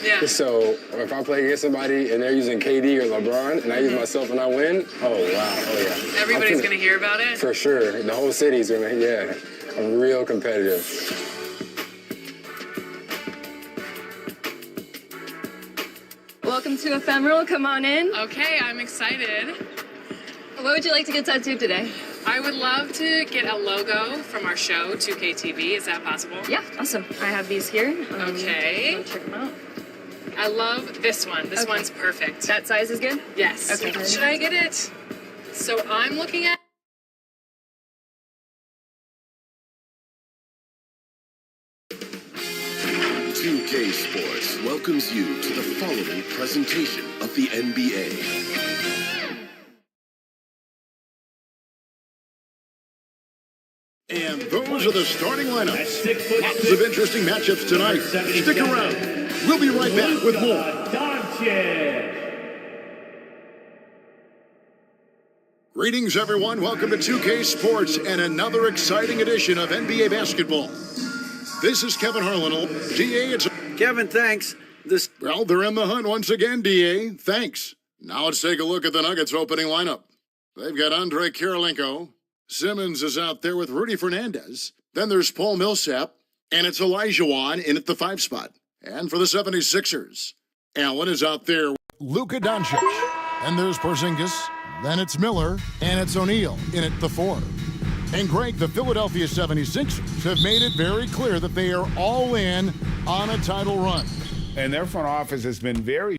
Yeah. So if I play against somebody and they're using KD or LeBron and I use myself and I win, oh wow, oh yeah. Everybody's gonna hear about it? For sure. The whole city's gonna, yeah. I'm real competitive. Welcome to Ephemeral, come on in. Okay, I'm excited. What would you like to get tattooed today? I would love to get a logo from our show, 2KTV. Is that possible? Yeah, awesome. I have these here. Okay. Check them out. I love this one. This one's perfect. That size is good? Yes. Okay. Should I get it? So I'm looking at... .2K Sports welcomes you to the following presentation of the NBA. And those are the starting lineups. Lots of interesting matchups tonight. Stick around. We'll be right back with more. Greetings, everyone. Welcome to 2K Sports and another exciting edition of NBA basketball. This is Kevin Harlanel. DA, it's... Kevin, thanks. Well, they're in the hunt once again, DA. Thanks. Now let's take a look at the Nuggets' opening lineup. They've got Andrei Kirilenko. Simmons is out there with Rudy Fernandez. Then there's Paul Millsap, and it's Elijah Wan in at the 5 spot. And for the 76ers, Allen is out there with Luka Doncic. And there's Porzingis. Then it's Miller, and it's O'Neal in at the 4. And Greg, the Philadelphia 76ers have made it very clear that they are all in on a title run. And their front office has been very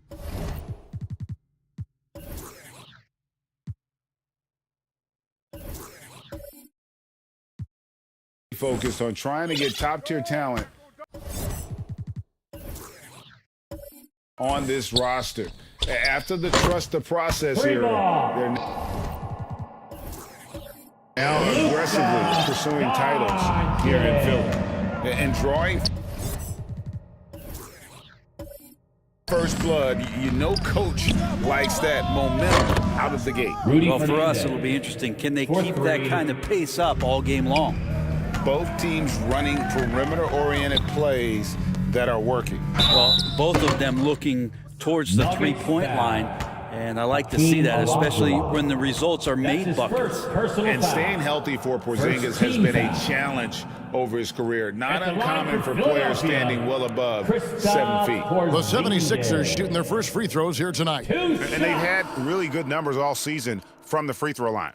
focused on trying to get top-tier talent on this roster. After the trust the process here, they're now aggressively pursuing titles here in Philly and drawing first blood. You know, coach likes that momentum out of the gate. Well, for us, it'll be interesting. Can they keep that kind of pace up all game long? Both teams running perimeter-oriented plays that are working. Well, both of them looking towards the three-point line, and I like to see that, especially when the results are made buckets. And staying healthy for Porzingis has been a challenge over his career. Not uncommon for players standing well above 7 feet. The 76ers shooting their first free throws here tonight. And they've had really good numbers all season from the free throw line.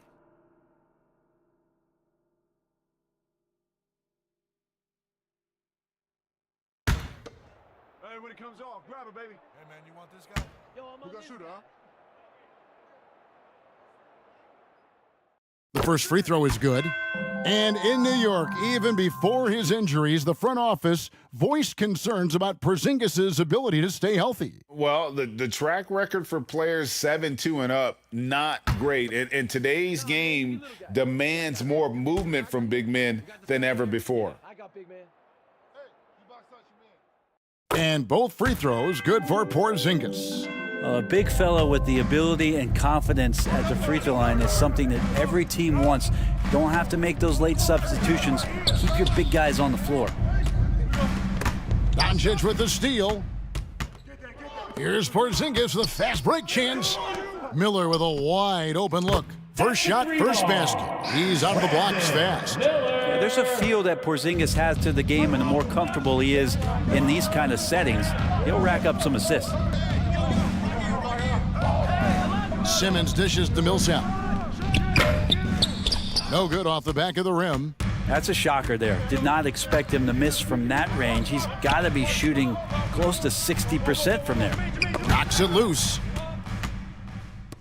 Hey, when it comes off, grab it, baby. Hey, man, you want this guy? Yo, I'm gonna shoot, huh? The first free throw is good. And in New York, even before his injuries, the front office voiced concerns about Porzingis' ability to stay healthy. Well, the track record for players 7-2 and up, not great. And today's game demands more movement from big men than ever before. I got big man. And both free throws good for Porzingis. A big fellow with the ability and confidence at the free throw line is something that every team wants. You don't have to make those late substitutions. Keep your big guys on the floor. Doncic with the steal. Here's Porzingis with a fast break chance. Miller with a wide open look. First shot, first basket. He's out of the blocks fast. There's a feel that Porzingis has to the game, and the more comfortable he is in these kind of settings, he'll rack up some assists. Simmons dishes to Millsap. No good off the back of the rim. That's a shocker there. Did not expect him to miss from that range. He's got to be shooting close to 60% from there. Knocks it loose.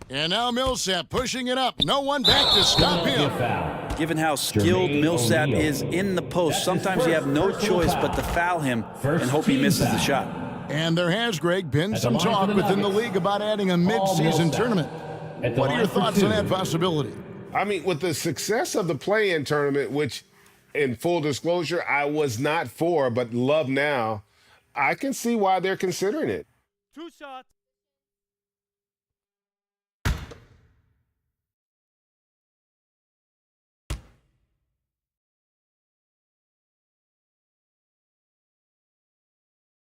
And now Millsap pushing it up. No one back to stop him. Given how skilled Millsap is in the post, sometimes you have no choice but to foul him and hope he misses the shot. And there has, Greg, been some talk within the league about adding a mid-season tournament. What are your thoughts on that possibility? I mean, with the success of the play-in tournament, which, in full disclosure, I was not for, but love now, I can see why they're considering it. 2 shots.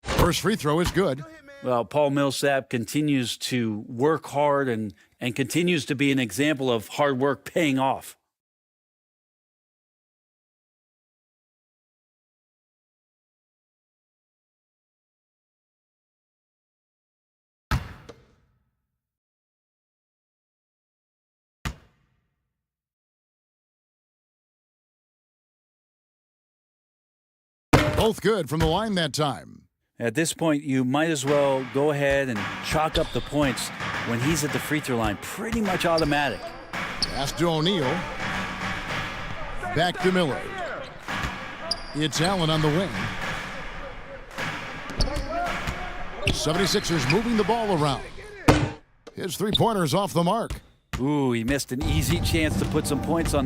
First free throw is good. Well, Paul Millsap continues to work hard and continues to be an example of hard work paying off. Both good from the line that time. At this point, you might as well go ahead and chalk up the points when he's at the free throw line. Pretty much automatic. Pass to O'Neal. Back to Miller. It's Allen on the wing. 76ers moving the ball around. His three-pointer's off the mark. Ooh, he missed an easy chance to put some points on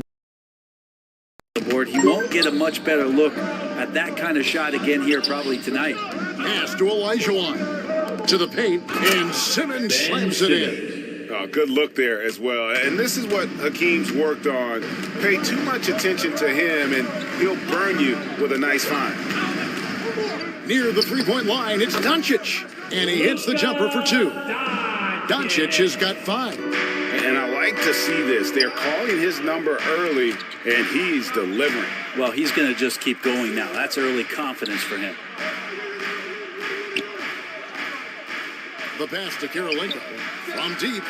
the board. He won't get a much better look at that kind of shot again here probably tonight. Pass to Olajuwon. To the paint, and Simmons slams it in. Oh, good look there as well. And this is what Hakeem's worked on. Pay too much attention to him, and he'll burn you with a nice find. Near the three-point line, it's Doncic. And he hits the jumper for 2. Doncic has got 5. And I like to see this. They're calling his number early, and he's delivering. Well, he's going to just keep going now. That's early confidence for him. The pass to Kirilenko from deep.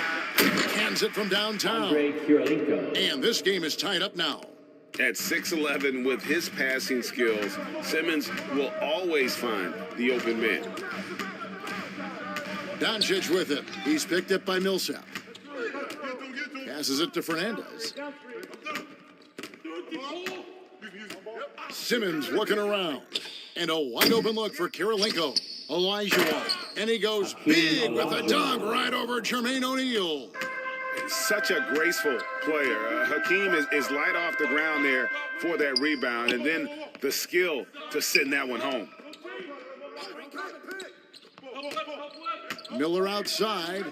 Hands it from downtown. And this game is tied up now. At 6'11", with his passing skills, Simmons will always find the open man. Doncic with it. He's picked up by Millsap. Passes it to Fernandez. Simmons looking around. And a wide open look for Kirilenko. Olajuwon. And he goes big with a dunk right over Jermaine O'Neal. Such a graceful player. Hakeem is light off the ground there for that rebound, and then the skill to send that one home. Miller outside.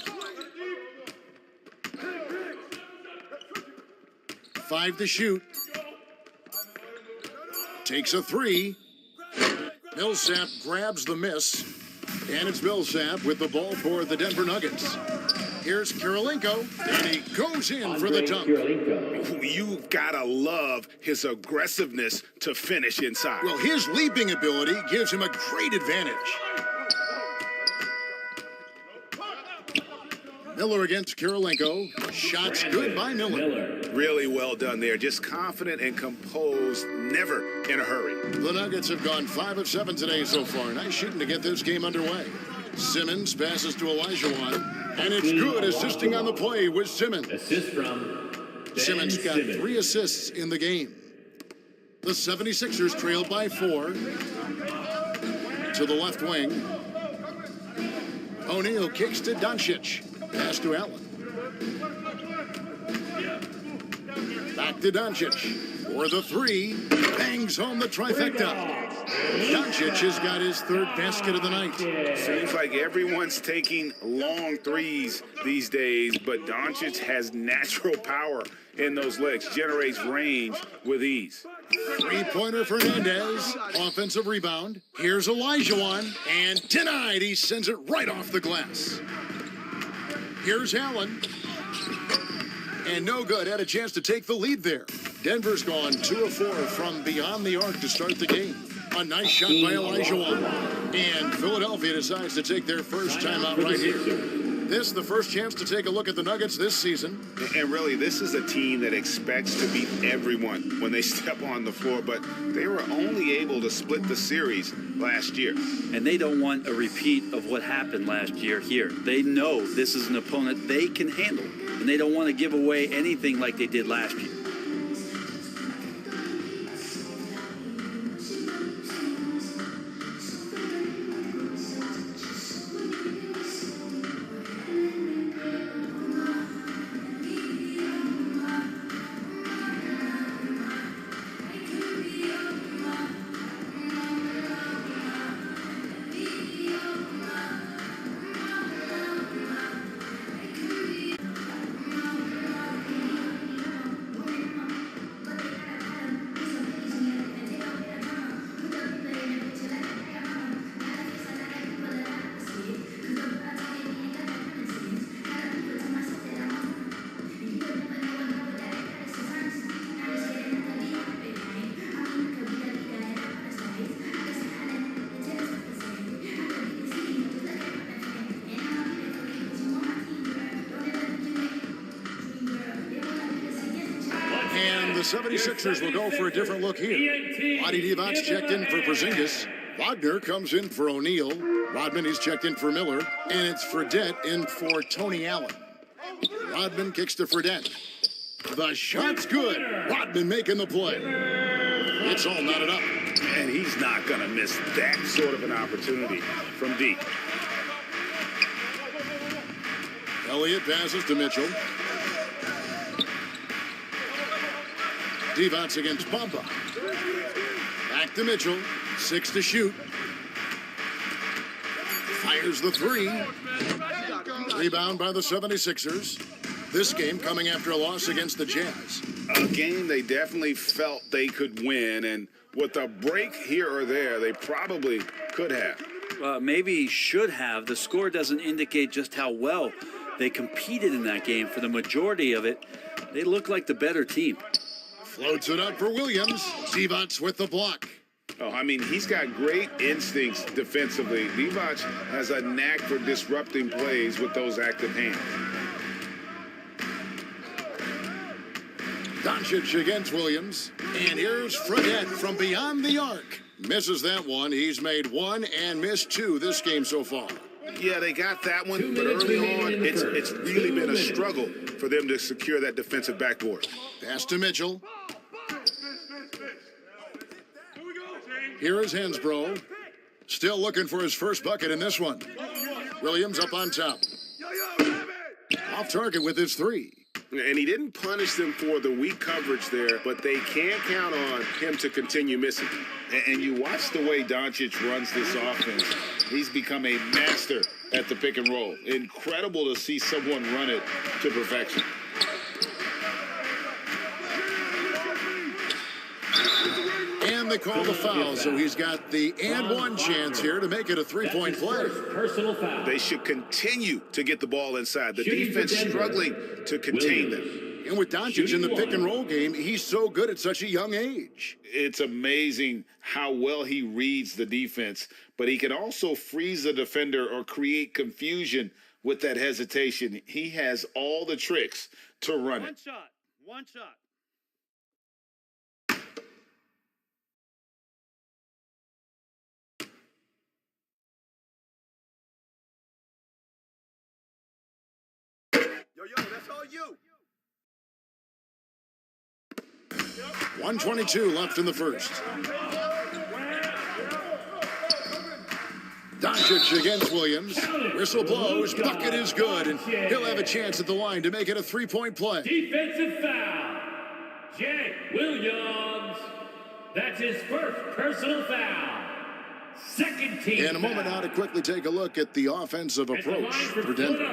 5 to shoot. Takes a 3. Millsap grabs the miss. And it's Millsap with the ball for the Denver Nuggets. Here's Kirilenko, and he goes in for the dunk. You've got to love his aggressiveness to finish inside. Well, his leaping ability gives him a great advantage. Miller against Kirilenko. Shots good by Miller. Really well done there. Just confident and composed, never in a hurry. The Nuggets have gone 5 of 7 today so far. Nice shooting to get this game underway. Simmons passes to Olajuwon, and it's good, assisting on the play with Simmons. Assist from Simmons got 3 assists in the game. The 76ers trailed by 4. To the left wing. O'Neal kicks to Doncic. Pass to Allen. Back to Doncic. For the 3. Bangs home the trifecta. Doncic has got his 3rd basket of the night. Seems like everyone's taking long threes these days, but Doncic has natural power in those legs, generates range with ease. 3-pointer Fernandez, offensive rebound. Here's Olajuwon, and denied. He sends it right off the glass. Here's Allen. And no good, had a chance to take the lead there. Denver's gone 2 of 4 from beyond the arc to start the game. A nice shot by Elijah Wan. And Philadelphia decides to take their first timeout right here. This is the first chance to take a look at the Nuggets this season. And really, this is a team that expects to beat everyone when they step on the floor, but they were only able to split the series last year. And they don't want a repeat of what happened last year here. They know this is an opponent they can handle, and they don't want to give away anything like they did last year. The 76ers will go for a different look here. Vlade Divac checked in for Porzingis. Wagner comes in for O'Neal. Rodman is checked in for Miller. And it's Fredette in for Tony Allen. Rodman kicks to Fredette. The shot's good. Rodman making the play. It's all knotted up. And he's not going to miss that sort of an opportunity from deep. Elliott passes to Mitchell. Divac against Bamba. Back to Mitchell. 6 to shoot. Fires the 3. Rebound by the 76ers. This game coming after a loss against the Jazz. A game they definitely felt they could win, and with a break here or there, they probably could have. Maybe should have. The score doesn't indicate just how well they competed in that game. For the majority of it, they look like the better team. Floats it up for Williams. Divac with the block. Oh, I mean, he's got great instincts defensively. Divac has a knack for disrupting plays with those active hands. Doncic against Williams. And here's Fredette from beyond the arc. Misses that one. He's made 1 and missed 2 this game so far. Yeah, they got that one, but early on, it's really been a struggle for them to secure that defensive backboard. Pass to Mitchell. Here is Hansbrough. Still looking for his first bucket in this one. Williams up on top. Off target with his 3. And he didn't punish them for the weak coverage there, but they can't count on him to continue missing. And you watch the way Doncic runs this offense. He's become a master at the pick and roll. Incredible to see someone run it to perfection. And they call the foul, so he's got the and 1 chance here to make it a 3-point play. Personal foul. They should continue to get the ball inside. The defense struggling to contain them. And with Doncic in the pick and roll game, he's so good at such a young age. It's amazing how well he reads the defense, but he can also freeze the defender or create confusion with that hesitation. He has all the tricks to run it. One shot. Yo, that's all you. 1:22 left in the first. Doncic against Williams. Whistle blows. Bucket is good, and he'll have a chance at the line to make it a 3-point play. Defensive foul. Jay Williams. That's his first personal foul. Second team. In a moment now to quickly take a look at the offensive approach for Denver.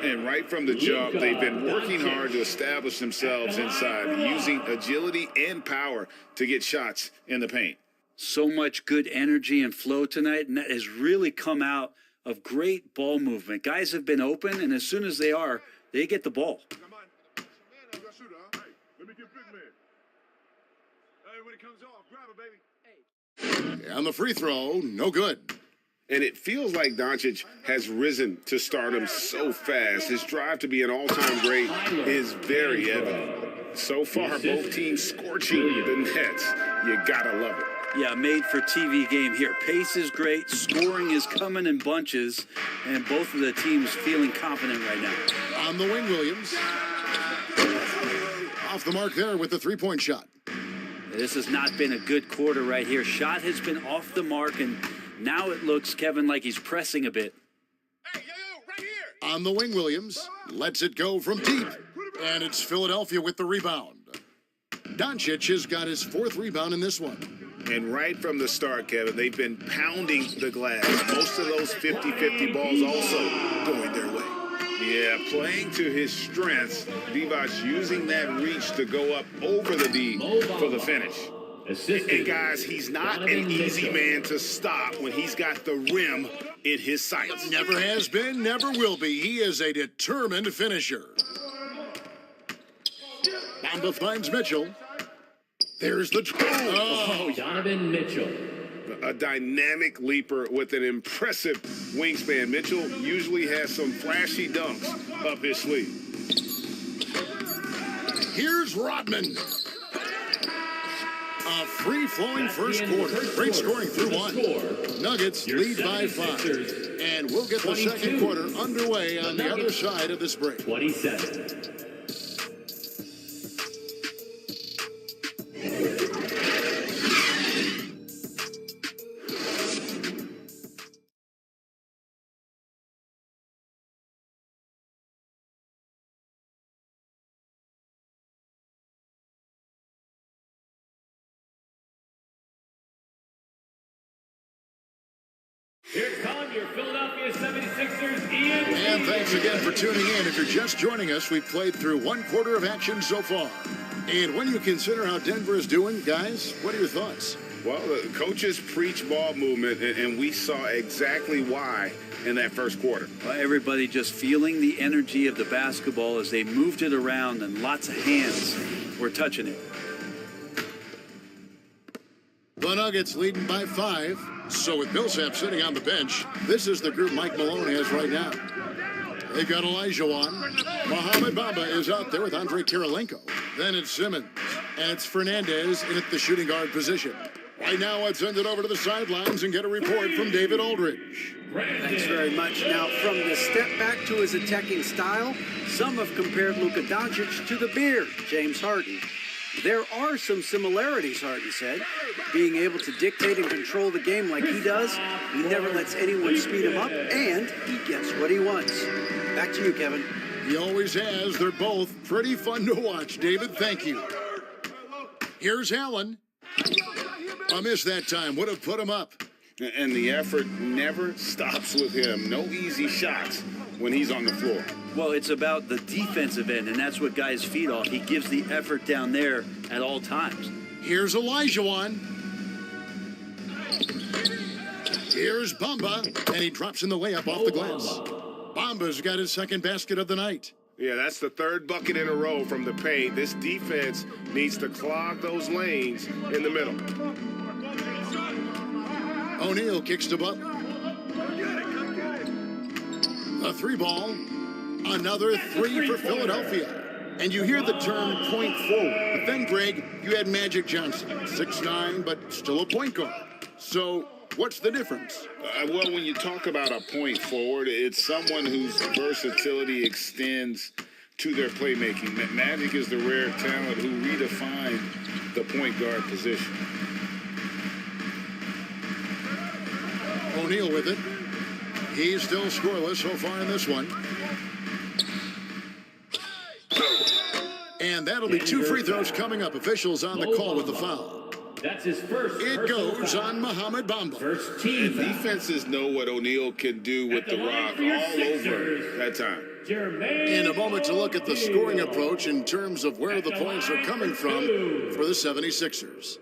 And right from the jump, they've been working hard to establish themselves inside, using agility and power to get shots in the paint. So much good energy and flow tonight, and that has really come out of great ball movement. Guys have been open, and as soon as they are, they get the ball. when it comes off. Grab it, baby. And the free throw, no good. And it feels like Doncic has risen to stardom so fast. His drive to be an all-time great is very evident. So far, both teams scorching the Nets. You gotta love it. Yeah, made for TV game here. Pace is great, scoring is coming in bunches, and both of the teams feeling confident right now. On the wing, Williams. Off the mark there with the three-point shot. This has not been a good quarter right here. Shot has been off the mark, and now it looks, Kevin, like he's pressing a bit. Hey, yo, right here. On the wing, Williams lets it go from deep. And it's Philadelphia with the rebound. Doncic has got his fourth rebound in this one. And right from the start, Kevin, they've been pounding the glass. Most of those 50-50 balls also going their way. Yeah, playing to his strengths. Divac using that reach to go up over the D for the finish. And guys, he's not an easy man to stop when he's got the rim in his sights. Never has been, never will be. He is a determined finisher. Bamba finds Mitchell. There's the Donovan Mitchell. A dynamic leaper with an impressive wingspan. Mitchell usually has some flashy dunks up his sleeve. Here's Rodman. A free-flowing first quarter. Great scoring through one. Nuggets lead by 5. And we'll get the second quarter underway on the other side of this break. 27. Here come your Philadelphia 76ers, Ian. And thanks again for tuning in. If you're just joining us, we've played through one quarter of action so far. And when you consider how Denver is doing, guys, what are your thoughts? Well, the coaches preach ball movement, and we saw exactly why in that first quarter. Well, everybody just feeling the energy of the basketball as they moved it around, and lots of hands were touching it. The Nuggets leading by 5. So with Millsap sitting on the bench, this is the group Mike Malone has right now. They've got Olajuwon. Mohamed Bamba is out there with Andre Kirilenko. Then it's Simmons. And it's Fernandez in at the shooting guard position. Right now, let's send it over to the sidelines and get a report from David Aldridge. Thanks very much. Now, from the step back to his attacking style, some have compared Luka Doncic to the Beard, James Harden. There are some similarities, Harden said. Being able to dictate and control the game like he does, he never lets anyone speed him up, and he gets what he wants. Back to you, Kevin. He always has. They're both pretty fun to watch, David. Thank you. Here's Allen. A miss that time. Would have put him up. And the effort never stops with him. No easy shots when he's on the floor. Well, it's about the defensive end, and that's what guys feed off. He gives the effort down there at all times. Here's Olajuwon. Here's Bamba, and he drops in the layup off the glass. Bamba's got his second basket of the night. Yeah, that's the third bucket in a row from the paint. This defense needs to clog those lanes in the middle. O'Neal kicks to Butler. A 3-ball. Another 3 for Philadelphia. And you hear the term point forward. But then, Greg, you had Magic Johnson, 6'9", but still a point guard. So what's the difference? Well, when you talk about a point forward, it's someone whose versatility extends to their playmaking. Magic is the rare talent who redefined the point guard position. O'Neal with it. He's still scoreless so far in this one. And that'll be 2 free throws coming up. Officials on the call with the foul. That's his first. It goes on Mohamed Bamba. First team. Defenses know what O'Neal can do with the rock all over that time. In a moment to look at the scoring approach in terms of where the points are coming from for the 76ers.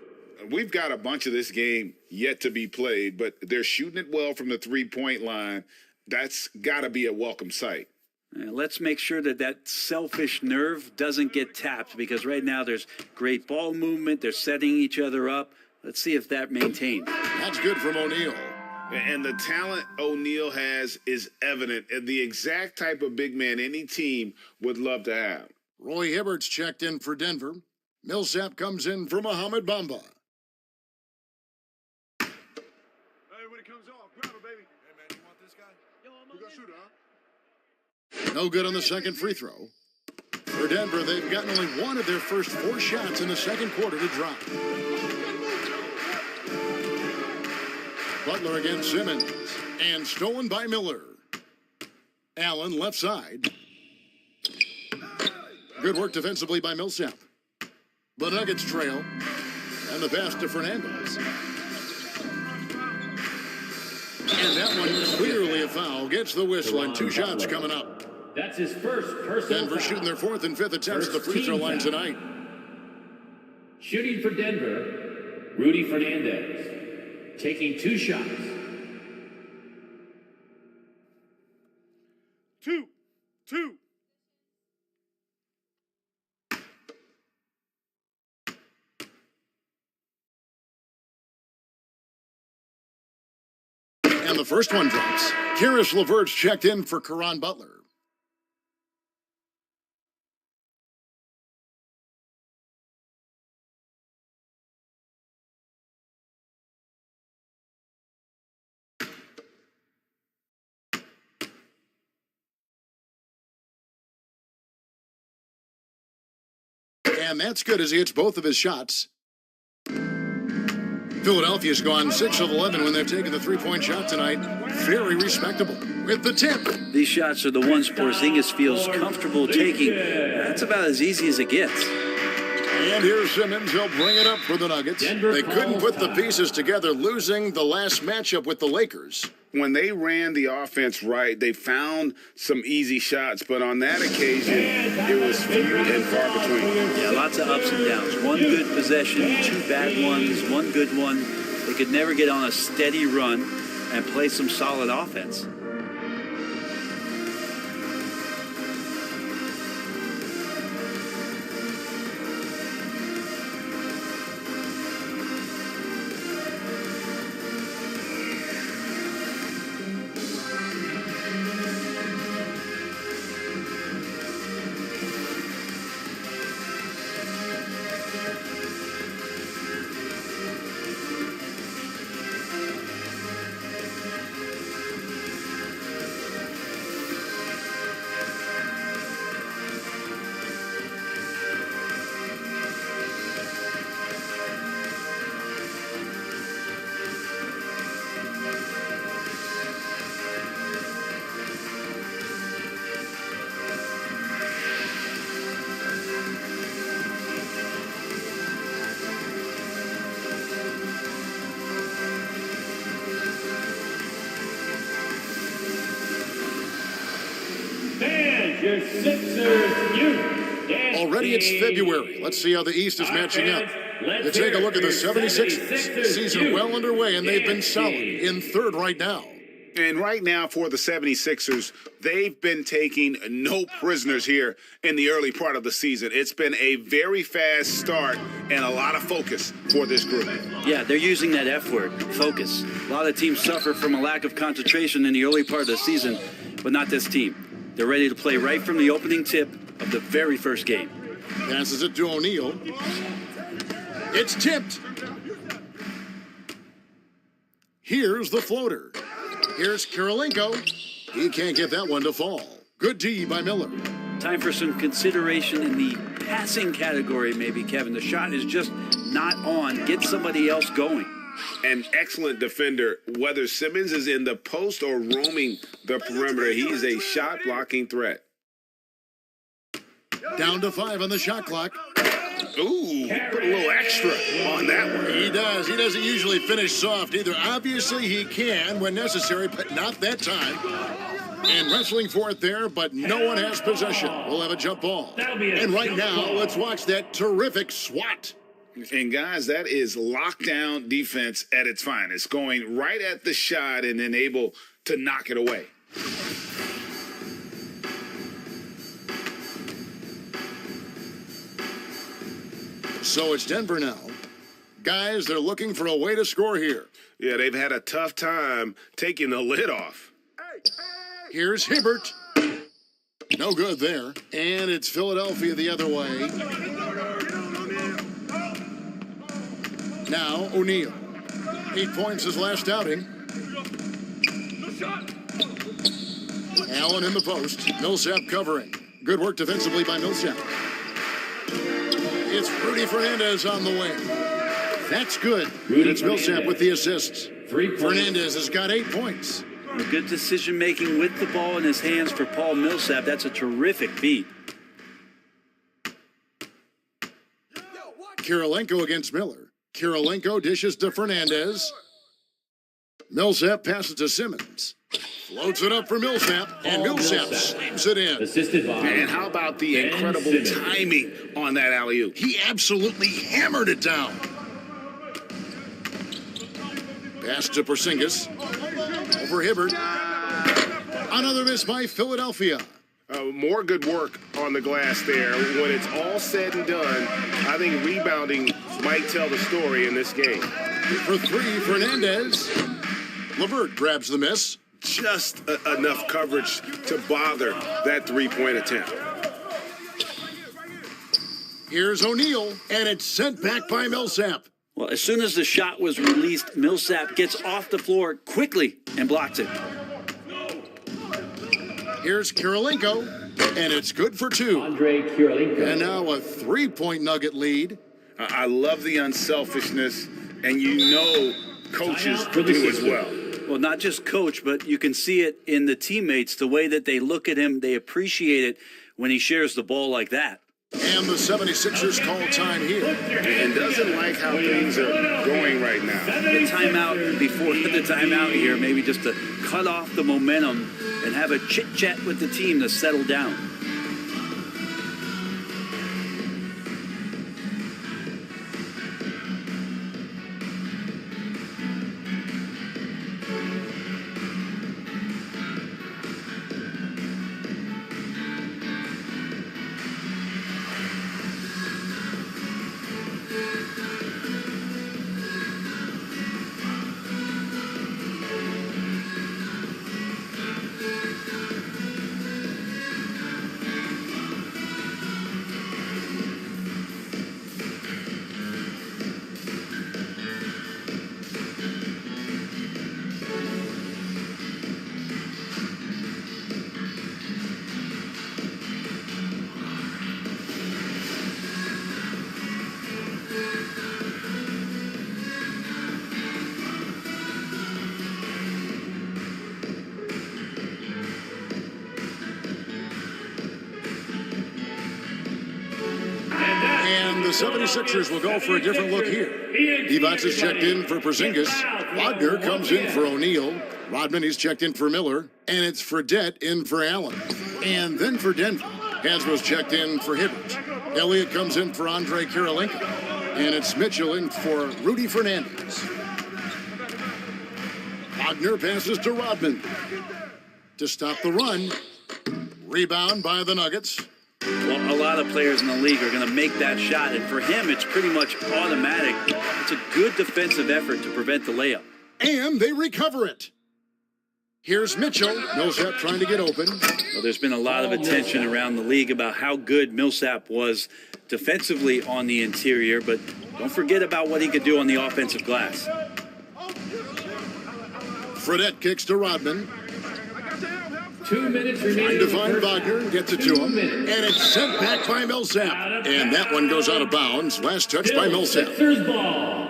We've got a bunch of this game yet to be played, but they're shooting it well from the three-point line. That's got to be a welcome sight. Let's make sure that that selfish nerve doesn't get tapped, because right now there's great ball movement. They're setting each other up. Let's see if that maintains. That's good from O'Neal. And the talent O'Neal has is evident, and the exact type of big man any team would love to have. Roy Hibbert's checked in for Denver. Millsap comes in for Mohamed Bamba. Hey, when it comes off, grab it, baby. Hey, man, you want this guy? You got shooter, huh? No good on the second free throw. For Denver, they've gotten only one of their first 4 shots in the second quarter to drop. Butler against Simmons, and stolen by Miller. Allen left side. Good work defensively by Millsap. The Nuggets trail, and the pass to Fernandez. And that one clearly a foul. Gets the whistle, and 2 shots coming up. That's his first personal Denver foul. shooting their 4th and 5th attempts at the free throw line tonight. Shooting for Denver, Rudy Fernandez, taking 2 shots. 2. And the first one drops. Karis LeVert's checked in for Caron Butler. And that's good as he hits both of his shots. Philadelphia's gone 6 of 11 when they've taken the three-point shot tonight. Very respectable. With the tip. These shots are the ones Porzingis feels comfortable taking. That's about as easy as it gets. And here's Simmons. He'll bring it up for the Nuggets. They couldn't put the pieces together, losing the last matchup with the Lakers. When they ran the offense right, they found some easy shots, but on that occasion, it was few and far between. Yeah, lots of ups and downs. One good possession, 2 bad ones, 1 good one. They could never get on a steady run and play some solid offense. Your Sixers youth. Already it's February. Let's see how the East is matching up. You take a look at the 76ers. Season well underway, and they've been solid in 3rd right now. And right now for the 76ers, they've been taking no prisoners here in the early part of the season. It's been a very fast start and a lot of focus for this group. Yeah, they're using that F word, focus. A lot of teams suffer from a lack of concentration in the early part of the season, but not this team. They're ready to play right from the opening tip of the very first game. Passes it to O'Neal. It's tipped. Here's the floater. Here's Kirilenko. He can't get that one to fall. Good D by Miller. Time for some consideration in the passing category, maybe, Kevin. The shot is just not on. Get somebody else going. An excellent defender, whether Simmons is in the post or roaming the perimeter. He's a shot-blocking threat. Down to 5 on the shot clock. Ooh, put a little extra on that one. He does. He doesn't usually finish soft either. Obviously, he can when necessary, but not that time. And wrestling for it there, but no one has possession. We'll have a jump ball. And right now, let's watch that terrific swat. And guys, that is lockdown defense at its finest, going right at the shot and then able to knock it away. So it's Denver now. Guys, they're looking for a way to score here. Yeah, they've had a tough time taking the lid off. Here's Hibbert. No good there. And it's Philadelphia the other way. Now O'Neal. 8 points his last outing. Allen in the post. Millsap covering. Good work defensively by Millsap. It's Rudy Fernandez on the wing. That's good. It's Millsap with the assists. Fernandez has got 8 points. A good decision-making with the ball in his hands for Paul Millsap. That's a terrific feat. Kirilenko against Miller. Kirilenko dishes to Fernandez. Millsap passes to Simmons. Floats it up for Millsap, and Millsap slams it in. Assisted by. And how about the incredible timing on that alley-oop? He absolutely hammered it down. Pass to Porzingis. Over Hibbert. Another miss by Philadelphia. More good work on the glass there. When it's all said and done, I think rebounding might tell the story in this game. For three, Fernandez. LeVert grabs the miss. Just enough coverage to bother that three-point attempt. Here's O'Neal, and it's sent back by Millsap. Well, as soon as the shot was released, Millsap gets off the floor quickly and blocks it. Here's Kirilenko, and it's good for two. And now a three-point Nugget lead. I love the unselfishness, and you know coaches do as well. Well, not just coach, but you can see it in the teammates, the way that they look at him. They appreciate it when he shares the ball like that. And the 76ers call time here. And doesn't like how things are going right now. The timeout before the timeout here, maybe just to cut off the momentum and have a chit-chat with the team to settle down. The 76ers will go for a different look here. Divac is checked in for Porzingis. Wagner comes in for O'Neal. Rodman is checked in for Miller. And it's Fredette in for Allen. And then for Denver, Hasbro's checked in for Hibbert. Elliott comes in for Andre Kirilenko. And it's Mitchell in for Rudy Fernandez. Wagner passes to Rodman to stop the run. Rebound by the Nuggets. Well, a lot of players in the league are going to make that shot, and for him, it's pretty much automatic. It's a good defensive effort to prevent the layup. And they recover it. Here's Mitchell. Millsap trying to get open. Well, there's been a lot of attention around the league about how good Millsap was defensively on the interior, but don't forget about what he could do on the offensive glass. Fredette kicks to Rodman. 2 minutes remaining. Trying to find Wagner, gets it to him, and it's sent back by Millsap. And that one goes out of bounds. Last touch by Millsap. Sixers ball.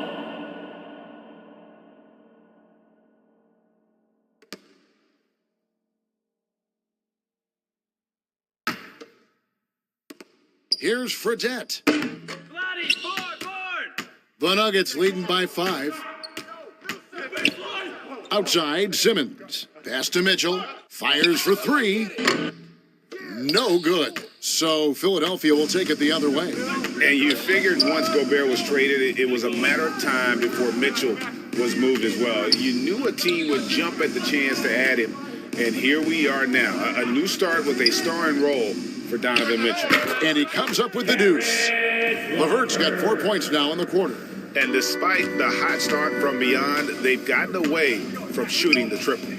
Here's Fredette. The Nuggets leading by 5. Outside, Simmons. Pass to Mitchell. Fires for 3. No good. So Philadelphia will take it the other way. And you figured once Gobert was traded, it was a matter of time before Mitchell was moved as well. You knew a team would jump at the chance to add him. And here we are now. A new start with a starring role for Donovan Mitchell. And he comes up with the deuce. LeVert's got 4 points now in the quarter. And despite the hot start from beyond, they've gotten away from shooting the triple.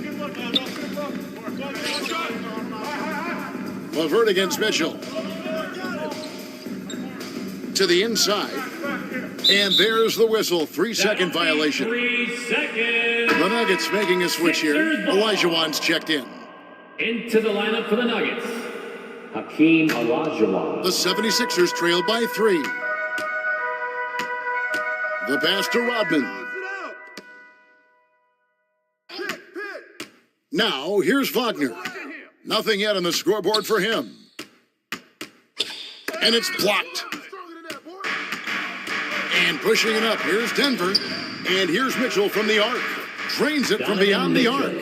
LeVert against Mitchell. To the inside. And there's the whistle. 3-second violation. 3 seconds. The Nuggets making a switch here. Olajuwon's checked in. Into the lineup for the Nuggets, Hakeem Olajuwon. The 76ers trailed by 3. The pass to Rodman. Now, here's Wagner. Nothing yet on the scoreboard for him. And it's blocked. And pushing it up, here's Denver. And here's Mitchell from the arc. Drains it from beyond the arc.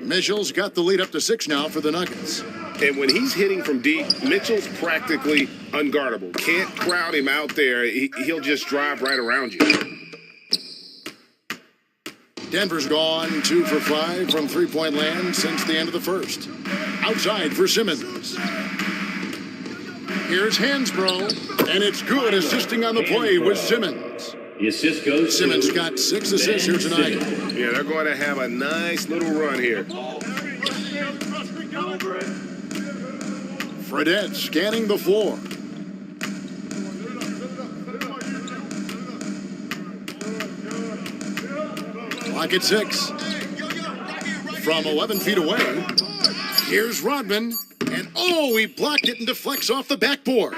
Mitchell's got the lead up to 6 now for the Nuggets. And when he's hitting from deep, Mitchell's practically unguardable. Can't crowd him out there. He'll just drive right around you. Denver's gone 2 for 5 from three-point land since the end of the first. Outside for Simmons. Here's Hansbrough, and it's good. Assisting on the play with Simmons. The assist goes Simmons to got 6 assists here tonight. Yeah, they're going to have a nice little run here. Fredette scanning the floor. Clock at 6. From 11 feet away, here's Rodman. And oh, he blocked it and deflects off the backboard.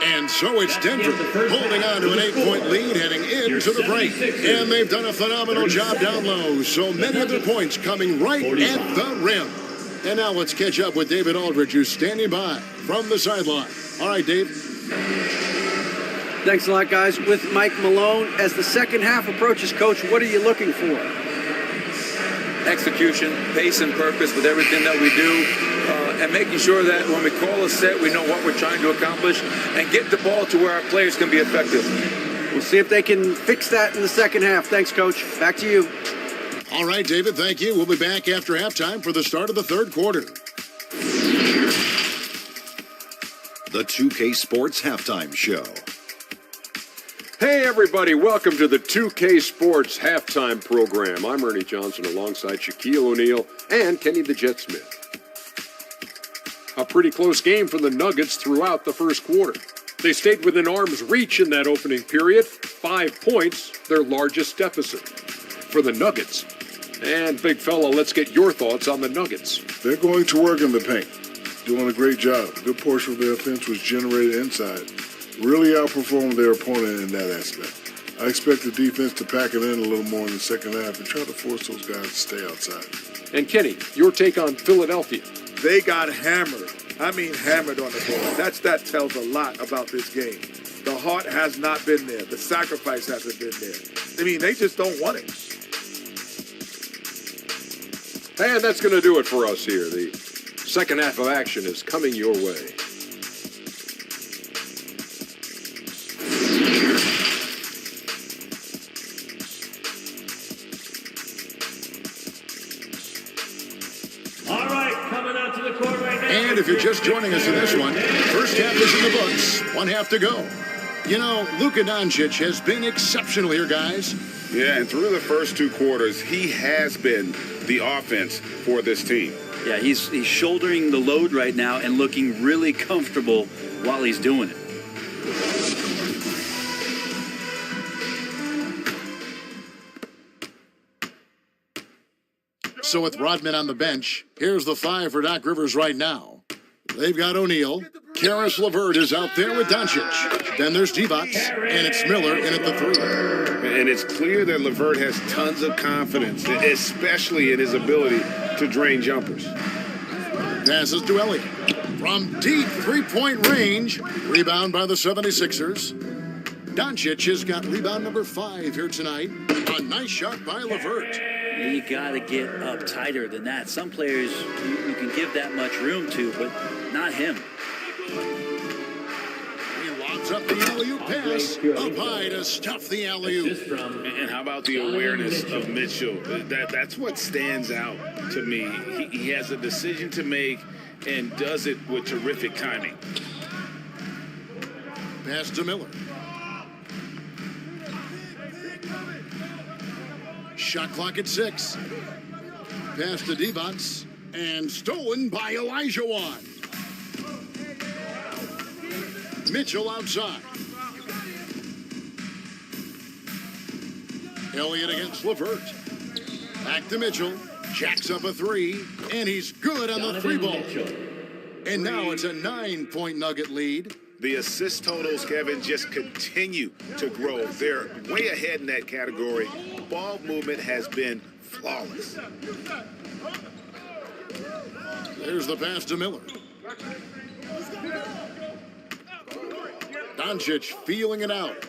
And so it's Denver holding on to an 8-point lead heading into the break. And they've done a phenomenal job down low. So many of their points coming right at the rim. And now let's catch up with David Aldridge, who's standing by from the sideline. All right, Dave. Thanks a lot, guys. With Mike Malone, as the second half approaches, Coach, what are you looking for? Execution, pace, and purpose with everything that we do, and making sure that when we call a set, we know what we're trying to accomplish, and get the ball to where our players can be effective. We'll see if they can fix that in the second half. Thanks, Coach. Back to you. All right, David, thank you. We'll be back after halftime for the start of the third quarter. The 2K Sports Halftime Show. Hey, everybody. Welcome to the 2K Sports Halftime Program. I'm Ernie Johnson alongside Shaquille O'Neal and Kenny the Jet Smith. A pretty close game for the Nuggets throughout the first quarter. They stayed within arm's reach in that opening period. 5 points, their largest deficit. For the Nuggets. And, big fella, let's get your thoughts on the Nuggets. They're going to work in the paint. Doing a great job. A good portion of their offense was generated inside. Really outperformed their opponent in that aspect. I expect the defense to pack it in a little more in the second half and try to force those guys to stay outside. And Kenny, your take on Philadelphia. They got hammered. I mean hammered on the ball. That tells a lot about this game. The heart has not been there. The sacrifice hasn't been there. I mean, they just don't want it. And that's going to do it for us here. The second half of action is coming your way. And if you're just joining us in this one, first half is in the books. 1 half to go. You know, Luka Doncic has been exceptional here, guys. Yeah, and through the first 2 quarters, he has been the offense for this team. Yeah, he's shouldering the load right now and looking really comfortable while he's doing it. So with Rodman on the bench, here's the 5 for Doc Rivers right now. They've got O'Neal. Karis LeVert is out there with Doncic. Then there's Divac, and it's Miller in at the 3. And it's clear that LeVert has tons of confidence, especially in his ability to drain jumpers. Passes to Elliott. From deep three-point range. Rebound by the 76ers. Doncic has got rebound number 5 here tonight. A nice shot by LeVert. You got to get up tighter than that. Some players you can give that much room to, but not him. He lobs up the alley-oop pass. Up high to stuff the alley-oop. And how about the awareness of Mitchell? That's what stands out to me. He has a decision to make and does it with terrific timing. Pass to Miller. Shot clock at 6. Pass to Divac. And stolen by Elijah Wan. Mitchell outside. Elliott against LeVert. Back to Mitchell. Jacks up a 3. And he's good on the 3 ball. And now it's a 9-point Nugget lead. The assist totals, Kevin, just continue to grow. They're way ahead in that category. Ball movement has been flawless. There's the pass to Miller. Doncic feeling it out.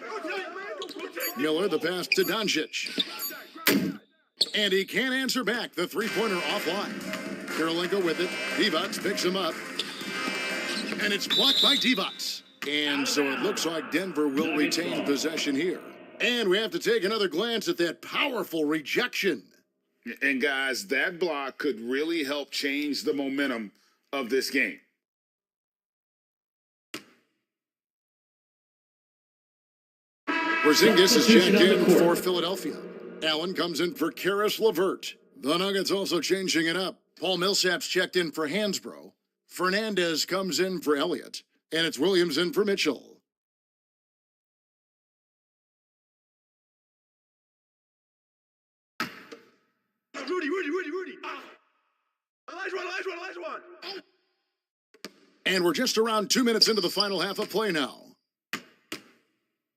Miller, the pass to Doncic. And he can't answer back. The three-pointer offline. Kirilenko with it. Divac picks him up. And it's blocked by Divac. And so it looks like Denver will retain possession here. And we have to take another glance at that powerful rejection. And guys, that block could really help change the momentum of this game. Porzingis is checked in for Philadelphia. Allen comes in for Karis LeVert. The Nuggets also changing it up. Paul Millsap's checked in for Hansbrough. Fernandez comes in for Elliott. And it's Williams in for Mitchell. Rudy. Elijah. And we're just around 2 minutes into the final half of play now.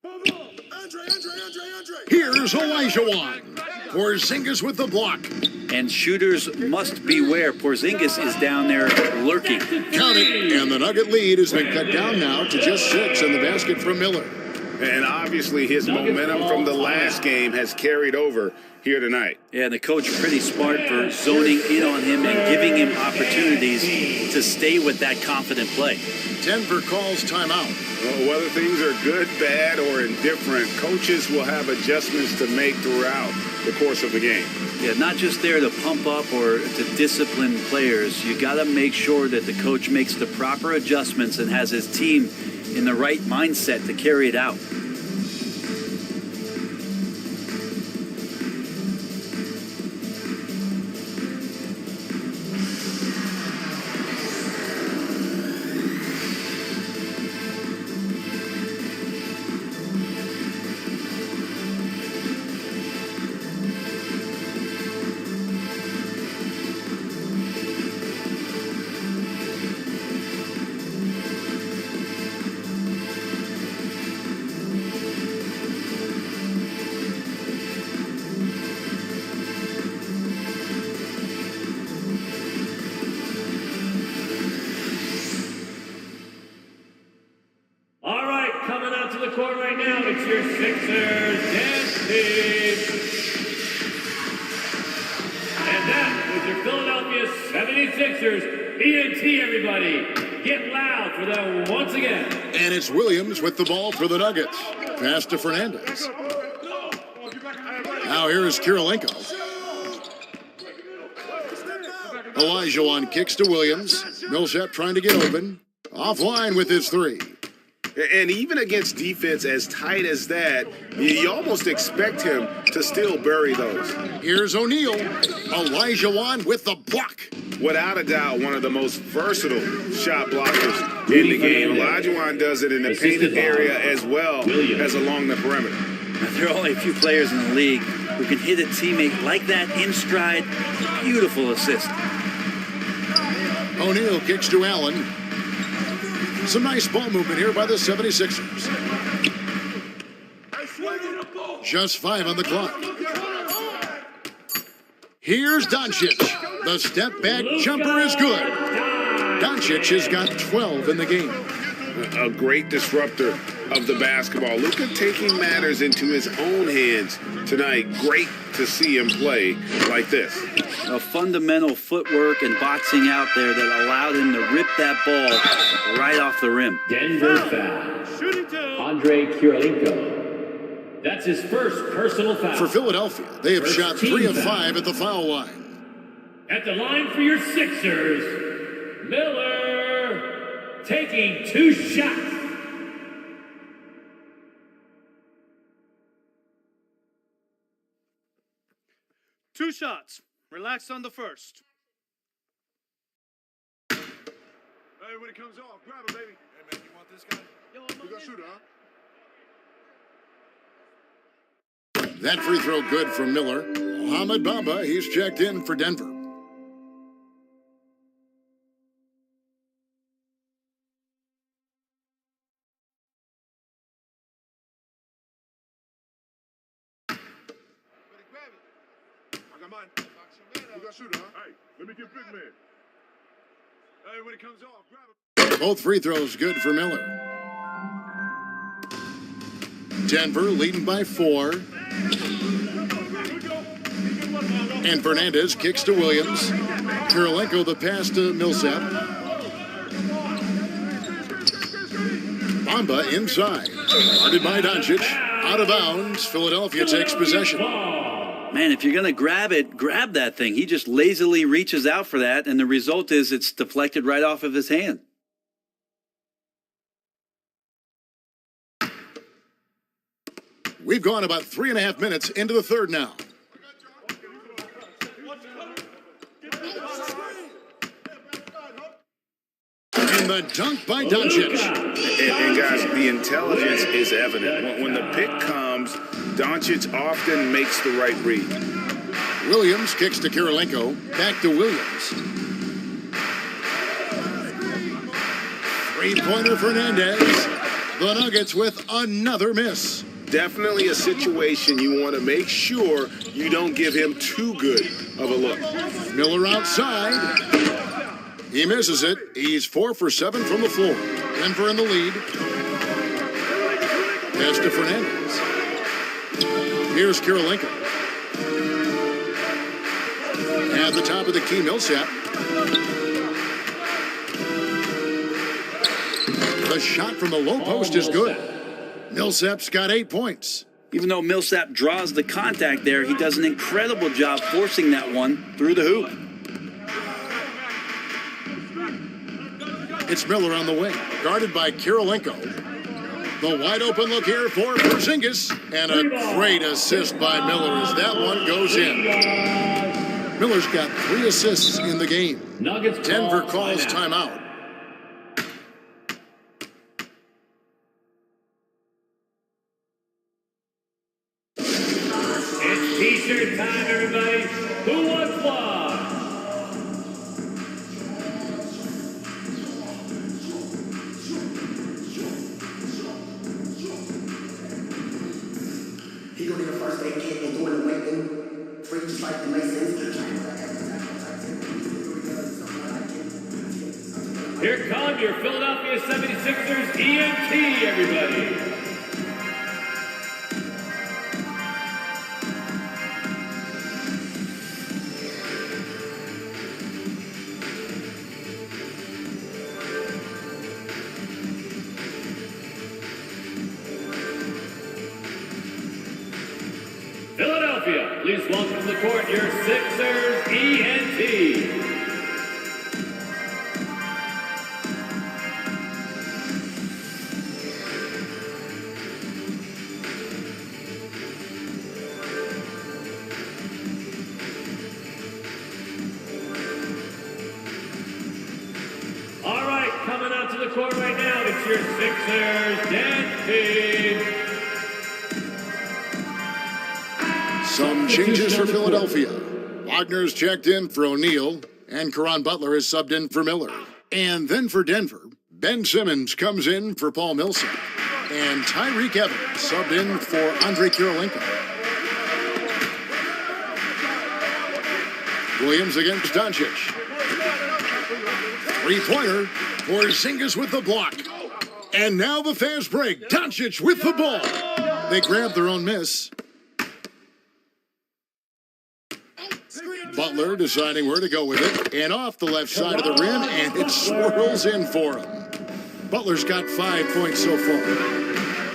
Andre. Here's Elijah Wan. Porzingis with the block. And shooters must beware. Porzingis is down there lurking. Count it. And the Nugget lead has been cut down now to just 6 in the basket from Miller. And obviously his momentum from the last game has carried over here tonight. Yeah, and the coach pretty smart for zoning in on him and giving him opportunities to stay with that confident play. Denver calls timeout. Well, whether things are good, bad, or indifferent, coaches will have adjustments to make throughout the course of the game. Yeah, not just there to pump up or to discipline players. You got to make sure that the coach makes the proper adjustments and has his team in the right mindset to carry it out. And it's Williams with the ball for the Nuggets. Pass to Fernandez. Now here is Kirilenko. Elijah Wan kicks to Williams. Millsap trying to get open. Offline with his 3. And even against defense as tight as that, you almost expect him to still bury those. Here's O'Neal. Elijah Wan with the block. Without a doubt, one of the most versatile shot blockers in the game. Elijah Wan does it in the painted area as well as along the perimeter. There are only a few players in the league who can hit a teammate like that in stride. Beautiful assist. O'Neal kicks to Allen. Some nice ball movement here by the 76ers. Just 5 on the clock. Here's Doncic. The step-back jumper is good. Doncic has got 12 in the game. A great disruptor of the basketball. Luka taking matters into his own hands tonight. Great to see him play like this. A fundamental footwork and boxing out there that allowed him to rip that ball right off the rim. Denver foul. Andre Kirilenko. That's his first personal foul. For Philadelphia, they have shot 3 of 5 at the foul line. At the line for your Sixers, Miller taking 2 shots. 2 shots. Relax on the first. Hey, when it comes off, grab it, baby. Hey, man, you want this guy? You got shooter, huh? That free throw good from Miller. Mohamed Bamba, he's checked in for Denver. I got mine. You got shooter, huh? Hey, let me get big man. Hey, when it comes off, grab it. Both free throws good for Miller. Denver leading by 4. And Fernandez kicks to Williams. Kirilenko the pass to Millsap. Bamba inside. Guarded by Doncic. Out of bounds. Philadelphia takes possession. Man, if you're going to grab it, grab that thing. He just lazily reaches out for that, and the result is it's deflected right off of his hand. We've gone about 3.5 minutes into the third now. And the dunk by Doncic. And guys, the intelligence is evident. When the pick comes, Doncic often makes the right read. Williams kicks to Kirilenko. Back to Williams. Three-pointer Fernandez. The Nuggets with another miss. Definitely a situation you want to make sure you don't give him too good of a look. Miller outside. He misses it. He's 4 for 7 from the floor. Denver in the lead. Pass to Fernandez. Here's Kirilenko. At the top of the key, Millsap. The shot from the low post is good. Millsap's got 8 points. Even though Millsap draws the contact there, he does an incredible job forcing that one through the hoop. It's Miller on the wing, guarded by Kirilenko. The wide open look here for Porzingis, and a great assist by Miller as that one goes in. Miller's got 3 assists in the game. Denver calls timeout. It's T-shirt time, everybody. Who wants one? He gonna be the first aid kit and doing the weapon. Free just like the Masons. Here come your Philadelphia 76ers EMT, everybody. Philadelphia, please welcome to the court your Sixers ENT. All right, coming out to the court right now, it's your Sixers ENT. Some changes for Philadelphia. Wagner's checked in for O'Neal, and Caron Butler is subbed in for Miller. And then for Denver, Ben Simmons comes in for Paul Millsap, and Tyreek Evans subbed in for Andre Kirilenko. Williams against Doncic. Three-pointer, Porzingis with the block. And now the fast break, Doncic with the ball. They grab their own miss. Butler deciding where to go with it, and off the left side of the rim, and it swirls in for him. Butler's got 5 points so far.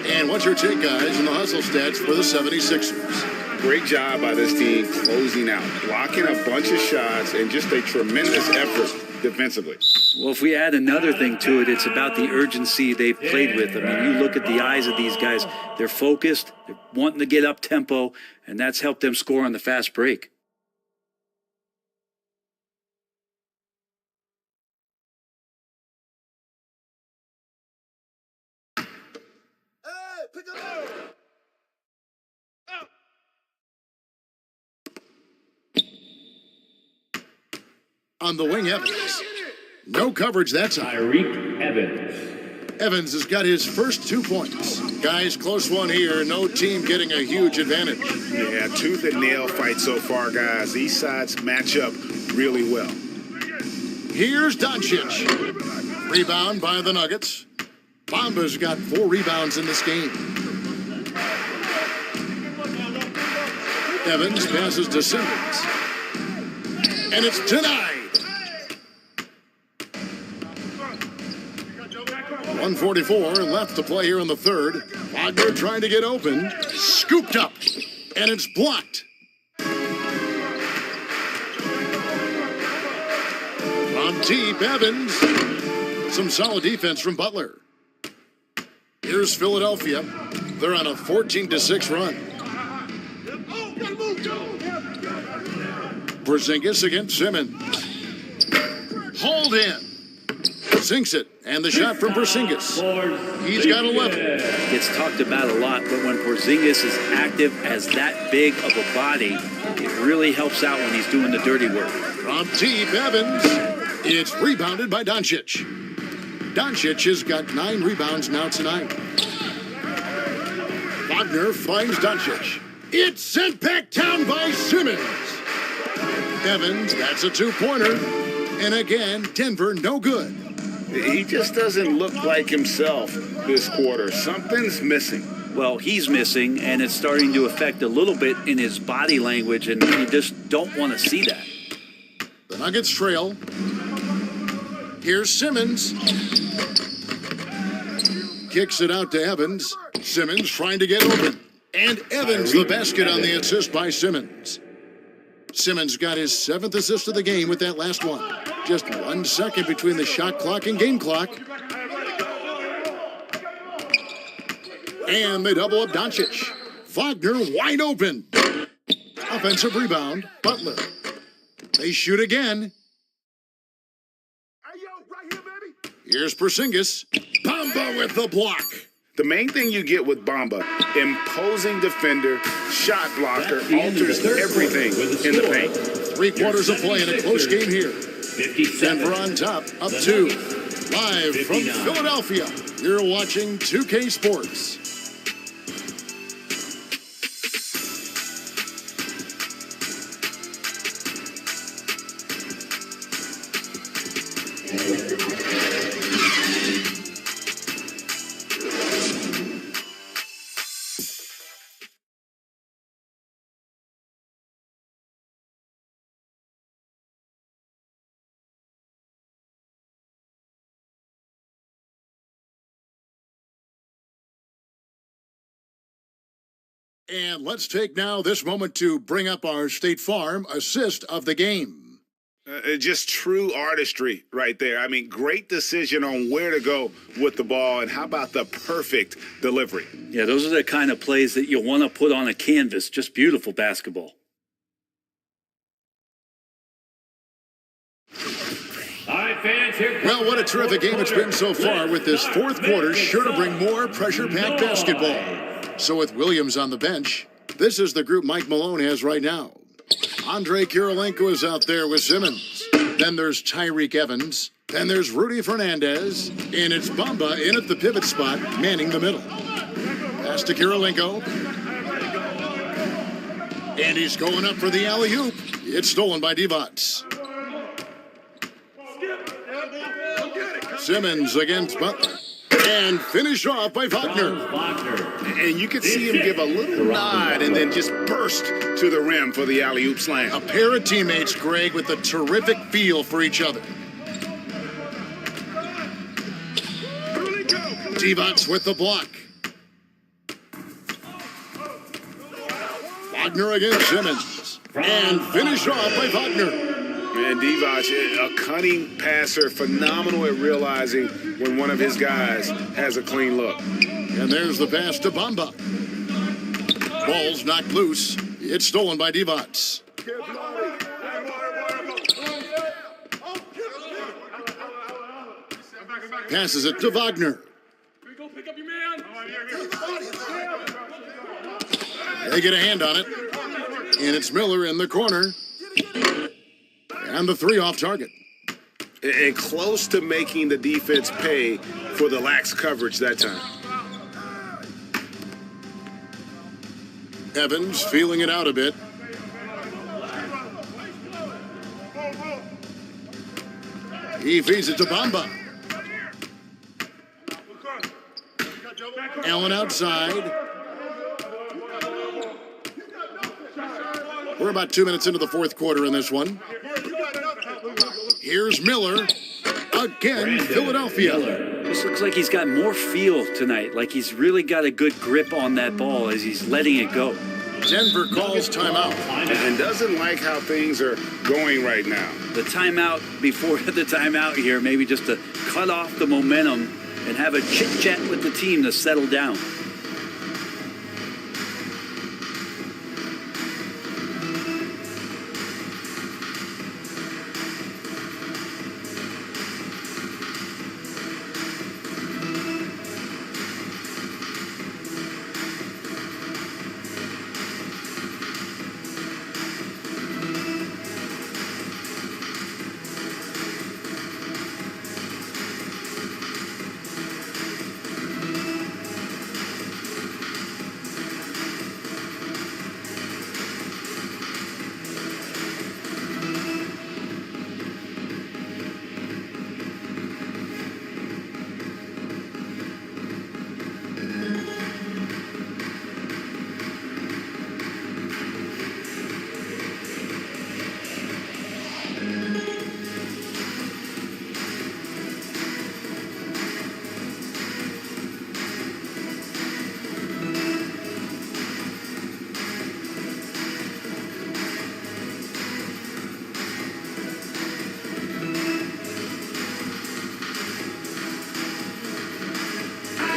And what's your take, guys, in the hustle stats for the 76ers? Great job by this team closing out, blocking a bunch of shots, and just a tremendous effort defensively. Well, if we add another thing to it, it's about the urgency they've played with. I mean, you look at the eyes of these guys. They're focused. They're wanting to get up tempo, and that's helped them score on the fast break. On the wing, Evans. No coverage that time. Tyreek Evans. Evans has got his first 2 points. Guys, close one here. No team getting a huge advantage. Yeah, tooth and nail fight so far, guys. These sides match up really well. Here's Doncic. Rebound by the Nuggets. Bomba's got 4 rebounds in this game. Evans passes to Simmons. And it's denied. 1:44 left to play here in the third. Wagner trying to get open. Scooped up. And it's blocked. From deep, Evans. Some solid defense from Butler. Here's Philadelphia. They're on a 14-6 run. Porzingis against Simmons. Hold in. Sinks it. And the shot from Porzingis. He's got 11. Gets talked about a lot, but when Porzingis is active as that big of a body, it really helps out when he's doing the dirty work. From deep, Evans. It's rebounded by Doncic. Doncic has got 9 rebounds now tonight. Wagner finds Doncic. It's sent back down by Simmons. Evans, that's a 2-pointer. And again, Denver, no good. He just doesn't look like himself this quarter. Something's missing. Well, he's missing, and it's starting to affect a little bit in his body language, and you just don't want to see that. The Nuggets trail. Here's Simmons. Kicks it out to Evans. Simmons trying to get open. And Evans the basket on the assist by Simmons. Simmons got his 7th assist of the game with that last one. Just 1 second between the shot clock and game clock. And they double up Doncic. Wagner wide open. Offensive rebound, Butler. They shoot again. Here's Porzingis. Bamba with the block. The main thing you get with Bamba, imposing defender, shot blocker, alters everything in the paint. 3 quarters of play in a close game here. Denver on top, up 2. Live from Philadelphia, you're watching 2K Sports. And let's take now this moment to bring up our State Farm assist of the game. Just true artistry right there. I mean, great decision on where to go with the ball, and how about the perfect delivery? Yeah, those are the kind of plays that you want to put on a canvas. Just beautiful basketball. All right, fans, here. Well, what a terrific game it's been so far, with this 4th quarter sure to bring more pressure-packed basketball. So with Williams on the bench, this is the group Mike Malone has right now. Andre Kirilenko is out there with Simmons. Then there's Tyreek Evans. Then there's Rudy Fernandez. And it's Bamba in at the pivot spot, manning the middle. Pass to Kirilenko. And he's going up for the alley-oop. It's stolen by Divac. Simmons against Butler. And finished off by Wagner. And you could see him give a little nod and then just burst to the rim for the alley-oop slam. A pair of teammates, Greg, with a terrific feel for each other. Divac with the block. Wagner against Simmons. And finished off by Wagner. And Divac, a cunning passer, phenomenal at realizing when one of his guys has a clean look. And there's the pass to Bamba. Ball's knocked loose. It's stolen by Divac. Passes it to Wagner. They get a hand on it. And it's Miller in the corner. And the 3 off target. And close to making the defense pay for the lax coverage that time. Evans feeling it out a bit. He feeds it to Bamba. Allen outside. We're about 2 minutes into the fourth quarter in this one. Here's Miller. Again, Philadelphia. This looks like he's got more feel tonight, like he's really got a good grip on that ball as he's letting it go. Denver calls timeout. And doesn't like how things are going right now. The timeout before the timeout here, maybe just to cut off the momentum and have a chit-chat with the team to settle down.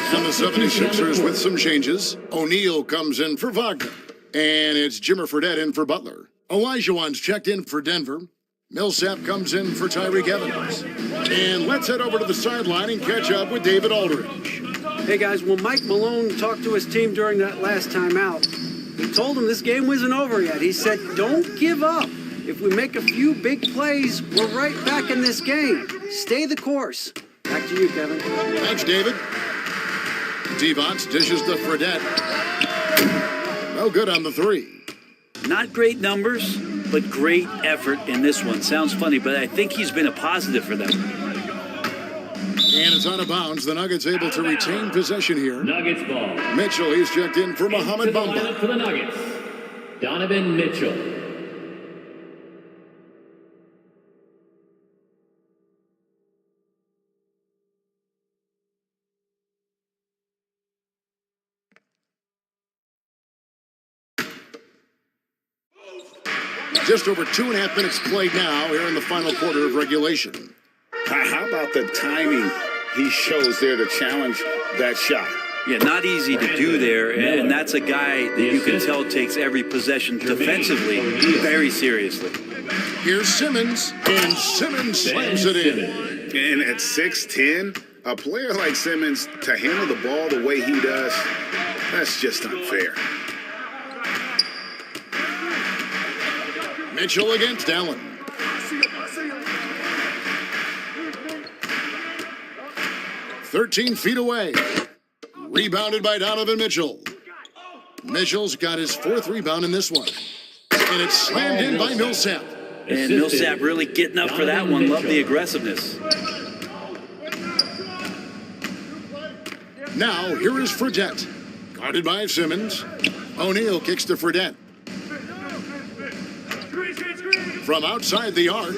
And the 76ers with some changes. O'Neal comes in for Wagner. And it's Jimmer Fredette in for Butler. Olajuwon's checked in for Denver. Millsap comes in for Tyreek Evans. And let's head over to the sideline and catch up with David Aldridge. Hey, guys, when Mike Malone talked to his team during that last timeout, he told them this game wasn't over yet. He said, don't give up. If we make a few big plays, we're right back in this game. Stay the course. Back to you, Kevin. Thanks, David. Devonts dishes to Fredette. No good on the 3. Not great numbers, but great effort in this one. Sounds funny, but I think he's been a positive for them. And it's out of bounds. The Nuggets able to retain possession here. Nuggets ball. Mitchell, he's checked in for Mohamed Into the Bamba. lineup for the Nuggets, Donovan Mitchell. Just over 2.5 minutes played now here in the final quarter of regulation. How about the timing he shows there to challenge that shot? Yeah, not easy to do there, and that's a guy that you can tell takes every possession defensively very seriously. Here's Simmons, and Simmons slams it in. And at 6'10", a player like Simmons, to handle the ball the way he does, that's just unfair. Mitchell against Allen. "13 feet away. Rebounded by Donovan Mitchell. Mitchell's got his 4th rebound in this one. And it's slammed in by Millsap. And Millsap really getting up for that one. Love the aggressiveness. Now, here is Fredette. Guarded by Simmons. O'Neal kicks to Fredette. From outside the arc,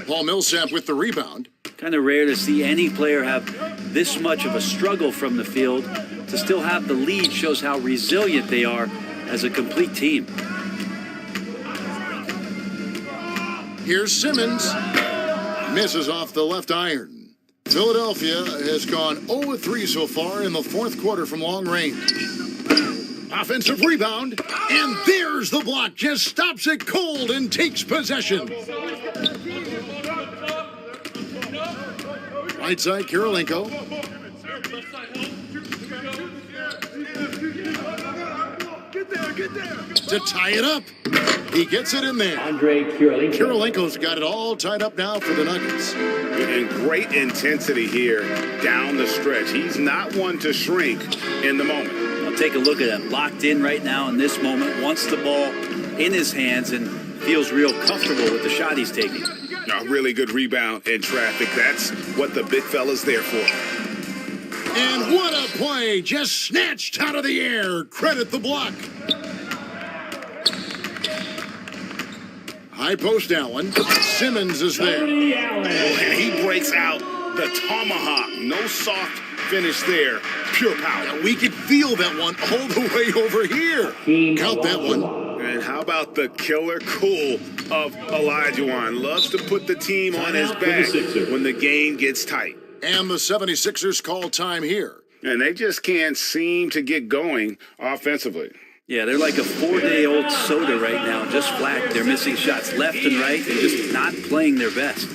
Paul Millsap with the rebound. Kind of rare to see any player have this much of a struggle from the field. To still have the lead shows how resilient they are as a complete team. Here's Simmons. Misses off the left iron. Philadelphia has gone 0-3 so far in the fourth quarter from long range. Offensive rebound, and there's the block. Just stops it cold and takes possession. Right side, Kirilenko. to tie it up. He gets it in there. Andre Kirilenko. Kirilenko's got it all tied up now for the Nuggets. And great intensity here down the stretch. He's not one to shrink in the moment. I'll take a look at him. Locked in right now in this moment. Wants the ball in his hands and feels real comfortable with the shot he's taking. A really good rebound in traffic. That's what the big fella's there for. And what a play. Just snatched out of the air. Credit the block. High post Allen. Simmons is there. And he breaks out the tomahawk. No soft finish there. Pure power. Yeah, we could feel that one all the way over here. Count that one. And how about the killer cool of Olajuwon? Loves to put the team on his back when the game gets tight. And the 76ers call time here. And they just can't seem to get going offensively. Yeah, they're like a 4-day-old soda right now, just flat. They're missing shots left and right and just not playing their best.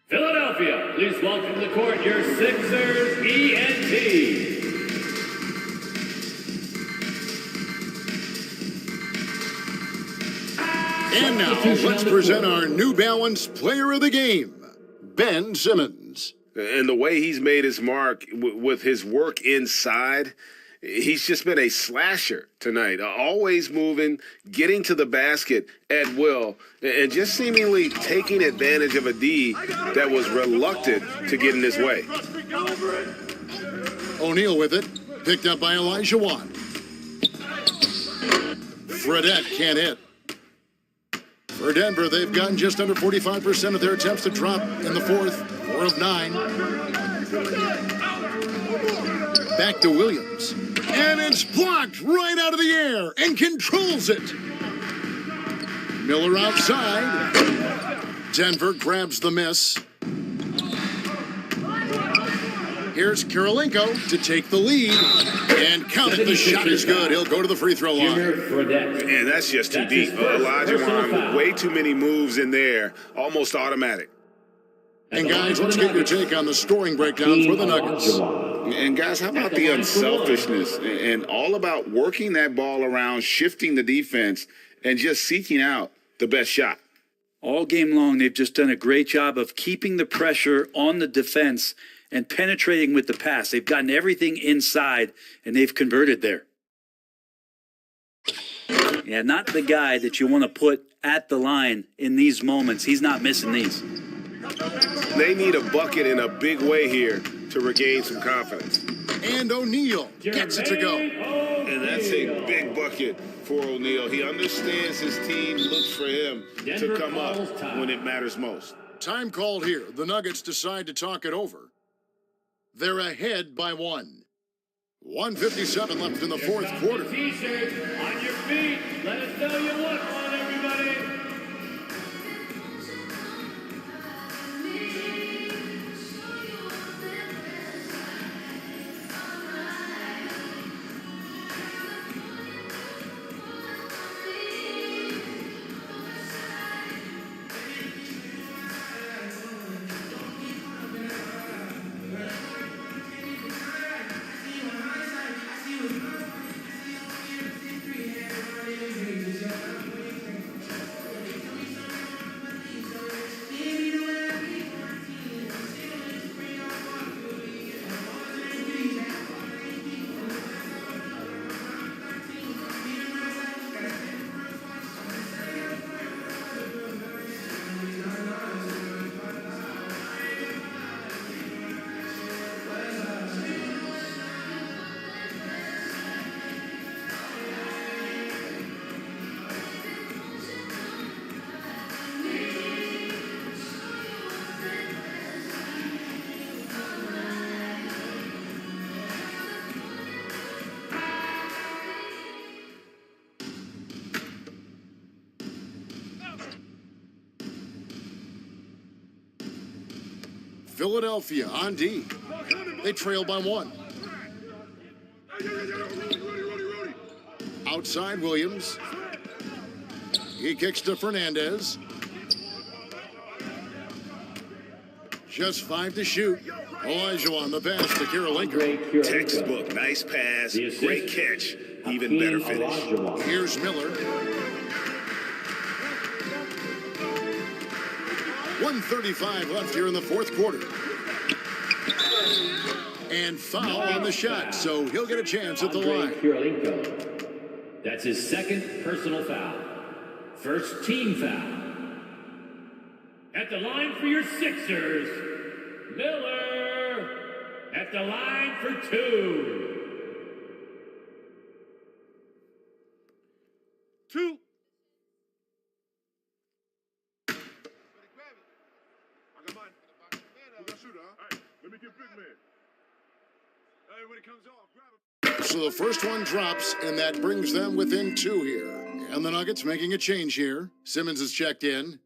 Philadelphia, please welcome to the court your Sixers ENT. And now, let's present our New Balance Player of the Game, Ben Simmons. And the way he's made his mark with his work inside, he's just been a slasher tonight. Always moving, getting to the basket at will, and just seemingly taking advantage of a D that was reluctant to get in his way. O'Neal with it, picked up by Olajuwon. Fredette can't hit. For Denver, they've gotten just under 45% of their attempts to drop in the fourth, 4 of 9. Back to Williams. And it's blocked right out of the air and controls it. Miller outside. Denver grabs the miss. Here's Kirilenko to take the lead. And count it, the shot is good. He'll go to the free throw line. And that's just too deep. Olajuwon, way too many moves in there, almost automatic. And guys, let's get your take on the scoring breakdown for the Nuggets. And guys, how about the unselfishness and all about working that ball around, shifting the defense, and just seeking out the best shot? All game long, they've just done a great job of keeping the pressure on the defense and penetrating with the pass. They've gotten everything inside, and they've converted there. Yeah, not the guy that you want to put at the line in these moments. He's not missing these. They need a bucket in a big way here to regain some confidence. And O'Neal gets it to go. And that's a big bucket for O'Neal. He understands his team looks for him to come up when it matters most. Time called here. The Nuggets decide to talk it over. They're ahead by 1. 1:57 left in the fourth quarter. T-shirts on your feet. Let us know you want one, everybody. Philadelphia on D. They trail by 1. Outside Williams. He kicks to Fernandez. Just 5 to shoot. Elijah on the pass to Kirilenko. Textbook, nice pass, great catch, even better finish. Here's Miller. 1:35 left here in the fourth quarter. And foul on the shot, so he'll get a chance at the line. Kirilenko. That's his second personal foul. First team foul. At the line for your Sixers, Miller. At the line for 2. 2. So the first one drops, and that brings them within 2 here. And the Nuggets making a change here. Simmons is checked in.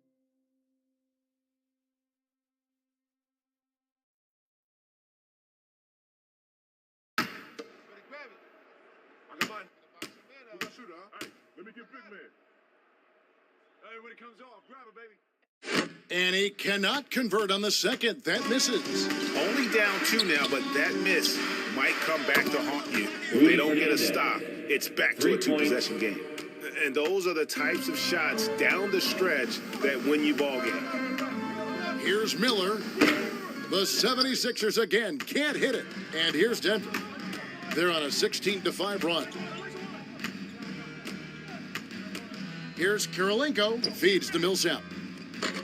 And he cannot convert on the second. That misses. Only down 2 now, but that miss might come back to haunt you. If they don't get a stop, it's back to a 2-possession game. And those are the types of shots down the stretch that win you ball game. Here's Miller. The 76ers again can't hit it. And here's Denver. They're on a 16-5 run. Here's Kirilenko. Feeds to Millsap.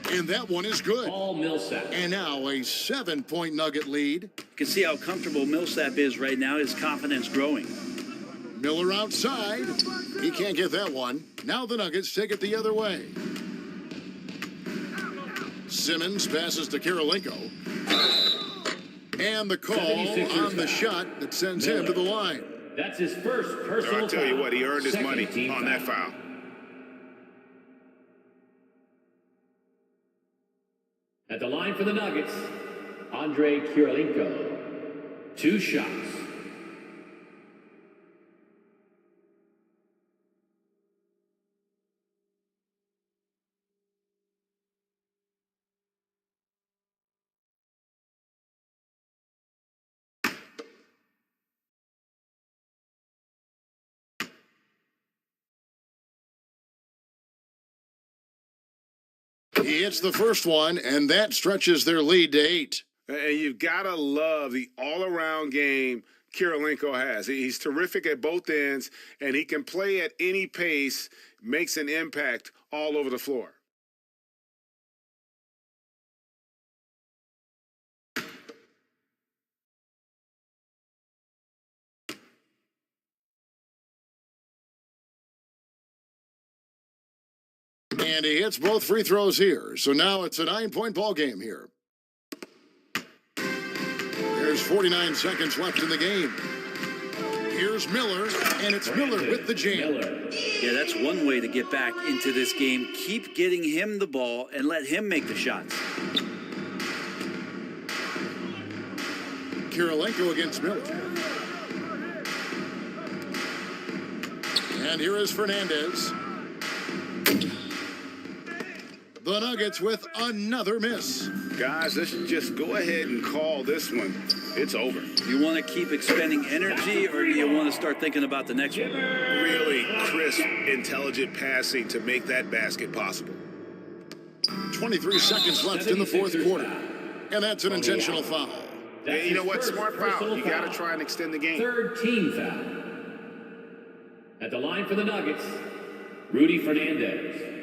And that one is good. All Millsap. And now a 7-point Nugget lead. You can see how comfortable Millsap is right now. His confidence growing. Miller outside. He can't get that one. Now the Nuggets take it the other way. Simmons passes to Kirilenko. And the call on the shot that sends him to the line. That's his first personal foul. I'll tell you what, he earned his money on that foul. At the line for the Nuggets, Andre Kirilenko. 2 shots. He hits the first one, and that stretches their lead to 8. And you've got to love the all-around game Kirilenko has. He's terrific at both ends, and he can play at any pace, makes an impact all over the floor. And he hits both free throws here. So now it's a 9-point ball game here. There's 49 seconds left in the game. Here's Miller, and it's Miller with the jam. Yeah, that's one way to get back into this game. Keep getting him the ball and let him make the shots. Kirilenko against Miller. And here is Fernandez. The Nuggets with another miss. Guys, let's just go ahead and call this one. It's over. You want to keep expending energy, or do you want to start thinking about the next one? Really crisp, intelligent passing to make that basket possible. 23 seconds left in the fourth quarter. And that's an intentional foul. Yeah, you know what? Smart foul. You got to try and extend the game. Third team foul. At the line for the Nuggets, Rudy Fernandez.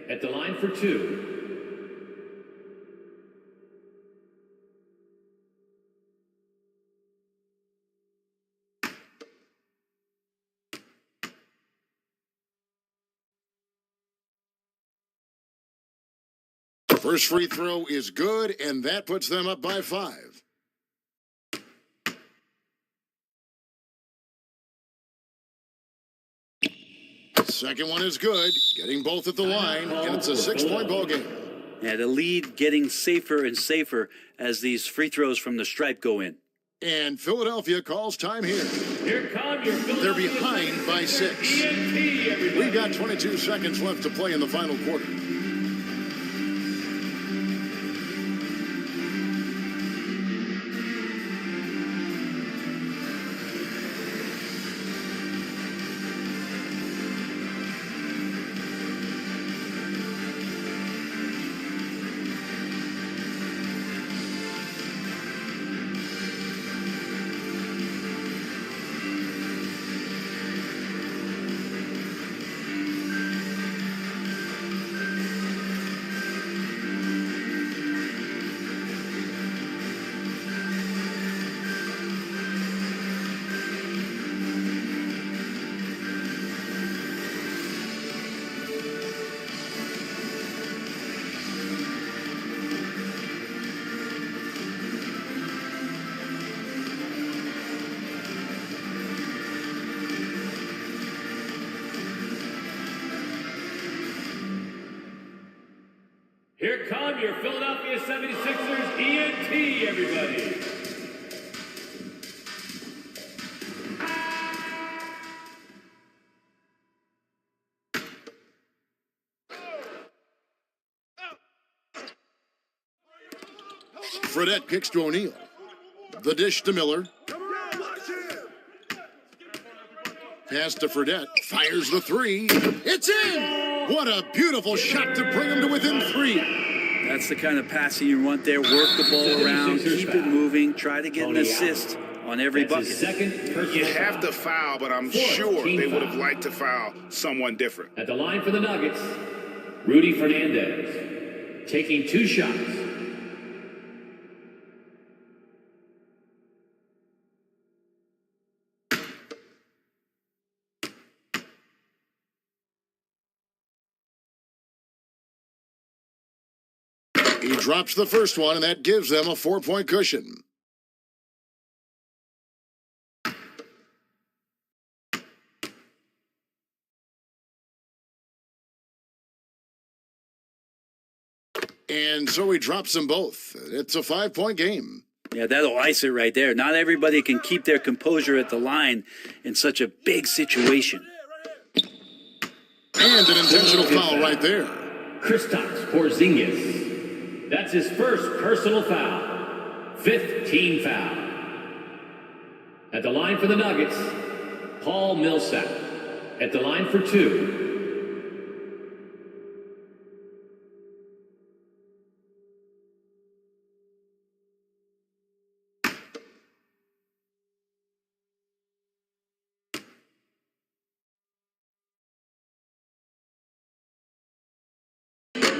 At the line for 2. First free throw is good, and that puts them up by 5. Second one is good, getting both at the line, and it's a 6-point ball game. Yeah, the lead getting safer and safer as these free throws from the stripe go in. And Philadelphia calls time here. Here come your Philadelphia They're behind by 6. We've got 22 seconds left to play in the final quarter. Here come your Philadelphia 76ers ENT, everybody. Fredette kicks to O'Neal. The dish to Miller. Pass to Fredette. Fires the three. It's in! What a beautiful shot to bring him to within 3. That's the kind of passing you want there. Work the ball around, keep it moving, try to get an assist on every bucket. You have to foul, but I'm sure they would have liked to foul someone different. At the line for the Nuggets, Rudy Fernandez taking 2 shots. He drops the first one, and that gives them a 4-point cushion. And so he drops them both. It's a 5-point game. Yeah, that'll ice it right there. Not everybody can keep their composure at the line in such a big situation. And an intentional foul right there. Kristaps Porzingis. That's his first personal foul. 5th team foul. At the line for the Nuggets, Paul Millsap. At the line for 2.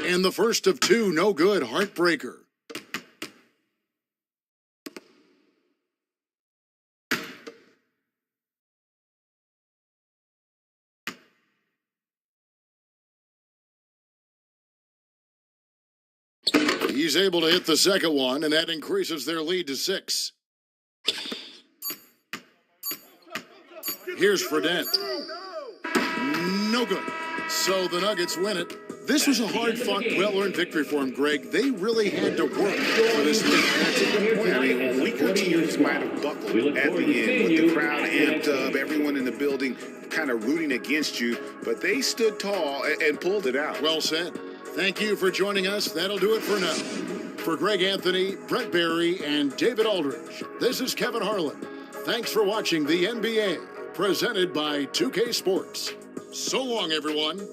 And the first of 2, no good, heartbreaker. He's able to hit the second one, and that increases their lead to 6. Here's Fredette. No good. So the Nuggets win it. This was a hard-fought, well-earned victory for them, Greg. They really had to work for this win. That's a good point. I mean, weaker teams might have buckled at the end with the crowd amped up, everyone in the building kind of rooting against you, but they stood tall and pulled it out. Well said. Thank you for joining us. That'll do it for now. For Greg Anthony, Brett Barry, and David Aldridge, this is Kevin Harlan. Thanks for watching the NBA, presented by 2K Sports. So long, everyone.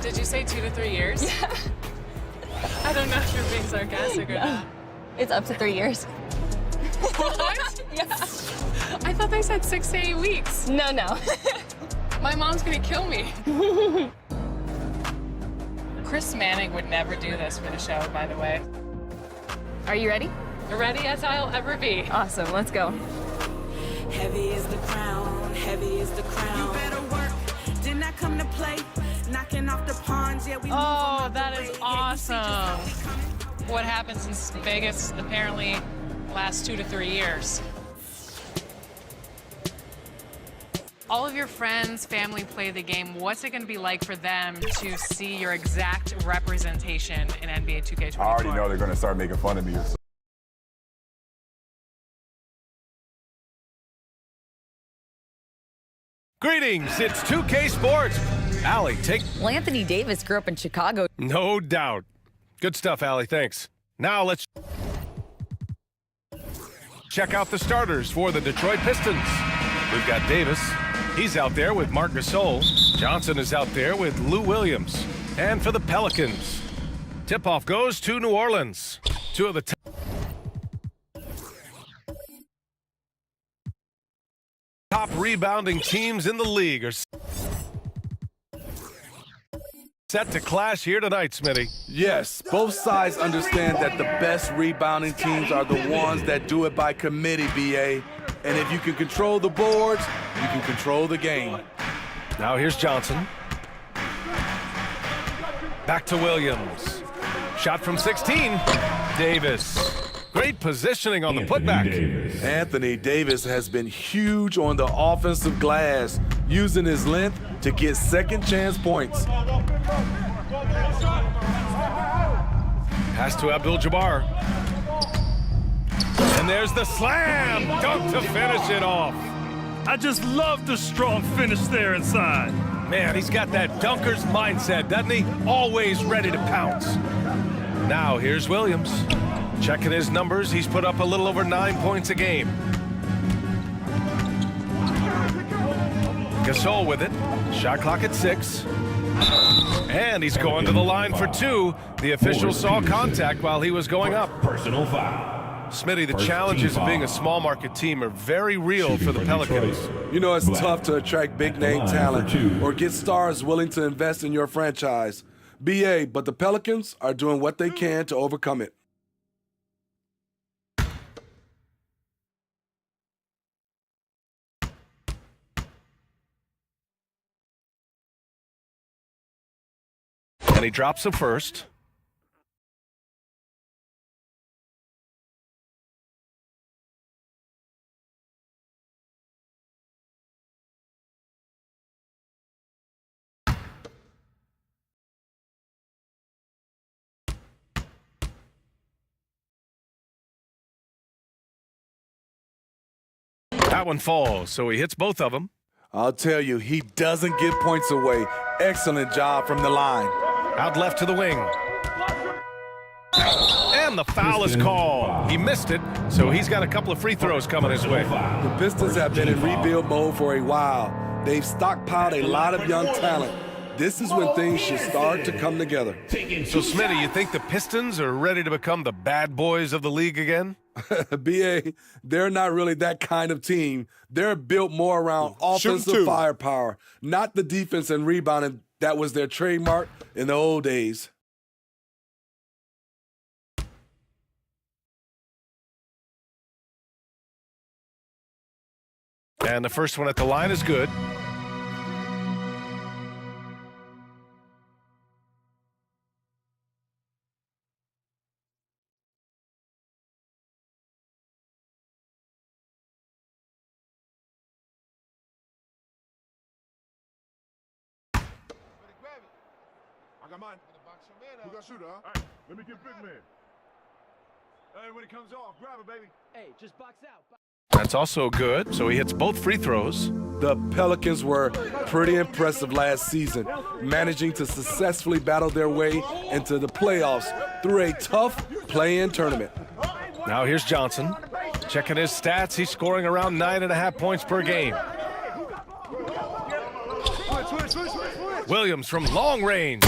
Did you say 2 to 3 years? Yeah. I don't know if you're being sarcastic or not. It's up to 3 years. What? Yeah. I thought they said 6 to 8 weeks. No. My mom's gonna kill me. Chris Manning would never do this for the show, by the way. Are you ready? Ready as I'll ever be. Awesome, let's go. Heavy is the crown, heavy is the crown. You better work, did not come to play. Knocking off the pawns, yeah, we Oh, that is awesome. What happened since Vegas apparently last 2 to 3 years? All of your friends, family play the game. What's it going to be like for them to see your exact representation in NBA 2K24? I already know they're going to start making fun of me. Greetings, it's 2K Sports. Allie, take... Well, Anthony Davis grew up in Chicago. No doubt. Good stuff, Allie, thanks. Now let's check out the starters for the Detroit Pistons. We've got Davis. He's out there with Marc Gasol. Johnson is out there with Lou Williams. And for the Pelicans, tip-off goes to New Orleans. Two of the top rebounding teams in the league are set to clash here tonight, Smitty. Yes, both sides understand that the best rebounding teams are the ones that do it by committee, BA. And if you can control the boards, you can control the game. Now here's Johnson. Back to Williams. Shot from 16. Davis. Great positioning on the putback. Anthony Davis has been huge on the offensive glass, using his length to get second chance points. Pass to Abdul-Jabbar. And there's the slam dunk to finish it off. I just love the strong finish there inside. Man, he's got that dunker's mindset, doesn't he? Always ready to pounce. Now here's Williams. Checking his numbers, he's put up a little over 9 points a game. Gasol with it. Shot clock at 6. And he's going to the line for 2. The official saw contact while he was going up. Personal foul. Smitty, the challenges of being a small market team are very real for the Pelicans. You know, it's tough to attract big name talent or get stars willing to invest in your franchise. BA, but the Pelicans are doing what they can to overcome it. And he drops the first. That one falls, so he hits both of them. I'll tell you, he doesn't give points away. Excellent job from the line. Out left to the wing. And the foul is called. He missed it, so he's got a couple of free throws coming his way. The Pistons have been in rebuild mode for a while. They've stockpiled a lot of young talent. This is when things should start to come together. So, Smitty, you think the Pistons are ready to become the bad boys of the league again? BA, they're not really that kind of team. They're built more around offensive firepower, not the defense and rebounding that was their trademark in the old days. And the first one at the line is good. I got mine. Who got shooter, huh? All right, let me get big man. Hey, when it comes off, grab it, baby. Hey, just box out. That's also good, so he hits both free throws. The Pelicans were pretty impressive last season, managing to successfully battle their way into the playoffs through a tough play-in tournament. Now here's Johnson. Checking his stats, he's scoring around 9.5 points per game. Williams from long range.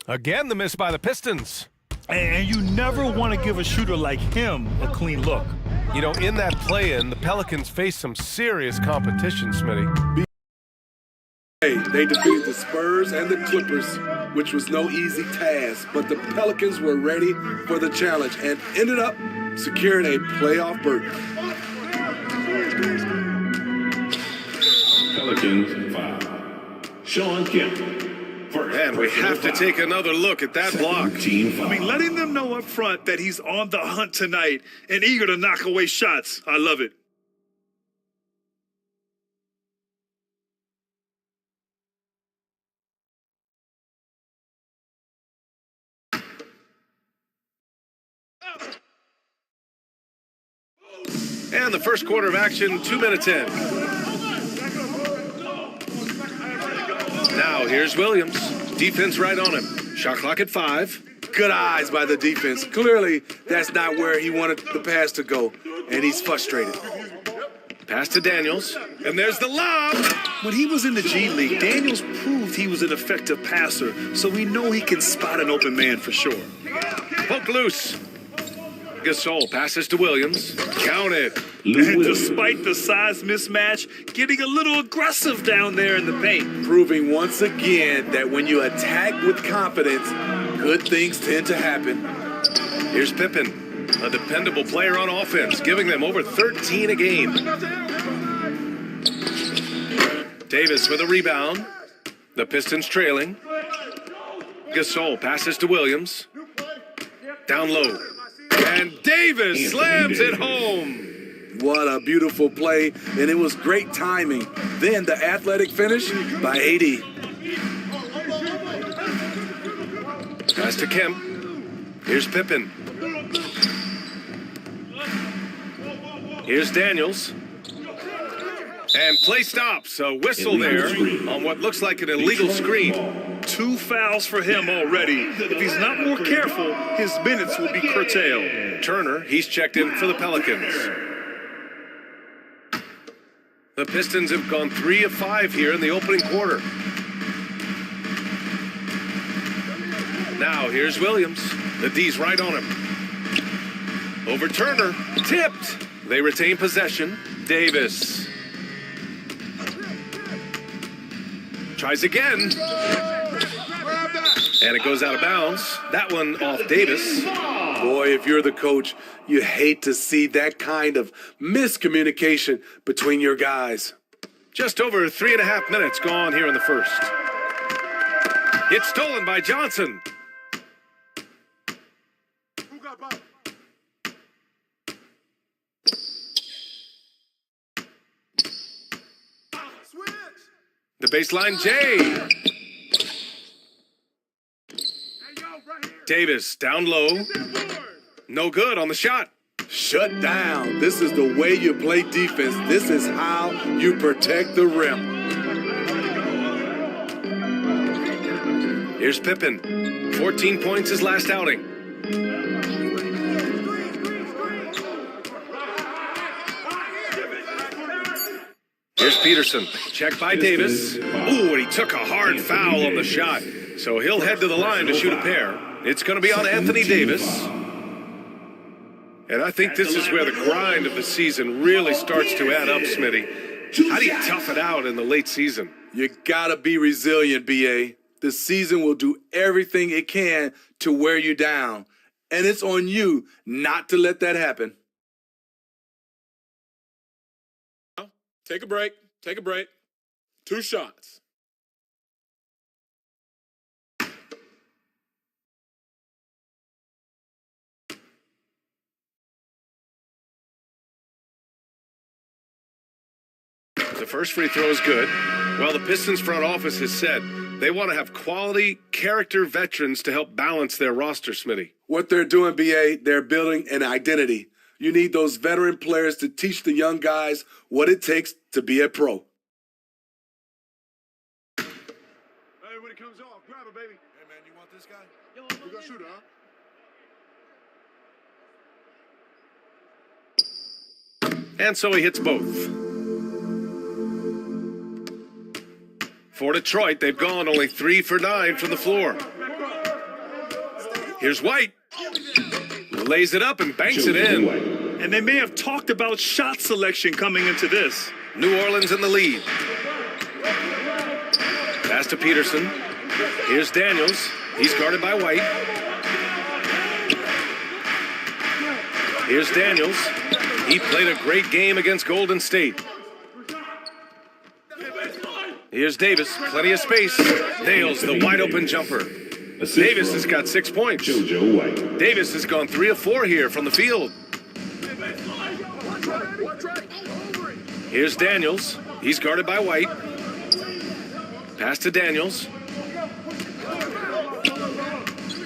Again, the miss by the Pistons. And you never want to give a shooter like him a clean look. You know, in that play-in, the Pelicans faced some serious competition, Smitty. They defeated the Spurs and the Clippers, which was no easy task, but the Pelicans were ready for the challenge and ended up securing a playoff berth. Pelicans foul. Sean Kemp. And we have to take another look at that block. I mean, letting them know up front that he's on the hunt tonight and eager to knock away shots. I love it. And the first quarter of action, 2 minutes in. Now here's Williams. Defense right on him. Shot clock at 5. Good eyes by the defense. Clearly, that's not where he wanted the pass to go, and he's frustrated. Pass to Daniels, and there's the lob. When he was in the G League, Daniels proved he was an effective passer, so we know he can spot an open man for sure. Poke loose. Gasol passes to Williams. Count it. And despite the size mismatch, getting a little aggressive down there in the paint. Proving once again that when you attack with confidence, good things tend to happen. Here's Pippen, a dependable player on offense, giving them over 13 a game. Davis with a rebound. The Pistons trailing. Gasol passes to Williams. Down low. And Davis slams it home. What a beautiful play, and it was great timing. Then the athletic finish by AD. Pass to Kemp. Here's Pippen. Here's Daniels. And play stops. A whistle there on what looks like an illegal screen. 2 fouls for him already. If he's not more careful, his minutes will be curtailed. Turner, he's checked in for the Pelicans. The Pistons have gone 3 of 5 here in the opening quarter. Now here's Williams. The D's right on him. Over Turner. Tipped. They retain possession. Davis. Tries again. And it goes out of bounds. That one off Davis. Boy, if you're the coach, you hate to see that kind of miscommunication between your guys. Just over 3.5 minutes gone here in the first. It's stolen by Johnson. The baseline, Jay. Davis down low. No good on the shot. Shut down. This is the way you play defense. This is how you protect the rim. Here's Pippen. 14 points his last outing. Here's Peterson. Checked by Davis. Ooh, and he took a hard foul on the shot. So he'll head to the line to shoot a pair. It's going to be on Anthony Davis. And I think this is where the grind of the season really starts to add up, Smitty. How do you tough it out in the late season? You got to be resilient, B.A. The season will do everything it can to wear you down. And it's on you not to let that happen. Take a break. Take a break. 2 shots. The first free throw is good. Well, the Pistons front office has said they want to have quality character veterans to help balance their roster, Smitty. What they're doing, B.A., they're building an identity. You need those veteran players to teach the young guys what it takes to be a pro. Hey, when it comes off, grab it, baby. Hey, man, you want this guy? You got shooter, huh? And so he hits both. For Detroit, they've gone only 3 for 9 from the floor. Here's White. Lays it up and banks it in. And they may have talked about shot selection coming into this. New Orleans in the lead. Pass to Peterson. Here's Daniels. He's guarded by White. Here's Daniels. He played a great game against Golden State. Here's Davis. Plenty of space. Nails the wide open jumper. Davis has got 6 points. Davis has gone 3 of 4 here from the field. Here's Daniels. He's guarded by White. Pass to Daniels.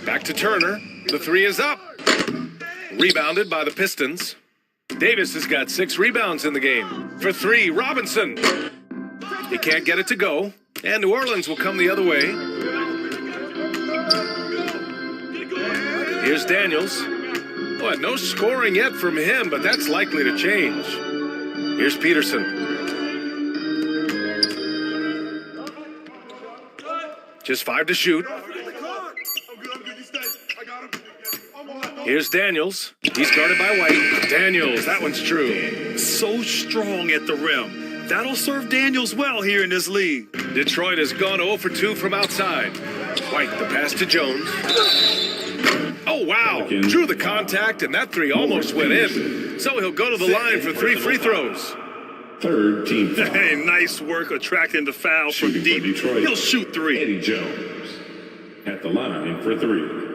Back to Turner. The 3 is up. Rebounded by the Pistons. Davis has got 6 rebounds in the game. For 3, Robinson. He can't get it to go. And New Orleans will come the other way. Here's Daniels. Boy, no scoring yet from him, but that's likely to change. Here's Peterson. Just 5 to shoot. Here's Daniels. He's guarded by White. Daniels, that one's true. So strong at the rim. That'll serve Daniels well here in this league. Detroit has gone 0 for 2 from outside. White, the pass to Jones. Oh, wow. Drew the contact, and that 3 almost went in. So he'll go to the line for 3 free throws. Third team foul. Hey, nice work attracting the foul from deep. He'll shoot 3. Eddie Jones at the line for 3.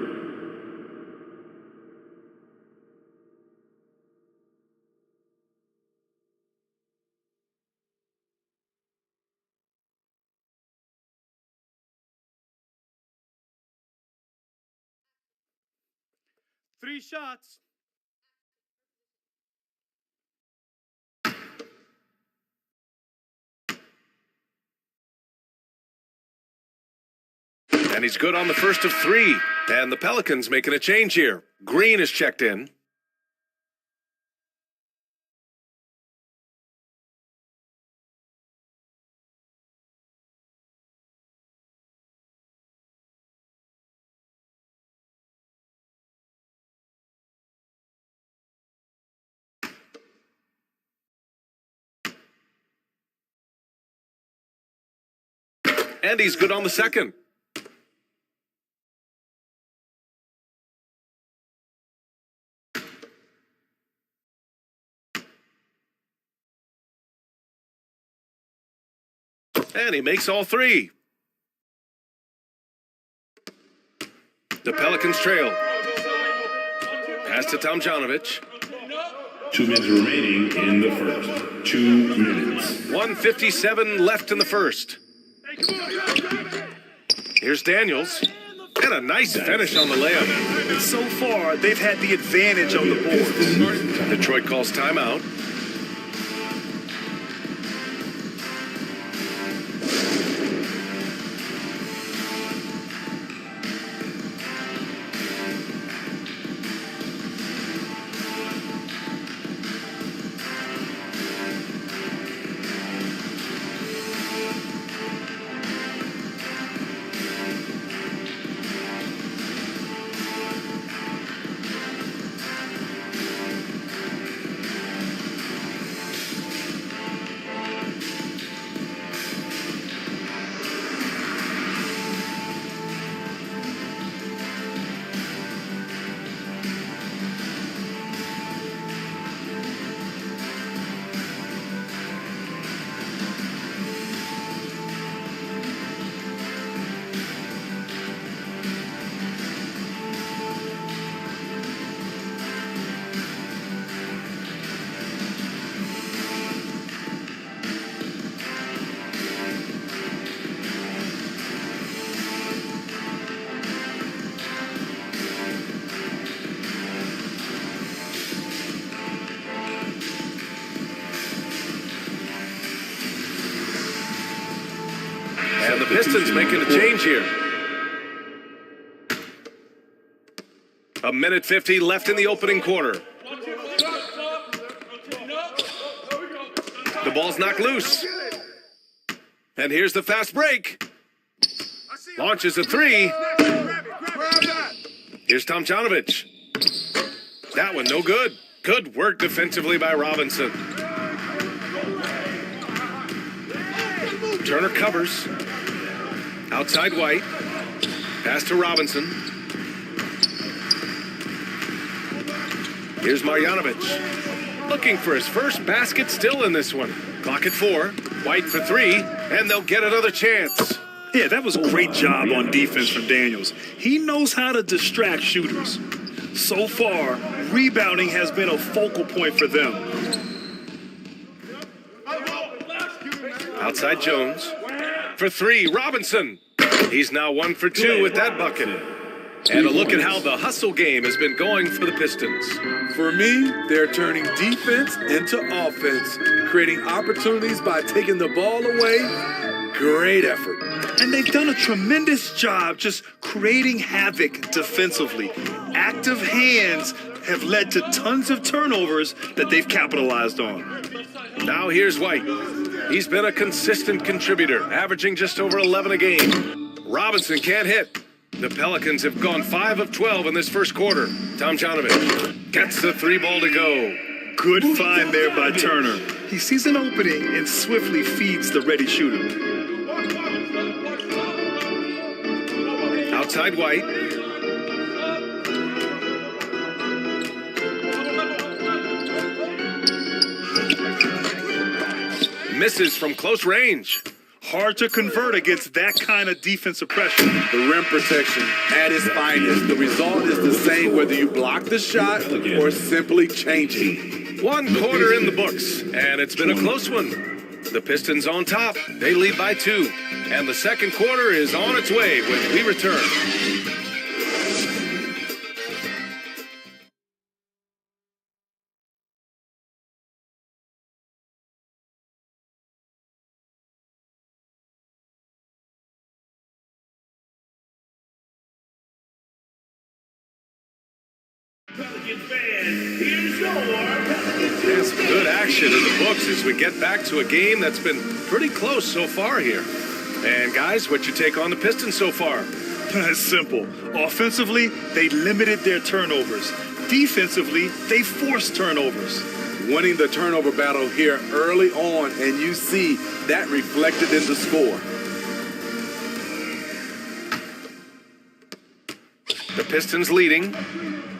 Three shots. And he's good on the first of 3. And the Pelicans making a change here. Green is checked in. And he's good on the second. And he makes all 3. The Pelicans trail. Pass to Tomjanovich. 2 minutes remaining in the first. 2 minutes. 1:57 left in the first. Here's Daniels. And a nice finish on the layup. And so far, they've had the advantage on the boards. Detroit calls timeout. And the Pistons making a change here. 1:50 left in the opening quarter. The ball's knocked loose. And here's the fast break. Launches a three. Here's Tomjanovich. That one no good. Good work defensively by Robinson. Turner covers. Outside White. Pass to Robinson. Here's Marjanovic. Looking for his first basket still in this one. Clock at 4. White for 3. And they'll get another chance. Yeah, that was a great job on defense from Daniels. He knows how to distract shooters. So far, rebounding has been a focal point for them. Outside Jones. For 3, Robinson. He's now 1 for 2 with that bucket. And a look at how the hustle game has been going for the Pistons. For me, they're turning defense into offense, creating opportunities by taking the ball away. Great effort. And they've done a tremendous job just creating havoc defensively. Active hands have led to tons of turnovers that they've capitalized on. Now here's White. He's been a consistent contributor, averaging just over 11 a game. Robinson can't hit. The Pelicans have gone 5 of 12 in this first quarter. Tomjanovich gets the 3 ball to go. Good find there by Turner. He sees an opening and swiftly feeds the ready shooter. Outside White. Misses from close range. Hard to convert against that kind of defensive pressure. The rim protection at its finest. The result is the same whether you block the shot or simply changing. 1 quarter in the books, and it's been a close one. The Pistons on top. They lead by 2. And the second quarter is on its way when we return. There's some good action in the books as we get back to a game that's been pretty close so far here. And guys, what's your take on the Pistons so far? It's simple. Offensively, they limited their turnovers. Defensively, they forced turnovers. Winning the turnover battle here early on, and you see that reflected in the score. The Pistons leading,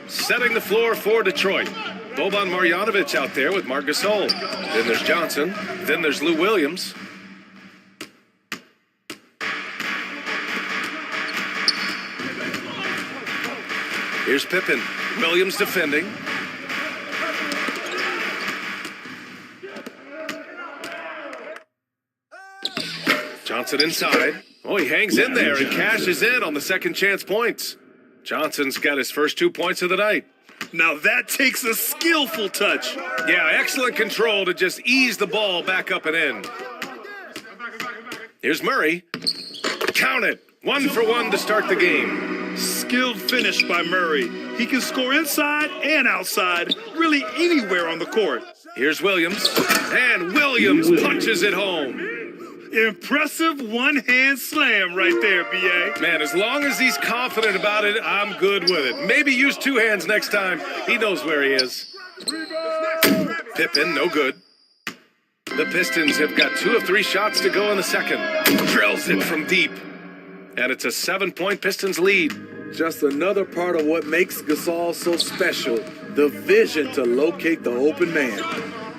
setting the floor for Detroit. Boban Marjanovic out there with Marc Gasol. Then there's Johnson. Then there's Lou Williams. Here's Pippen. Williams defending. Johnson inside. Oh, he hangs in there and cashes in on the second chance points. Johnson's got his first 2 points of the night. Now that takes a skillful touch. Yeah, excellent control to just ease the ball back up and in. Here's Murray. Count it. 1 for 1 to start the game. Skilled finish by Murray. He can score inside and outside, really anywhere on the court. Here's Williams. And Williams punches it home. Impressive one-hand slam right there, B.A. Man, as long as he's confident about it, I'm good with it. Maybe use 2 hands next time. He knows where he is. Pippen, no good. The Pistons have got 2 of 3 shots to go in the second. Drills it from deep. And it's a 7-point Pistons lead. Just another part of what makes Gasol so special, the vision to locate the open man.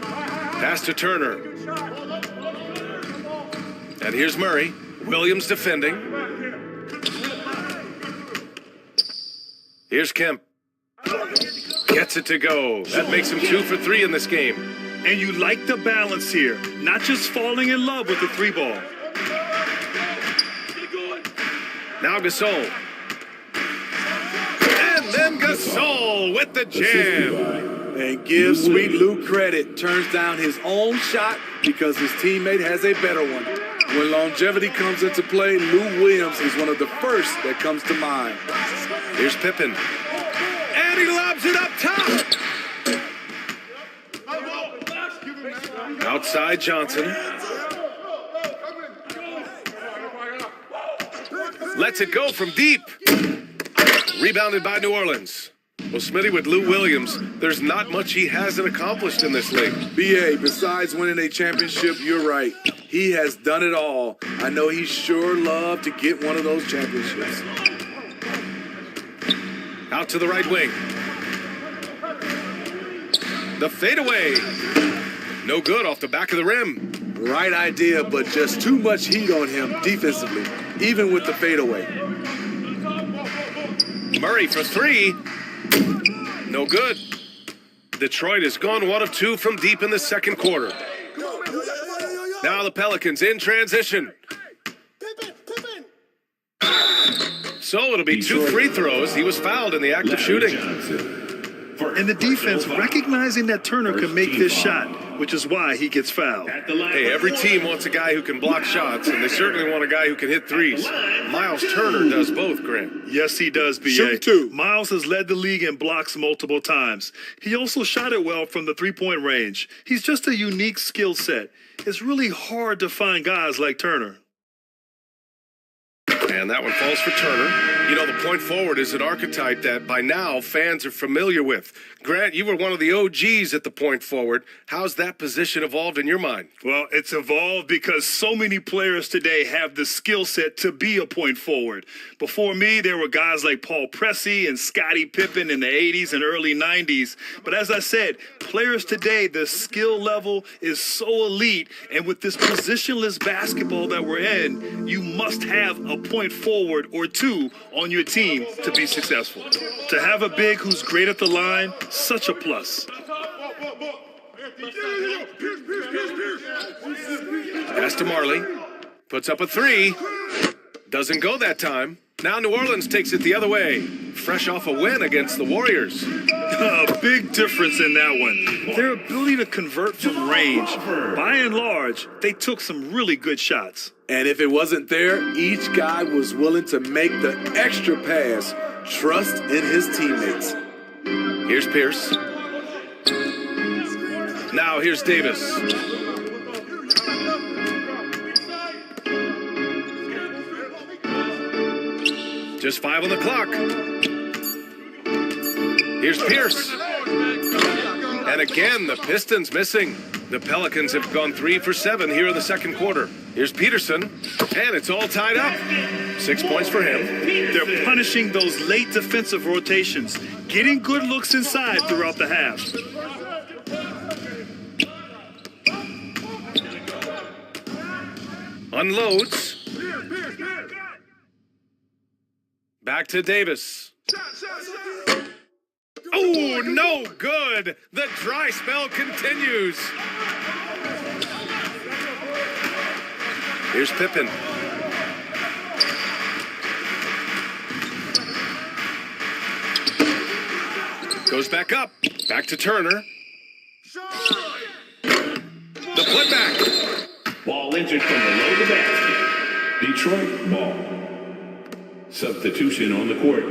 Pass to Turner. And here's Murray. Williams defending. Here's Kemp. Gets it to go. That makes him 2 for 3 in this game. And you like the balance here. Not just falling in love with the 3 ball. Now Gasol. And then Gasol with the jam. And give Sweet Lou credit. Turns down his own shot because his teammate has a better one. When longevity comes into play, Lou Williams is one of the first that comes to mind. Here's Pippen. And he lobs it up top. Outside Johnson. Lets it go from deep. Rebounded by New Orleans. Well, Smitty, with Lou Williams, there's not much he hasn't accomplished in this league. BA, besides winning a championship, you're right. He has done it all. I know he sure loved to get one of those championships. Out to the right wing. The fadeaway. No good off the back of the rim. Right idea, but just too much heat on him defensively, even with the fadeaway. Murray for three. No good. Detroit has gone 1 of 2 from deep in the second quarter. Now the Pelicans in transition. So it'll be 2 free throws. He was fouled in the act of shooting. And the defense recognizing that Turner can make this shot, which is why he gets fouled. Hey, every team wants a guy who can block shots, and they certainly want a guy who can hit threes. Miles Turner does both, Grant. Yes, he does, B.A. Shoot two. Miles has led the league in blocks multiple times. He also shot it well from the three-point range. He's just a unique skill set. It's really hard to find guys like Turner. And that one falls for Turner. You know, the point forward is an archetype that by now fans are familiar with. Grant, you were one of the OGs at the point forward. How's that position evolved in your mind? Well, it's evolved because so many players today have the skill set to be a point forward. Before me, there were guys like Paul Pressey and Scottie Pippen in the 80s and early 90s. But as I said, players today, the skill level is so elite. And with this positionless basketball that we're in, you must have a point forward or two on your team to be successful. To have a big who's great at the line, such a plus. Pass to Marley. Puts up a three. Doesn't go that time. Now New Orleans takes it the other way. Fresh off a win against the Warriors. A big difference in that one. Their ability to convert from range. By and large, they took some really good shots. And if it wasn't there, each guy was willing to make the extra pass. Trust in his teammates. Here's Pierce. Now here's Davis. Just 5 on the clock. Here's Pierce. And again, the Pistons missing. The Pelicans have gone 3 for 7 here in the second quarter. Here's Peterson, and it's all tied up. 6 points for him. They're punishing those late defensive rotations, getting good looks inside throughout the half. Unloads. Back to Davis. Oh, no good. The dry spell continues. Here's Pippen. Goes back up. Back to Turner. The putback. Ball entered from below the basket. Detroit ball. Substitution on the court.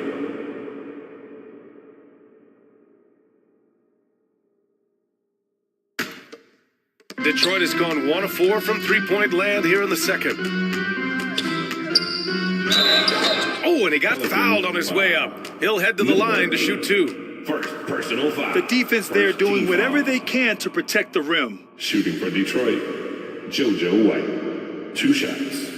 Detroit has gone 1 of 4 from three-point land here in the second. Oh, and he got fouled on his way up. He'll head to the line to shoot 2. First personal foul. The defense there doing whatever they can to protect the rim. Shooting for Detroit, JoJo White. 2 shots.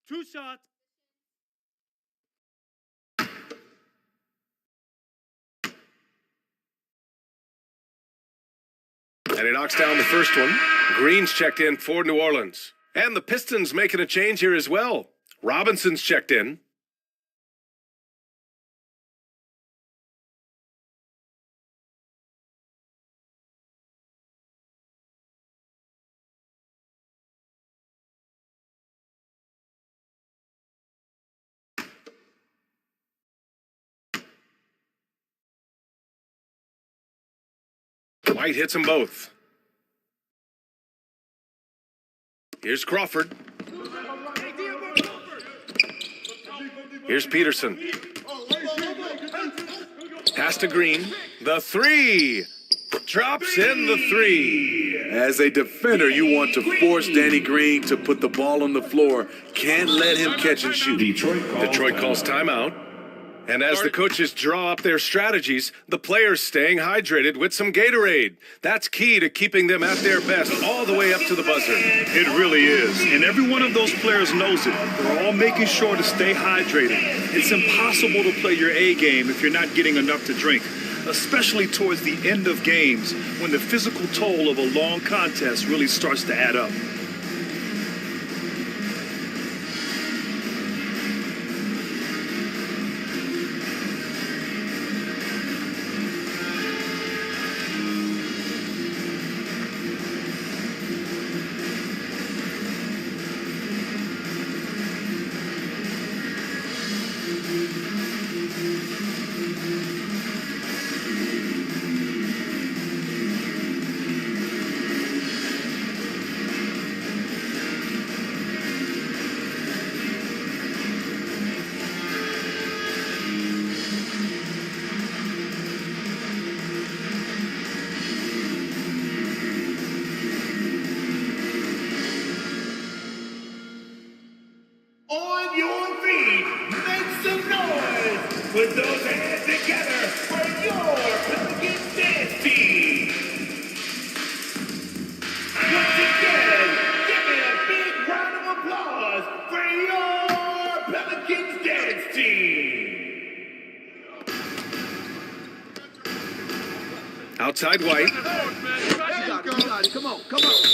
Two shots. And he knocks down the first one. Green's checked in for New Orleans. And the Pistons making a change here as well. Robinson's checked in. White hits them both. Here's Crawford. Here's Peterson. Pass to Green. The three. Drops in the three. As a defender, you want to force Danny Green to put the ball on the floor. Can't let him catch and shoot. Detroit calls timeout. And as the coaches draw up their strategies, the players staying hydrated with some Gatorade. That's key to keeping them at their best all the way up to the buzzer. It really is. And every one of those players knows it. They're all making sure to stay hydrated. It's impossible to play your A game if you're not getting enough to drink, especially towards the end of games when the physical toll of a long contest really starts to add up. On your feet, make some noise. Put those hands together for your Pelicans dance team. Once again, give me a big round of applause for your Pelicans dance team. Outside White. Come on.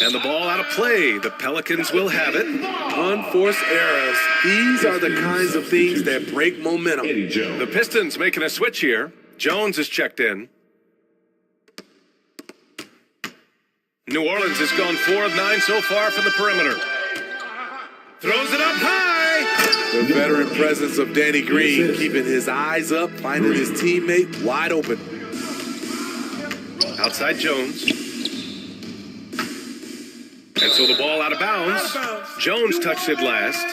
And the ball out of play. The Pelicans will have it. Unforced errors. These are the kinds of things that break momentum. The Pistons making a switch here. Jones is checked in. New Orleans has gone 4 of 9 so far from the perimeter. Throws it up high. The veteran presence of Danny Green keeping his eyes up, finding his teammate wide open. Outside Jones. And so the ball out of bounds. Jones touched it last.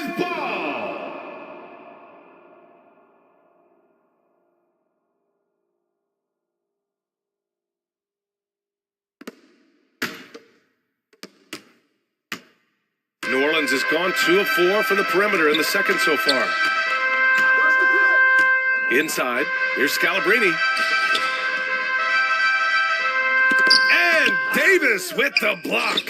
New Orleans has gone 2 of 4 from the perimeter in the second so far. Inside, here's Scalabrini. And Davis with the block.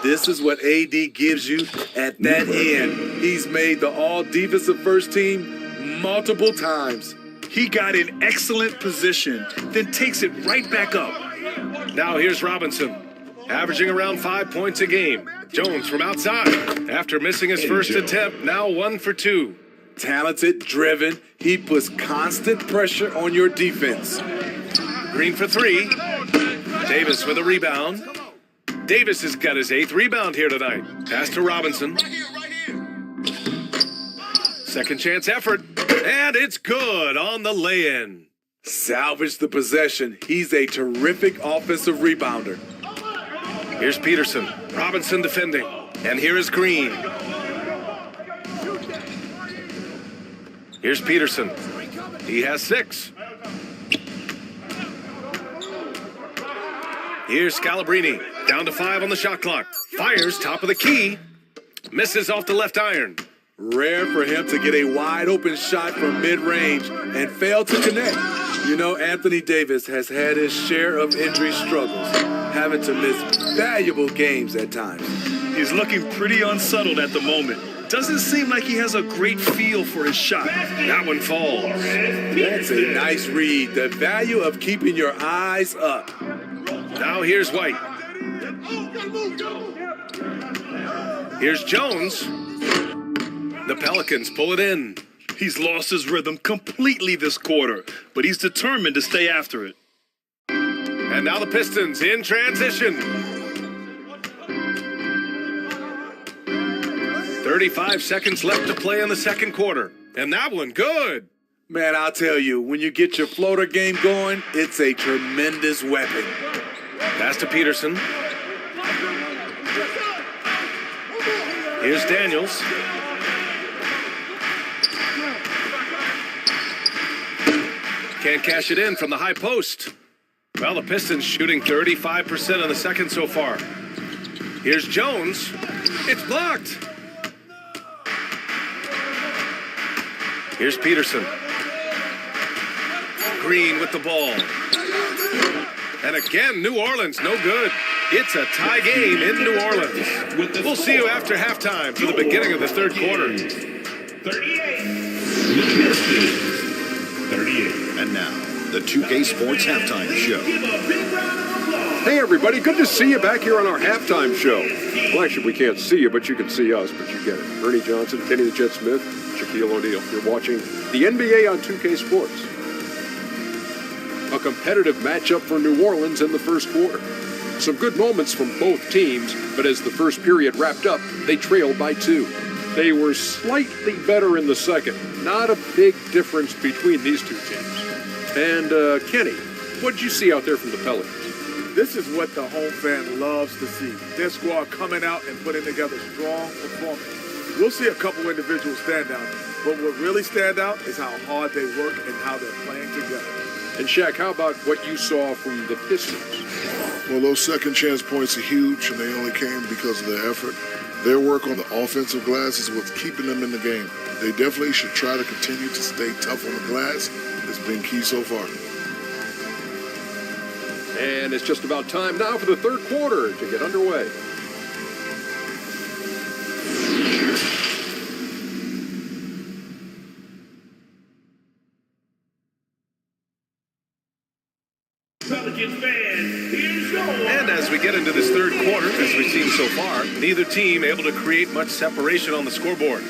This is what AD gives you at that end. He's made the all-defensive first team multiple times. He got in excellent position, then takes it right back up. Now here's Robinson, averaging around 5 points a game. Jones from outside. After missing his first attempt, now 1 for 2. Talented, driven. He puts constant pressure on your defense. Green for 3. Davis with a rebound. Davis has got his 8th rebound here tonight. Pass to Robinson. Second chance effort. And it's good on the lay-in. Salvage the possession. He's a terrific offensive rebounder. Here's Peterson. Robinson defending. And here is Green. Here's Peterson. He has 6. Here's Scalabrini. Down to 5 on the shot clock. Fires top of the key. Misses off the left iron. Rare for him to get a wide open shot from mid-range and fail to connect. You know, Anthony Davis has had his share of injury struggles, having to miss valuable games at times. He's looking pretty unsettled at the moment. Doesn't seem like he has a great feel for his shot. That one falls. That's a nice read. The value of keeping your eyes up. Now here's White. Here's Jones. The Pelicans pull it in. He's lost his rhythm completely this quarter, but he's determined to stay after it. And now the Pistons in transition. 35 seconds left to play in the second quarter. And that one, good. Man, I'll tell you, when you get your floater game going, it's a tremendous weapon. Pass to Peterson. Here's Daniels. Can't cash it in from the high post. Well, the Pistons shooting 35% in the second so far. Here's Jones. It's blocked. Here's Peterson. Green with the ball. And again, New Orleans, no good. It's a tie game in New Orleans. We'll see you after halftime for the beginning of the third quarter. 38. And now, the 2K Sports Halftime Show. Hey, everybody. Good to see you back here on our halftime show. Well, actually, we can't see you, but you can see us, but you get it. Ernie Johnson, Kenny the Jet Smith, Shaquille O'Neal. You're watching the NBA on 2K Sports. A competitive matchup for New Orleans in the first quarter. Some good moments from both teams, but as the first period wrapped up, they trailed by 2. They were slightly better in the second. Not a big difference between these two teams. And, Kenny, what did you see out there from the Pelicans? This is what the home fan loves to see. Their squad coming out and putting together strong performance. We'll see a couple individuals stand out, but what really stand out is how hard they work and how they're playing together. And Shaq, how about what you saw from the Pistons? Well, those second chance points are huge, and they only came because of their effort. Their work on the offensive glass is what's keeping them in the game. They definitely should try to continue to stay tough on the glass. It's been key so far. And it's just about time now for the third quarter to get underway. And as we get into this third quarter, as we've seen so far, neither team able to create much separation on the scoreboard.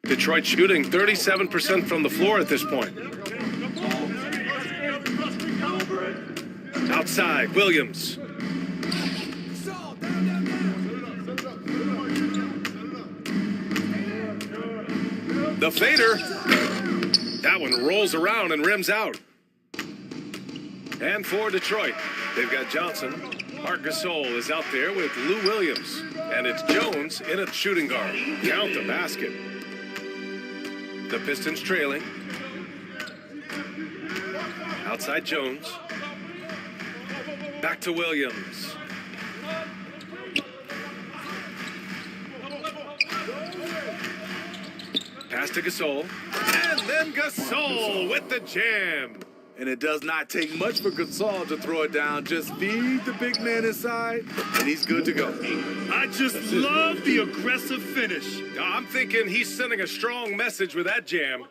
Detroit shooting 37% from the floor at this point. Outside, Williams. The fader. That one rolls around and rims out. And for Detroit, they've got Johnson. Marc Gasol is out there with Lou Williams. And it's Jones in a shooting guard. Count the basket. The Pistons trailing. Outside Jones. Back to Williams. Pass to Gasol. And then Gasol with the jam. And it does not take much for Gasol to throw it down. Just feed the big man inside, and he's good to go. I just love the aggressive finish. I'm thinking he's sending a strong message with that jam.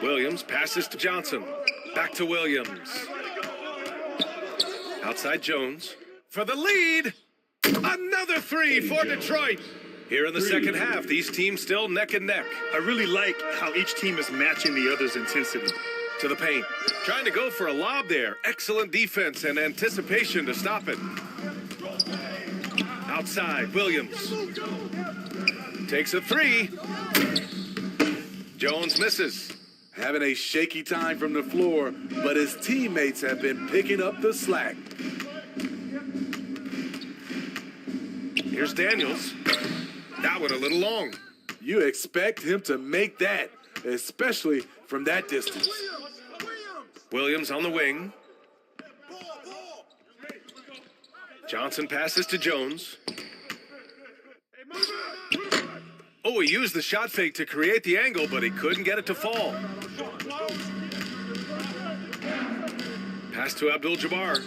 Williams passes to Johnson. Back to Williams. Outside Jones. For the lead. Another three for Detroit. Here in the second half, these teams still neck and neck. I really like how each team is matching the other's intensity. To the paint. Trying to go for a lob there. Excellent defense and anticipation to stop it. Outside, Williams. Takes a three. Jones misses. Having a shaky time from the floor, but his teammates have been picking up the slack. Here's Daniels. That one a little long. You expect him to make that, especially from that distance. Williams on the wing. Johnson passes to Jones. Oh, he used the shot fake to create the angle, but he couldn't get it to fall. Pass to Abdul-Jabbar.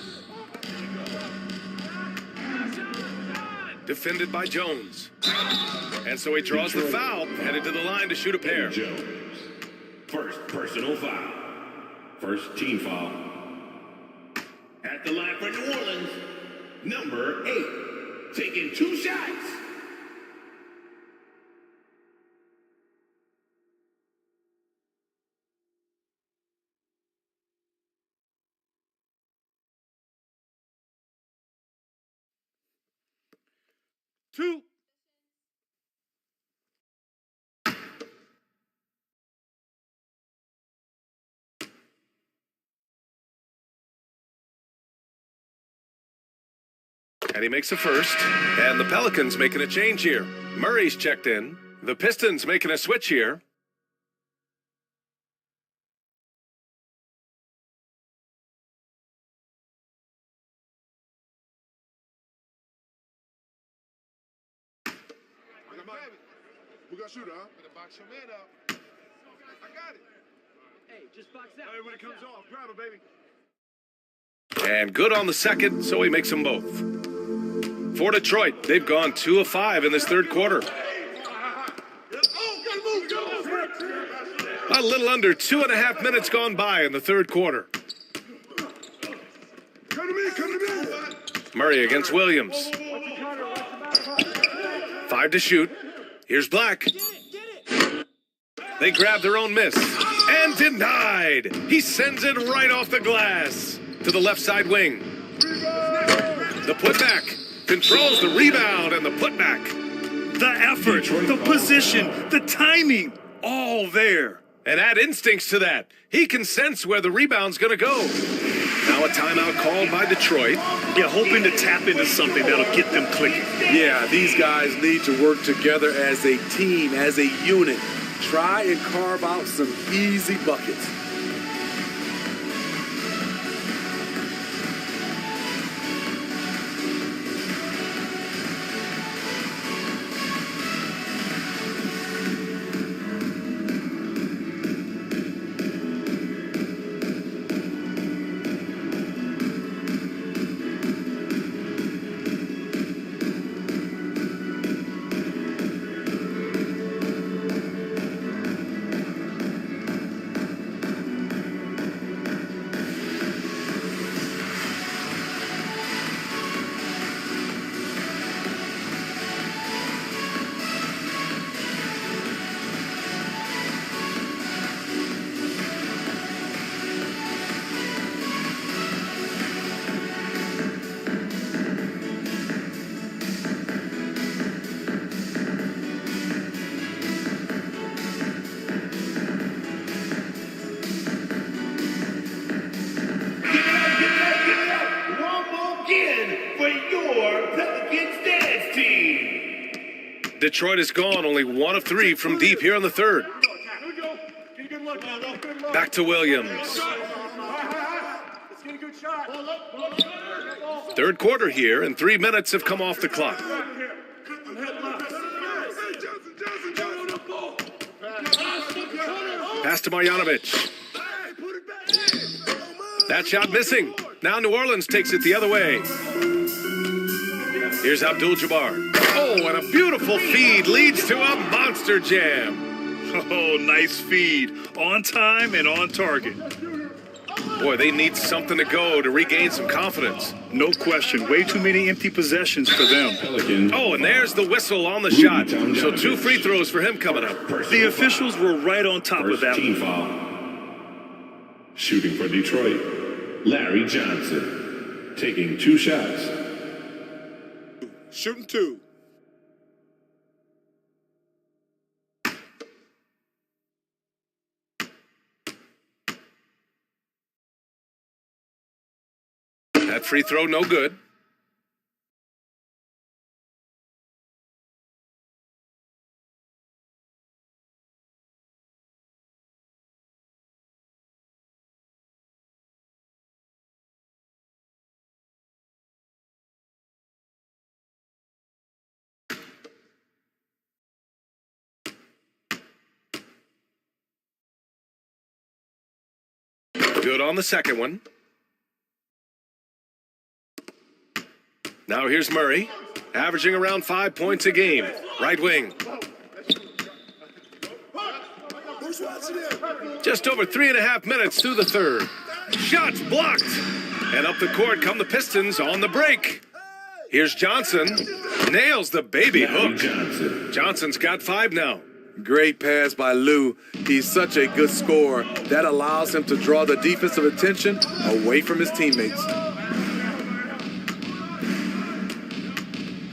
Defended by Jones. And so he draws the foul, headed to the line to shoot a pair. Jones. First personal foul. First team foul. At the line for New Orleans, number 8. Taking 2 shots. Two. And he makes a first, and the Pelicans making a change here. Murray's checked in. The Pistons making a switch here. We got shooter, huh? Better box your man up. I got it. Hey, just box out. Hey, when it comes off, grab it, baby. And good on the second, so he makes them both. For Detroit, they've gone 2 of 5 in this third quarter. A little under 2.5 minutes gone by in the third quarter. Come to me, come to me. Murray against Williams. 5 to shoot. Here's Black. They grab their own miss. And denied. He sends it right off the glass to the left side wing. The putback. Controls the rebound and the putback. The effort, the position, the timing, all there. And add instincts to that. He can sense where the rebound's going to go. Now a timeout called by Detroit. Yeah, hoping to tap into something that'll get them clicking. Yeah, these guys need to work together as a team, as a unit. Try and carve out some easy buckets. Detroit is gone, only 1 of 3 from deep here in the third. Back to Williams. Third quarter here, and 3 minutes have come off the clock. Pass to Marjanovic. That shot missing. Now New Orleans takes it the other way. Here's Abdul-Jabbar. Oh, and a beautiful feed leads to a monster jam. Oh, nice feed. On time and on target. Boy, they need something to go to regain some confidence. No question. Way too many empty possessions for them. Oh, and there's the whistle on the shot. So 2 free throws for him coming up. The officials were right on top of that one. Foul. Shooting for Detroit, Larry Johnson. Taking 2 shots. Shooting 2. That free throw, no good. Good on the second one. Now here's Murray, averaging around 5 points a game. Right wing. Just over 3.5 minutes through the third. Shots blocked. And up the court come the Pistons on the break. Here's Johnson. Nails the baby hook. Johnson's got 5 now. Great pass by Lou. He's such a good scorer. That allows him to draw the defensive attention away from his teammates.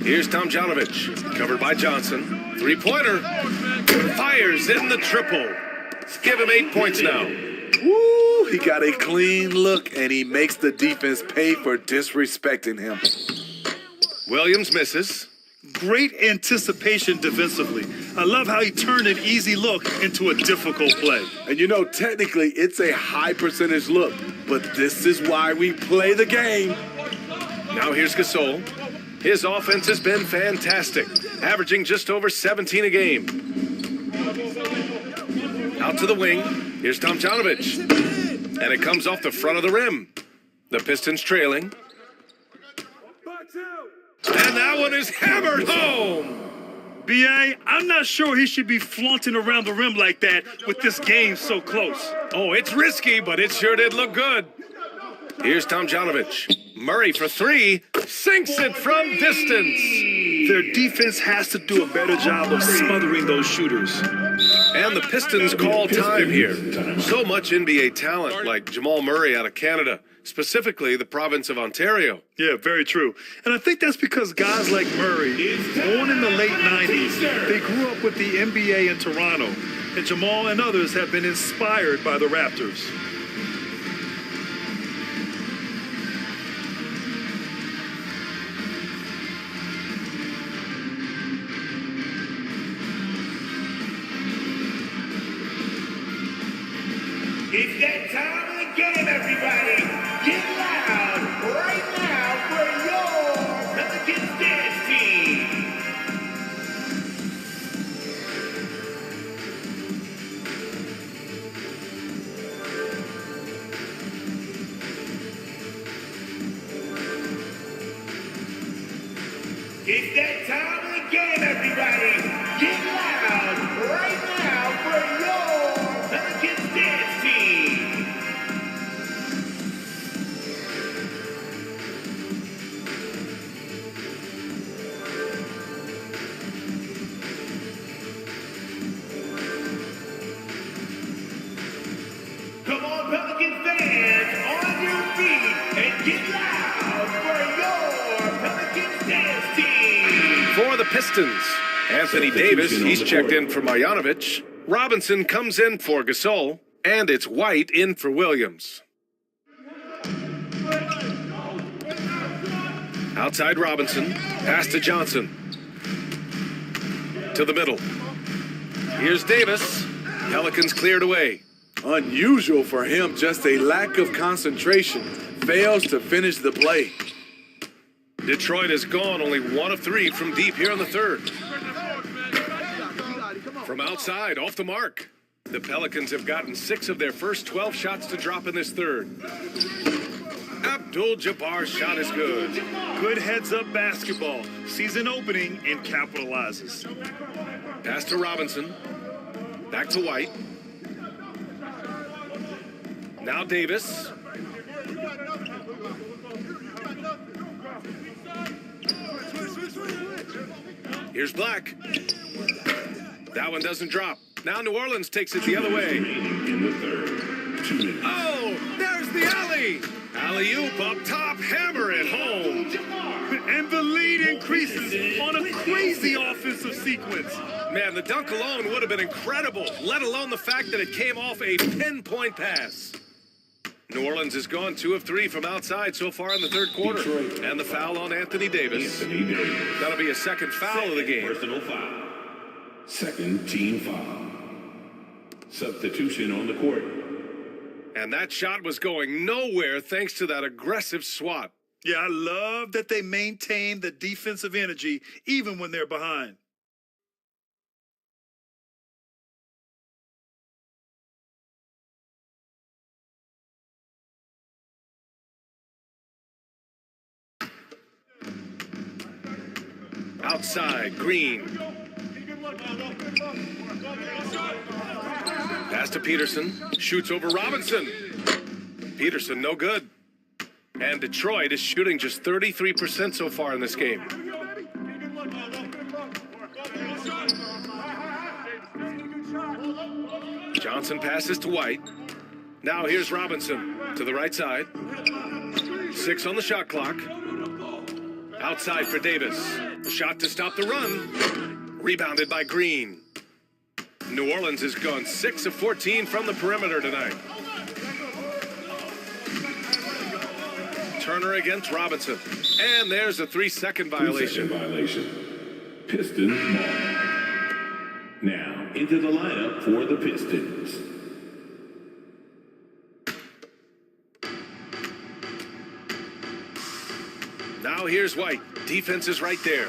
Here's Tomjanovic, covered by Johnson. 3-pointer. Fires in the triple. Let's give him 8 points now. Woo! He got a clean look, and he makes the defense pay for disrespecting him. Williams misses. Great anticipation defensively. I love how he turned an easy look into a difficult play. And you know, technically, it's a high percentage look, but this is why we play the game. Now here's Gasol. His offense has been fantastic, averaging just over 17 a game. Out to the wing. Here's Tomjanovich. And it comes off the front of the rim. The Pistons trailing. And that one is hammered home. B.A., I'm not sure he should be flaunting around the rim like that with this game so close. Oh, it's risky, but it sure did look good. Here's Tomjanovich. Murray for three. Sinks it from distance. Their defense has to do a better job of smothering those shooters. And the Pistons call time here. So much NBA talent like Jamal Murray out of Canada, specifically the province of Ontario. Yeah, very true. And I think that's because guys like Murray, born in the late 90s, they grew up with the NBA in Toronto. And Jamal and others have been inspired by the Raptors. It's that time of the game, everybody. Get loud right now for your Pelicans dance team. It's that time of the game, everybody. Get loud right now for your Pelicans dance team. Come on, Pelicans fans, on your feet and get loud for your Pelicans dance team. For the Pistons, Anthony Davis, he's checked in for Marjanovic. Robinson comes in for Gasol, and it's White in for Williams. Outside Robinson, pass to Johnson. To the middle. Here's Davis. Pelicans cleared away. Unusual for him, just a lack of concentration. Fails to finish the play. Detroit has gone only 1 of 3 from deep here in the third. From outside, off the mark. The Pelicans have gotten 6 of their first 12 shots to drop in this third. Abdul-Jabbar's shot is good. Good heads-up basketball. Sees an opening and capitalizes. Pass to Robinson. Back to White. Now Davis. Here's Black. That one doesn't drop. Now New Orleans takes it the other way. Oh, there's the alley. Alley-oop up top, hammer it home. And the lead increases on a crazy offensive sequence. Man, the dunk alone would have been incredible, let alone the fact that it came off a pinpoint pass. New Orleans has gone 2 of 3 from outside so far in the third quarter. Detroit. And the foul on Anthony Davis. That'll be a second foul of the game. Personal foul. Second team foul. Substitution on the court. And that shot was going nowhere thanks to that aggressive swat. Yeah, I love that they maintain the defensive energy even when they're behind. Outside, Green. Pass to Peterson. Shoots over Robinson. Peterson, no good. And Detroit is shooting just 33% so far in this game. Johnson passes to White. Now here's Robinson to the right side. 6 on the shot clock. Outside for Davis. Shot to stop the run. Rebounded by Green. New Orleans has gone 6 of 14 from the perimeter tonight. Turner against Robinson. And there's a 3-second violation. Pistons ball. Now, into the lineup for the Pistons. Now here's White. Defense is right there.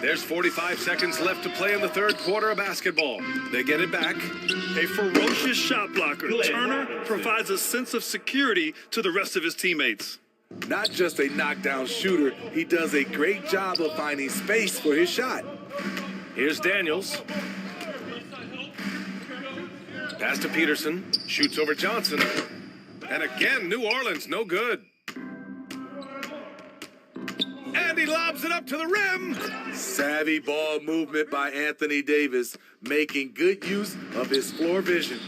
There's 45 seconds left to play in the third quarter of basketball. They get it back. A ferocious shot blocker, Turner provides a sense of security to the rest of his teammates. Not just a knockdown shooter, he does a great job of finding space for his shot. Here's Daniels. Pass to Peterson. Shoots over Johnson. And again, New Orleans, no good. And he lobs it up to the rim. Savvy ball movement by Anthony Davis, making good use of his floor vision.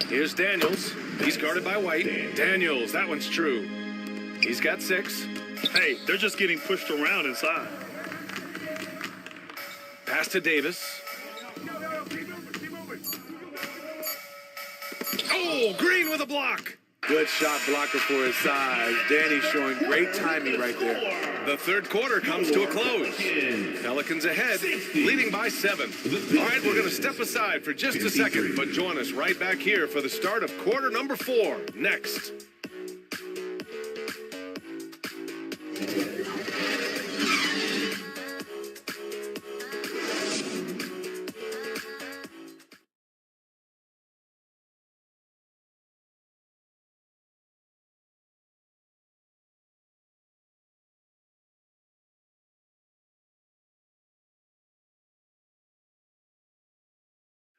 Here's Daniels. He's guarded by White. Daniels, that one's true. He's got 6. Hey, they're just getting pushed around inside. Pass to Davis. Oh, Green with a block. Good shot blocker for his size. Danny showing great timing right there. The third quarter comes to a close. Pelicans ahead, leading by 7. All right, we're going to step aside for just a second, but join us right back here for the start of quarter number 4 next.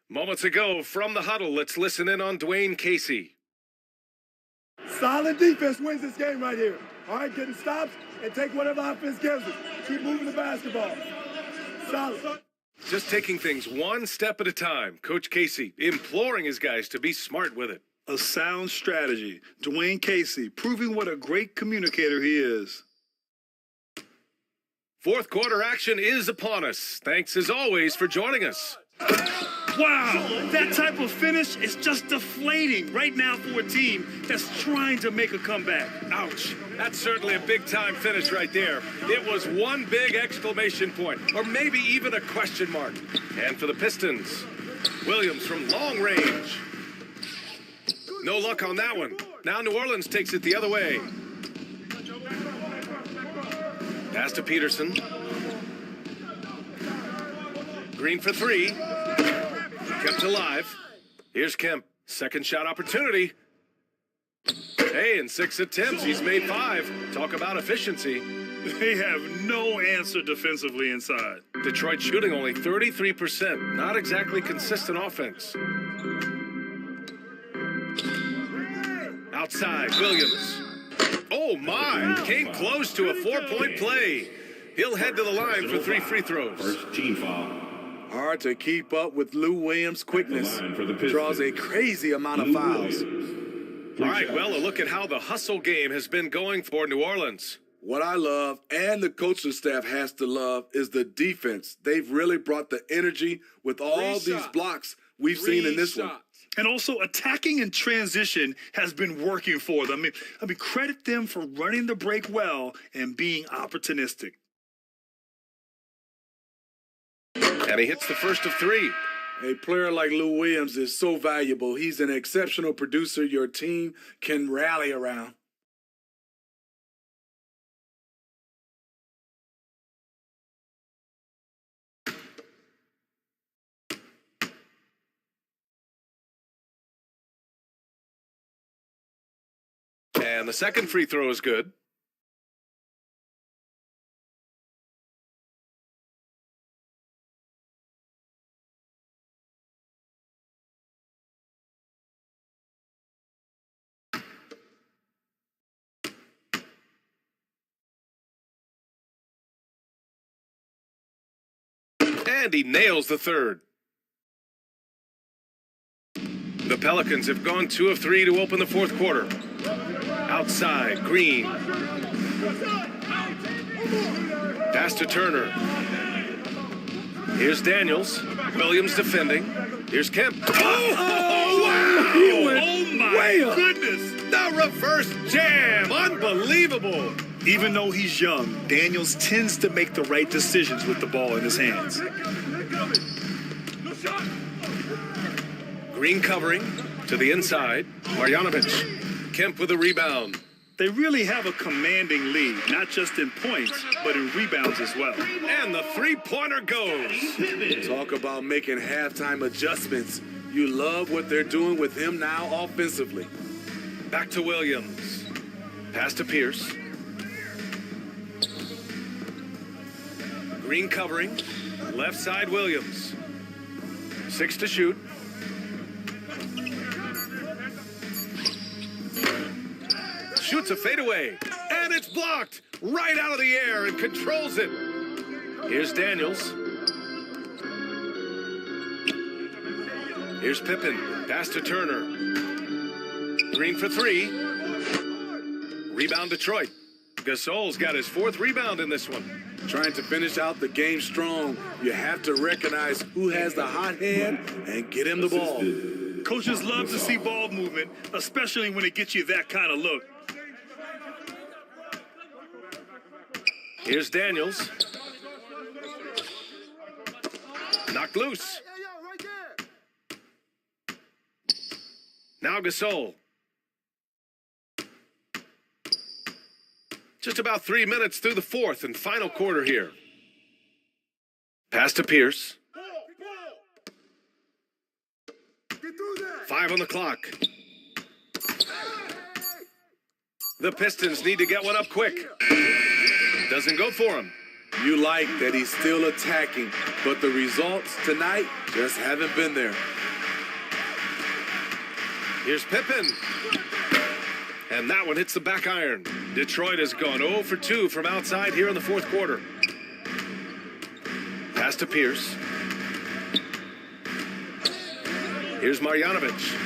Moments ago from the huddle, let's listen in on Dwayne Casey. Solid defense wins this game right here. All right, getting stops and take whatever offense gives us. Keep moving the basketball. Solid. Just taking things one step at a time. Coach Casey imploring his guys to be smart with it. A sound strategy. Dwayne Casey proving what a great communicator he is. Fourth quarter action is upon us. Thanks as always for joining us. Wow, that type of finish is just deflating right now for a team that's trying to make a comeback. Ouch. That's certainly a big-time finish right there. It was one big exclamation point, or maybe even a question mark. And for the Pistons, Williams from long range. No luck on that one. Now New Orleans takes it the other way. Pass to Peterson. Green for 3. Kept alive. Here's Kemp. Second shot opportunity. Hey, in 6 attempts, he's made 5. Talk about efficiency. They have no answer defensively inside. Detroit shooting only 33%. Not exactly consistent offense. Outside, Williams. Oh, my. Came close to a 4-point play. He'll head to the line for 3 free throws. First team foul. Hard to keep up with Lou Williams' quickness. Draws a crazy amount of fouls. All right, well, a look at how the hustle game has been going for New Orleans. What I love, and the coaching staff has to love, is the defense. They've really brought the energy with all these blocks we've seen in this one. And also, attacking in transition has been working for them. I mean, credit them for running the break well and being opportunistic. And he hits the first of 3. A player like Lou Williams is so valuable. He's an exceptional producer your team can rally around. And the second free throw is good. And he nails the third. The Pelicans have gone 2 of 3 to open the fourth quarter. Outside, Green. Pass to Turner. Here's Daniels. Williams defending. Here's Kemp. Oh, wow! He went Oh, my goodness! Not reverse jam. Unbelievable. Even though he's young, Daniels tends to make the right decisions with the ball in his hands. Green covering to the inside. Marjanovic. Kemp with a rebound. They really have a commanding lead, not just in points, but in rebounds as well. And the three-pointer goes. Talk about making halftime adjustments. You love what they're doing with him now offensively. Back to Williams. Pass to Pierce. Green covering. Left side Williams. 6 to shoot. Shoots a fadeaway, and it's blocked right out of the air and controls it. Here's Daniels. Here's Pippen. Pass to Turner. Green for 3. Rebound Detroit. Gasol's got his 4th rebound in this one. Trying to finish out the game strong, you have to recognize who has the hot hand and get him the ball. Coaches love to see ball movement, especially when it gets you that kind of look. Here's Daniels. Knocked loose. Now Gasol. Just about 3 minutes through the 4th and final quarter here. Pass to Pierce. 5 on the clock. The Pistons need to get one up quick. Doesn't go for him. You like that he's still attacking, but the results tonight just haven't been there. Here's Pippen. And that one hits the back iron. Detroit has gone 0 for 2 from outside here in the 4th quarter. Pass to Pierce. Here's Marjanovic.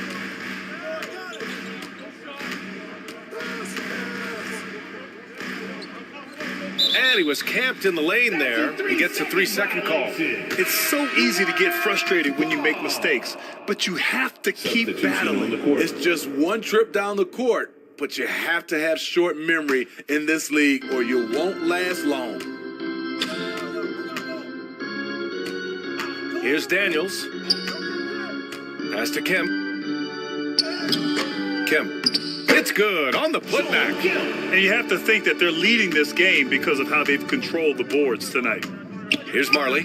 And he was camped in the lane there. He gets a 3-second call. It's so easy to get frustrated when you make mistakes, but you have to keep battling. It's just one trip down the court, but you have to have short memory in this league or you won't last long. Here's Daniels. Pass to Kemp. Kemp. It's good on the putback. And you have to think that they're leading this game because of how they've controlled the boards tonight. Here's Marley.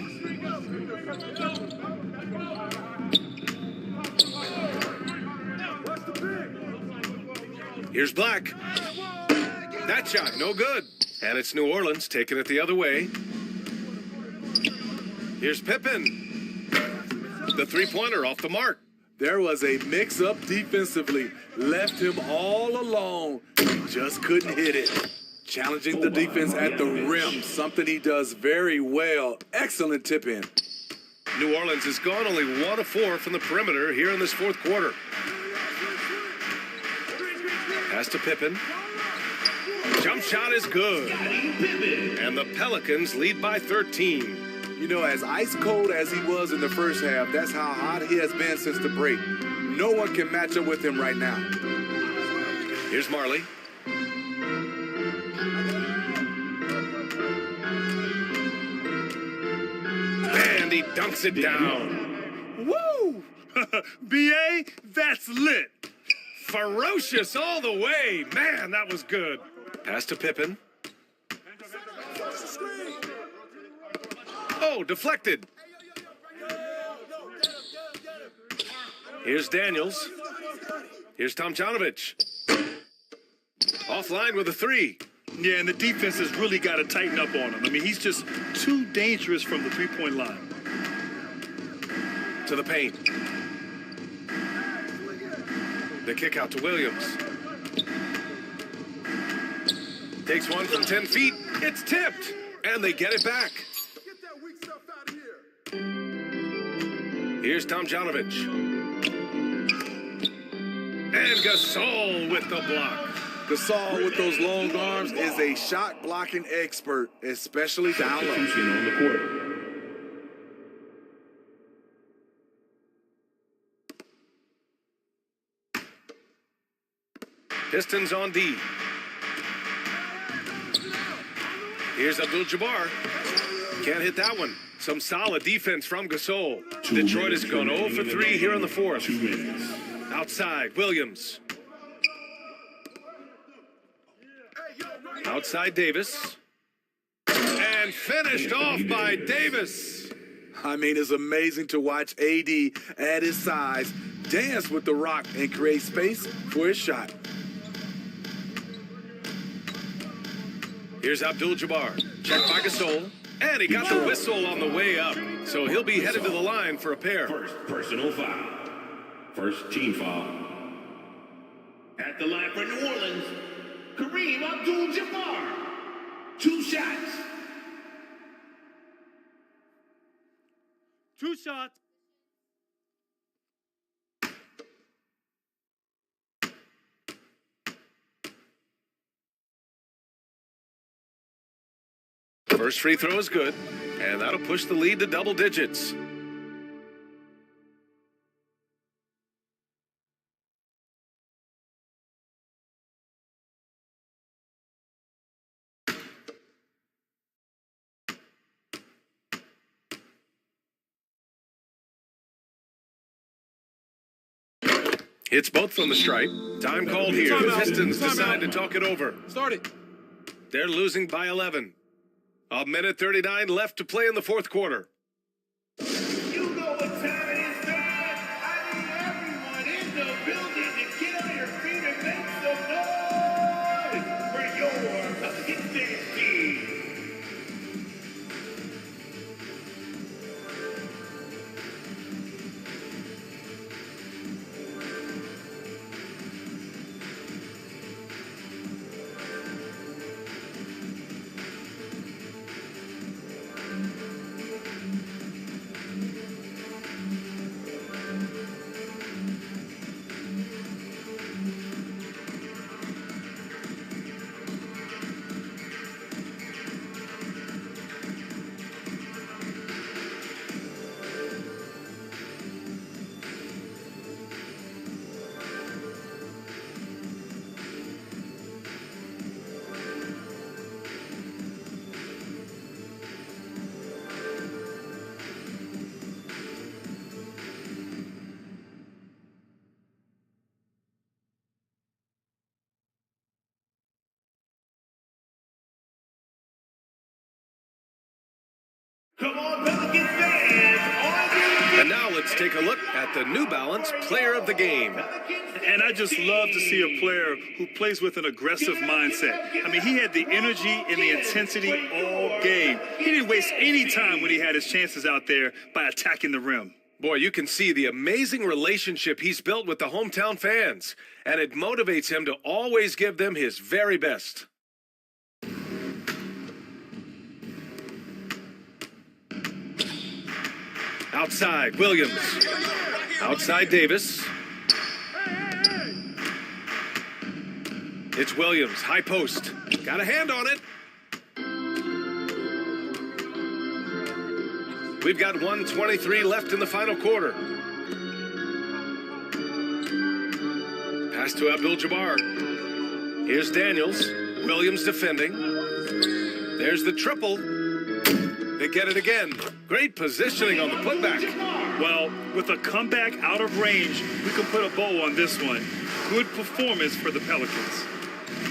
Here's Black. That shot, no good. And it's New Orleans taking it the other way. Here's Pippen. The three-pointer off the mark. There was a mix-up defensively. Left him all alone. He just couldn't hit it. Challenging the defense at the rim, something he does very well. Excellent tip-in. New Orleans has gone only 1 of 4 from the perimeter here in this 4th quarter. Pass to Pippen. Jump shot is good. And the Pelicans lead by 13. You know, as ice cold as he was in the first half, that's how hot he has been since the break. No one can match up with him right now. Here's Marley. And he dunks it down. Woo! B.A., that's lit. Ferocious all the way. Man, that was good. Pass to Pippen. Oh, deflected. Here's Daniels. Here's Tomjanovich. Offline with a 3. Yeah, and the defense has really got to tighten up on him. I mean, he's just too dangerous from the three-point line. To the paint. The kick out to Williams. Takes one from 10 feet. It's tipped. And they get it back. Here's Tomjanovich. And Gasol with the block. Gasol with those long arms is a shot blocking expert, especially down low. On the court. Pistons on D. Here's Abdul-Jabbar. Can't hit that one. Some solid defense from Gasol. Detroit has gone 0 for 3 here in the fourth. Outside, Williams. Outside, Davis. And finished off by Davis. I mean, it's amazing to watch AD at his size dance with the rock and create space for his shot. Here's Abdul-Jabbar. Checked by Gasol. And he got the whistle on the way up. So he'll be headed to the line for a pair. First personal foul. First team foul. At the line for New Orleans, Kareem Abdul-Jabbar. 2 shots. 2 shots. First free throw is good, and that'll push the lead to double digits. Hits both from the stripe. Time called here. The Pistons decide to talk it over. Start it. They're losing by 11. 1:39 left to play in the fourth quarter. You know what time it is, man. I need everyone in the building to get on your feet and make some noise for your Pelicans dance team. Come on, Pelicans fans! And now let's take a look at the New Balance Player of the Game. And I just love to see a player who plays with an aggressive mindset. I mean, he had the energy and the intensity all game. He didn't waste any time when he had his chances out there by attacking the rim. Boy, you can see the amazing relationship he's built with the hometown fans, and it motivates him to always give them his very best. Outside, Williams. Outside, Davis. It's Williams, high post. Got a hand on it. We've got 1:23 left in the final quarter. Pass to Abdul-Jabbar. Here's Daniels. Williams defending. There's the triple. They get it again. Great positioning on the putback. Well, with a comeback out of range, we can put a bow on this one. Good performance for the Pelicans.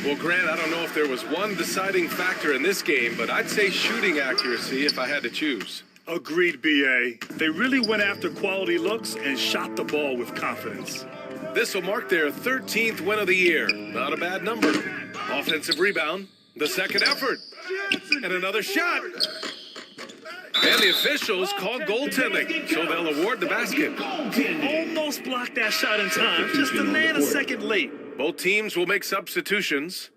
Well, Grant, I don't know if there was one deciding factor in this game, but I'd say shooting accuracy if I had to choose. Agreed, B.A. They really went after quality looks and shot the ball with confidence. This will mark their 13th win of the year. Not a bad number. Offensive rebound, the second effort, and another shot. And the officials called goaltending, so they'll award the basket. Almost blocked that shot in time, just a nanosecond late. Both teams will make substitutions.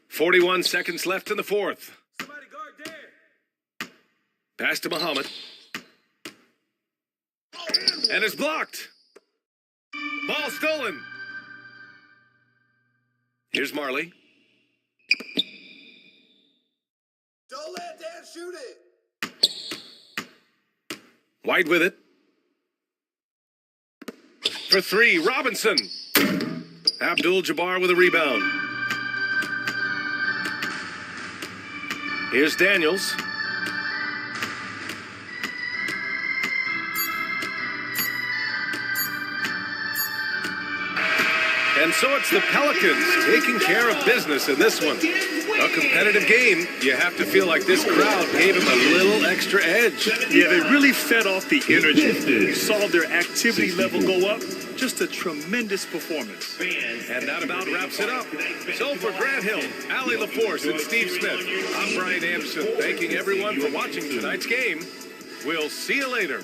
.41 seconds left in the fourth. Pass to Muhammad. And it's blocked. Ball stolen. Here's Marley. Don't let Dan shoot it. White with it. For three, Robinson. Abdul-Jabbar with a rebound. Here's Daniels. And so it's the Pelicans taking care of business in this one. A competitive game. You have to feel like this crowd gave him a little extra edge. Yeah, they really fed off the energy. You saw their activity level go up. Just a tremendous performance. And that about wraps it up. So for Grant Hill, Allie LaForce, and Steve Smith, I'm Brian Anderson, thanking everyone for watching tonight's game. We'll see you later.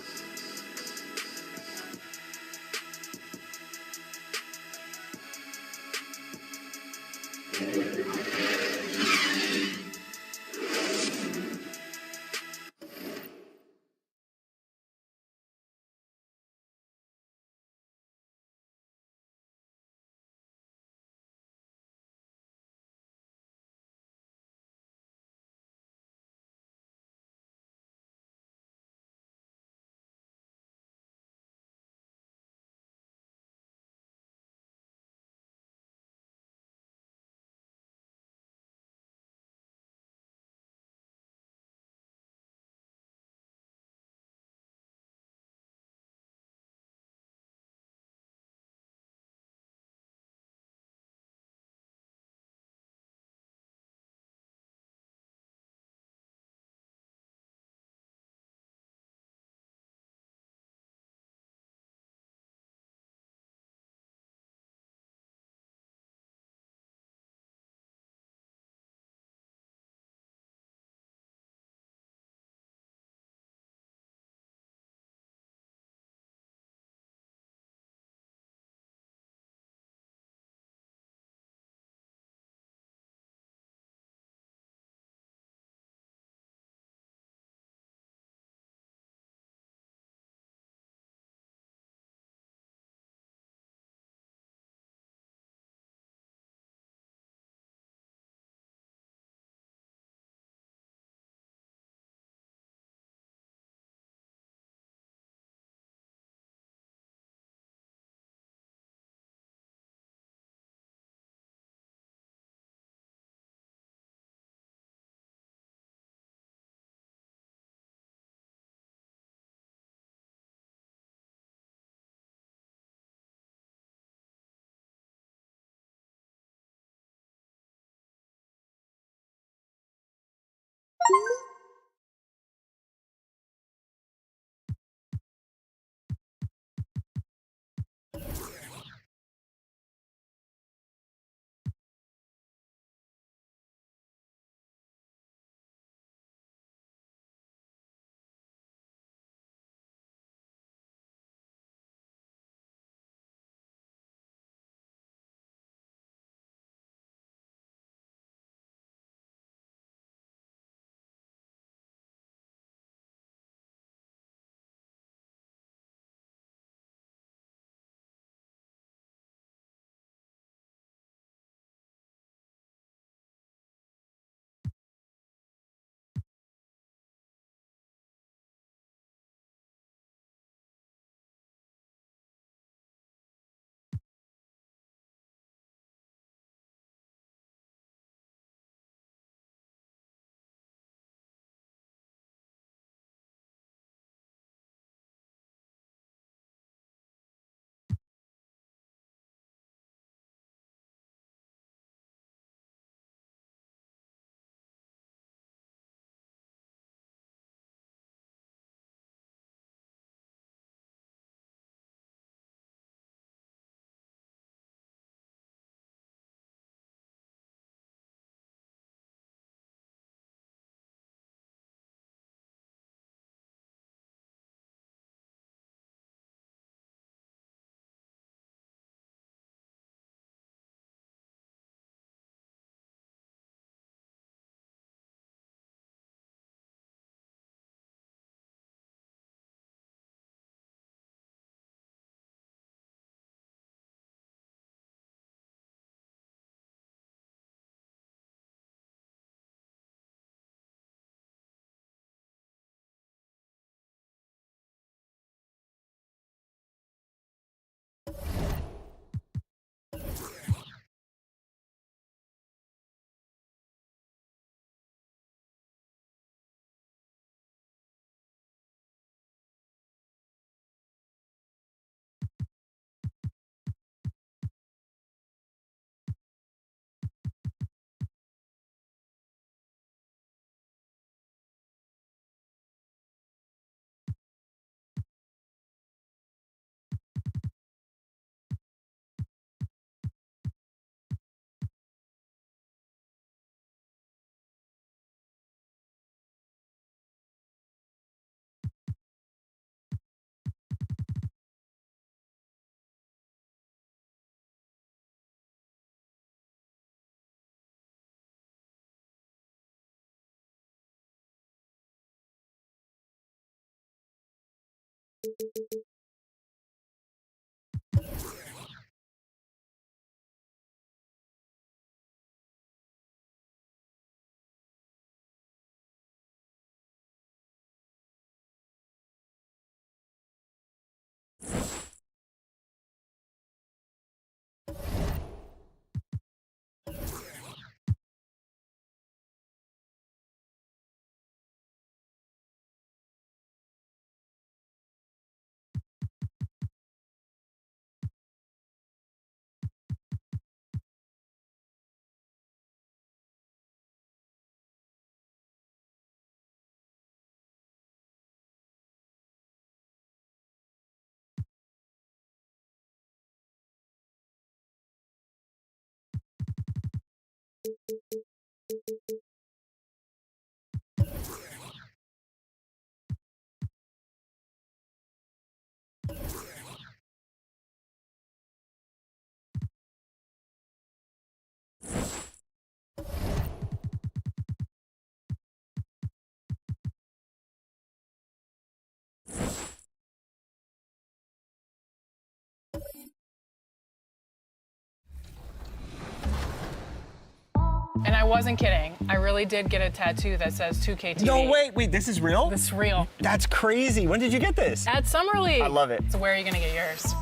And I wasn't kidding. I really did get a tattoo that says 2K TV. No, wait, this is real? This is real. That's crazy. When did you get this? At Summer League. I love it. So where are you gonna get yours?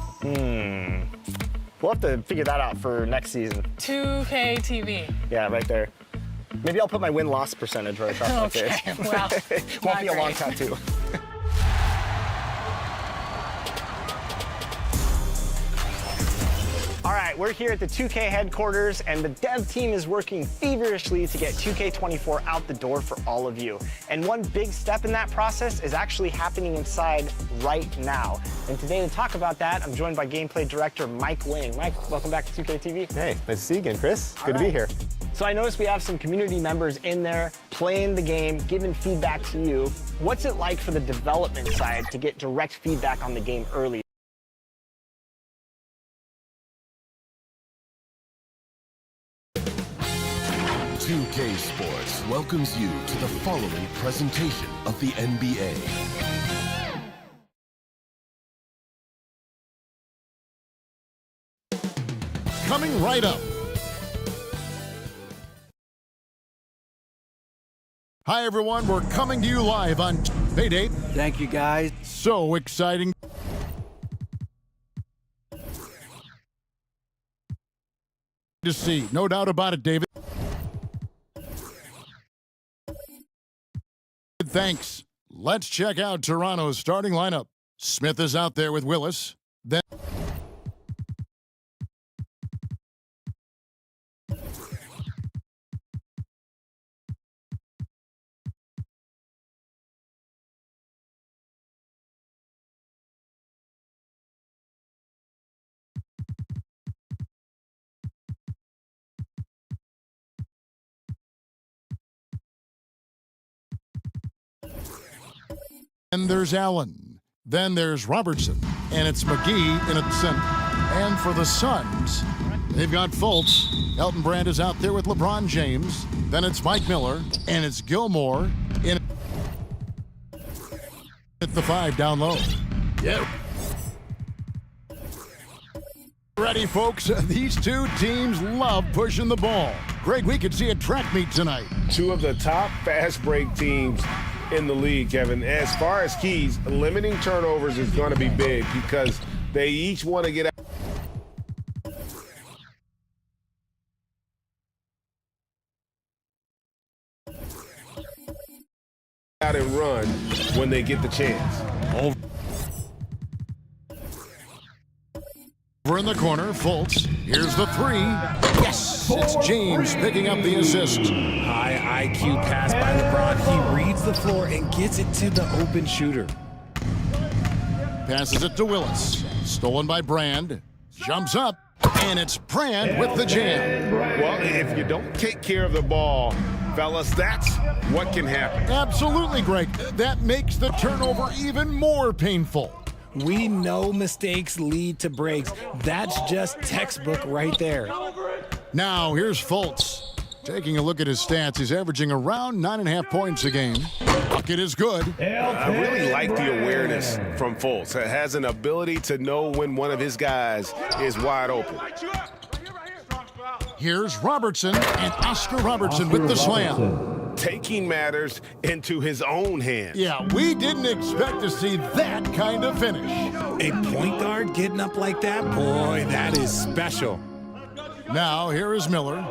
We'll have to figure that out for next season. 2K TV. Yeah, right there. Maybe I'll put my win-loss percentage right across my face. Well, Won't be a long great. tattoo. All right, we're here at the 2K headquarters, and the dev team is working feverishly to get 2K24 out the door for all of you. And one big step in that process is actually happening inside right now. And today to talk about that, I'm joined by gameplay director Mike Wing. Mike, welcome back to 2K TV. Hey, nice to see you again, Chris. Good to be here. So I noticed we have some community members in there playing the game, giving feedback to you. What's it like for the development side to get direct feedback on the game early? .2K Sports welcomes you to the following presentation of the NBA. Coming right up. Hi, everyone. We're coming to you live on Payday. Thank you, guys. So exciting. To see. No doubt about it, David. Thanks. Let's check out Toronto's starting lineup. Smith is out there with Willis. Then and there's Allen. Then there's Robertson. And it's McGee in at center. And for the Suns, they've got Fultz. Elton Brand is out there with LeBron James. Then it's Mike Miller. And it's Gilmore in at the 5 down low. Yeah. Ready, folks? These two teams love pushing the ball. Greg, we could see a track meet tonight. Two of the top fast break teams in the league, Kevin. As far as keys, limiting turnovers is going to be big because they each want to get out. Out and run when they get the chance. Over in the corner, Fultz. Here's the 3. Yes! It's James picking up the assist. High IQ pass by LeBron. He reads the floor and gets it to the open shooter. Passes it to Willis. Stolen by Brand. Jumps up, and it's Brand with the jam. Well, if you don't take care of the ball, fellas, that's what can happen. Absolutely, Greg. That makes the turnover even more painful. We know mistakes lead to breaks. That's just textbook right there. Now, here's Fultz. Taking a look at his stats, he's averaging around 9.5 points a game. Bucket is good. I really like the awareness from Fultz. It has an ability to know when one of his guys is wide open. Here's Robertson, and Oscar Robertson with the slam. Taking matters into his own hands. Yeah, we didn't expect to see that kind of finish. A point guard getting up like that? Boy, that is special. Now, here is Miller.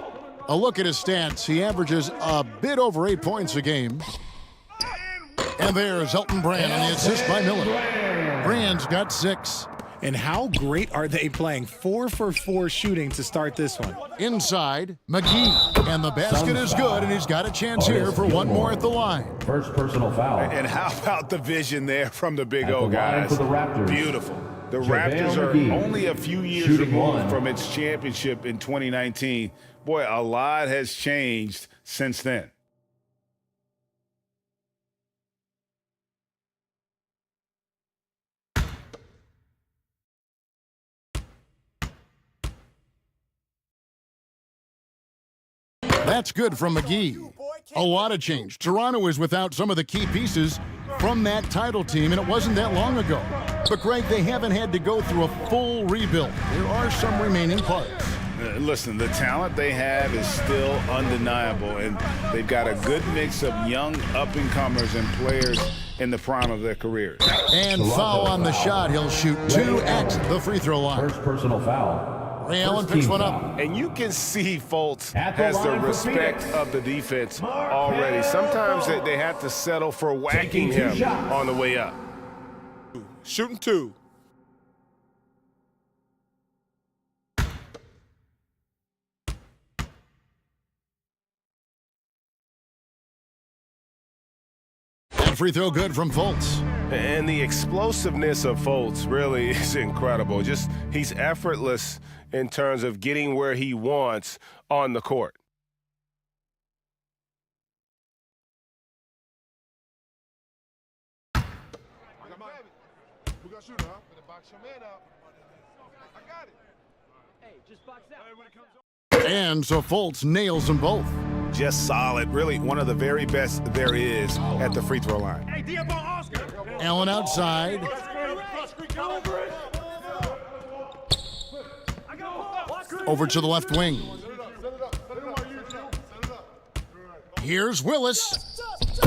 A look at his stats. He averages a bit over 8 points a game. And there's Elton Brand on the assist by Miller. Brand's got 6. And how great are they playing? 4 for 4 shooting to start this one. Inside, McGee. And the basket is good, and he's got a chance here for one more at the line. First personal foul. And how about the vision there from the Big O At the line guys? for the Raptors. Beautiful. The JaVale Raptors are McGee. only a few years Shooting removed 1. from its championship in 2019. Boy, a lot has changed since then. That's good from McGee. A lot of change. Toronto is without some of the key pieces from that title team, and it wasn't that long ago. But, Greg, they haven't had to go through a full rebuild. There are some remaining parts. Listen, the talent they have is still undeniable, and they've got a good mix of young up-and-comers and players in the prime of their careers. And foul on the shot. He'll shoot 2 at the free throw line. First personal foul. Ray Allen picks one up. And you can see Fultz has the respect of the defense already. Sometimes they have to settle for whacking him on the way up. Shooting 2. And free throw good from Fultz. And the explosiveness of Fultz really is incredible. Just he's effortless in terms of getting where he wants on the court. And so Fultz nails them both. Just solid. Really one of the very best there is at the free throw line. Allen outside. Over to the left wing. Here's Willis.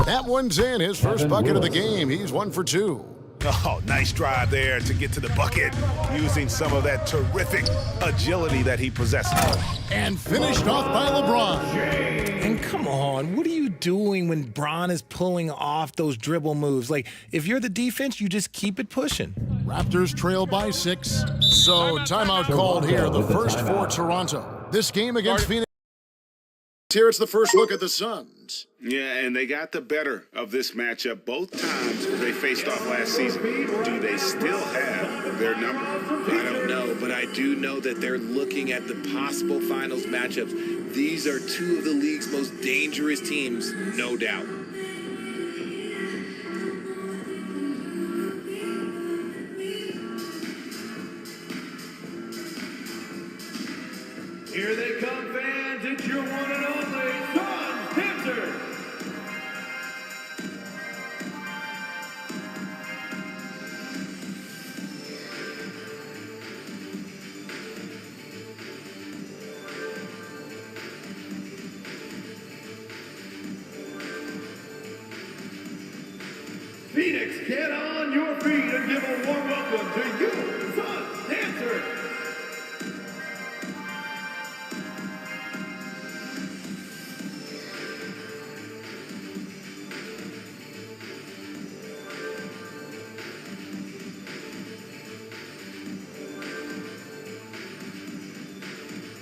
That one's in. His first bucket of the game. He's 1 for 2. Oh, nice drive there to get to the bucket, using some of that terrific agility that he possesses. And finished off by LeBron. And come on, what are you doing when Bron is pulling off those dribble moves? Like, if you're the defense, you just keep it pushing. Raptors trail by 6. So timeout called here, the first for Toronto. This game against Phoenix. Here it's the first look at the Suns. Yeah, and they got the better of this matchup both times they faced off last season. Do they still have their number? I don't know, but I do know that they're looking at the possible finals matchups. These are 2 of the league's most dangerous teams, no doubt. Here they come, fans. It's your one and only Suns Panthers. Phoenix, get on your feet and give a warm welcome to you, Suns Panthers.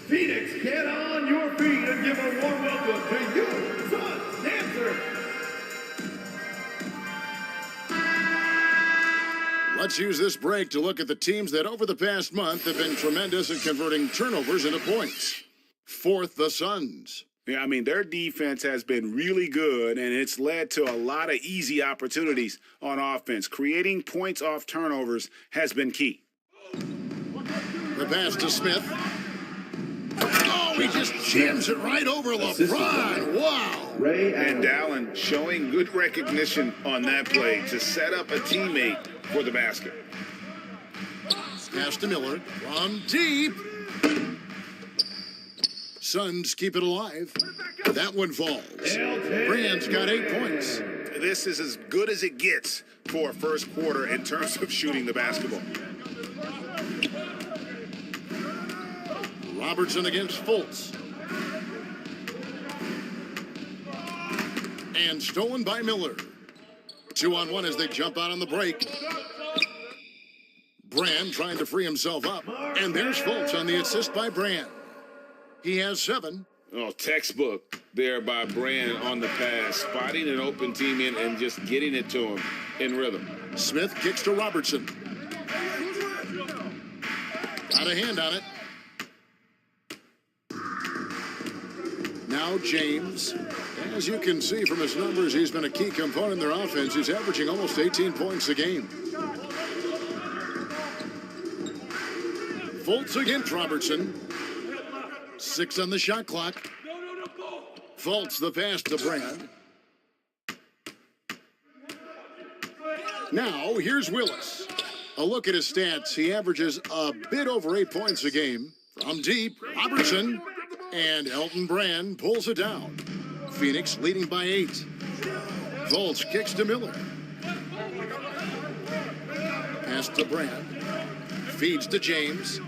Phoenix, get on your feet and give a warm welcome to you, Suns Panthers. Let's use this break to look at the teams that over the past month have been tremendous at converting turnovers into points. Fourth, the Suns. Yeah, I mean, their defense has been really good, and it's led to a lot of easy opportunities on offense. Creating points off turnovers has been key. The pass to Smith. Oh, he just jams it right over LeBron. Wow. And Allen showing good recognition on that play to set up a teammate for the basket. Pass to Miller. From deep. Suns keep it alive. That one falls. Brand's got 8 points. This is as good as it gets for a first quarter in terms of shooting the basketball. Robertson against Fultz. And stolen by Miller. 2-on-1 as they jump out on the break. Brand trying to free himself up. And there's Fultz on the assist by Brand. He has 7. Oh, textbook there by Brand on the pass. Spotting an open team and just getting it to him in rhythm. Smith kicks to Robertson. Got a hand on it. Now James. As you can see from his numbers, he's been a key component in their offense. He's averaging almost 18 points a game. Fultz against Robertson. 6 on the shot clock. Fultz the pass to Brand. Now here's Willis. A look at his stats. He averages a bit over 8 points a game. From deep, Robertson and Elton Brand pulls it down. Phoenix leading by 8. Fultz kicks to Miller. Pass to Brand. Feeds to James.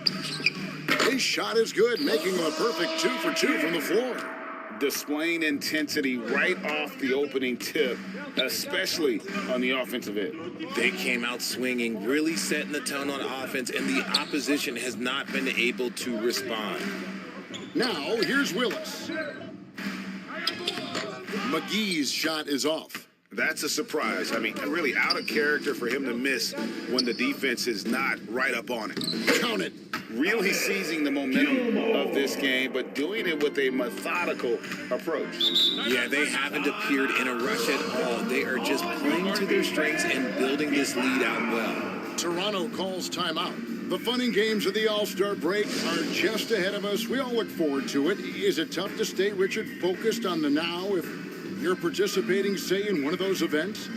His shot is good, making him a perfect 2 for 2 from the floor. Displaying intensity right off the opening tip, especially on the offensive end. They came out swinging, really setting the tone on offense, and the opposition has not been able to respond. Now, here's Willis. McGee's shot is off. That's a surprise. I mean, really out of character for him to miss when the defense is not right up on it. Count it. Really seizing the momentum of this game, but doing it with a methodical approach. Yeah, they haven't appeared in a rush at all. They are just playing to their strengths and building this lead out well. Toronto calls timeout. The fun and games of the All-Star break are just ahead of us. We all look forward to it. Is it tough to stay, Richard, focused on the now if you're participating, say, in one of those events?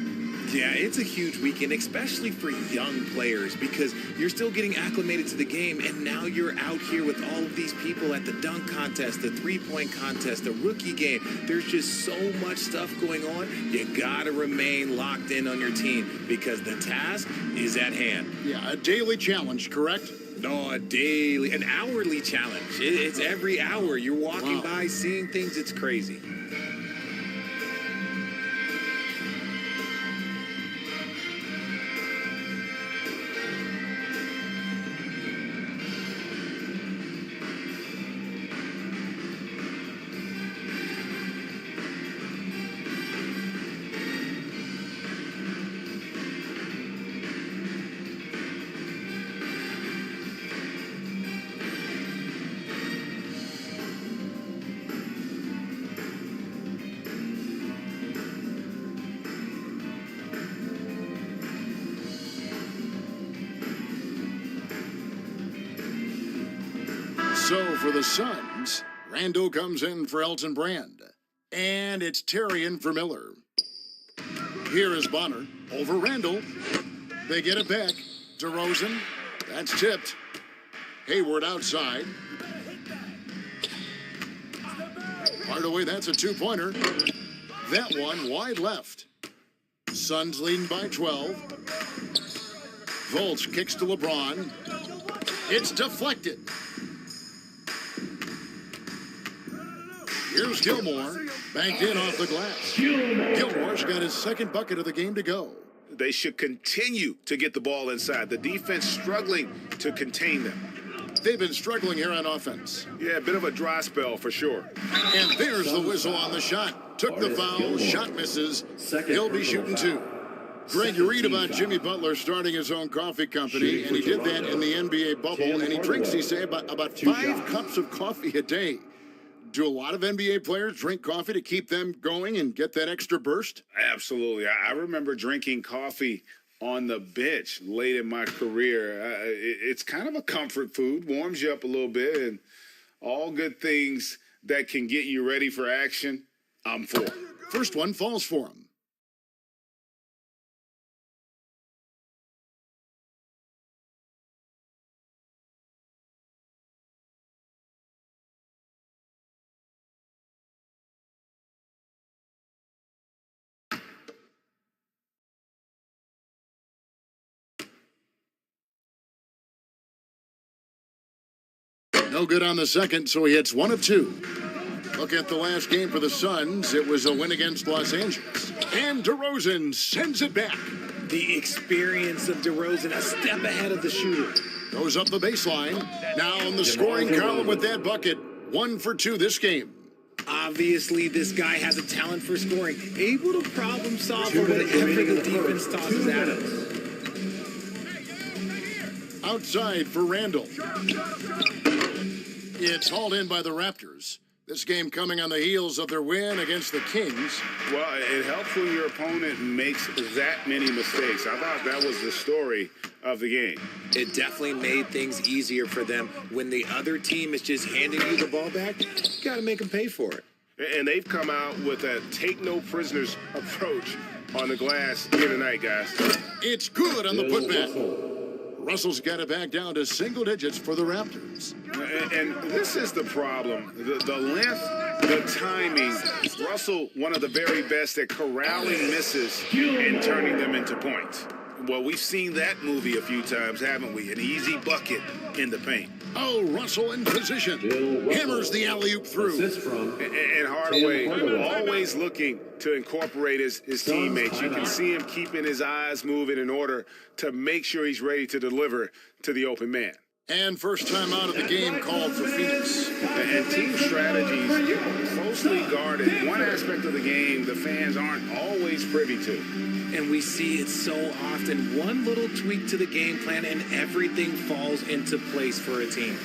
Yeah, it's a huge weekend, especially for young players, because you're still getting acclimated to the game, and now you're out here with all of these people at the dunk contest, the three-point contest, the rookie game. There's just so much stuff going on. You gotta remain locked in on your team, because the task is at hand. Yeah, a daily challenge, correct? No, an hourly challenge. It's every hour. You're walking by, seeing things. It's crazy. So for the Suns, Randall comes in for Elton Brand. And it's Terrian for Miller. Here is Bonner over Randall. They get it back. DeRozan. That's tipped. Hayward outside. Hardaway, that's a two-pointer. That one wide left. Suns leading by 12. Fultz kicks to LeBron. It's deflected. Here's Gilmore, banked in off the glass. Gilmore's got his second bucket of the game to go. They should continue to get the ball inside. The defense struggling to contain them. They've been struggling here on offense. Yeah, a bit of a dry spell for sure. And there's the whistle on the shot. Took the foul, shot misses. He'll be shooting 2. Greg, you read about Jimmy Butler starting his own coffee company, and he did that in the NBA bubble, and he drinks, he say, about 5 cups of coffee a day. Do a lot of NBA players drink coffee to keep them going and get that extra burst? Absolutely. I remember drinking coffee on the bench late in my career. It's kind of a comfort food, warms you up a little bit, and all good things that can get you ready for action, I'm for. First one falls for him. No good on the second, so he hits 1 of 2. Look at the last game for the Suns. It was a win against Los Angeles. And DeRozan sends it back. The experience of DeRozan, a step ahead of the shooter. Goes up the baseline. Now in the scoring column with that bucket. 1 for 2 this game. Obviously, this guy has a talent for scoring. Able to problem solve whatever the defense tosses at him. Outside for Randall. It's hauled in by the Raptors. This game coming on the heels of their win against the Kings. Well, it helps when your opponent makes that many mistakes. I thought that was the story of the game. It definitely made things easier for them. When the other team is just handing you the ball back, you got to make them pay for it. And they've come out with a take-no-prisoners approach on the glass here tonight, guys. It's good on the putback. Russell's got it back down to single digits for the Raptors. And this is the problem. The length, the timing. Russell, one of the very best at corralling misses and turning them into points. Well, we've seen that movie a few times, haven't we? An easy bucket in the paint. Oh, Russell in position. Hammers the alley-oop through. And Hardaway always looking to incorporate his teammates. You can see him keeping his eyes moving in order to make sure he's ready to deliver to the open man. And first time out of the game called for Phoenix. And team strategies closely guarded. One aspect of the game the fans aren't always privy to. And we see it so often. One little tweak to the game plan and everything falls into place for a team.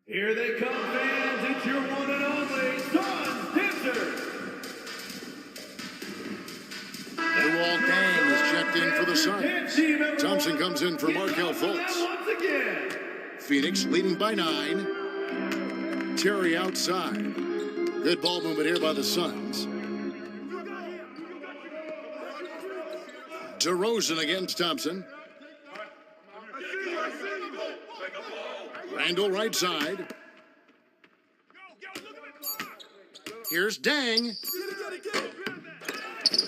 Here they come, fans. It's your one and only Suns Pacers. Luol Deng is checked in for the Suns. Thompson comes in for Markelle Fultz. Phoenix leading by 9. Terry outside. Good ball movement here by the Suns. DeRozan against Thompson. Randall right side. Here's Deng.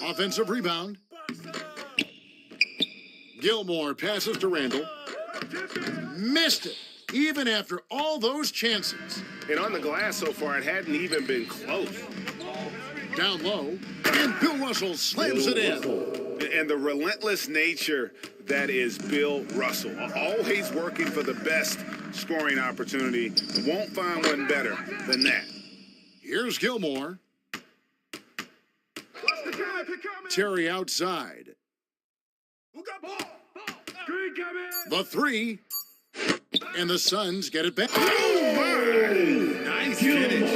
Offensive rebound. Gilmore passes to Randall. Missed it, even after all those chances. And on the glass so far, it hadn't even been close. Down low, and Bill Russell slams it in. And the relentless nature that is Bill Russell, always working for the best scoring opportunity. Won't find one better than that. Here's Gilmore. Terry outside. The 3. And the Suns get it back. Nice finish.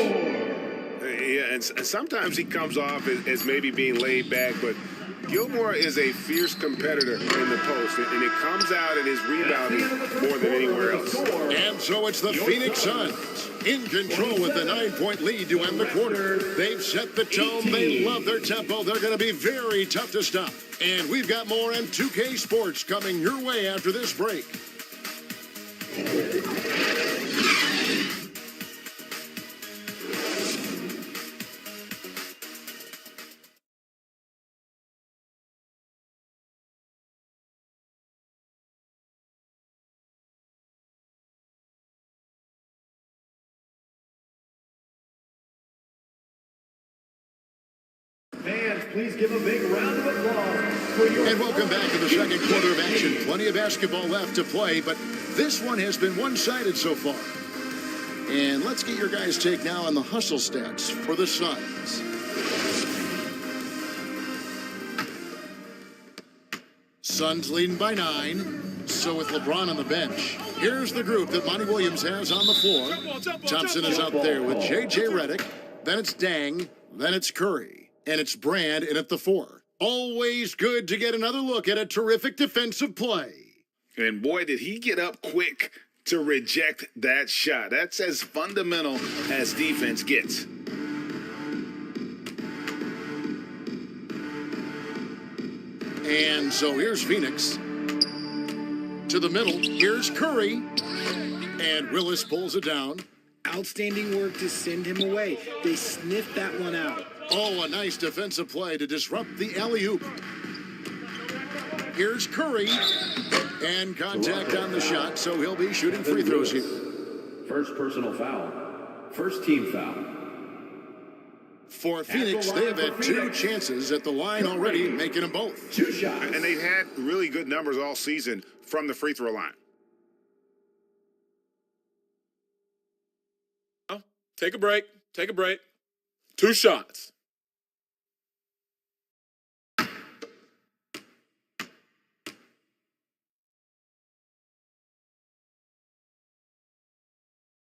Yeah, and sometimes he comes off as maybe being laid back, but Gilmore is a fierce competitor in the post, and it comes out in his rebounding more than anywhere else. And so it's the Phoenix Suns in control with the 9-point lead to end the quarter. They've set the tone. They love their tempo. They're going to be very tough to stop. And we've got more M2K Sports coming your way after this break. Fans, please give a big round of applause for your... And welcome back to the second quarter of action. Plenty of basketball left to play, but this one has been one-sided so far. And let's get your guys' take now on the hustle stats for the Suns. Suns leading by 9. So with LeBron on the bench, here's the group that Monty Williams has on the floor. Thompson is out there with J.J. Redick. Then it's Deng. Then it's Curry. And it's Brand in at the 4. Always good to get another look at a terrific defensive play. And boy, did he get up quick to reject that shot. That's as fundamental as defense gets. And so here's Phoenix. To the middle, here's Curry. And Willis pulls it down. Outstanding work to send him away. They sniffed that one out. Oh, a nice defensive play to disrupt the alley-oop. Here's Curry. And contact on the shot, so he'll be shooting free throws here. First personal foul. First team foul. For Phoenix, they have had 2 chances at the line already, making them both. 2 shots. And they've had really good numbers all season from the free throw line. Take a break. Take a break. 2 shots.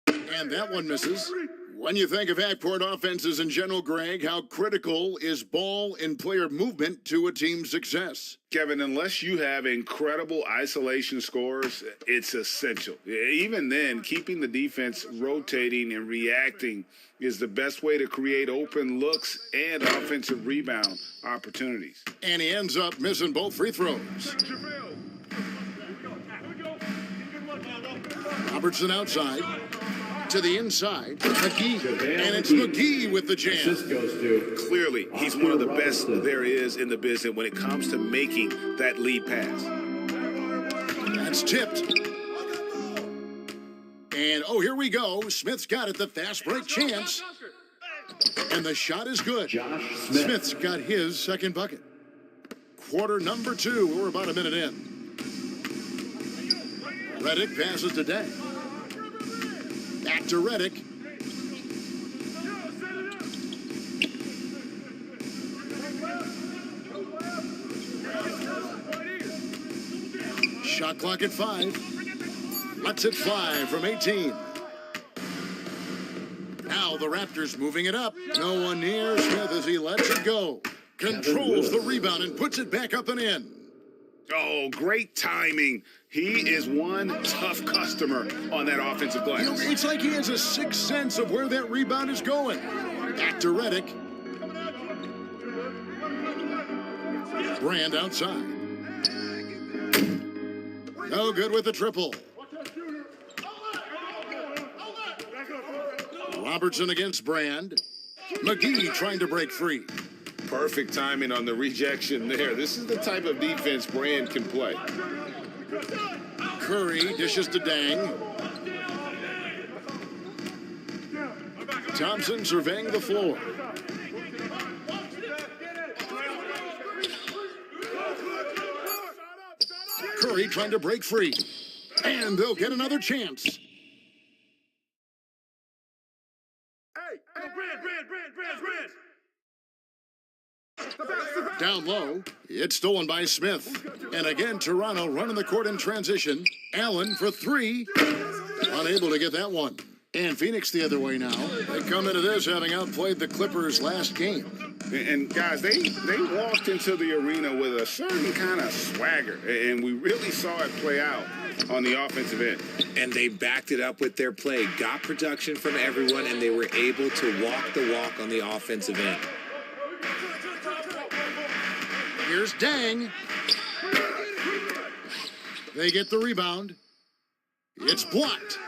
And that one misses. When you think of half-court offenses in general, Greg, how critical is ball and player movement to a team's success? Kevin, unless you have incredible isolation scores, it's essential. Even then, keeping the defense rotating and reacting is the best way to create open looks and offensive rebound opportunities. And he ends up missing both free throws. Robertson outside. To the inside, McGee. And it's McGee with the jam. Clearly, he's one of the best there is in the business when it comes to making that lead pass. That's tipped. And, oh, here we go. Smith's got it, the fast break chance. And the shot is good. Smith's got his second bucket. Quarter number 2. We're about a minute in. Reddick passes to Day. Back to Reddick. Shot clock at 5. Lets it fly from 18. Now the Raptors moving it up. No one near Smith as he lets it go. Controls the rebound and puts it back up and in. Oh, great timing. He is one tough customer on that offensive glass. You know, it's like he has a sixth sense of where that rebound is going. Back to Reddick. Brand outside. No good with the triple. Robertson against Brand. McGee trying to break free. Perfect timing on the rejection there. This is the type of defense Brand can play. Curry dishes to Dang. Thompson surveying the floor. Curry trying to break free. And they'll get another chance. Down low, it's stolen by Smith. And again, Toronto running the court in transition. Allen for 3. Unable to get that one. And Phoenix the other way now. They come into this having outplayed the Clippers last game. And guys, they walked into the arena with a certain kind of swagger. And we really saw it play out on the offensive end. And they backed it up with their play. Got production from everyone, and they were able to walk the walk on the offensive end. Here's Dang. They get the rebound. It's blocked.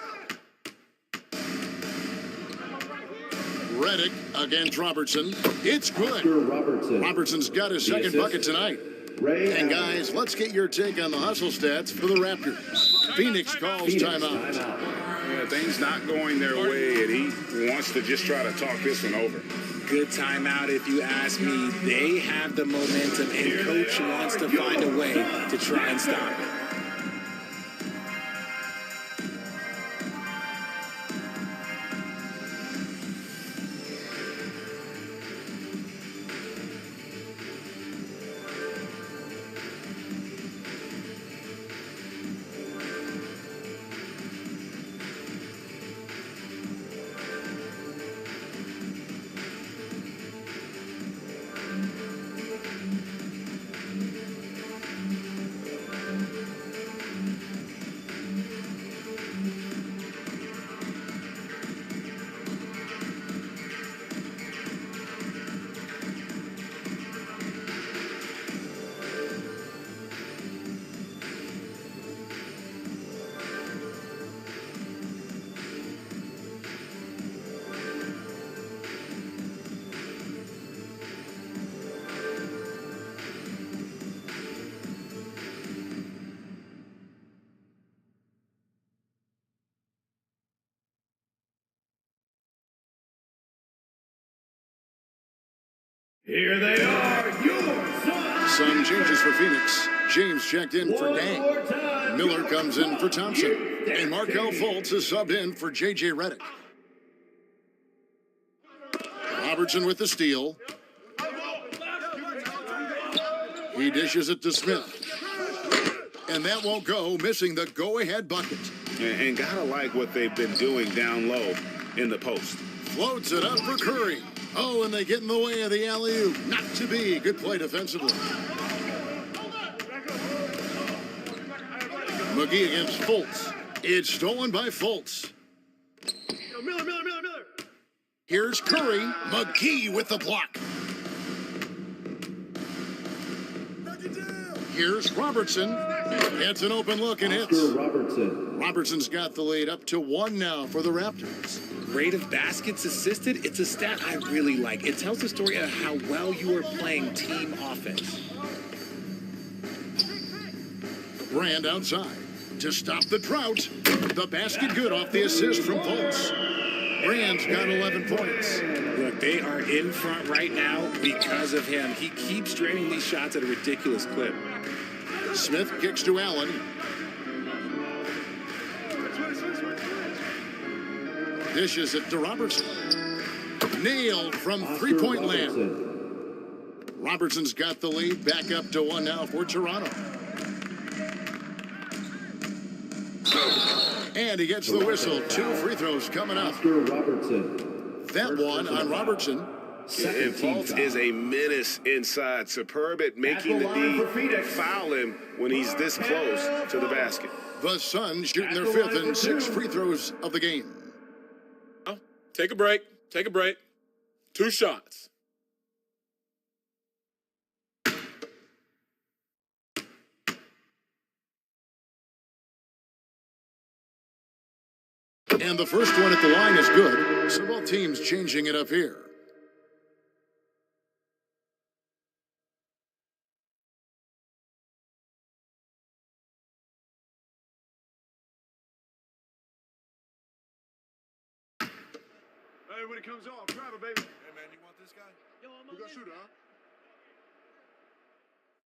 Reddick against Robertson. It's good. Robertson's got his second bucket tonight. And guys, let's get your take on the hustle stats for the Raptors. Phoenix calls timeout. Yeah, things not going their way, and he wants to just try to talk this one over. Good timeout, if you ask me. They have the momentum, and Coach wants to find a way to try and stop it. Here they are, your Suns. Sun changes for Phoenix. James checked in for Dang. Miller comes in for Thompson. And Markel Fultz is subbed in for J.J. Redick. Robertson with the steal. He dishes it to Smith. And that won't go, missing the go-ahead bucket. And gotta like what they've been doing down low in the post. Floats it up for Curry. Oh, and they get in the way of the alley-oop. Not to be. Good play defensively. McGee against Fultz. It's stolen by Fultz. Miller. Here's Curry. McGee with the block. Here's Robertson. It's an open look and hits. Robertson's got the lead up to 1 now for the Raptors. Rate of baskets assisted, it's a stat I really like. It tells the story of how well you are playing team offense. Brand outside to stop the drought. The basket good off the assist from Fultz. Brand's got 11 points. Look, they are in front right now because of him. He keeps draining these shots at a ridiculous clip. Smith kicks to Allen. Dishes it to Robertson. Nailed from three-point land. Robertson's got the lead. Back up to 1 now for Toronto. And he gets the whistle. 2 free throws coming up. That one on Robertson. And Fultz is a menace inside. Superb at making the D foul him when he's this close to the basket. The Suns shooting their 5th and 6th free throws of the game. Take a break. 2 shots. And the first one at the line is good. So both teams changing it up here. Hey, when it comes off, grab it, baby. Hey, man, you want this guy? You got to shoot it,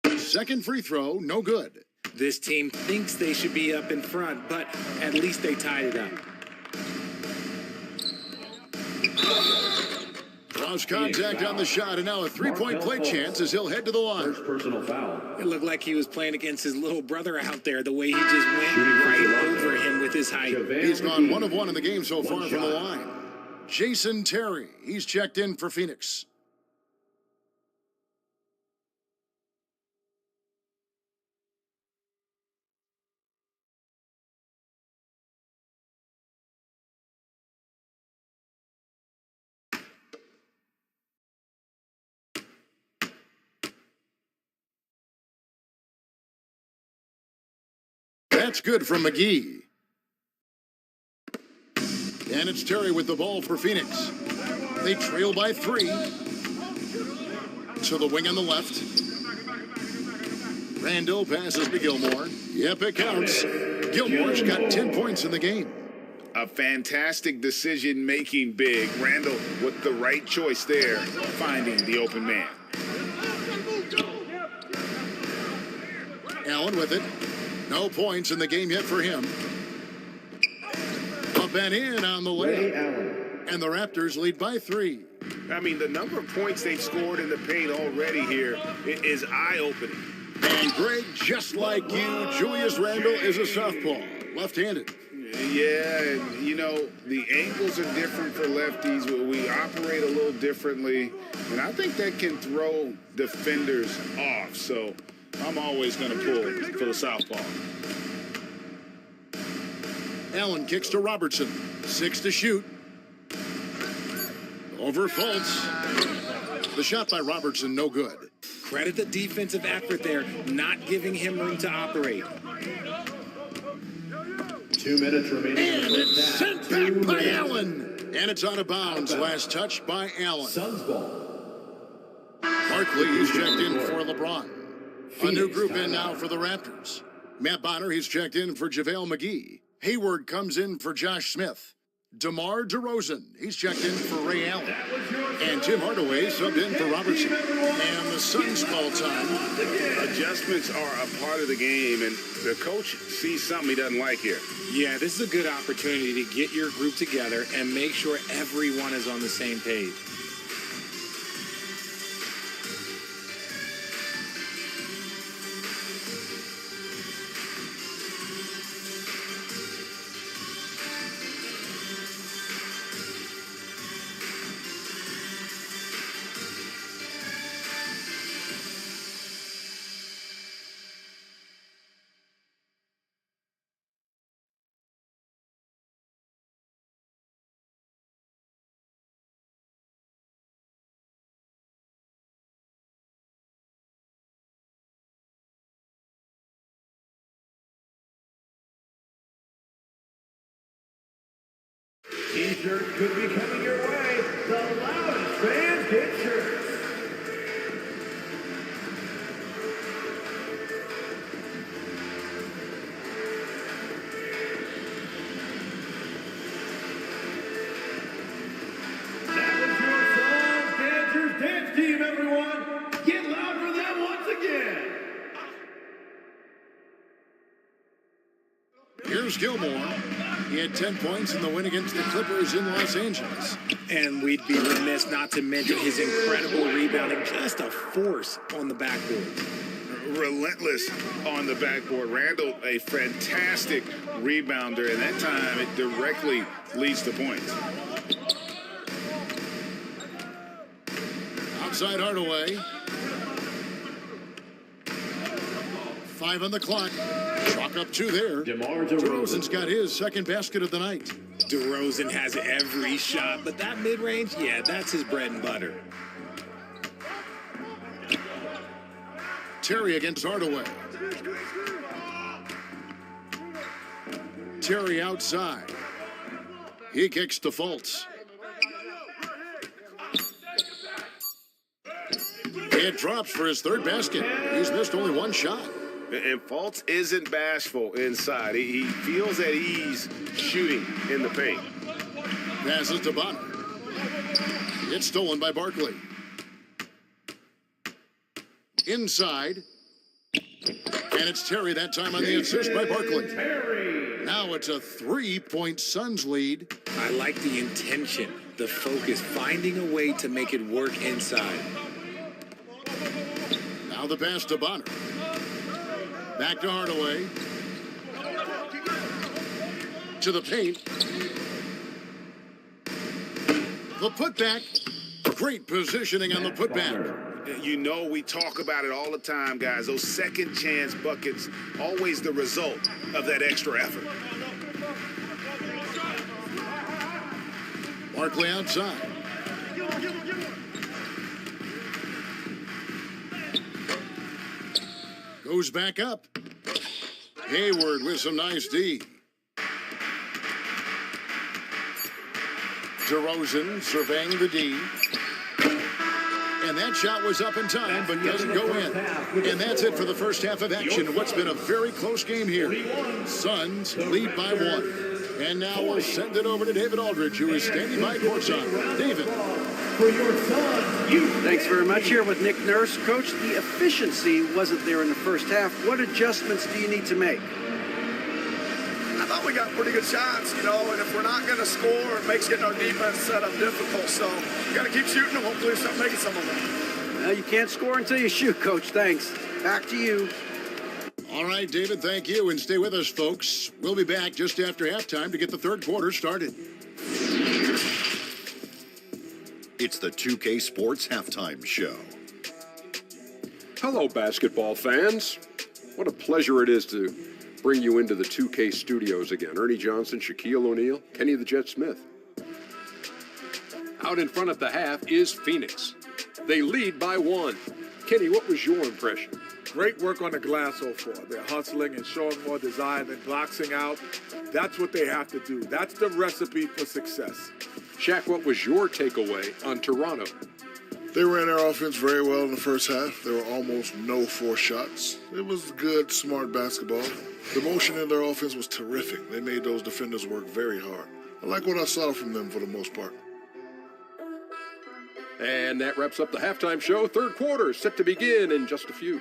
huh? Second free throw, no good. This team thinks they should be up in front, but at least they tied it up. Draws contact on the shot, and now a three-point play chance as he'll head to the line. Personal foul. It looked like he was playing against his little brother out there, the way he just went right over him with his height. He's gone 1 of 1 in the game so far from the line. Jason Terry, he's checked in for Phoenix. That's good from McGee. And it's Terry with the ball for Phoenix. They trail by 3. To the wing on the left. Randall passes to Gilmore. Yep, it counts. Gilmore's got 10 points in the game. A fantastic decision-making big. Randall with the right choice there, finding the open man. Allen with it. No points in the game yet for him. Up and in on the layup. And the Raptors lead by 3. I mean, the number of points they've scored in the paint already here is eye-opening. And Greg, just like you, Julius Randle is a southpaw, left-handed. Yeah, and you know, the angles are different for lefties. We operate a little differently, and I think that can throw defenders off. So I'm always going to pull for the southpaw. Allen kicks to Robertson. 6 to shoot. Over Fultz. The shot by Robertson, no good. Credit the defensive effort there, not giving him room to operate. 2 minutes remaining. And it's sent back by Allen. And it's out of bounds. Last touch by Allen. Suns ball. Barkley, he's checked in for LeBron. A new group in now for the Raptors. Matt Bonner, he's checked in for JaVale McGee. Hayward comes in for Josh Smith. DeMar DeRozan, he's checked in for Ray Allen. And Tim Hardaway subbed in for Robertson. And the Suns call time. Adjustments are a part of the game, and the coach sees something he doesn't like here. Yeah, this is a good opportunity to get your group together and make sure everyone is on the same page. T-shirt could be coming your way. The loudest fans get shirts. That was your song, Dancers Dance Team, everyone. Get loud for them once again. Here's Gilmore. He had 10 points in the win against the Clippers in Los Angeles. And we'd be remiss not to mention his incredible rebounding, just a force on the backboard. Relentless on the backboard. Randall, a fantastic rebounder, and that time it directly leads to points. Outside Hardaway. 5 on the clock. Chalk up 2 there. DeRozan's got his second basket of the night. DeRozan has every shot, but that mid-range, yeah, that's his bread and butter. Terry against Hardaway. Terry outside. He kicks to Fultz. It drops for his third basket. He's missed only 1 shot. And Fultz isn't bashful inside. He feels at ease shooting in the paint. Passes to Bonner. It's stolen by Barkley. Inside. And it's Terry that time on the assist by Barkley. Now it's a 3-point Suns lead. I like the intention, the focus, finding a way to make it work inside. Now the pass to Bonner. Back to Hardaway. To the paint. The putback. Great positioning on the putback. You know, we talk about it all the time, guys. Those second chance buckets, always the result of that extra effort. Barkley outside. Goes back up. Hayward with some nice D. DeRozan surveying the D. And that shot was up in time, but doesn't go in. And that's it for the first half of action. What's been a very close game here. Suns lead by 1. And now we'll send it over to David Aldridge, who is standing by courtside. David. For your Suns, Thanks very much. Here with Nick Nurse. Coach, the efficiency wasn't there in the first half. What adjustments do you need to make? I thought we got pretty good shots, and if we're not going to score, it makes getting our defense set up difficult. So we got to keep shooting and hopefully start making some of them. Well, you can't score until you shoot, Coach. Thanks. Back to you. All right, David, thank you. And stay with us, folks. We'll be back just after halftime to get the third quarter started. It's the 2K Sports Halftime Show. Hello, basketball fans. What a pleasure it is to bring you into the 2K studios again. Ernie Johnson, Shaquille O'Neal, Kenny the Jet Smith. Out in front at the half is Phoenix. They lead by 1. Kenny, what was your impression? Great work on the glass so far. They're hustling and showing more desire than boxing out. That's what they have to do. That's the recipe for success. Shaq, what was your takeaway on Toronto? They ran their offense very well in the first half. There were almost no forced shots. It was good, smart basketball. The motion in their offense was terrific. They made those defenders work very hard. I like what I saw from them for the most part. And that wraps up the halftime show. Third quarter set to begin in just a few.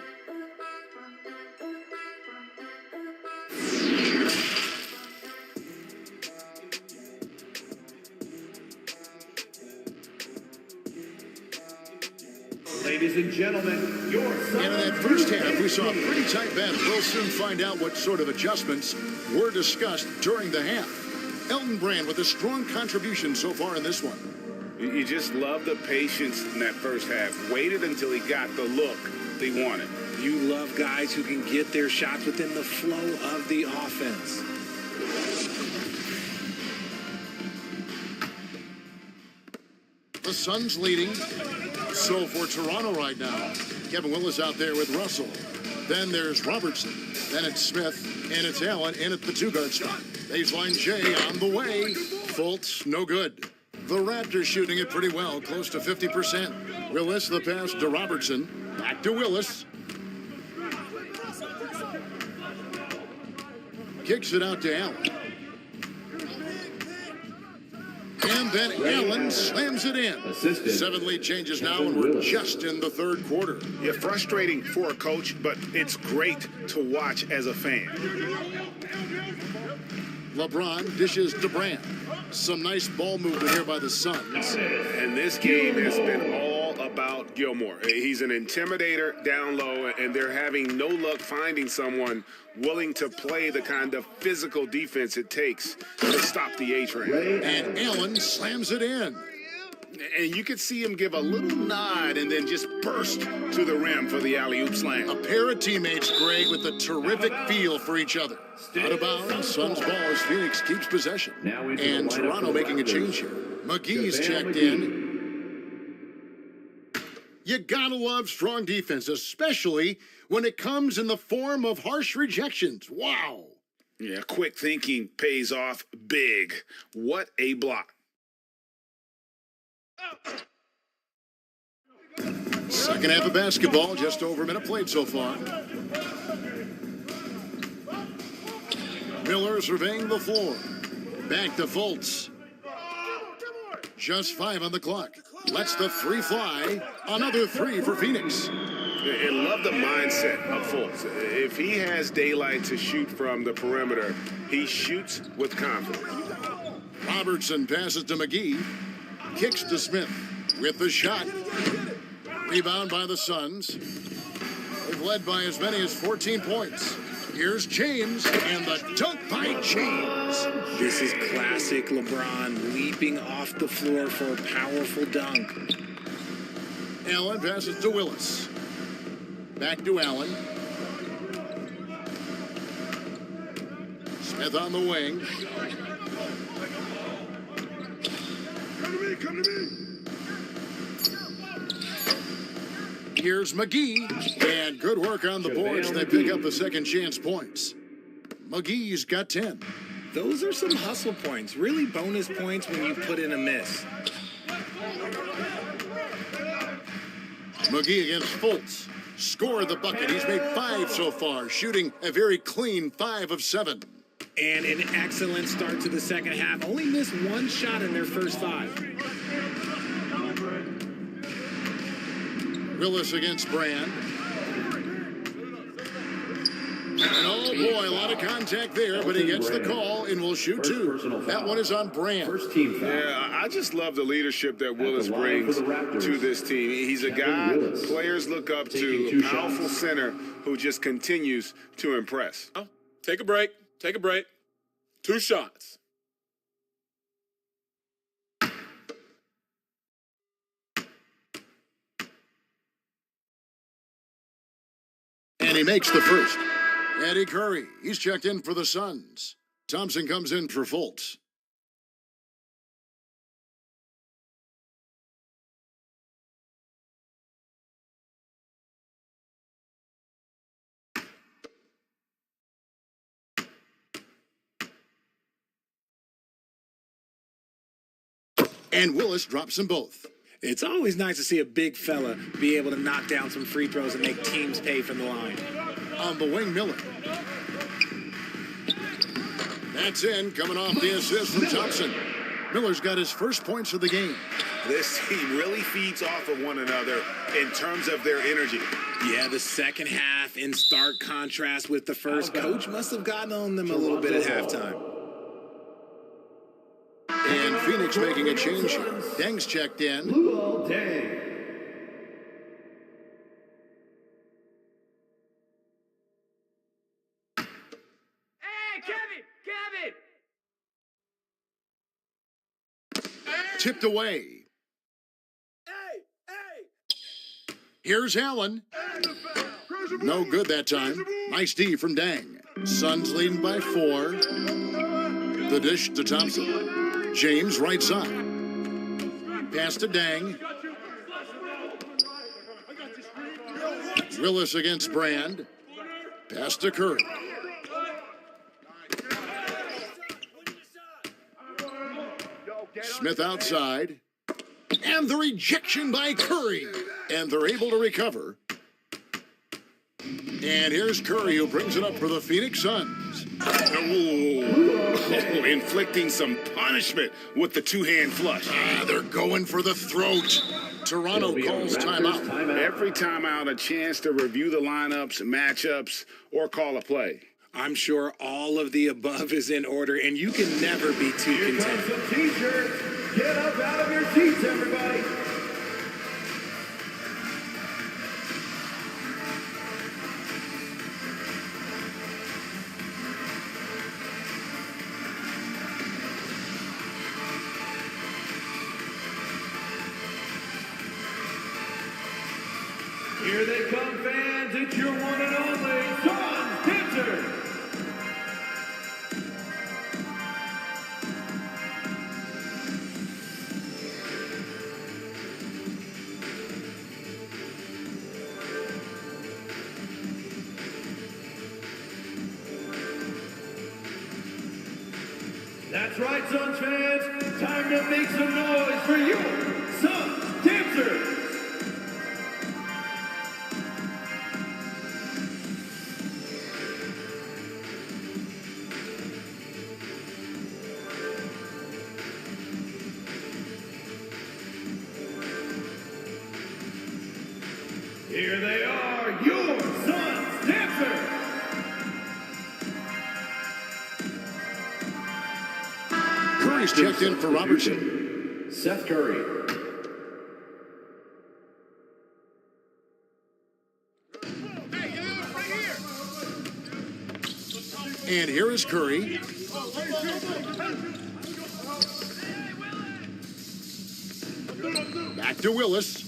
Ladies and gentlemen, your And in that first half, we saw a pretty tight battle. We'll soon find out what sort of adjustments were discussed during the half. Elton Brand with a strong contribution so far in this one. You just love the patience in that first half. Waited until he got the look they wanted. You love guys who can get their shots within the flow of the offense. The Suns leading. So for Toronto right now, Kevin Willis out there with Russell. Then there's Robertson. Then it's Smith. And it's Allen in at the two-guard spot. Baseline J on the way. Fultz, no good. The Raptors shooting it pretty well, close to 50%. Willis, the pass to Robertson. Back to Willis. Kicks it out to Allen. And then Allen slams it in. 7 lead changes now, and we're just in the third quarter. Yeah, frustrating for a coach, but it's great to watch as a fan. LeBron dishes to Brand. Some nice ball movement here by the Suns. And this game has been all about Gilmore. He's an intimidator down low, and they're having no luck finding someone willing to play the kind of physical defense it takes to stop the A-train. And Allen slams it in. And you could see him give a little nod and then just burst to the rim for the alley-oop slam. A pair of teammates, Greg, with a terrific feel for each other. Out of bounds, Suns ball as Phoenix keeps possession. And Toronto making a change here. McGee's checked in. You gotta love strong defense, especially when it comes in the form of harsh rejections. Wow. Yeah, quick thinking pays off big. What a block. Second half of basketball, just over a minute played so far. Miller surveying the floor. Back to Fultz. Just 5 on the clock. Lets the three fly. Another 3 for Phoenix. And love the mindset of Fultz. If he has daylight to shoot from the perimeter, he shoots with confidence. Robertson passes to McGee. Kicks to Smith with the shot. Rebound by the Suns. They've led by as many as 14 points. Here's James, and the dunk by James. This is classic LeBron leaping off the floor for a powerful dunk. Allen passes to Willis. Back to Allen. Smith on the wing. Come to me. Here's McGee, and good work on the boards. They pick up the second chance points. McGee's got 10. Those are some hustle points, really bonus points when you put in a miss. McGee against Fultz. Scored the bucket. He's made 5 so far, shooting a very clean 5 of 7. And an excellent start to the second half. Only missed 1 shot in their first 5. Willis against Brand. And oh boy, a lot of contact there, but he gets the call and will shoot 2. That one is on Brand. Yeah, I just love the leadership that Willis brings to this team. He's a guy players look up to, a powerful center who just continues to impress. Take a break. Take a break. 2 shots. And he makes the first. Eddie Curry, he's checked in for the Suns. Thompson comes in for Fultz. And Willis drops them both. It's always nice to see a big fella be able to knock down some free throws and make teams pay from the line. On the wing, Miller. That's in, coming off the assist from Thompson. Miller's got his first points of the game. This team really feeds off of one another in terms of their energy. Yeah, the second half in stark contrast with the first. Coach must have gotten on them a little bit at halftime. And Phoenix making a change here. Deng's checked in. Deng. Tipped away. Here's Allen. No good that time. Nice D from Deng. Suns leading by 4. The dish to Thompson. James right side. Pass to Deng. Willis against Brand. Pass to Curry. Smith outside. And the rejection by Curry. And they're able to recover. And here's Curry, who brings it up for the Phoenix Suns. Inflicting some punishment with the two-hand flush. They're going for the throat. Toronto calls timeout. Every timeout, a chance to review the lineups, matchups, or call a play. I'm sure all of the above is in order, and you can never be too content. Some t-shirts. Get up out of your seats, everybody. Here they come, fans. It's your one and only Suns Dancers. That's right, Suns fans. Time to make some noise for you, Suns Dancers. Here they are, your Suns Dancers. Curry's checked in for Robertson. Seth Curry. And here is Curry. Back to Willis.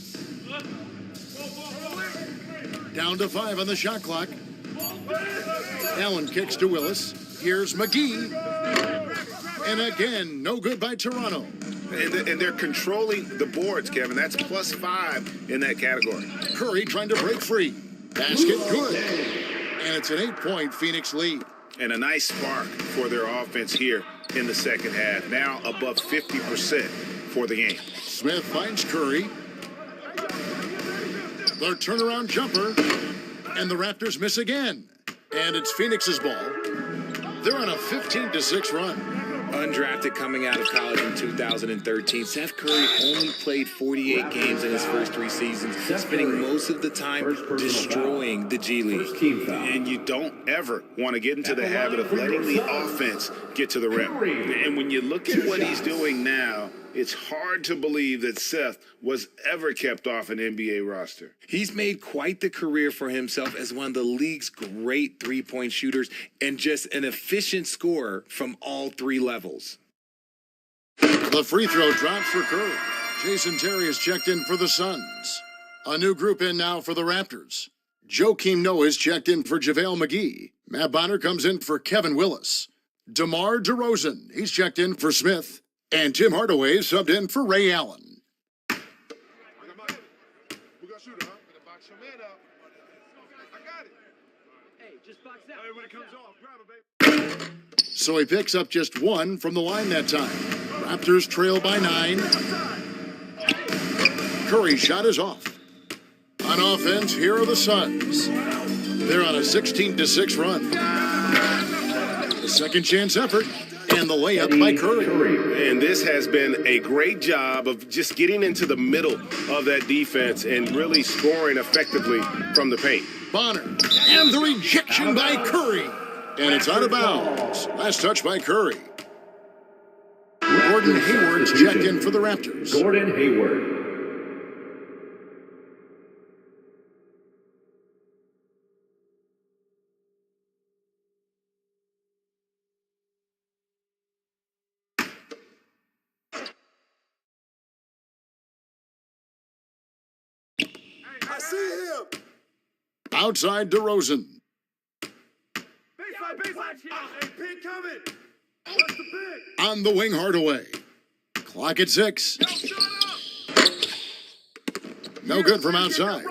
Down to 5 on the shot clock. Allen kicks to Willis. Here's McGee. And again, no good by Toronto. And they're controlling the boards, Kevin. That's +5 in that category. Curry trying to break free. Basket good. And it's an 8-point Phoenix lead. And a nice spark for their offense here in the second half. Now above 50% for the game. Smith finds Curry. Their turnaround jumper. And the Raptors miss again. And it's Phoenix's ball. They're on a 15-6 run. Undrafted coming out of college in 2013, Seth Curry only played 48 games in his first 3 seasons, spending most of the time destroying the G League. And you don't ever want to get into the habit of letting the offense get to the rim. And when you look at what he's doing now, it's hard to believe that Seth was ever kept off an NBA roster. He's made quite the career for himself as one of the league's great three-point shooters and just an efficient scorer from all 3 levels. The free throw drops for Curry. Jason Terry is checked in for the Suns. A new group in now for the Raptors. Joakim Noah is checked in for JaVale McGee. Matt Bonner comes in for Kevin Willis. DeMar DeRozan, he's checked in for Smith. And Tim Hardaway subbed in for Ray Allen. So he picks up just 1 from the line that time. Raptors trail by 9. Curry's shot is off. On offense, here are the Suns. They're on a 16-6 run. The second chance effort, and the layup by Curry. And this has been a great job of just getting into the middle of that defense and really scoring effectively from the paint. Bonner, and the rejection by Curry. And it's out of bounds. Last touch by Curry. Gordon Hayward's checked in for the Raptors. Gordon Hayward. I see him. Outside DeRozan. Baseline. Hey, pin coming. What's the pin? On the wing, Hardaway. Clock at 6. No good from outside.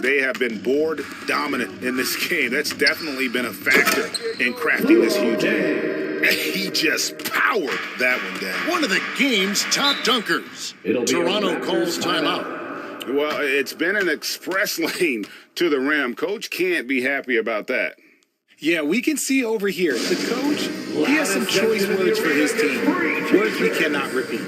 They have been board dominant in this game. That's definitely been a factor in crafting this huge game. He just powered that one down. One of the game's top dunkers. Toronto calls timeout. Well, it's been an express lane to the rim. Coach can't be happy about that. Yeah, we can see over here. The coach, he has some choice words for his team. Words we cannot repeat.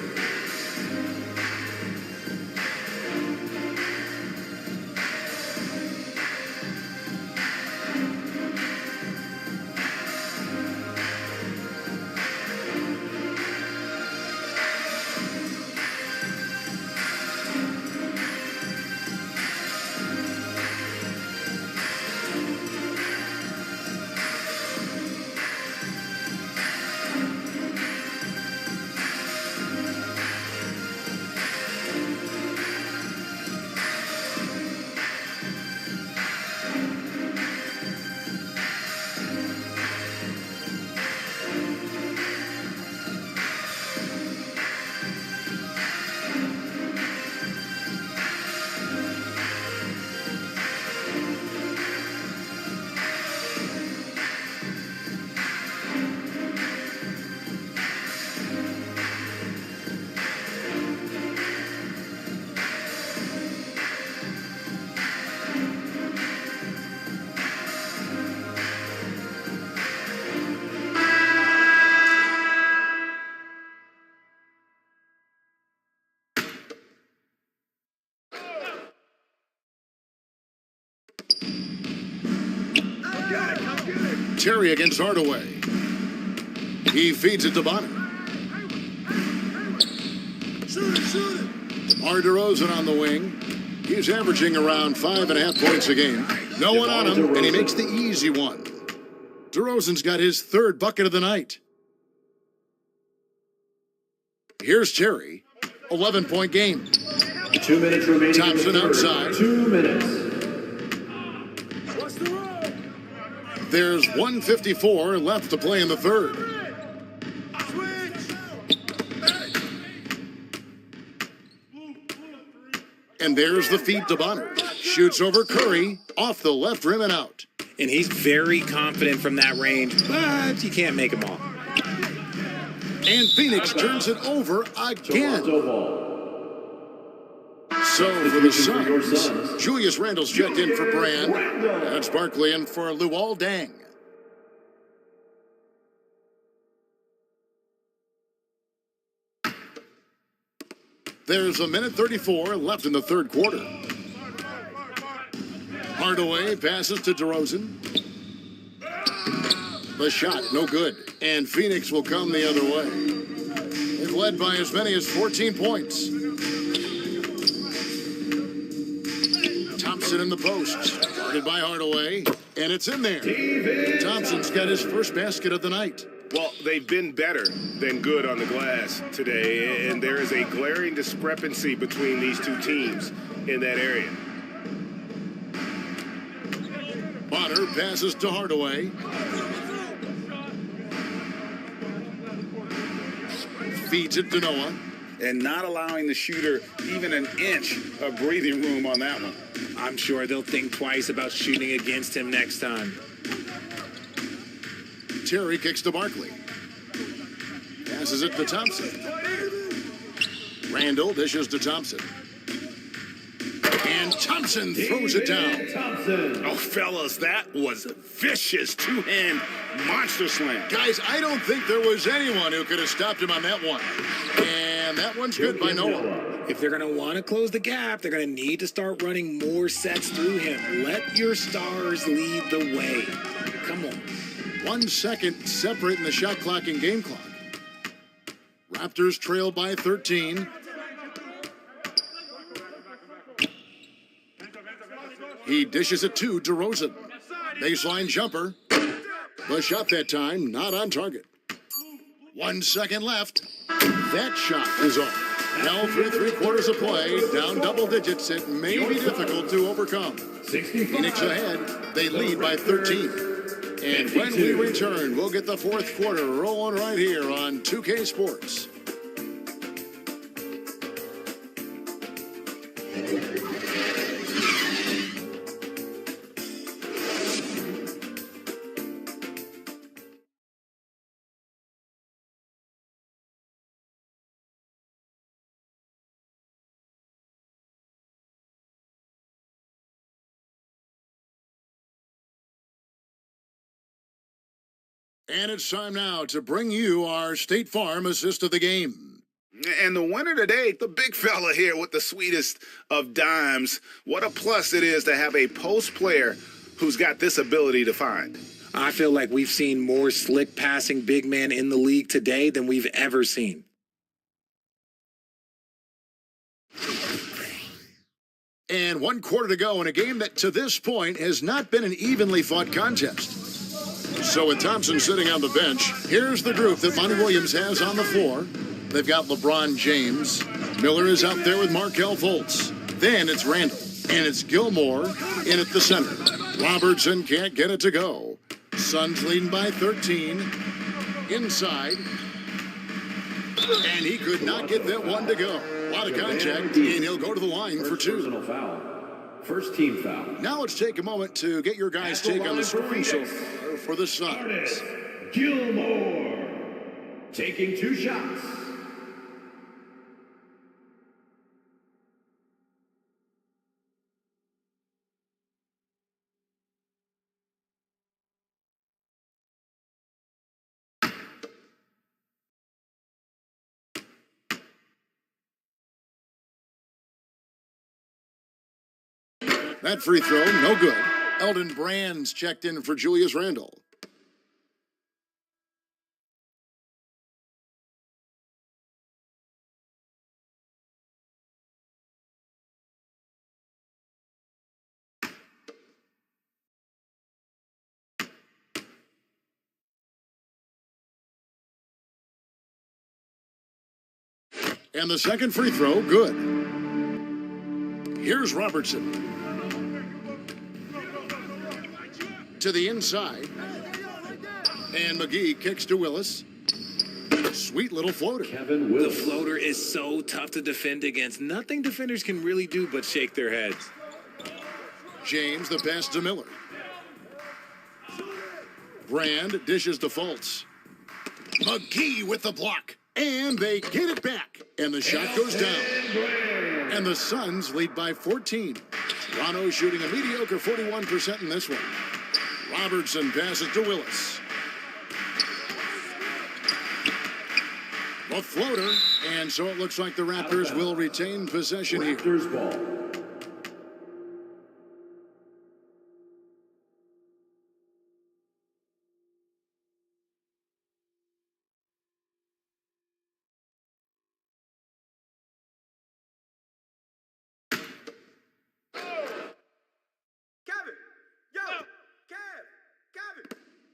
Terry against Hardaway. He feeds it to Bonner. DeMar DeRozan on the wing. He's averaging around 5.5 points a game. No one on him, and he makes the easy one. DeRozan's got his third bucket of the night. Here's Terry. 11-point game. 2 minutes remaining. Thompson outside. 2 minutes. There's 1:54 left to play in the third. And there's the feed to Bonner. Shoots over Curry, off the left rim and out. And he's very confident from that range, but you can't make them all. And Phoenix turns it over again. So for the Suns, Julius Randle's checked in for Brand. That's Barkley in for Luol Deng. There's 1:34 left in the third quarter. Hardaway passes to DeRozan. The shot, no good. And Phoenix will come the other way. They've led by as many as 14 points. Thompson in the post. Guarded by Hardaway. And it's in there. Thompson's got his first basket of the night. Well, they've been better than good on the glass today, and there is a glaring discrepancy between these two teams in that area. Bonner passes to Hardaway. Feeds it to Noah. And not allowing the shooter even an inch of breathing room on that one. I'm sure they'll think twice about shooting against him next time. Terry kicks to Barkley. Passes it to Thompson. Randle dishes to Thompson. And Thompson throws it down. Oh, fellas, that was a vicious two-hand monster slam. Guys, I don't think there was anyone who could have stopped him on that one. And that one's good by Noah. If they're going to want to close the gap, they're going to need to start running more sets through him. Let your stars lead the way. Come on. 1 second separating the shot clock and game clock. Raptors trail by 13. He dishes it to DeRozan. Baseline jumper. The shot that time not on target. 1 second left. That shot is off. Now through 3/4 of play, down double digits. It may be difficult to overcome. Phoenix ahead. They lead by 13. And when we return, we'll get the fourth quarter rolling right here on 2K Sports. And it's time now to bring you our State Farm assist of the game. And the winner today, the big fella here with the sweetest of dimes. What a plus it is to have a post player who's got this ability to find. I feel like we've seen more slick passing big men in the league today than we've ever seen. And 1 quarter to go in a game that to this point has not been an evenly fought contest. So with Thompson sitting on the bench, here's the group that Monty Williams has on the floor. They've got LeBron James. Miller is out there with Markelle Fultz. Then it's Randall. And it's Gilmore in at the center. Robertson can't get it to go. Suns leading by 13. Inside. And he could not get that one to go. A lot of contact, and he'll go to the line for 2. Personal foul. First team foul. Now let's take a moment to get your guys' take on the scoring so far for the Suns. Gilmore taking 2 shots. That free throw, no good. Eldon Brand's checked in for Julius Randle. And the second free throw, good. Here's Robertson. To the inside. And McGee kicks to Willis. Sweet little floater. The floater is so tough to defend against. Nothing defenders can really do but shake their heads. James, the pass to Miller. Brand dishes to Fultz. McGee with the block. And they get it back. And the shot goes down. And the Suns lead by 14. Toronto shooting a mediocre 41% in this one. Robertson passes to Willis. A floater, and so it looks like the Raptors will retain possession here. Raptors ball.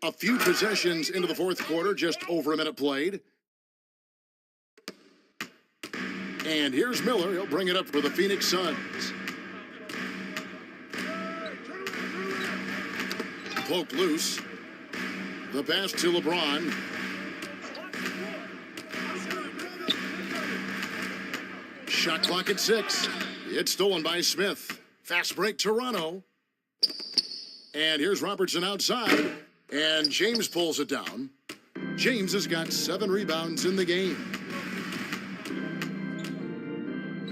A few possessions into the fourth quarter, just over a minute played. And here's Miller. He'll bring it up for the Phoenix Suns. Poke loose. The pass to LeBron. Shot clock at 6. It's stolen by Smith. Fast break, Toronto. And here's Robertson outside. And James pulls it down. James has got 7 rebounds in the game.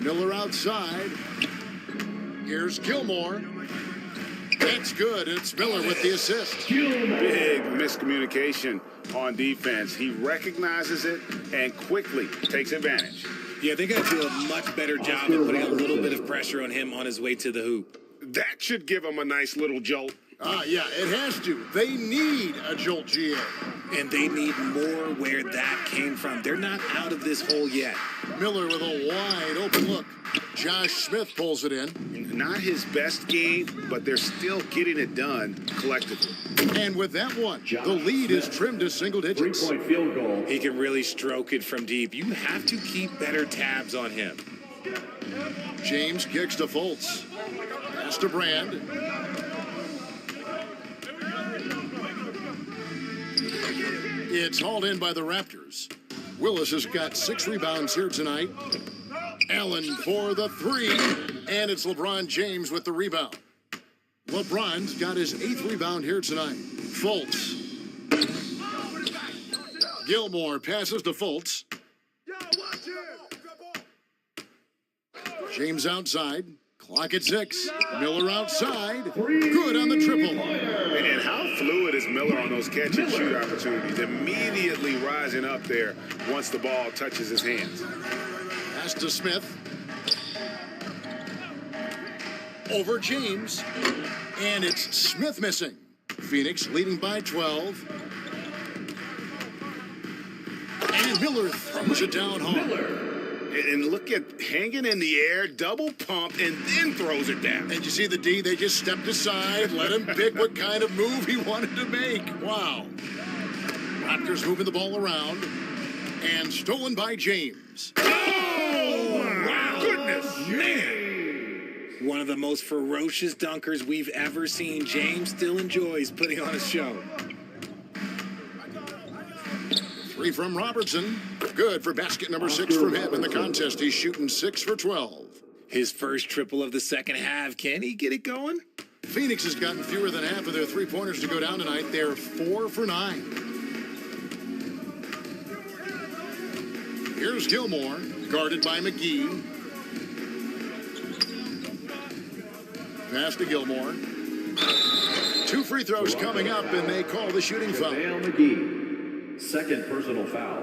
Miller outside. Here's Gilmore. That's good. It's Miller with the assist. Big miscommunication on defense. He recognizes it and quickly takes advantage. Yeah, they got to do a much better job of putting a little bit of pressure on him on his way to the hoop. That should give him a nice little jolt. Yeah, it has to. They need a jolt, GA. And they need more where that came from. They're not out of this hole yet. Miller with a wide open look. Josh Smith pulls it in. Not his best game, but they're still getting it done collectively. And with that one, the lead is trimmed to single digits. 3-point field goal. He can really stroke it from deep. You have to keep better tabs on him. James kicks to Fultz. Pass to Brand. It's hauled in by the Raptors. Willis has got 6 rebounds here tonight. Allen for the 3, and it's LeBron James with the rebound. LeBron's got his 8th rebound here tonight. Fultz. Gilmore passes to Fultz. James outside. Clock at 6. Miller outside. Good on the triple. And how fluid is Miller on those catch and shoot opportunities? Immediately rising up there once the ball touches his hands. Pass to Smith. Over James. And it's Smith missing. Phoenix leading by 12. And Miller throws it down hard. And look at hanging in the air, double pump, and then throws it down. And you see the D, they just stepped aside, let him pick what kind of move he wanted to make. Wow. Raptors moving the ball around. And stolen by James. Oh, my goodness, man. One of the most ferocious dunkers we've ever seen. James still enjoys putting on a show. 3 from Robertson. Good for basket number 6 from him in the contest. He's shooting 6 for 12. His first triple of the second half. Can he get it going? Phoenix has gotten fewer than half of their 3-pointers to go down tonight. They're 4 for 9. Here's Gilmore, guarded by McGee. Pass to Gilmore. 2 free throws coming up, and they call the shooting foul. McGee. Second personal foul.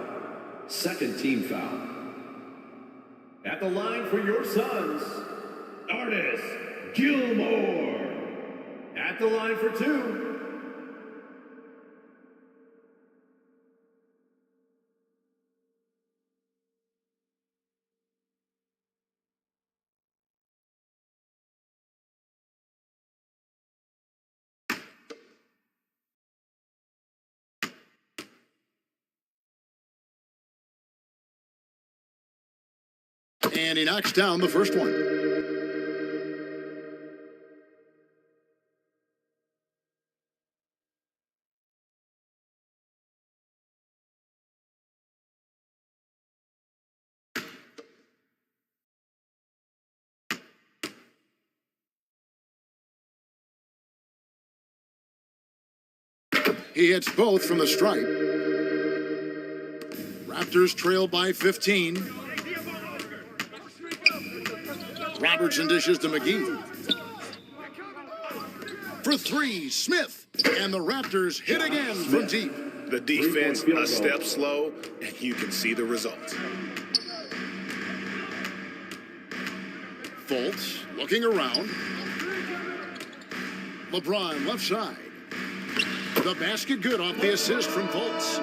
Second team foul. At the line for your Suns, Artis Gilmore. At the line for 2. And he knocks down the first one. He hits both from the stripe. Raptors trail by 15. Robertson dishes to McGee. For 3, Smith. And the Raptors hit again from deep. The defense a step slow, and you can see the result. Fultz looking around. LeBron left side. The basket good off the assist from Fultz.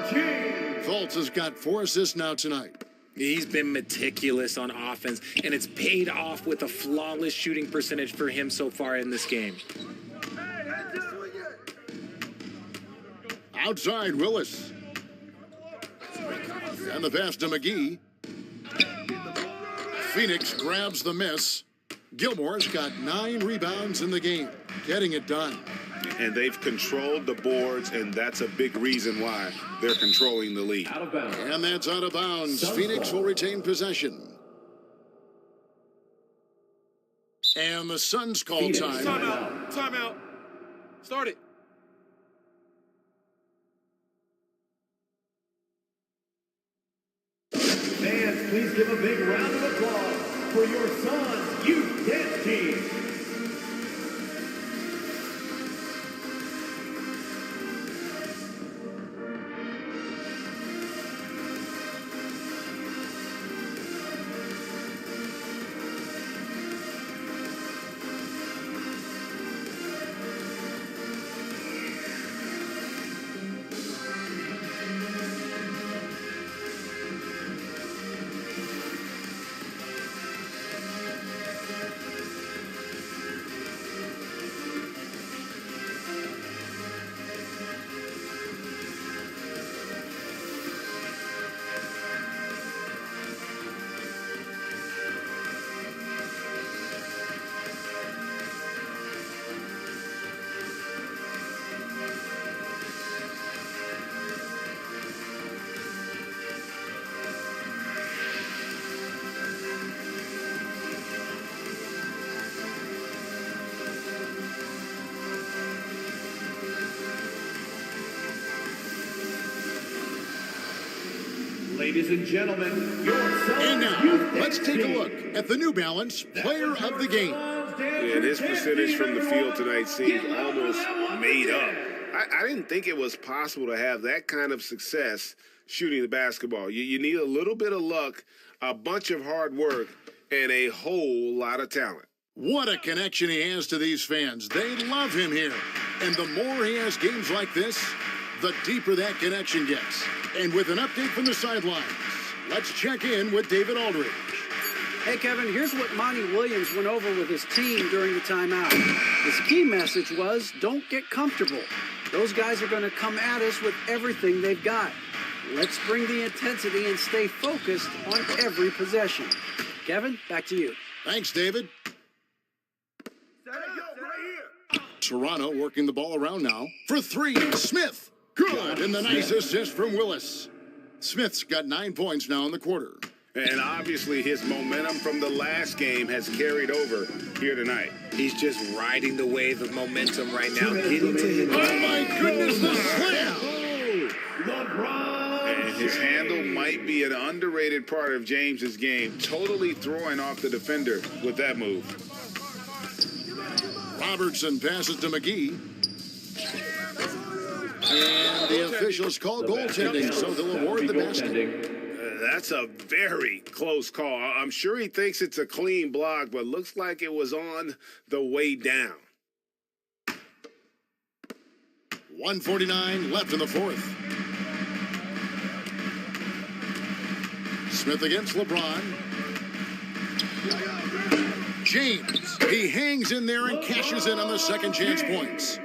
Fultz has got 4 assists now tonight. He's been meticulous on offense, and it's paid off with a flawless shooting percentage for him so far in this game. Outside, Willis. And the pass to McGee. Phoenix grabs the miss. Gilmore's got 9 rebounds in the game, getting it done. And they've controlled the boards, and that's a big reason why they're controlling the lead. Out of bounds. And that's out of bounds. Phoenix will retain possession. And the Suns call time. Timeout. Timeout. Start it. Fans, please give a big round of applause for your Suns youth dance team. Ladies and gentlemen, your And now, let's take a look at the New Balance Player of the Game. And his percentage from the field tonight seemed almost made up. I didn't think it was possible to have that kind of success shooting the basketball. You need a little bit of luck, a bunch of hard work, and a whole lot of talent. What a connection he has to these fans. They love him here. And the more he has games like this, the deeper that connection gets. And with an update from the sidelines, let's check in with David Aldridge. Hey, Kevin, here's what Monty Williams went over with his team during the timeout. His key message was, don't get comfortable. Those guys are going to come at us with everything they've got. Let's bring the intensity and stay focused on every possession. Kevin, back to you. Thanks, David. Toronto working the ball around now. For three, Smith. Good, and the nice assist from Willis. Smith's got 9 points now in the quarter. And obviously his momentum from the last game has carried over here tonight. He's just riding the wave of momentum right now. Getting to him. Oh, my goodness, the slam! And his handle might be an underrated part of James's game, totally throwing off the defender with that move. Robertson passes to McGee. And the officials call goaltending, so they'll award the basket. That's a very close call. I'm sure he thinks it's a clean block, but looks like it was on the way down. 1:49 left in the fourth. Smith against LeBron. James, he hangs in there and cashes in on the second chance points.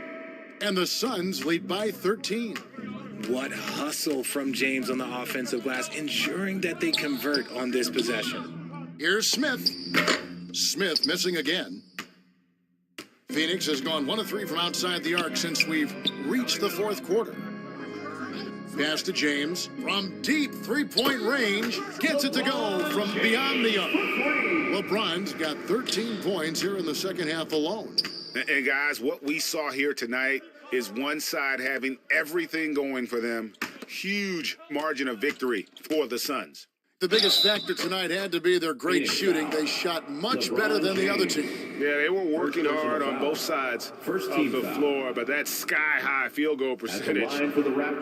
And the Suns lead by 13. What hustle from James on the offensive glass, ensuring that they convert on this possession. Here's Smith. Smith missing again. Phoenix has gone 1 of 3 from outside the arc since we've reached the fourth quarter. Pass to James from deep three-point range. Gets it to go from beyond the arc. LeBron's got 13 points here in the second half alone. And guys, what we saw here tonight is one side having everything going for them. Huge margin of victory for the Suns. The biggest factor tonight had to be their great shooting. They shot much better than the other team. Yeah, they were working hard on both sides of the floor, but that sky-high field goal percentage,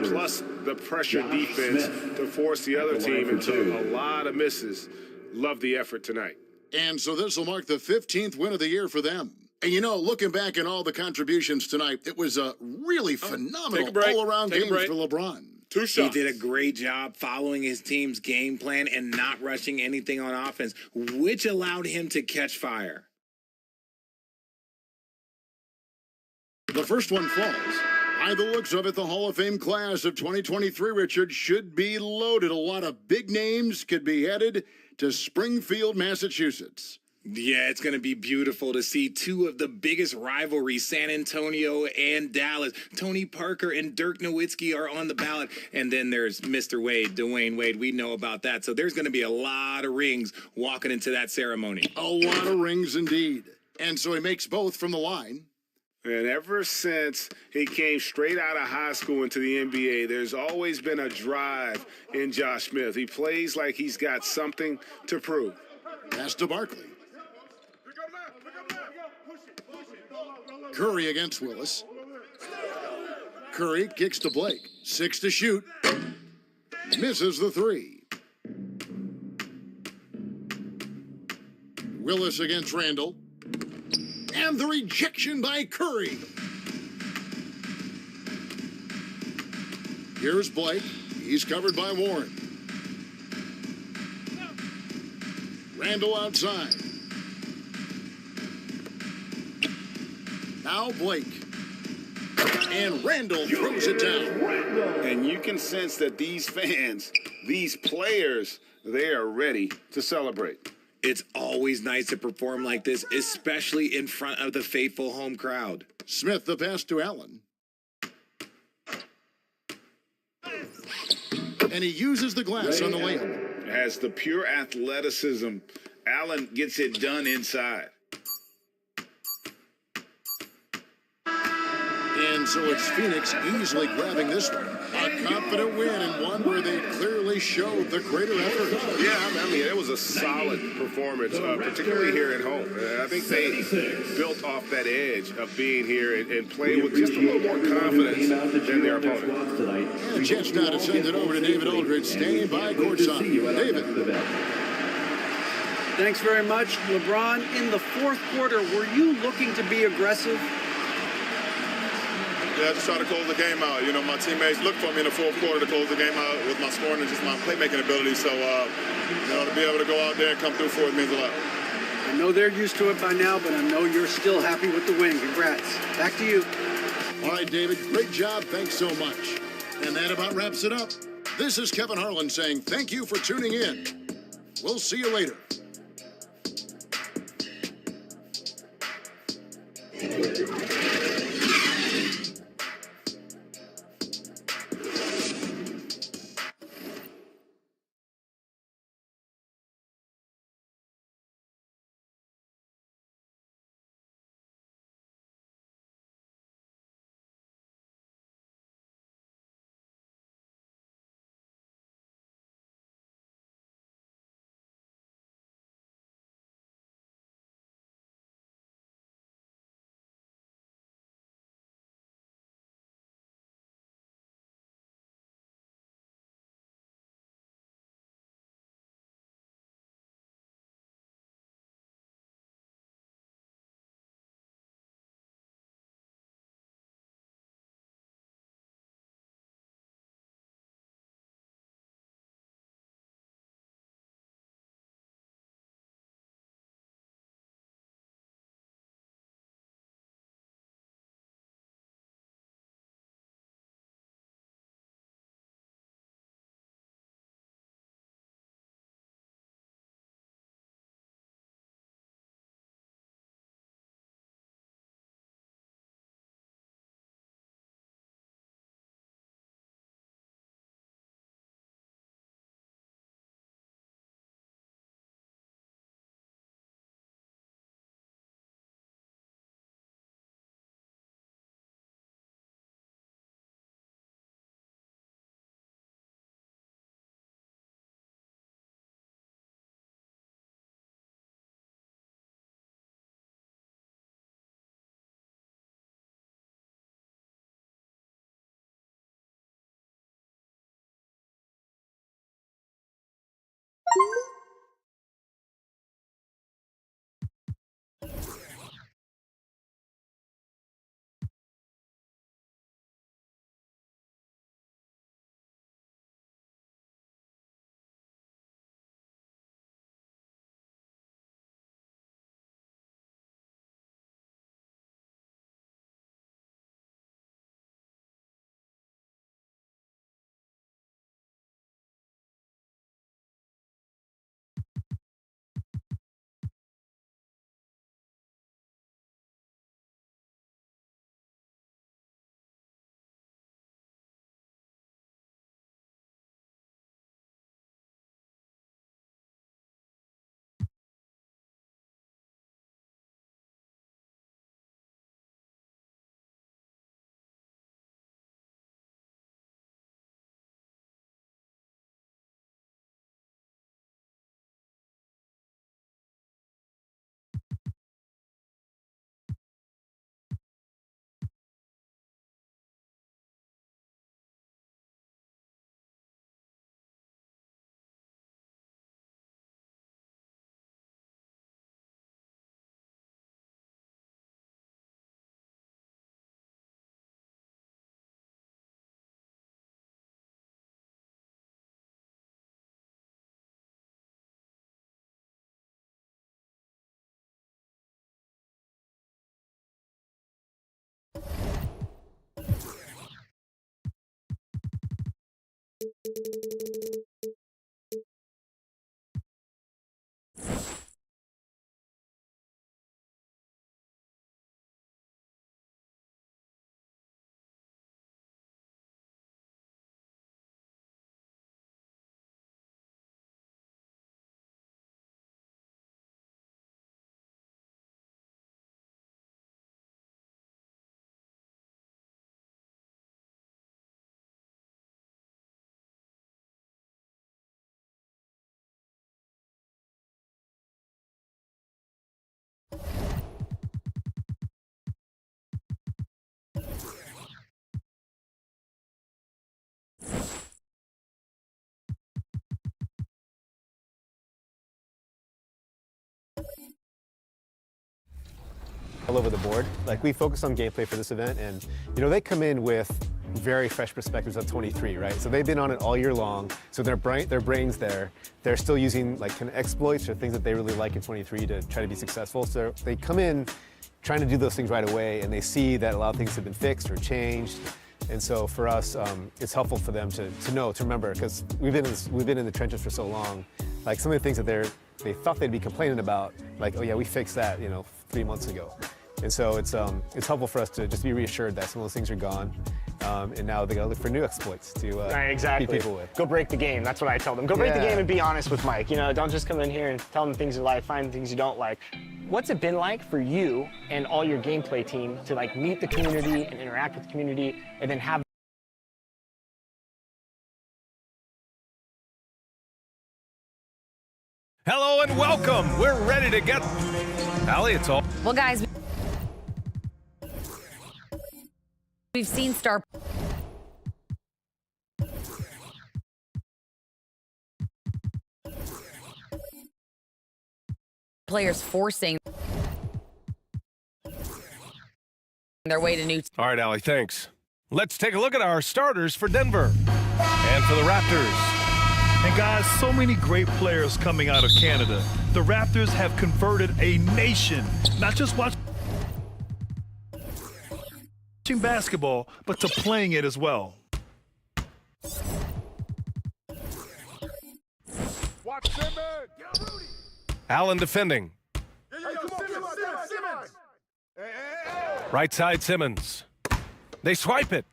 plus the pressure defense to force the other team into a lot of misses. Love the effort tonight. And so this will mark the 15th win of the year for them. And, you know, looking back at all the contributions tonight, it was a really phenomenal all-around game for LeBron. 2 shots. He did a great job following his team's game plan and not rushing anything on offense, which allowed him to catch fire. The first one falls. By the looks of it, the Hall of Fame class of 2023, Richard, should be loaded. A lot of big names could be headed to Springfield, Massachusetts. Yeah, it's going to be beautiful to see 2 of the biggest rivalries, San Antonio and Dallas. Tony Parker and Dirk Nowitzki are on the ballot. And then there's Mr. Wade, Dwayne Wade. We know about that. So there's going to be a lot of rings walking into that ceremony. A lot of rings indeed. And so he makes both from the line. And ever since he came straight out of high school into the NBA, there's always been a drive in Josh Smith. He plays like he's got something to prove. Pass to Barkley. Curry against Willis. Curry kicks to Blake. 6 to shoot. Misses the 3. Willis against Randall. And the rejection by Curry. Here's Blake. He's covered by Warren. Randall outside. Now Blake. And Randall throws it down. And you can sense that these fans, these players, they are ready to celebrate. It's always nice to perform like this, especially in front of the faithful home crowd. Smith, the pass to Allen. And he uses the glass on the layup. Has the pure athleticism. Allen gets it done inside. And so it's Phoenix easily grabbing this one. A confident win and one where they clearly showed the greater effort. Yeah, I mean, it was a solid performance, particularly here at home. I think they built off that edge of being here and playing with just a little more confidence than their opponent. And a chance now to send it over to David Aldridge, standing by courtside. David. Thanks very much. LeBron, in the fourth quarter, were you looking to be aggressive? Yeah, just try to close the game out. You know, my teammates looked for me in the fourth quarter to close the game out with my scoring and just my playmaking ability. So, you know, to be able to go out there and come through for it means a lot. I know they're used to it by now, but I know you're still happy with the win. Congrats. Back to you. All right, David, great job. Thanks so much. And that about wraps it up. This is Kevin Harlan saying thank you for tuning in. We'll see you later. all over the board. Like, we focus on gameplay for this event, and you know, they come in with very fresh perspectives of 23, right? So they've been on it all year long, so their brains there, they're still using like kind of exploits or things that they really like in 23 to try to be successful. So they come in trying to do those things right away, and they see that a lot of things have been fixed or changed. And so for us, it's helpful for them to know, to remember, because we've been in the trenches for so long. Like, some of the things that they thought they'd be complaining about, like, oh yeah, we fixed that, you know, 3 months ago. And so it's helpful for us to just be reassured that some of those things are gone. And now they gotta look for new exploits to exactly. beat people with. Go break the game. That's what I tell them. Go break the game and be honest with Mike. You know, don't just come in here and tell them things you like, find things you don't like. What's it been like for you and all your gameplay team to like meet the community and interact with the community and then have Hello and welcome. We're ready to get... Allie, it's all... Well, guys, we've seen star players forcing their way to new... All right, Allie, thanks. Let's take a look at our starters for Denver and for the Raptors. And guys, so many great players coming out of Canada. The Raptors have converted a nation, not just watching basketball, but to playing it as well. Watch Simmons. Allen defending. Right side Simmons. They swipe it.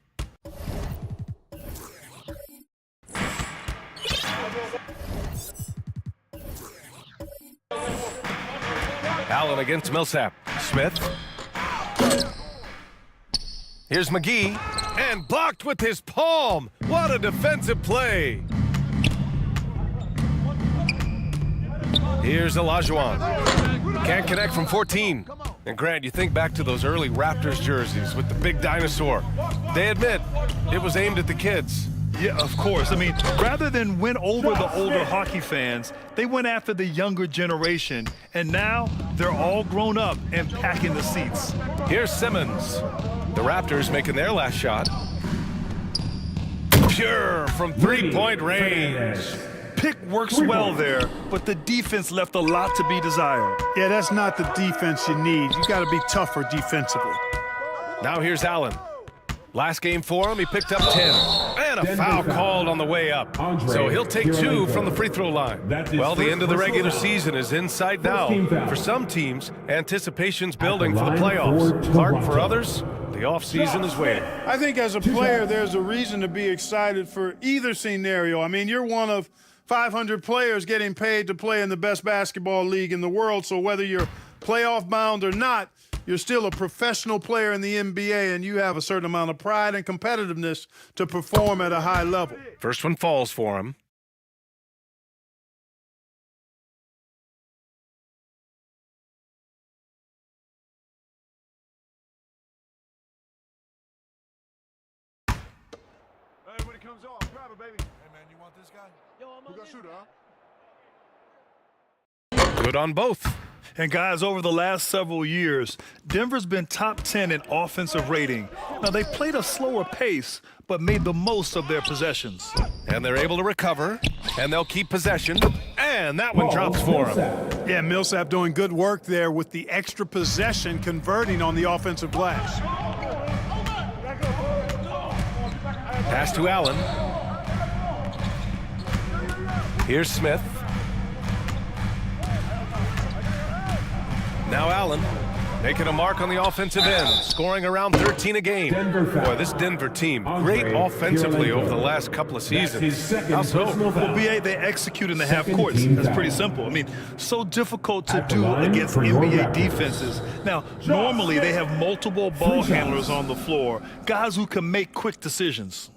Allen against Millsap. Smith. Here's McGee. And blocked with his palm. What a defensive play. Here's Olajuwon. Can't connect from 14. And Grant, you think back to those early Raptors jerseys with the big dinosaur. They admit it was aimed at the kids. Yeah, of course. I mean, rather than win over the older hockey fans, they went after the younger generation. And now they're all grown up and packing the seats. Here's Simmons. The Raptors making their last shot. Pure from three-point range. Pick works well there, but the defense left a lot to be desired. Yeah, that's not the defense you need. You got to be tougher defensively. Now here's Allen. Last game for him, he picked up 10. And a foul called on the way up. So he'll take 2 from the free throw line. Well, the end of the regular season is in sight now. For some teams, anticipation's building for the playoffs. Clark, for others, the offseason is waiting. I think as a player, there's a reason to be excited for either scenario. I mean, you're one of 500 players getting paid to play in the best basketball league in the world. So whether you're playoff bound or not, you're still a professional player in the NBA, and you have a certain amount of pride and competitiveness to perform at a high level. First one falls for him. Hey, when it comes off, grab it, baby. Hey, man, you want this guy? Yo, I'm gonna shoot, huh? Good on both. And guys, over the last several years, Denver's been top 10 in offensive rating. Now, they played a slower pace, but made the most of their possessions. And they're able to recover, and they'll keep possession, and that one drops for him. Yeah, Millsap doing good work there with the extra possession, converting on the offensive glass. Pass to Allen. Here's Smith. Now Allen making a mark on the offensive end, scoring around 13 a game. Boy, this Denver team, great offensively over the last couple of seasons. How so? Well, BA, they execute in the half courts. That's pretty simple. I mean, so difficult to do against NBA defenses. Now, normally they have multiple ball handlers on the floor, guys who can make quick decisions.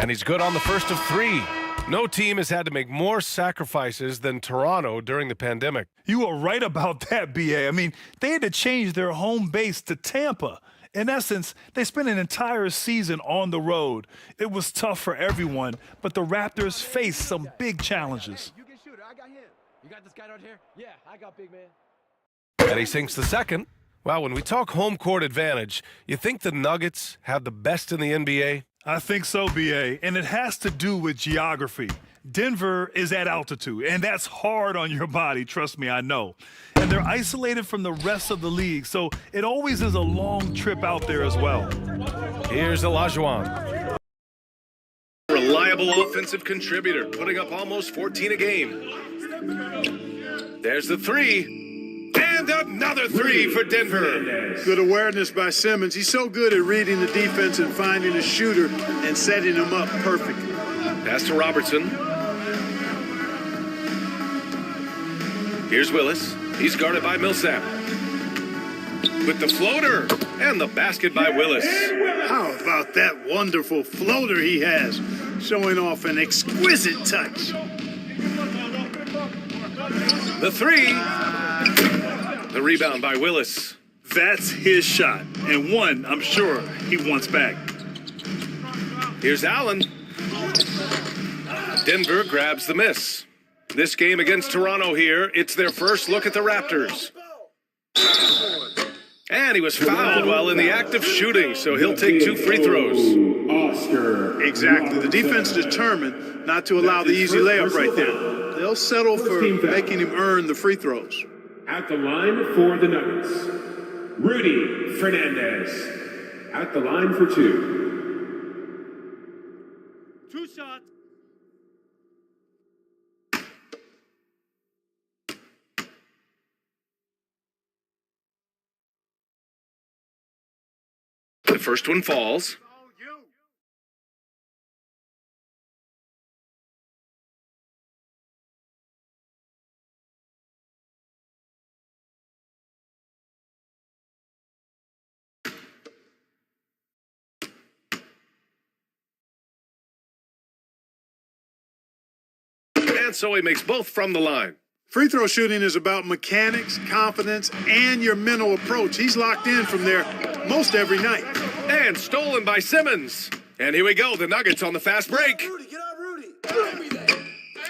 And he's good on the first of 3. No team has had to make more sacrifices than Toronto during the pandemic. You are right about that, BA. I mean, they had to change their home base to Tampa. In essence, they spent an entire season on the road. It was tough for everyone, but the Raptors faced some big challenges. You can shoot it. I got him. You got this guy right here? Yeah, I got big man. And he sinks the second. Well, when we talk home court advantage, you think the Nuggets have the best in the NBA? I think so, BA, and it has to do with geography. Denver is at altitude, and that's hard on your body, trust me, I know. And they're isolated from the rest of the league, so it always is a long trip out there as well. Here's Olajuwon. Reliable offensive contributor, putting up almost 14 a game. There's the 3. And another 3 for Denver. Good awareness by Simmons. He's so good at reading the defense and finding a shooter and setting him up perfectly. Pass to Robertson. Here's Willis. He's guarded by Millsap. With the floater and the basket by Willis. How about that wonderful floater he has, showing off an exquisite touch. The 3. The rebound by Willis. That's his shot, and one I'm sure he wants back. Here's Allen. Denver grabs the miss. This game against Toronto here, it's their first look at the Raptors. And he was fouled while in the act of shooting, so he'll take 2 free throws. Oscar. Exactly. The defense determined not to allow the easy layup right there. They'll settle for making him earn the free throws. At the line for the Nuggets, Rudy Fernandez. At the line for 2. 2 shots. The first one falls. And so he makes both from the line. Free throw shooting is about mechanics, confidence, and your mental approach. He's locked in from there most every night. And stolen by Simmons. And here we go, the Nuggets on the fast break. Get up, Rudy.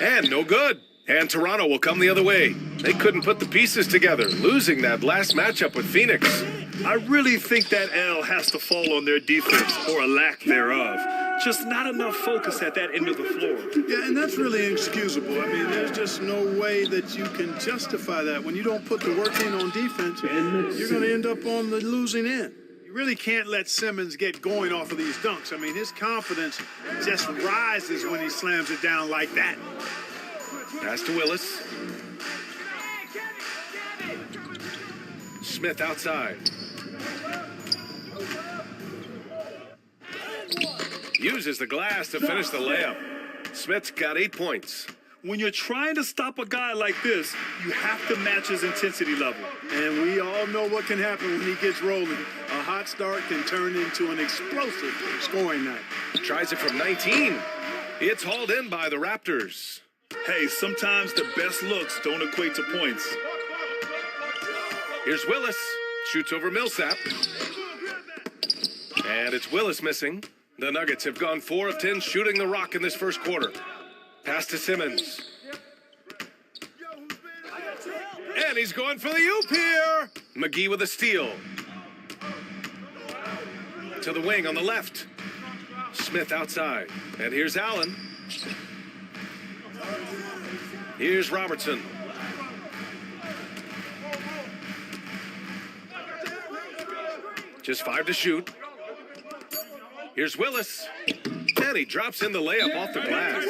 And no good. And Toronto will come the other way. They couldn't put the pieces together, losing that last matchup with Phoenix. I really think that L has to fall on their defense, or a lack thereof. Just not enough focus at that end of the floor. Yeah, and that's really inexcusable. I mean, there's just no way that you can justify that. When you don't put the work in on defense, you're going to end up on the losing end. You really can't let Simmons get going off of these dunks. I mean, his confidence just rises when he slams it down like that. Pass to Willis. Smith outside. Uses the glass to finish the layup. Smith's got 8 points. When you're trying to stop a guy like this, you have to match his intensity level. And we all know what can happen when he gets rolling. A hot start can turn into an explosive scoring night. Tries it from 19. It's hauled in by the Raptors. Hey, sometimes the best looks don't equate to points. Here's Willis. Shoots over Millsap. And it's Willis missing. The Nuggets have gone 4 of 10 shooting the rock in this first quarter. Pass to Simmons. And he's going for the oop here. McGee with a steal. To the wing on the left. Smith outside. And here's Allen. Here's Robertson. Just 5 to shoot. Here's Willis. And he drops in the layup off the glass.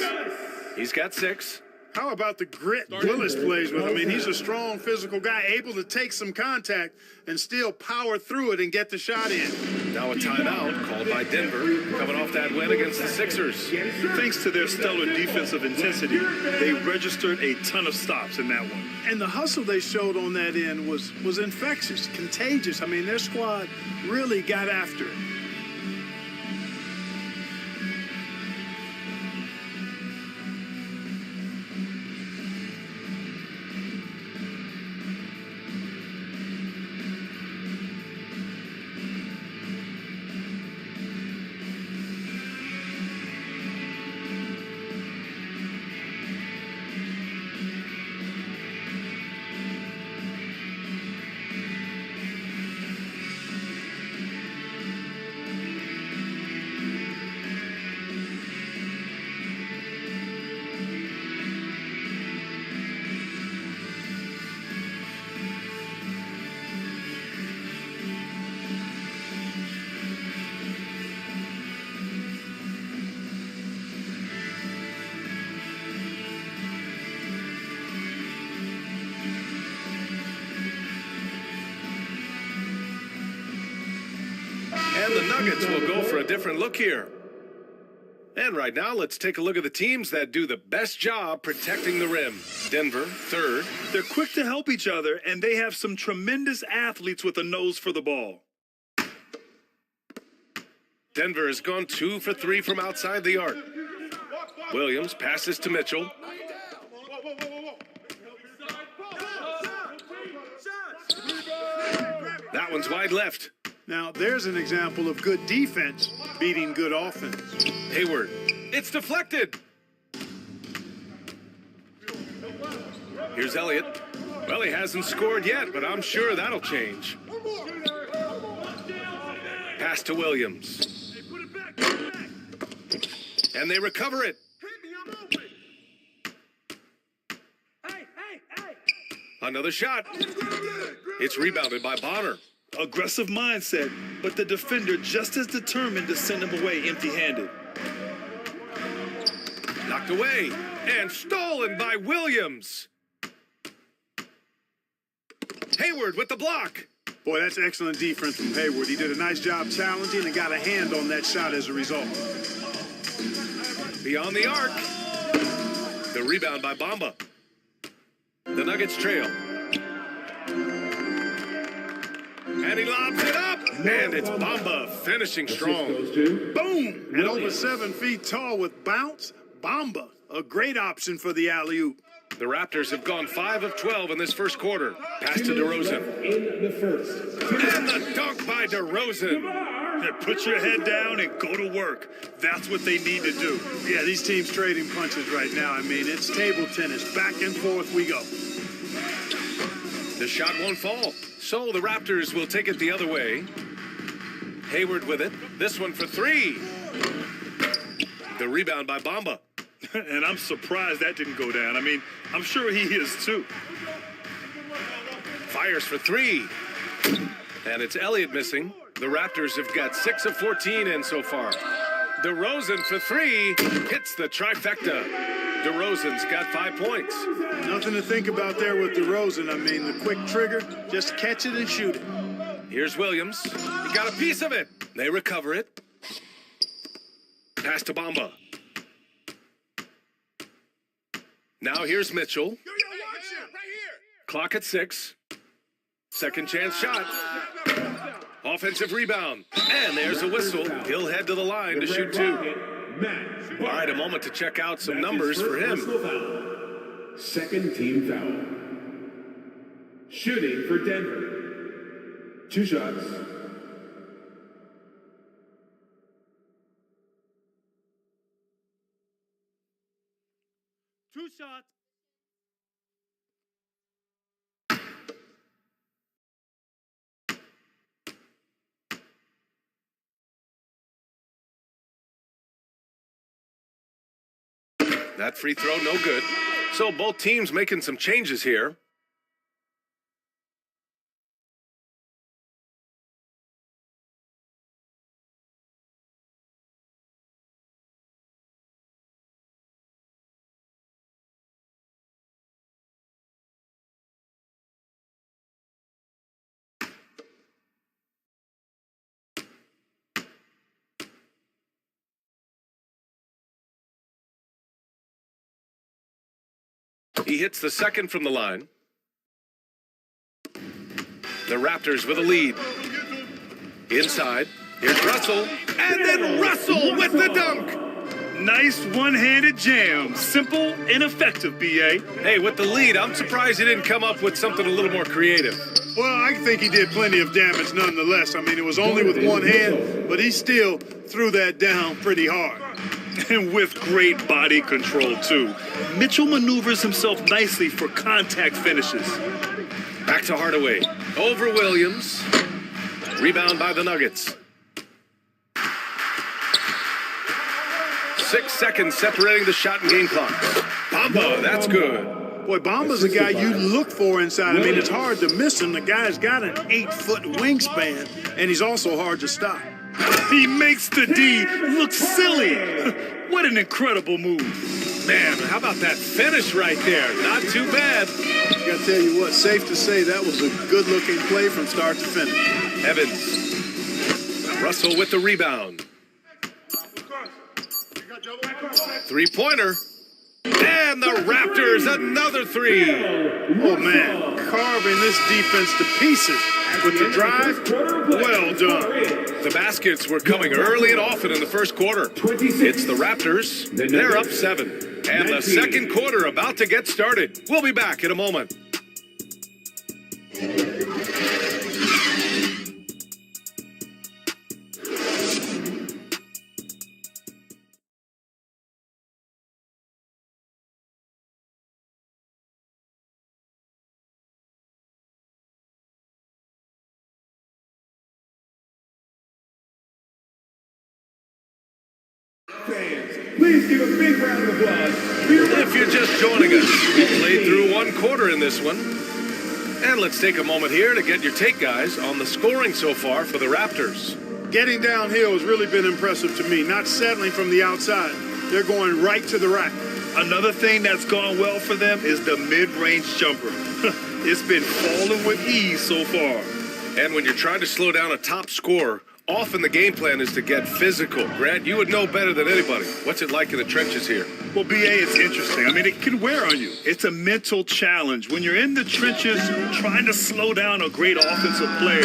He's got 6. How about the grit Willis plays with? I mean, he's a strong physical guy, able to take some contact and still power through it and get the shot in. Now a timeout called by Denver, coming off that win against the Sixers. Thanks to their stellar defensive intensity, they registered a ton of stops in that one. And the hustle they showed on that end was infectious, contagious. I mean, their squad really got after it. And the Nuggets will go for a different look here. And right now, let's take a look at the teams that do the best job protecting the rim. Denver, third. They're quick to help each other, and they have some tremendous athletes with a nose for the ball. Denver has gone 2 for 3 from outside the arc. Williams passes to Mitchell. That one's wide left. Now, there's an example of good defense beating good offense. Hayward. It's deflected. Here's Elliott. Well, he hasn't scored yet, but I'm sure that'll change. Pass to Williams. And they recover it. Another shot. It's rebounded by Bonner. Aggressive mindset, but the defender just as determined to send him away empty-handed. Knocked away and stolen by Williams. Hayward with the block. Boy, that's excellent defense from Hayward. He did a nice job challenging and got a hand on that shot as a result. Beyond the arc. The rebound by Bamba. The Nuggets trail. And he lobs it up. And it's Bamba finishing strong. Boom! And over 7 feet tall with bounce, Bamba, a great option for the alley-oop. The Raptors have gone 5 of 12 in this first quarter. Pass to DeRozan. In the first. And the dunk by DeRozan. Yeah, put your head down and go to work. That's what they need to do. Yeah, these teams trading punches right now. I mean, it's table tennis. Back and forth we go. The shot won't fall. So the Raptors will take it the other way. Hayward with it. This one for 3. The rebound by Bamba. And I'm surprised that didn't go down. I mean, I'm sure he is too. Fires for 3. And it's Elliott missing. The Raptors have got 6 of 14 in so far. DeRozan for 3. Hits the trifecta. DeRozan's got 5 points. Nothing to think about there with DeRozan. I mean, the quick trigger, just catch it and shoot it. Here's Williams. He got a piece of it. They recover it. Pass to Bamba. Now here's Mitchell. Clock at 6. Second chance shot. Offensive rebound. And there's a whistle. He'll head to the line to shoot 2. All right, a moment to check out some numbers for him. Second team foul. Shooting for Denver. 2 shots. Two shots. That free throw, no good. So both teams making some changes here. He hits the second from the line. The Raptors with a lead. Inside. Here's Russell. And then Russell with the dunk. Nice one-handed jam. Simple and effective, B.A. Hey, with the lead, I'm surprised he didn't come up with something a little more creative. Well, I think he did plenty of damage nonetheless. I mean, it was only with one hand, but he still threw that down pretty hard. And with great body control, too. Mitchell maneuvers himself nicely for contact finishes. Back to Hardaway. Over Williams. Rebound by the Nuggets. 6 seconds separating the shot and game clock. Bamba, that's good. Boy, Bamba's a guy you look for inside. I mean, it's hard to miss him. The guy's got an 8-foot wingspan, and he's also hard to stop. He makes the D look silly. What an incredible move. Man, how about that finish right there? Not too bad. I gotta tell you what, safe to say that was a good-looking play from start to finish. Evans. Russell with the rebound. Three-pointer. And the Raptors, another three. Oh, man, carving this defense to pieces with the drive. Well done. The baskets were coming early and often in the first quarter. It's the Raptors. They're up 7. And the second quarter about to get started. We'll be back in a moment. Please give a big round of applause. If you're just joining us, we played through one quarter in this one. And let's take a moment here to get your take, guys, on the scoring so far for the Raptors. Getting downhill has really been impressive to me, not settling from the outside. They're going right to the rack. Another thing that's gone well for them is the mid-range jumper. It's been falling with ease so far. And when you're trying to slow down a top scorer, often the game plan is to get physical. Grant, you would know better than anybody. What's it like in the trenches here? Well, BA, it's interesting. I mean, it can wear on you. It's a mental challenge. When you're in the trenches trying to slow down a great offensive player,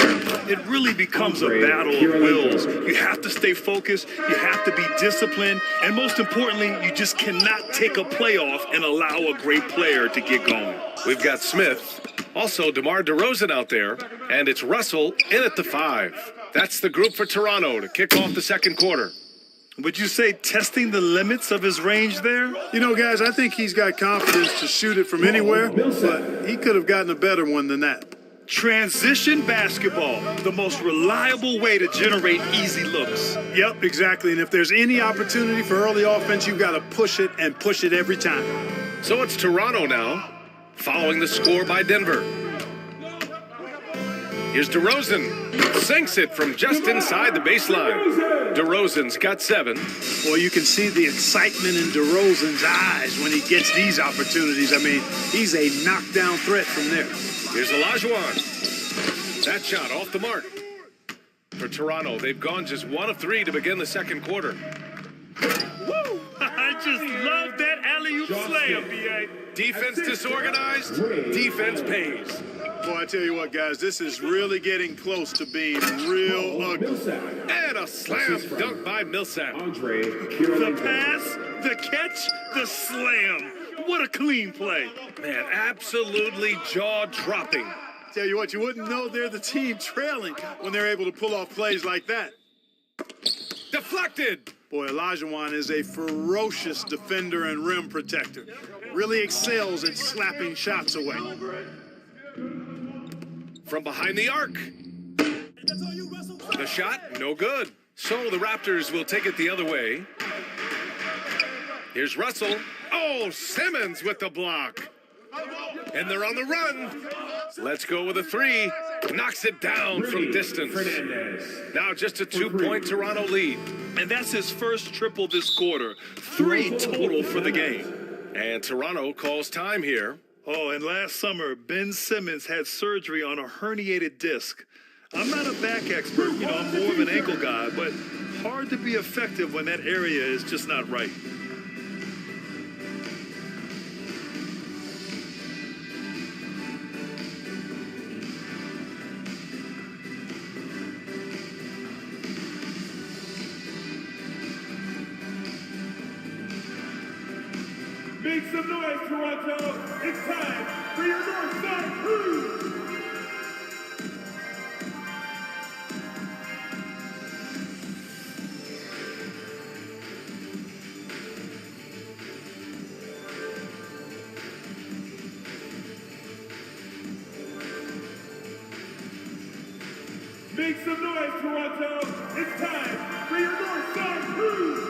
it really becomes a battle of wills. You have to stay focused. You have to be disciplined. And most importantly, you just cannot take a play off and allow a great player to get going. We've got Smith, also DeMar DeRozan out there, and it's Russell in at the 5. That's the group for Toronto to kick off the second quarter. Would you say testing the limits of his range there? You know, guys, I think he's got confidence to shoot it from anywhere, but he could have gotten a better one than that. Transition basketball, the most reliable way to generate easy looks. Yep, exactly. And if there's any opportunity for early offense, you've got to push it and push it every time. So it's Toronto now, following the score by Denver. Here's DeRozan. Sinks it from just inside the baseline. DeRozan's got 7. Well, you can see the excitement in DeRozan's eyes when he gets these opportunities. I mean, he's a knockdown threat from there. Here's Olajuwon. That shot off the mark. For Toronto, they've gone just 1 of 3 to begin the second quarter. Woo! I just love that alley-oop slam, B.A. Defense disorganized, defense pays. Boy, I tell you what, guys, this is really getting close to being real ugly. And a slam dunk by Millsap. The pass, the catch, the slam. What a clean play. Man, absolutely jaw-dropping. Tell you what, you wouldn't know they're the team trailing when they're able to pull off plays like that. Deflected. Boy, Olajuwon is a ferocious defender and rim protector. Really excels at slapping shots away. From behind the arc. The shot, no good. So the Raptors will take it the other way. Here's Russell. Oh, Simmons with the block. And they're on the run. Let's go with a 3. Knocks it down from distance. Now just a 2-point Toronto lead. And that's his first triple this quarter. 3 total for the game. And Toronto calls time here. Oh, and last summer, Ben Simmons had surgery on a herniated disc. I'm not a back expert, I'm more of an ankle guy, but hard to be effective when that area is just not right. Make some noise, Toronto. It's time for your North Side Crew. Make some noise, Toronto. It's time for your North Side Crew.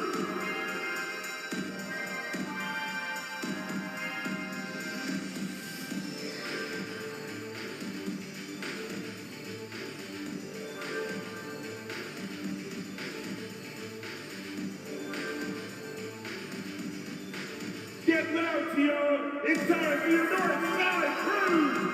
Get loud, Tio. It's time for your North Side Crew.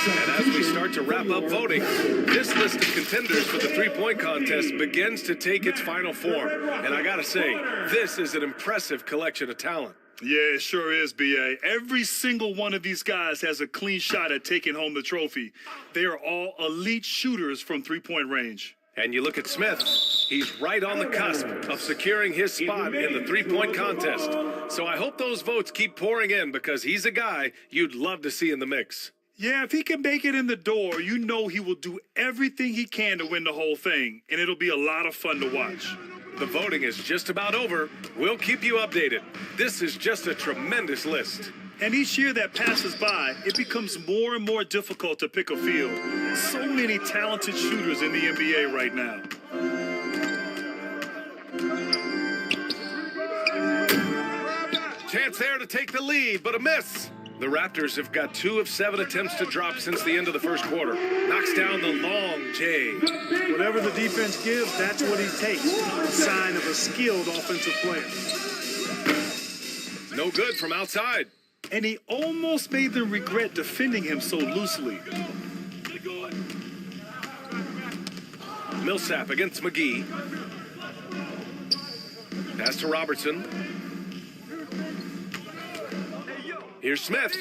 And as we start to wrap up voting, this list of contenders for the three-point contest begins to take its final form. And I gotta say, this is an impressive collection of talent. Yeah, it sure is, B.A. Every single one of these guys has a clean shot at taking home the trophy. They are all elite shooters from three-point range. And you look at Smith, he's right on the cusp of securing his spot in the three-point contest. So I hope those votes keep pouring in because he's a guy you'd love to see in the mix. Yeah, if he can make it in the door, you know he will do everything he can to win the whole thing, and it'll be a lot of fun to watch. The voting is just about over. We'll keep you updated. This is just a tremendous list. And each year that passes by, it becomes more and more difficult to pick a field. So many talented shooters in the NBA right now. Chance there to take the lead, but a miss. The Raptors have got 2 of 7 attempts to drop since the end of the first quarter. Knocks down the long J. Whatever the defense gives, that's what he takes. A sign of a skilled offensive player. No good from outside. And he almost made them regret defending him so loosely. Millsap against McGee. Pass to Robertson. Here's Smith.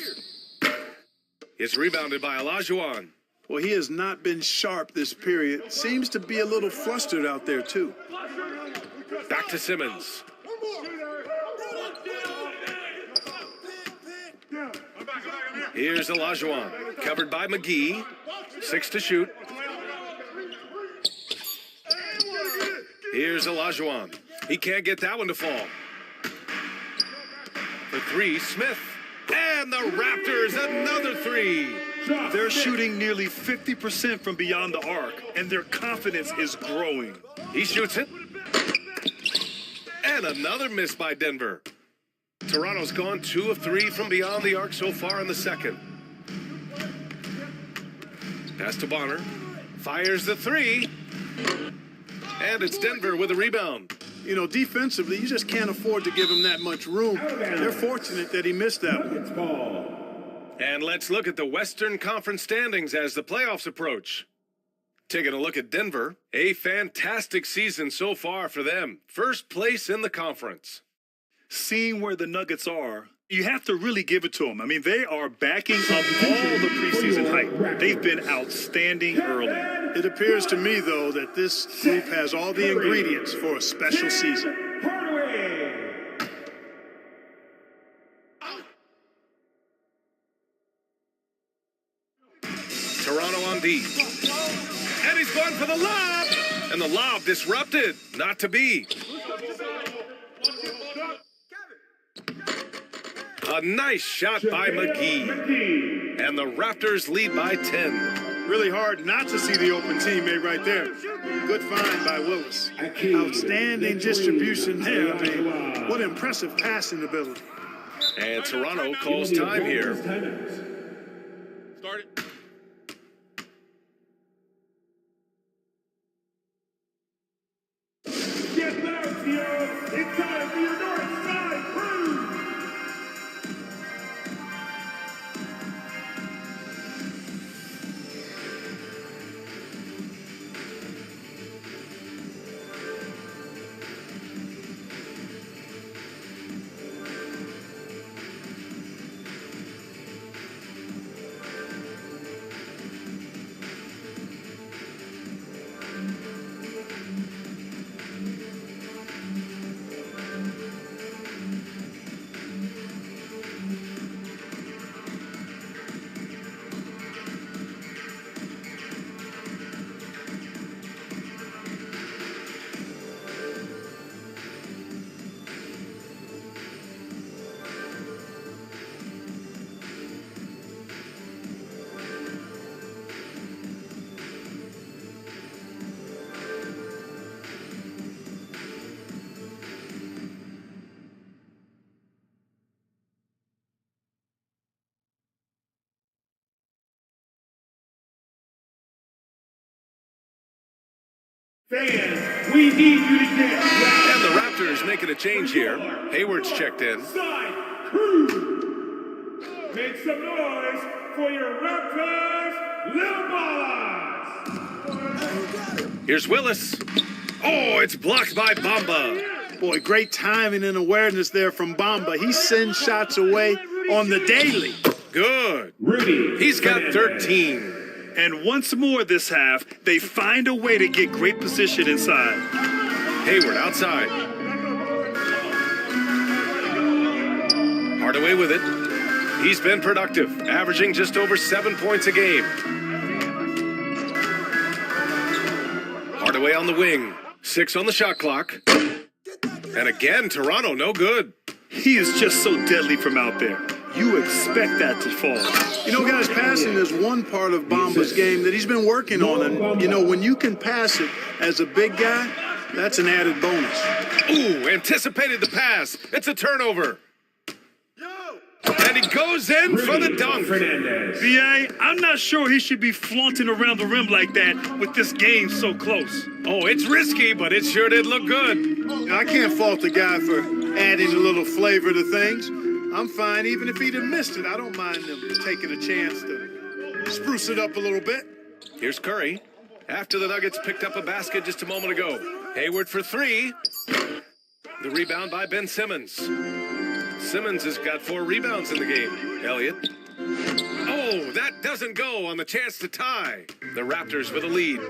It's rebounded by Olajuwon. Well, he has not been sharp this period. Seems to be a little flustered out there, too. Back to Simmons. Here's Olajuwon, covered by McGee. 6 to shoot. Here's Olajuwon. He can't get that one to fall. For 3, Smith. And the Raptors, another 3. They're shooting nearly 50% from beyond the arc, and their confidence is growing. He shoots it. And another miss by Denver. Toronto's gone 2 of 3 from beyond the arc so far in the second. Pass to Bonner. Fires the 3. And it's Denver with a rebound. You know, defensively, you just can't afford to give him that much room. They're fortunate that he missed that one. And let's look at the Western Conference standings as the playoffs approach. Taking a look at Denver, a fantastic season so far for them. First place in the conference. Seeing where the Nuggets are, you have to really give it to them. I mean, they are backing up all the preseason hype. They've been outstanding early. It appears to me, though, that this group has all the ingredients for a special season. Toronto on D. And he's going for the lob. And the lob disrupted. Not to be. A nice shot by McGee. And the Raptors lead by 10. Really hard not to see the open teammate right there. Good find by Willis. Outstanding distribution there. I mean, what impressive passing ability. And Toronto calls time here. Start it. Get loud, Theo. It's time for your North Side crew. Fans, we need you to get loud. And the Raptors making a change here. Hayward's checked in. Side crew. Make some noise for your Raptors, Lil Ballas. Here's Willis. Oh, it's blocked by Bamba. Boy, great timing and awareness there from Bamba. He sends shots away on the daily. Good. Rudy. He's got 13. And once more this half, they find a way to get great position inside. Hayward outside. Hardaway with it. He's been productive, averaging just over 7 points a game. Hardaway on the wing. 6 on the shot clock. And again, Toronto, no good. He is just so deadly from out there. You expect that to fall. You know, guys, passing is one part of Bamba's game that he's been working on. And, you know, when you can pass it as a big guy, that's an added bonus. Ooh, anticipated the pass. It's a turnover. And he goes in for the dunk. B.A., I'm not sure he should be flaunting around the rim like that with this game so close. Oh, it's risky, but it sure did look good. I can't fault the guy for adding a little flavor to things. I'm fine, even if he'd have missed it. I don't mind them taking a chance to spruce it up a little bit. Here's Curry. After the Nuggets picked up a basket just a moment ago. Hayward for 3. The rebound by Ben Simmons. Simmons has got 4 rebounds in the game. Elliott. Oh, that doesn't go on the chance to tie. The Raptors with a lead.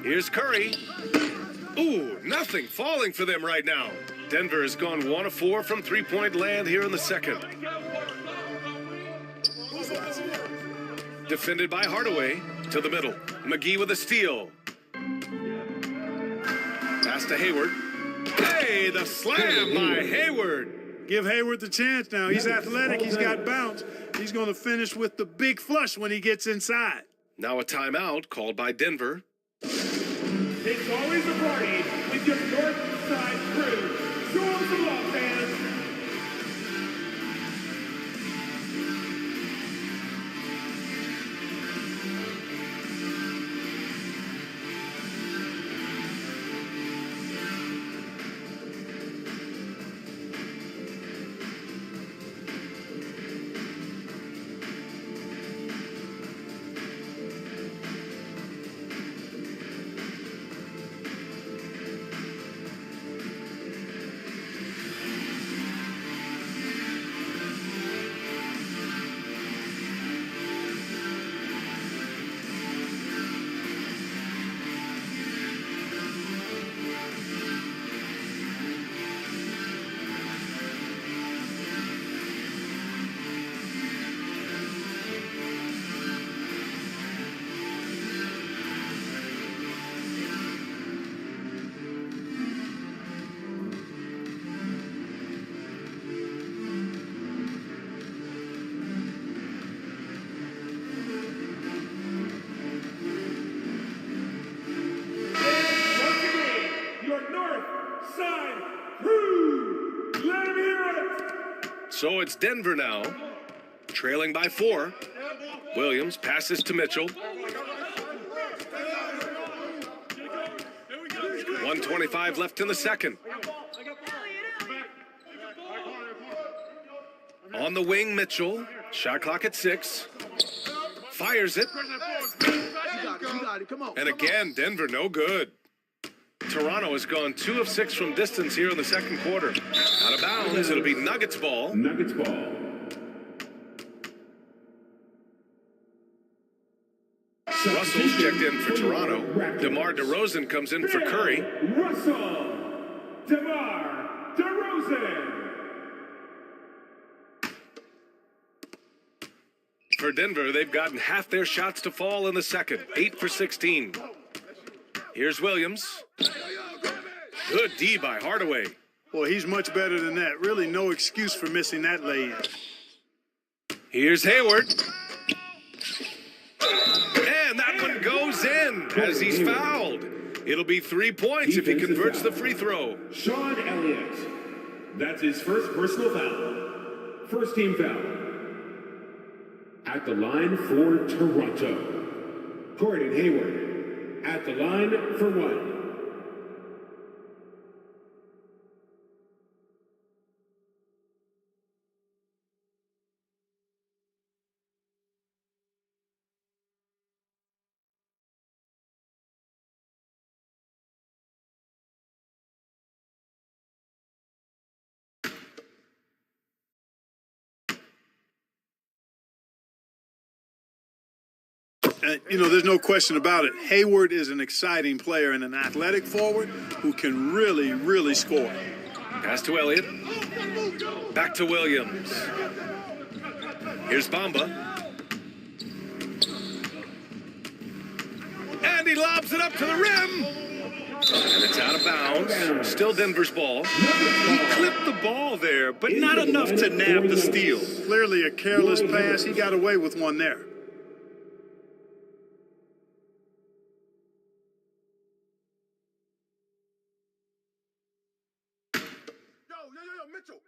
Here's Curry. Ooh, nothing falling for them right now. Denver has gone 1 of 4 from three-point land here in the second. Defended by Hardaway to the middle. McGee with a steal. Pass to Hayward. Hey, the slam by Hayward. Give Hayward the chance now. He's athletic. He's got bounce. He's going to finish with the big flush when he gets inside. Now a timeout called by Denver. It's always a party with your North Side crew. Show them some love, fans. So it's Denver now, trailing by 4. Williams passes to Mitchell. 1:25 left in the second. On the wing, Mitchell. Shot clock at 6. Fires it. And again, Denver no good. Toronto has gone 2 of 6 from distance here in the second quarter. Out of bounds, it'll be Nuggets ball. Nuggets ball. Russell's checked in for Toronto. DeMar DeRozan comes in for Curry. Russell DeMar DeRozan. For Denver, they've gotten half their shots to fall in the second. 8 for 16. Here's Williams. Good D by Hardaway. Boy, he's much better than that. Really no excuse for missing that lay-in. Here's Hayward. And that one goes in as he's fouled. It'll be 3 points if he converts the free throw. Sean Elliott. That's his first personal foul. First team foul. At the line for Toronto. Gordon Hayward. At the line for 1. There's no question about it. Hayward is an exciting player and an athletic forward who can really, really score. Pass to Elliott. Back to Williams. Here's Bamba. And he lobs it up to the rim. And it's out of bounds. Still Denver's ball. He clipped the ball there, but not enough to nab the steal. Clearly a careless pass. He got away with one there. Mitchell.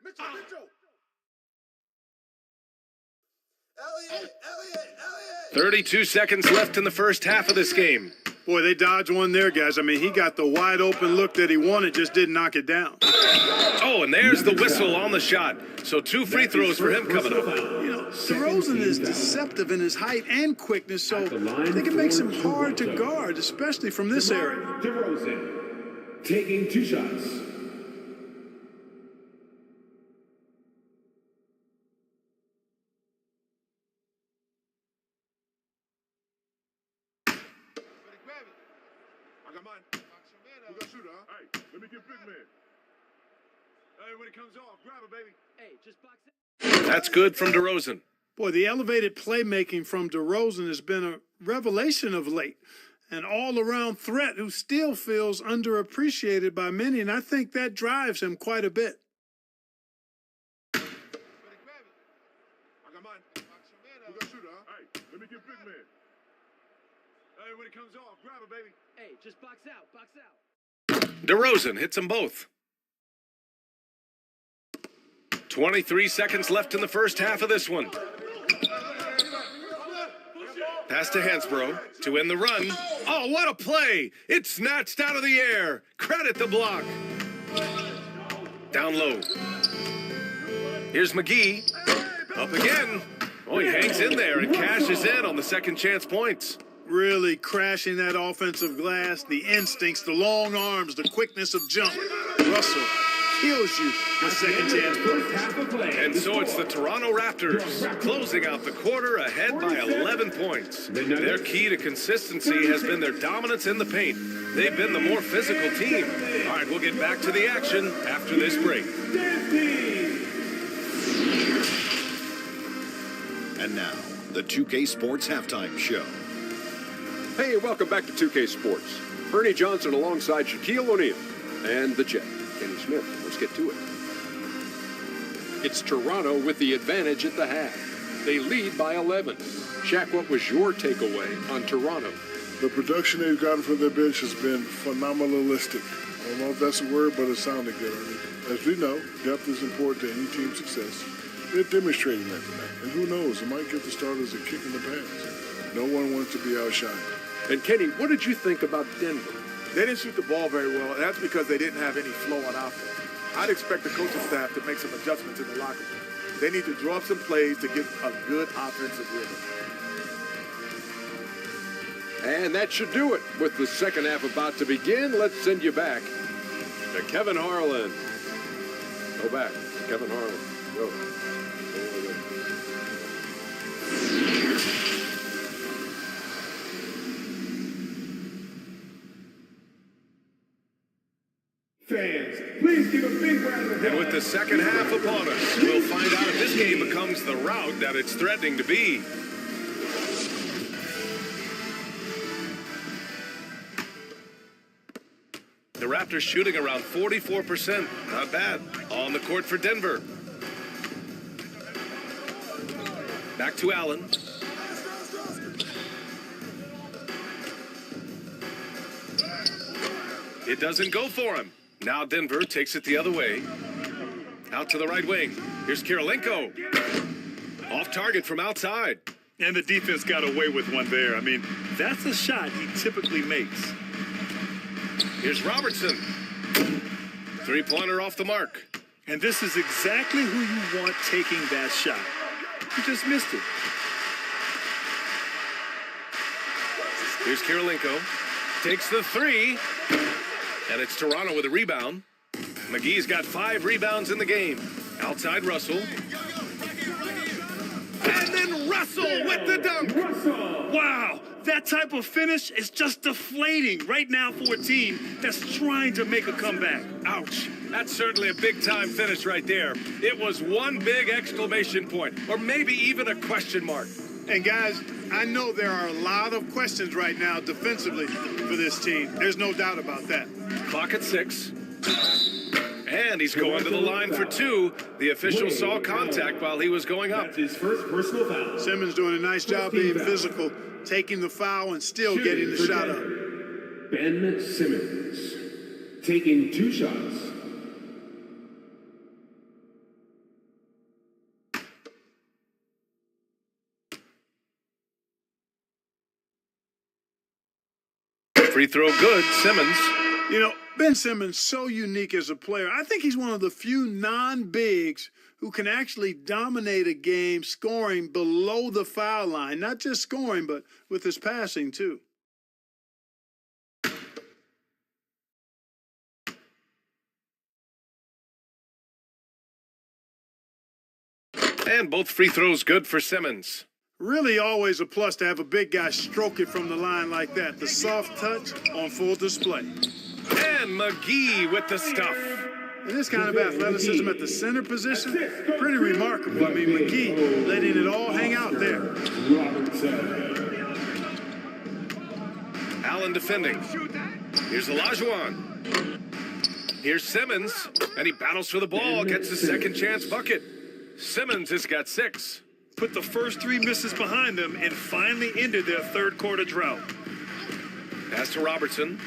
32 seconds left in the first half of this game. Boy, they dodged one there, guys. I mean, he got the wide open look that he wanted, just didn't knock it down. Oh, and there's the whistle on the shot. So 2 free throws for him coming up. DeRozan is deceptive in his height and quickness, so I think it makes him hard to guard, especially from this area. DeRozan taking 2 shots. I got mine. Who got shooter, huh? Hey, let me get big man. Hey, when it comes off, grab it, baby. Hey, just box it. That's good from DeRozan. Boy, the elevated playmaking from DeRozan has been a revelation of late. An all-around threat who still feels underappreciated by many, and I think that drives him quite a bit. I got mine. Who got shooter, huh? Hey, let me get big man. Hey, when it comes off, grab it, baby. Hey, just box out, box out. DeRozan hits them both. 23 seconds left in the first half of this one. Pass to Hansbrough to end the run. Oh, what a play! It's snatched out of the air. Credit the block. Down low. Here's McGee. Up again. Oh, he hangs in there and cashes in on the second chance points. Really crashing that offensive glass, the instincts, the long arms, the quickness of jump. Russell kills you with second chance points. And so it's the Toronto Raptors closing out the quarter ahead by 11 points. Their key to consistency has been their dominance in the paint. They've been the more physical team. All right, we'll get back to the action after this break. And now, the 2K Sports Halftime Show. Hey, welcome back to 2K Sports. Ernie Johnson alongside Shaquille O'Neal and the Jet, Kenny Smith. Let's get to it. It's Toronto with the advantage at the half. They lead by 11. Shaq, what was your takeaway on Toronto? The production they've gotten from their bench has been phenomenalistic. I don't know if that's a word, but it sounded good, Ernie. As we know, depth is important to any team's success. They're demonstrating that tonight. And who knows, it might give the starters a kick in the pants. No one wants to be outshined. And Kenny, what did you think about Denver? They didn't shoot the ball very well, and that's because they didn't have any flow on offense. I'd expect the coaching staff to make some adjustments in the locker room. They need to draw up some plays to get a good offensive rhythm. And that should do it. With the second half about to begin, let's send you back to Kevin Harlan. Go back. Kevin Harlan. Go. Fans, please give a big round of applause. And with the second half upon us, we'll find out if this game becomes the rout that it's threatening to be. The Raptors shooting around 44%. Not bad. On the court for Denver. Back to Allen. It doesn't go for him. Now Denver takes it the other way. Out to the right wing. Here's Kirilenko. Off target from outside. And the defense got away with one there. I mean, that's a shot he typically makes. Here's Robertson. Three-pointer off the mark. And this is exactly who you want taking that shot. He just missed it. Here's Kirilenko. Takes the three. And it's Toronto with a rebound. McGee's got 5 rebounds in the game. Outside Russell. And then Russell with the dunk. Wow, That type of finish is just deflating right now for a team that's trying to make a comeback. Ouch. That's certainly a big-time finish right there. It was one big exclamation point, or maybe even a question mark. And guys, I know there are a lot of questions right now defensively for this team. There's no doubt about that. Clock at 6. And he's going to the line for 2. The official saw contact while he was going up. That's his first personal foul. Simmons doing a nice job being physical, taking the foul and still getting the shot up. Ben Simmons taking 2 shots. Free throw good, Simmons. You know, Ben Simmons, so unique as a player. I think he's one of the few non-bigs who can actually dominate a game scoring below the foul line. Not just scoring, but with his passing, too. And both free throws good for Simmons. Really always a plus to have a big guy stroke it from the line like that. The soft touch on full display. And McGee with the stuff. And this kind of athleticism at the center position, pretty remarkable. I mean, McGee letting it all hang out there. Allen defending. Here's Olajuwon. Here's Simmons, and he battles for the ball, gets his second chance bucket. Simmons has got 6. Put the first 3 misses behind them and finally ended their third quarter drought. Pass to Robertson.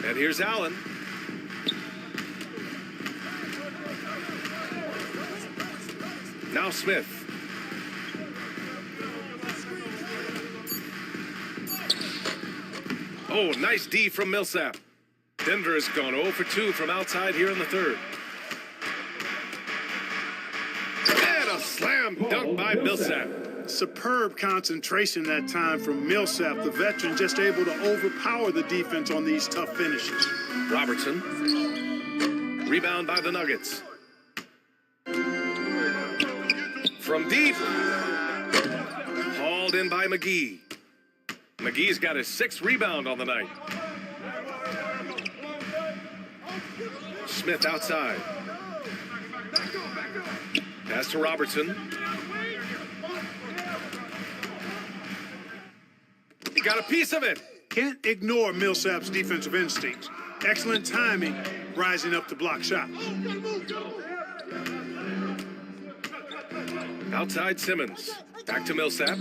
And here's Allen. Now Smith. Oh, nice D from Millsap. Denver has gone 0 for 2 from outside here in the third. And a slam dunk by Millsap. Superb concentration that time from Millsap, the veteran, just able to overpower the defense on these tough finishes. Robertson. Rebound by the Nuggets. From deep. Hauled in by McGee. McGee's got his 6th rebound on the night. Smith outside. Pass to Robertson. He got a piece of it. Can't ignore Millsap's defensive instincts. Excellent timing, rising up to block shots. Outside Simmons. Back to Millsap.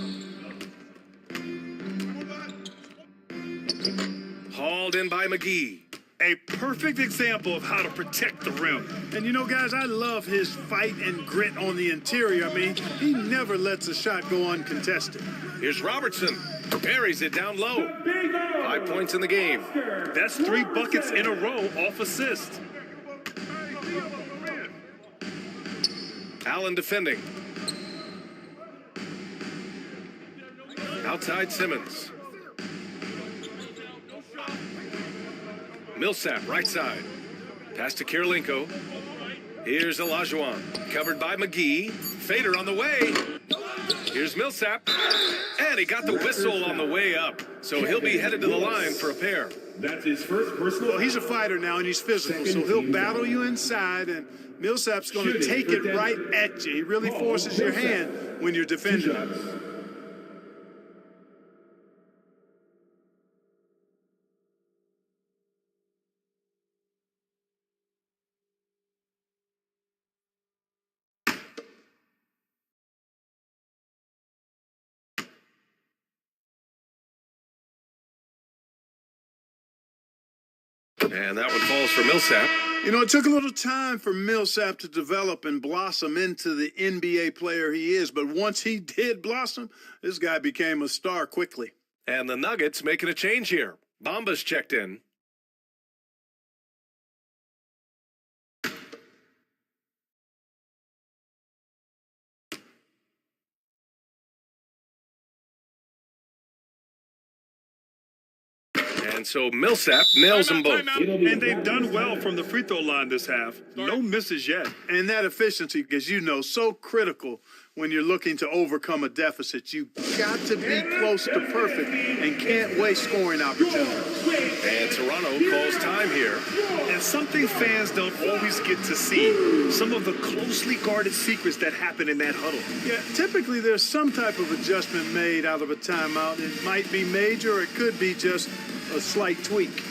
Hauled in by McGee. A perfect example of how to protect the rim. And you know, guys, I love his fight and grit on the interior. I mean, he never lets a shot go uncontested. Here's Robertson. Buries it down low. 5 points in the game. That's 3 buckets in a row off assist. Allen defending. Outside Simmons. Millsap, right side. Pass to Kirilenko. Here's Olajuwon. Covered by McGee. Fader on the way. Here's Millsap. And he got the whistle on the way up. So he'll be headed to the line for a pair. That's his first personal. Well, he's a fighter now, and he's physical, so he'll battle you inside, and Millsap's going to take it right at you. He really forces your hand when you're defending. And that one falls for Millsap. You know, it took a little time for Millsap to develop and blossom into the NBA player he is, but once he did blossom, this guy became a star quickly. And the Nuggets making a change here. Bamba's checked in. And so Millsap nails them both. And they've done well from the free throw line this half. No misses yet. And that efficiency, as you know, so critical when you're looking to overcome a deficit. You've got to be close to perfect and can't waste scoring opportunities. And Toronto calls time here. And something fans don't always get to see, some of the closely guarded secrets that happen in that huddle. Yeah, typically there's some type of adjustment made out of a timeout. It might be major, or it could be just a slight tweak.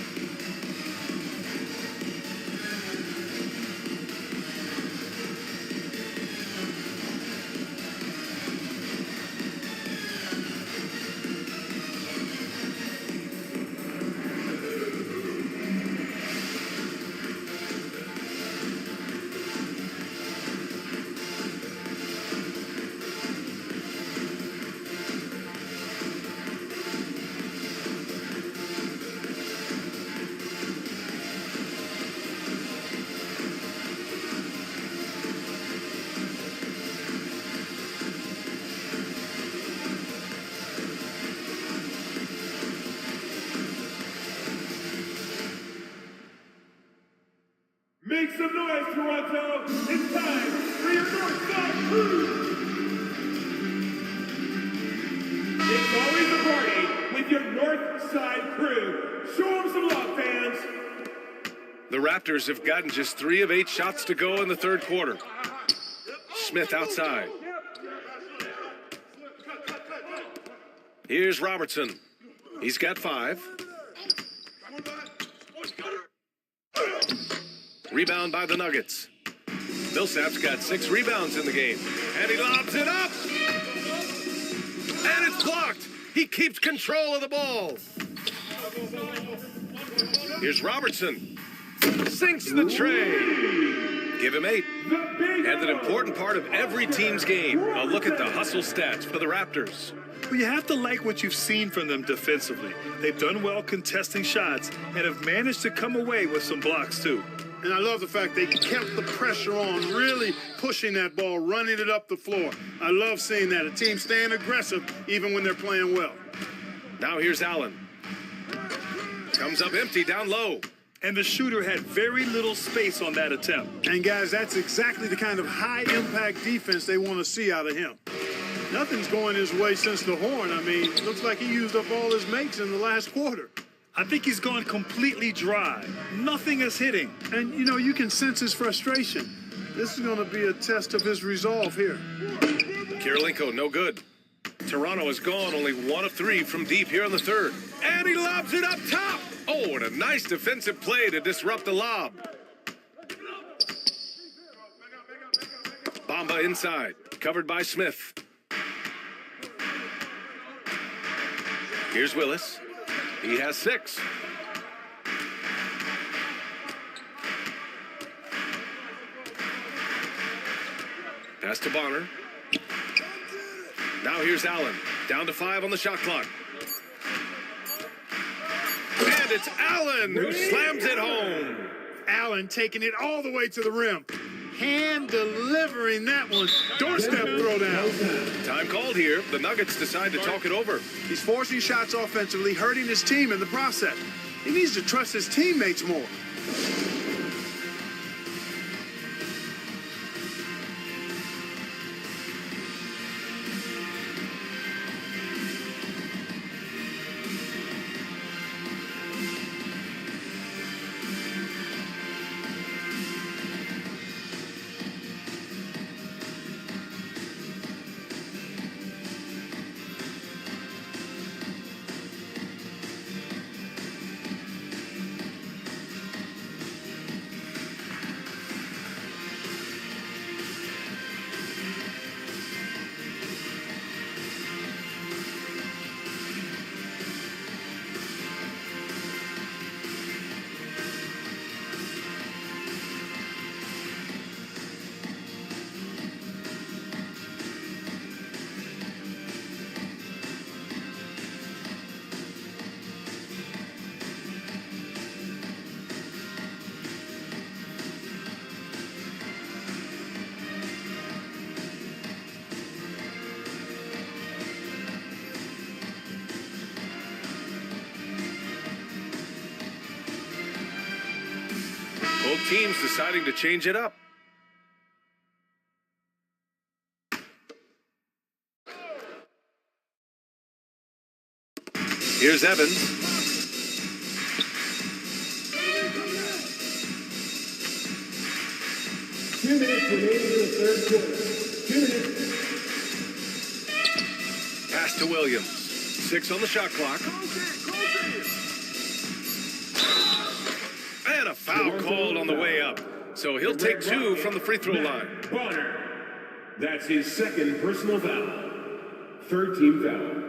Make some noise, Toronto! It's time for your North Side Crew! It's always a party with your North Side Crew. Show them some love, fans! The Raptors have gotten just 3 of 8 shots to go in the third quarter. Smith outside. Here's Robertson. He's got 5. Rebound by the Nuggets. Millsap's got 6 rebounds in the game. And he lobs it up! And it's blocked! He keeps control of the ball. Here's Robertson. Sinks the tray. Give him 8. And an important part of every team's game. A look at the hustle stats for the Raptors. Well, you have to like what you've seen from them defensively. They've done well contesting shots and have managed to come away with some blocks, too. And I love the fact they kept the pressure on, really pushing that ball, running it up the floor. I love seeing that. A team staying aggressive even when they're playing well. Now here's Allen. Comes up empty down low. And the shooter had very little space on that attempt. And, guys, that's exactly the kind of high-impact defense they want to see out of him. Nothing's going his way since the horn. I mean, looks like he used up all his makes in the last quarter. I think he's gone completely dry. Nothing is hitting. And, you know, you can sense his frustration. This is going to be a test of his resolve here. Kirilenko, no good. Toronto has gone only 1 of 3 from deep here in the third. And he lobs it up top. Oh, and a nice defensive play to disrupt the lob. Bamba inside, covered by Smith. Here's Willis. He has 6. Pass to Bonner. Now here's Allen. Down to 5 on the shot clock. And it's Allen who slams it home. Allen taking it all the way to the rim. Hand delivering that one. Doorstep throwdown. Time called here. The Nuggets decide to talk it over. He's forcing shots offensively, hurting his team in the process. He needs to trust his teammates more. Both teams deciding to change it up. Here's Evans. Two minutes remaining in the third quarter. 2 minutes. Pass to Williams. 6 on the shot clock. And a foul called on the way up. So he'll take 2 from the free throw line. Bonner. That's his second personal foul. Third team foul.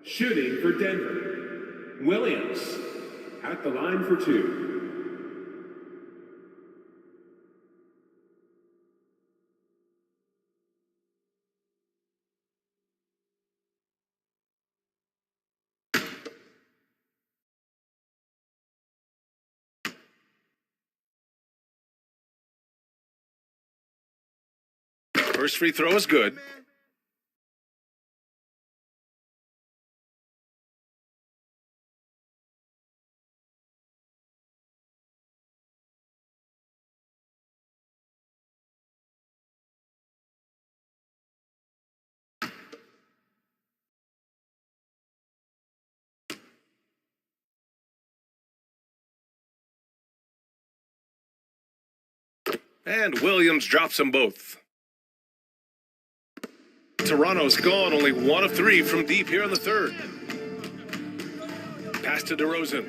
Shooting for Denver. Williams at the line for 2. First free throw is good. And Williams drops them both. Toronto's gone only 1 of 3 from deep here in the third. Pass to DeRozan.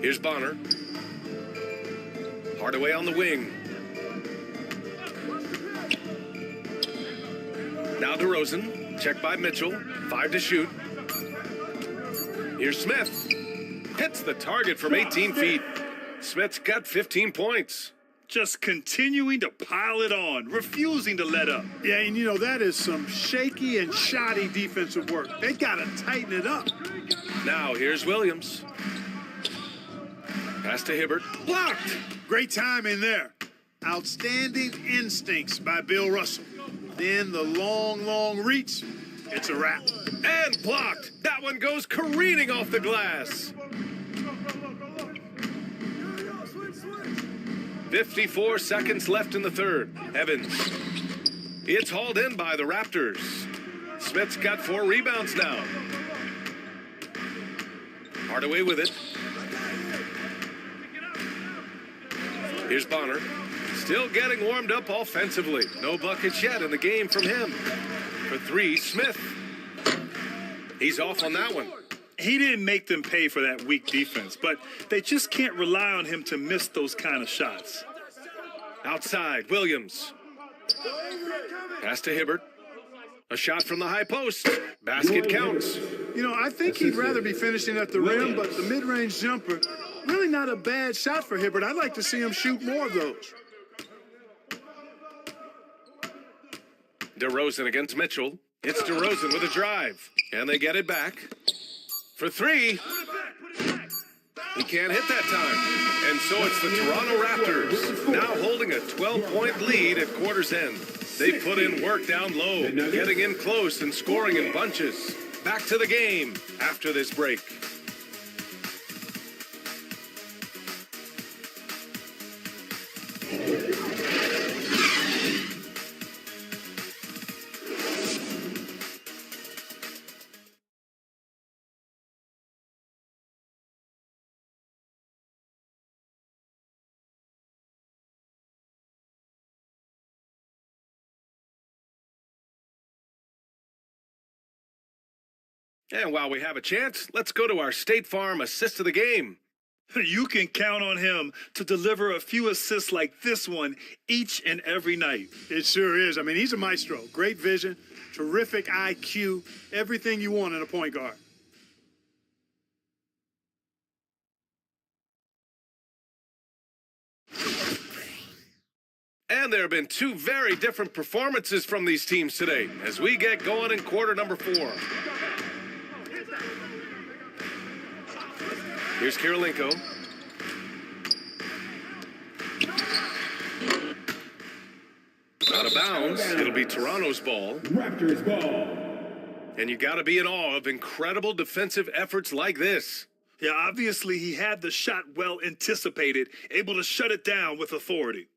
Here's Bonner. Hardaway on the wing. Now DeRozan. Check by Mitchell. 5 to shoot. Here's Smith. Hits the target from 18 feet. Smith's got 15 points. Just continuing to pile it on, refusing to let up. Yeah, and you know, that is some shaky and shoddy defensive work. They got to tighten it up. Now here's Williams. Pass to Hibbert. Blocked. Great time in there. Outstanding instincts by Bill Russell. Then the long reach. It's a wrap. And blocked. That one goes careening off the glass. 54 seconds left in the third. Evans. It's hauled in by the Raptors. Smith's got 4 rebounds now. Hardaway with it. Here's Bonner. Still getting warmed up offensively. No buckets yet in the game from him. For 3, Smith. He's off on that one. He didn't make them pay for that weak defense, but they just can't rely on him to miss those kind of shots. Outside, Williams. Pass to Hibbert. A shot from the high post. Basket counts. You know, I think he'd rather be finishing at the rim, but the mid-range jumper, really not a bad shot for Hibbert. I'd like to see him shoot more of those. DeRozan against Mitchell. It's DeRozan with a drive. And they get it back. For 3. He can't hit that time. And so it's the Toronto Raptors now holding a 12-point lead at quarter's end. They put in work down low, getting in close and scoring in bunches. Back to the game after this break. And while we have a chance, let's go to our State Farm assist of the game. You can count on him to deliver a few assists like this one each and every night. It sure is. I mean, he's a maestro. Great vision, terrific IQ, everything you want in a point guard. And there have been 2 very different performances from these teams today as we get going in quarter number 4. Here's Kirilenko. Out of bounds. It'll be Toronto's ball. Raptors ball. And you got to be in awe of incredible defensive efforts like this. Yeah, obviously he had the shot well anticipated, able to shut it down with authority.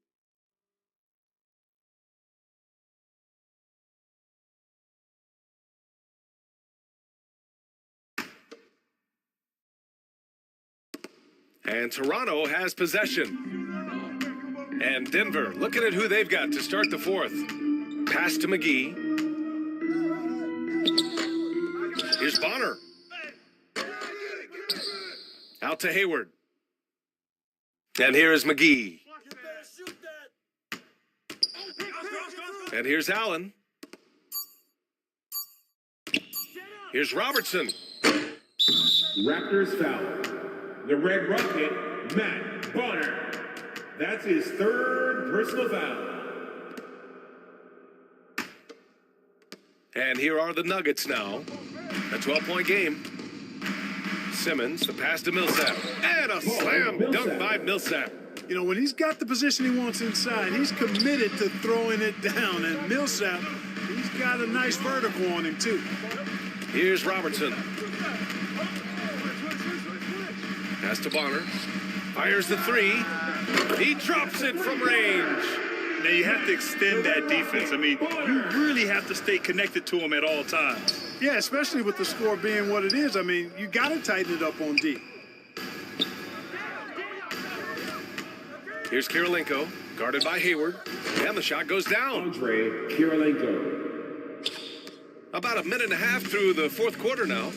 And Toronto has possession. And Denver looking at who they've got to start the fourth. Pass to McGee. Here's Bonner. Out to Hayward. And here is McGee. And here's Allen. Here's Robertson. Raptors foul. The Red Rocket, Matt Bonner. That's his third personal foul. And here are the Nuggets now. A 12-point game. Simmons, the pass to Millsap. And a slam dunk by Millsap. You know, when he's got the position he wants inside, he's committed to throwing it down. And Millsap, he's got a nice vertical on him, too. Here's Robertson. Pass to Bonner. Fires the three. He drops it from range. Now, you have to extend that defense. I mean, you really have to stay connected to him at all times. Yeah, especially with the score being what it is. I mean, you got to tighten it up on D. Here's Kirilenko, guarded by Hayward, and the shot goes down. Andre Kirilenko. About a minute and a half through the fourth quarter now.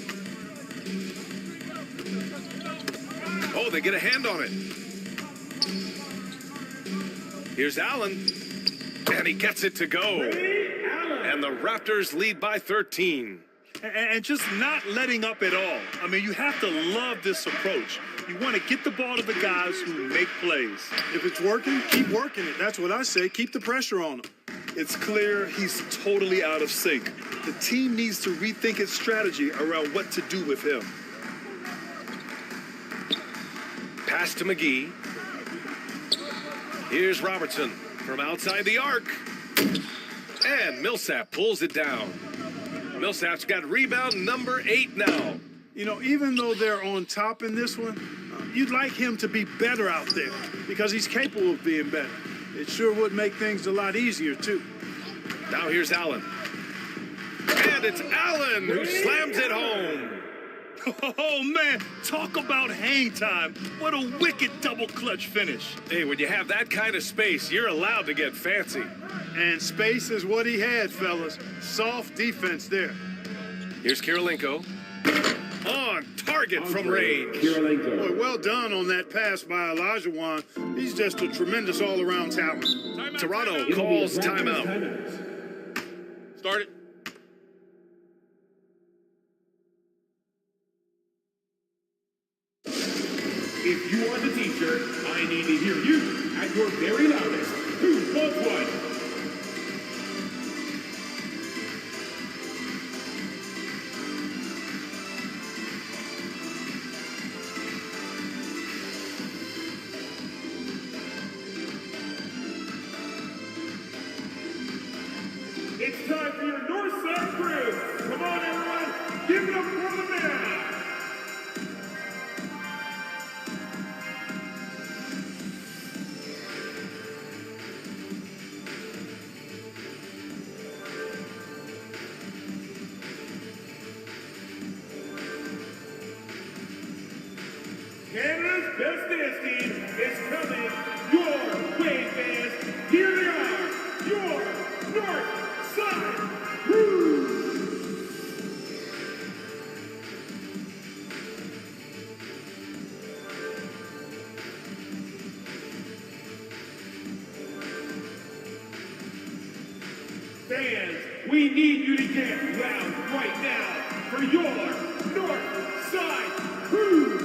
Oh, they get a hand on it. Here's Allen, and he gets it to go. And the Raptors lead by 13. And just not letting up at all. I mean, you have to love this approach. You want to get the ball to the guys who make plays. If it's working, keep working it. That's what I say. Keep the pressure on him. It's clear he's totally out of sync. The team needs to rethink its strategy around what to do with him. Pass to McGee. Here's Robertson from outside the arc. And Millsap pulls it down. Millsap's got rebound number 8 now. You know, even though they're on top in this one, you'd like him to be better out there because he's capable of being better. It sure would make things a lot easier, too. Now here's Allen. And it's Allen who slams it home. Oh, man, talk about hang time. What a wicked double clutch finish. Hey, when you have that kind of space, you're allowed to get fancy. And space is what he had, fellas. Soft defense there. Here's Kirilenko. On target from range. Boy, well done on that pass by Olajuwon. He's just a tremendous all-around talent. Toronto calls timeout. Start it. If you are the teacher, I need to hear you at your very loudest. Who wants one? It's time for your Northside crew. Come on, everyone. Give it up for the man. Canada's best dance team is coming your way, fans. Here they are, your North Side Crew. Fans, we need you to get loud right now for your North Side Crew.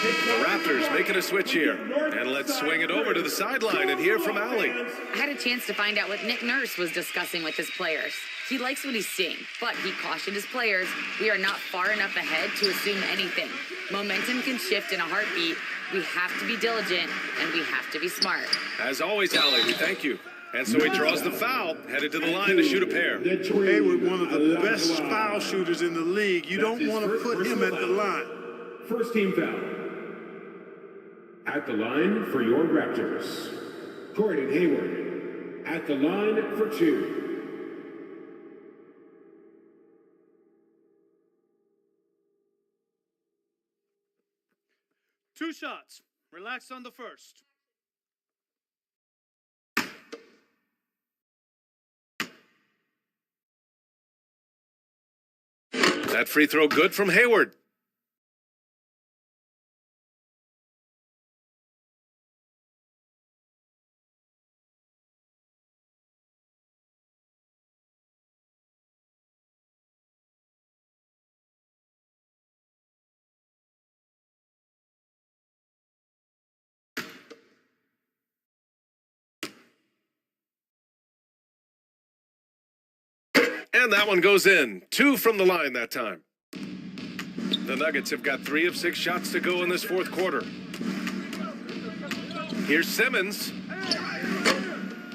The Raptors making a switch here. And let's swing it over to the sideline and hear from Allie. I had a chance to find out what Nick Nurse was discussing with his players. He likes what he's seeing, but he cautioned his players, we are not far enough ahead to assume anything. Momentum can shift in a heartbeat. We have to be diligent, and we have to be smart. As always, Allie, we thank you. And so he draws the foul, headed to the line to shoot a pair. Hayward, one of the best foul shooters in the league. You don't want to put him at the line. First team foul. At the line for your Raptors, Gordon Hayward. At the line for 2. 2 shots. Relax on the first. That free throw good from Hayward. And that one goes in. 2 from the line that time. The Nuggets have got 3 of 6 shots to go in this fourth quarter. Here's Simmons.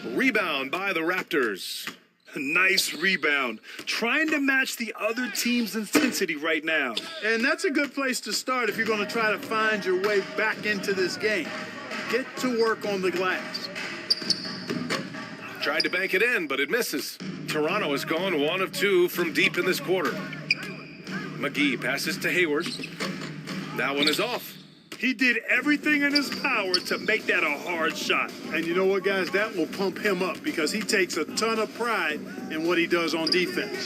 Rebound by the Raptors. Nice rebound. Trying to match the other team's intensity right now. And that's a good place to start if you're going to try to find your way back into this game. Get to work on the glass. Tried to bank it in, but it misses. Toronto has gone 1 of 2 from deep in this quarter. McGee passes to Hayward. That one is off. He did everything in his power to make that a hard shot. And you know what, guys? That will pump him up because he takes a ton of pride in what he does on defense.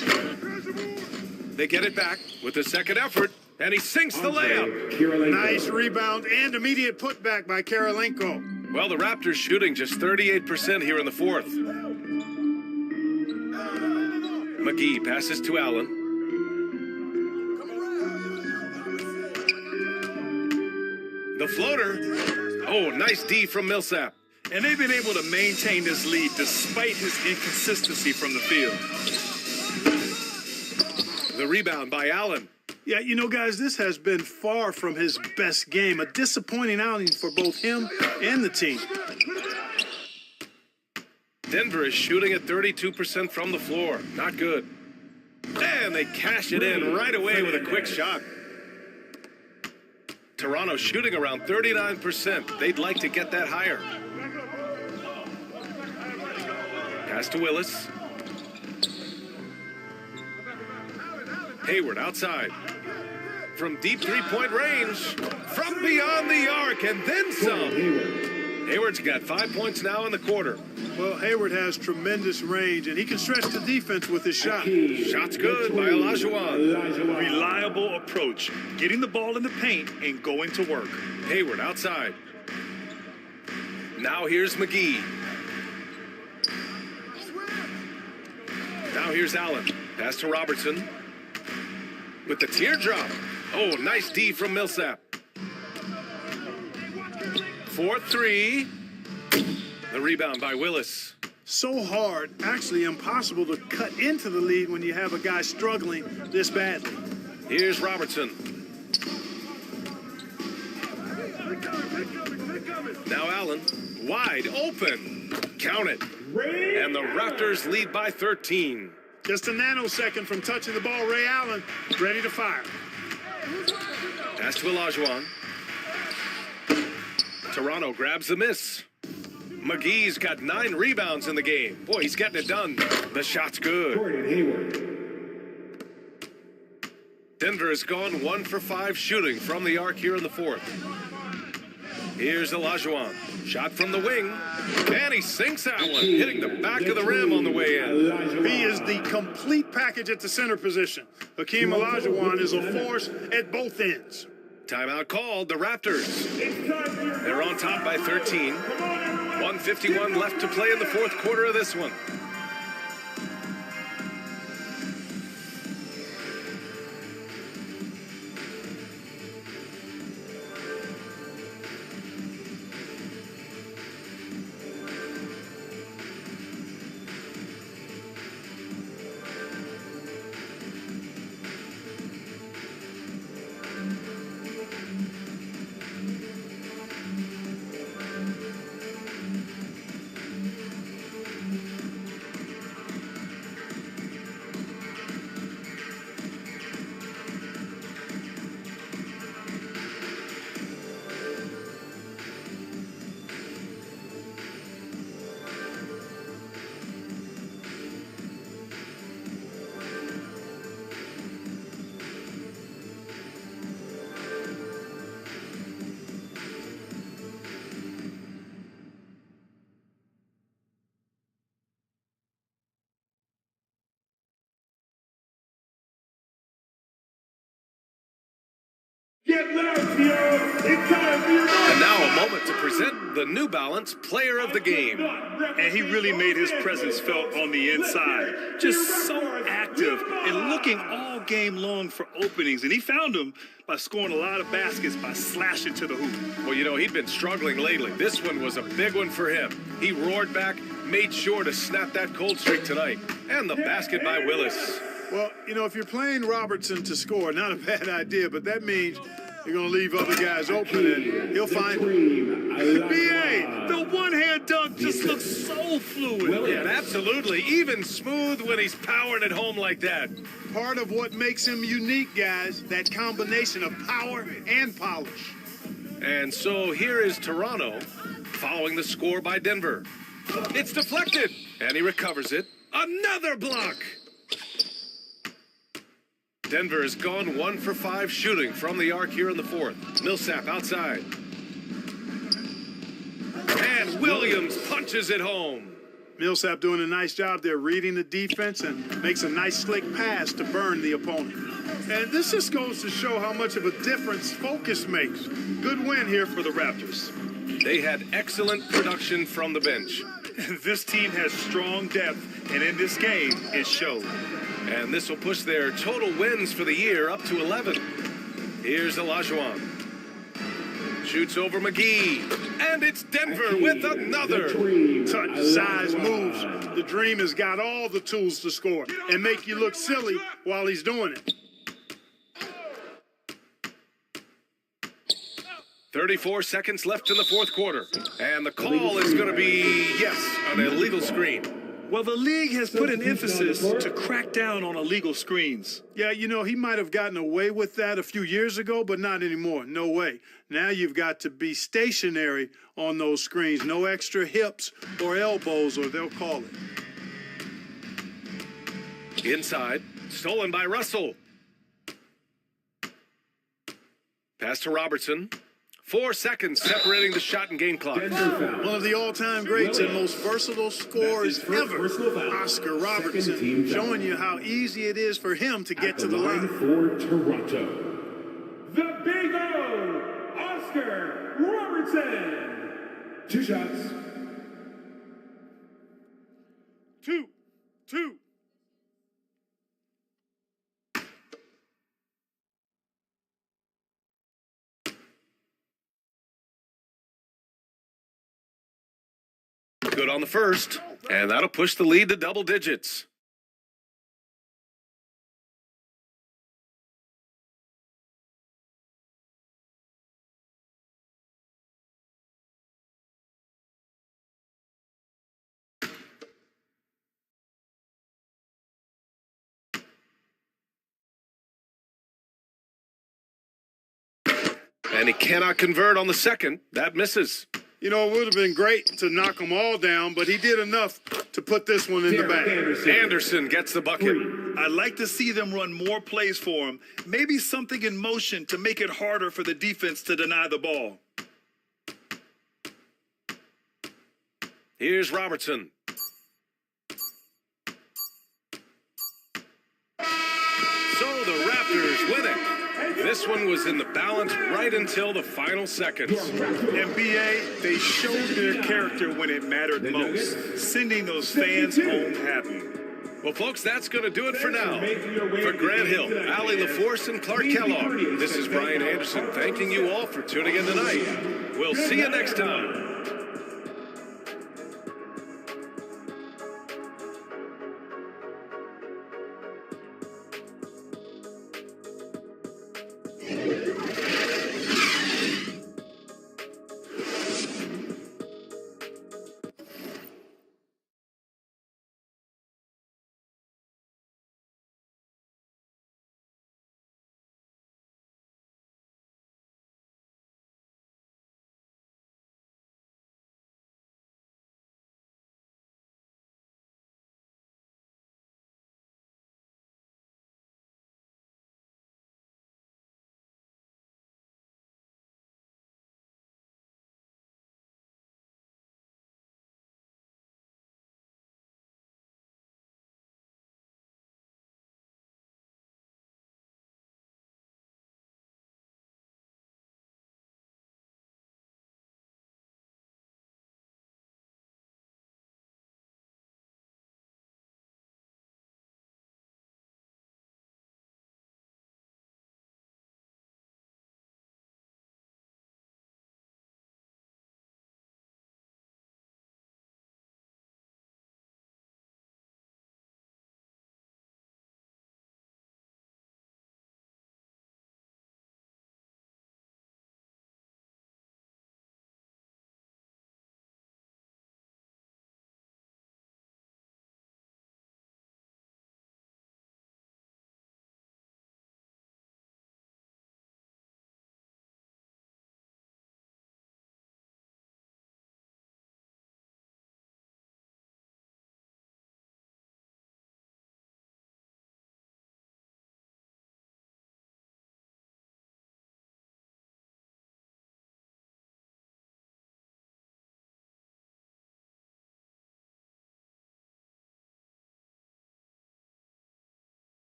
They get it back with the second effort, and he sinks the layup. Nice rebound and immediate putback by Karolinko. Well, the Raptors shooting just 38% here in the fourth. McGee passes to Allen. The floater. Oh, nice D from Millsap. And they've been able to maintain this lead despite his inconsistency from the field. The rebound by Allen. Yeah, you know, guys, this has been far from his best game. A disappointing outing for both him and the team. Denver is shooting at 32% from the floor. Not good. And they cash it in right away with a quick shot. Toronto shooting around 39%. They'd like to get that higher. Pass to Willis. Hayward outside. From deep three-point range. From beyond the arc and then some. Hayward's got 5 points now in the quarter. Well, Hayward has tremendous range, and he can stretch the defense with his shot. Shot's good by Olajuwon. Reliable approach. Getting the ball in the paint and going to work. Hayward outside. Now here's McGee. Now here's Allen. Pass to Robertson. With the teardrop. Oh, nice D from Millsap. 4-3. The rebound by Willis. So hard, actually impossible to cut into the lead when you have a guy struggling this badly. Here's Robertson. Now Allen, wide open. Count it. And the Raptors lead by 13. Just a nanosecond from touching the ball, Ray Allen, ready to fire. Pass to Olajuwon. Toronto grabs the miss. McGee's got 9 rebounds in the game. Boy, he's getting it done. The shot's good. Denver has gone 1 for 5 shooting from the arc here in the fourth. Here's Olajuwon. Shot from the wing. And he sinks that one, hitting the back of the rim on the way in. He is the complete package at the center position. Hakeem Olajuwon is a force at both ends. Timeout called, the Raptors. They're on top by 13. 1:51 left to play in the fourth quarter of this one. And now a moment to present the New Balance Player of the Game. And he really made his presence felt on the inside. Just so active and looking all game long for openings. And he found them by scoring a lot of baskets by slashing to the hoop. Well, you know, he'd been struggling lately. This one was a big one for him. He roared back, made sure to snap that cold streak tonight. And the basket by Willis. Well, you know, if you're playing Robertson to score, not a bad idea, but that means you're going to leave other guys open, and he'll find them. B.A., the one-hand dunk just looks so fluid. Yeah, absolutely. Even smooth when he's powering it home like that. Part of what makes him unique, guys, that combination of power and polish. And so here is Toronto following the score by Denver. It's deflected, and he recovers it. Another block. Denver has gone 1 for 5 shooting from the arc here in the fourth. Millsap outside. And Williams punches it home. Millsap doing a nice job there, reading the defense and makes a nice slick pass to burn the opponent. And this just goes to show how much of a difference focus makes. Good win here for the Raptors. They had excellent production from the bench. This team has strong depth, and in this game, it showed. And this will push their total wins for the year up to 11. Here's Olajuwon. Shoots over McGee. And it's Denver with another. Touch, size, moves. The Dream has got all the tools to score and make you look silly while he's doing it. 34 seconds left in the fourth quarter. And the call is going to be, yes, an illegal screen. Well, the league has put an emphasis to crack down on illegal screens. Yeah, you know, he might have gotten away with that a few years ago, but not anymore. No way. Now you've got to be stationary on those screens. No extra hips or elbows, or they'll call it. Inside, stolen by Russell. Pass to Robertson. 4 seconds separating the shot and game clock. One of the all-time greats and most versatile scorers ever, Oscar Robertson, showing you how easy it is for him to get to the line. For Toronto, the Big O, Oscar Robertson. 2 shots. Two. Good on the first, and that'll push the lead to double digits. And he cannot convert on the second. That misses. You know, it would have been great to knock them all down, but he did enough to put this one in the bag. Anderson gets the bucket. I'd like to see them run more plays for him. Maybe something in motion to make it harder for the defense to deny the ball. Here's Robertson. So the Raptors win it. This one was in the balance right until the final seconds. And B.A., they showed their character when it mattered most, sending those fans home happy. Well, folks, that's going to do it for now. For Grant Hill, Allie LaForce, and Clark Kellogg, this is Brian Anderson thanking you all for tuning in tonight. We'll see you next time.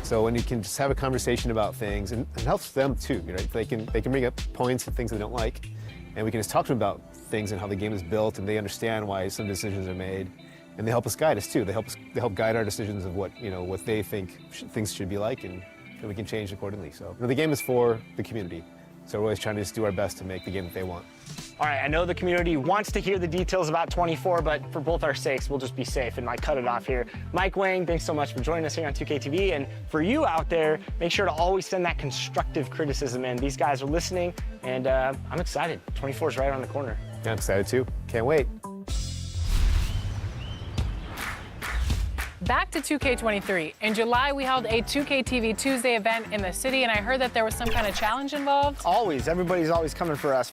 So when you can just have a conversation about things, and it helps them too, right? They can bring up points and things they don't like, and we can just talk to them about things and how the game is built, and they understand why some decisions are made, and they help us guide us too. They help guide our decisions of what they think things should be like, and we can change accordingly. So the game is for the community, so we're always trying to just do our best to make the game that they want. All right, I know the community wants to hear the details about 24, but for both our sakes, we'll just be safe and cut it off here. Mike Wang, thanks so much for joining us here on 2K TV. And for you out there, make sure to always send that constructive criticism in. These guys are listening, and I'm excited. 24 is right around the corner. Yeah, I'm excited too. Can't wait. Back to 2K23. In July, we held a 2K TV Tuesday event in the city, and I heard that there was some kind of challenge involved. Always. Everybody's always coming for us.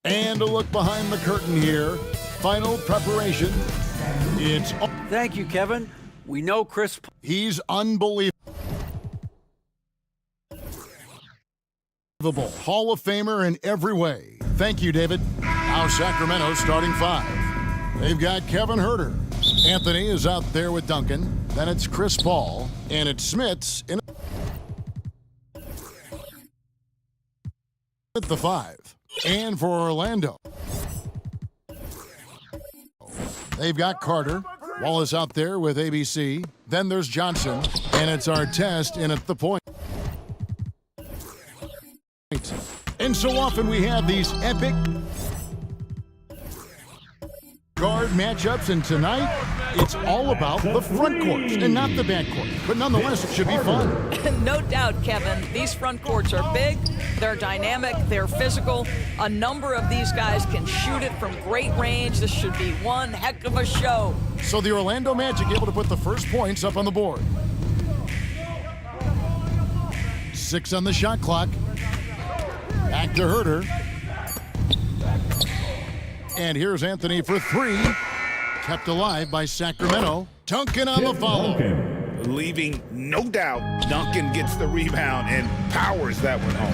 And a look behind the curtain here. Final preparation. It's... Thank you, Kevin. We know Chris... He's unbelievable. Hall of Famer in every way. Thank you, David. Now Sacramento starting 5. They've got Kevin Huerter. Anthony is out there with Duncan. Then it's Chris Paul. And it's Smits in at the 5. And for Orlando, they've got Carter. Wallace out there with ABC. Then there's Johnson. And it's Artest in at the point. And so often we have these epic guard matchups, and tonight it's all about the front courts and not the back court. But nonetheless, it should be fun. No doubt, Kevin. These front courts are big, they're dynamic, they're physical. A number of these guys can shoot it from great range. This should be one heck of a show. So the Orlando Magic able to put the first points up on the board. 6 on the shot clock. Back to Huerter. And here's Anthony for 3. Kept alive by Sacramento. Duncan on the follow. Leaving no doubt, Duncan gets the rebound and powers that one home.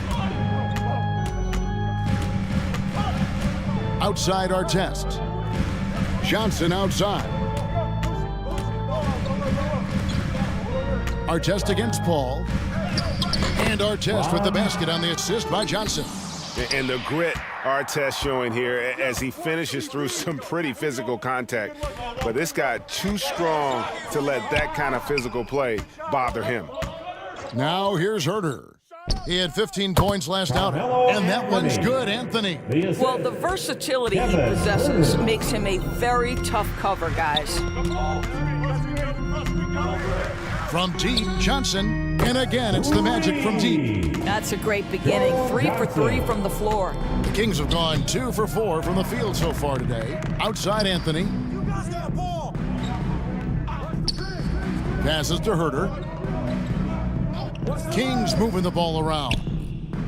Outside Artest. Johnson outside. Artest against Paul. And Artest with the basket on the assist by Johnson. And the grit Artest showing here as he finishes through some pretty physical contact. But this guy too strong to let that kind of physical play bother him. Now here's Huerter. He had 15 points last outing, and that one's good, Anthony. Well, the versatility he possesses makes him a very tough cover, guys. From deep, Johnson, and again, it's the Magic from deep. That's a great beginning. 3 for 3 from the floor. The Kings have gone 2 for 4 from the field so far today. Outside Anthony. Passes to Huerter. Kings moving the ball around.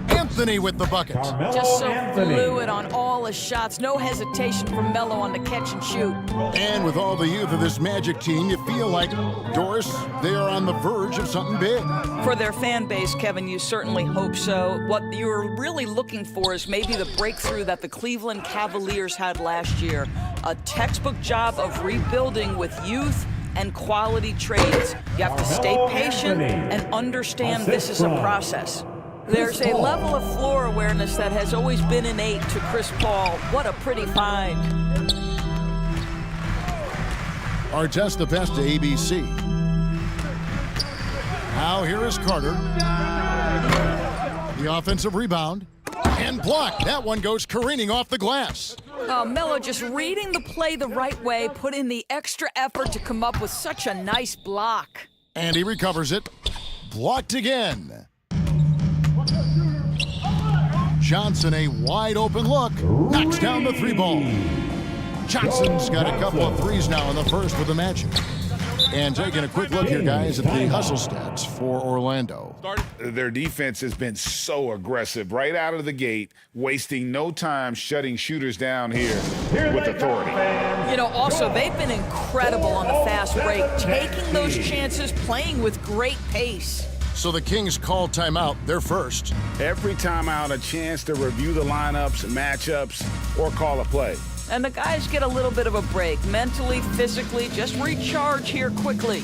Anthony with the bucket. Just so fluid on all his shots. No hesitation from Melo on the catch and shoot. And with all the youth of this Magic team, you feel like, Doris, they are on the verge of something big. For their fan base, Kevin, you certainly hope so. What you're really looking for is maybe the breakthrough that the Cleveland Cavaliers had last year. A textbook job of rebuilding with youth and quality trades. You have to stay patient and understand this is a process. There's a level of floor awareness that has always been innate to Chris Paul. What a pretty find. Artest the pass to ABC. Now here is Carter. The offensive rebound. And blocked. That one goes careening off the glass. Melo just reading the play the right way, put in the extra effort to come up with such a nice block. And he recovers it. Blocked again. Johnson, a wide open look. Knocks down the 3-ball. Johnson's got a couple of threes now in the first with the Magic. And taking a quick look here, guys, at the hustle stats for Orlando. Their defense has been so aggressive right out of the gate, wasting no time shutting shooters down here with authority. You know, also, they've been incredible on the fast break, taking those chances, playing with great pace. So the Kings call timeout, their first. Every timeout, a chance to review the lineups, matchups, or call a play. And the guys get a little bit of a break, mentally, physically, just recharge here quickly.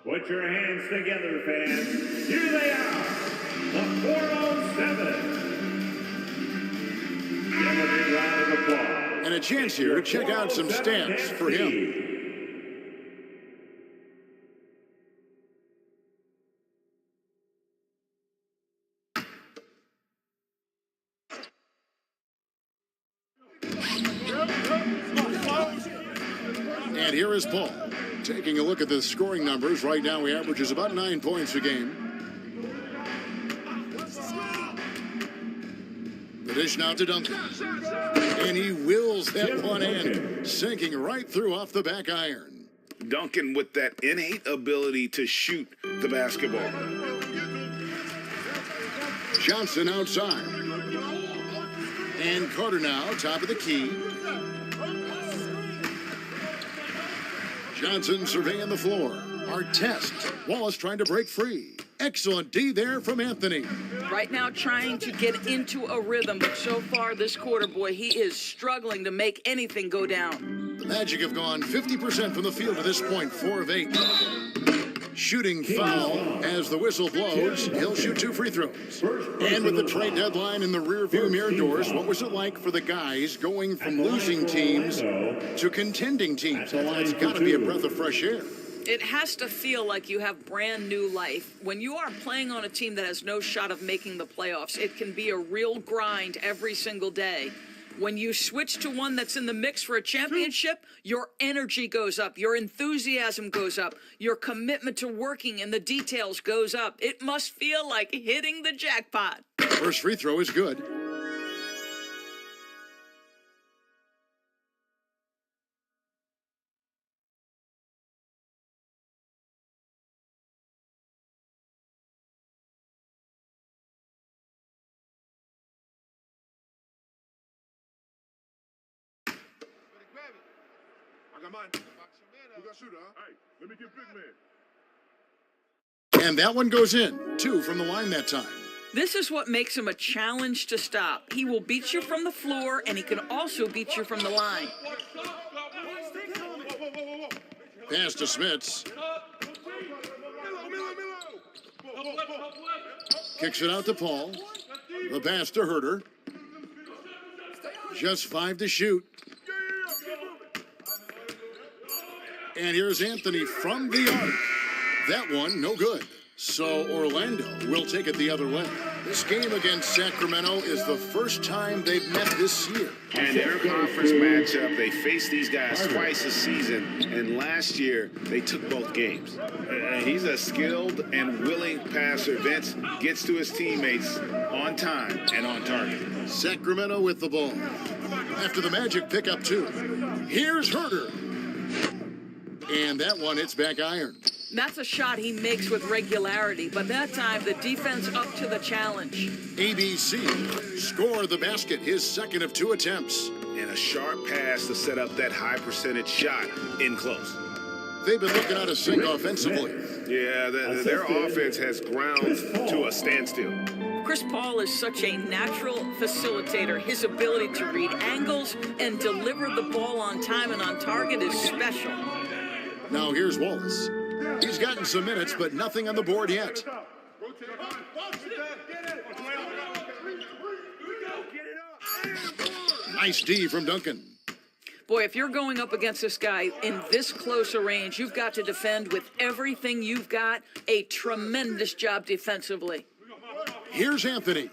Put your hands together, fans. Here they are, the 407. Give a big round of applause. And a chance here to check out some stats for him. And here is Paul. Taking a look at the scoring numbers, right now he averages about 9 points a game. The dish now to Duncan. And he wills that one in, sinking right through off the back iron. Duncan with that innate ability to shoot the basketball. Johnson outside. And Carter now, top of the key. Johnson surveying the floor. Artest. Wallace trying to break free. Excellent D there from Anthony. Right now trying to get into a rhythm, but so far this quarter, boy, he is struggling to make anything go down. The Magic have gone 50% from the field to this point, 4 of 8. Shooting foul as the whistle blows. He'll shoot 2 free throws. And with the trade deadline in the rearview mirror doors, what was it like for the guys going from losing teams to contending teams? It's got to be a breath of fresh air. It has to feel like you have brand new life. When you are playing on a team that has no shot of making the playoffs, it can be a real grind every single day. When you switch to one that's in the mix for a championship, your energy goes up, your enthusiasm goes up, your commitment to working in the details goes up. It must feel like hitting the jackpot. First free throw is good. I got mine. Who got shooter, huh? Hey, let me get big man. And that one goes in. 2 from the line that time. This is what makes him a challenge to stop. He will beat you from the floor, and he can also beat you from the line. Pass to Smits. Kicks it out to Paul. The pass to Herter. Just 5 to shoot. And here's Anthony from the arc. That one, no good. So Orlando will take it the other way. This game against Sacramento is the first time they've met this year. And their conference matchup, they face these guys twice a season. And last year, they took both games. He's a skilled and willing passer. Vince gets to his teammates on time and on target. Sacramento with the ball. After the Magic pick up 2. Here's Herter. And that one hits back iron. That's a shot he makes with regularity, but that time the defense up to the challenge. ABC score the basket, his second of 2 attempts. And a sharp pass to set up that high percentage shot in close. They've been looking out of sync offensively. Yeah, their offense has ground to a standstill. Chris Paul is such a natural facilitator. His ability to read angles and deliver the ball on time and on target is special. Now here's Wallace. He's gotten some minutes, but nothing on the board yet. Nice D from Duncan. Boy, if you're going up against this guy in this close a range, you've got to defend with everything you've got. A tremendous job defensively. Here's Anthony.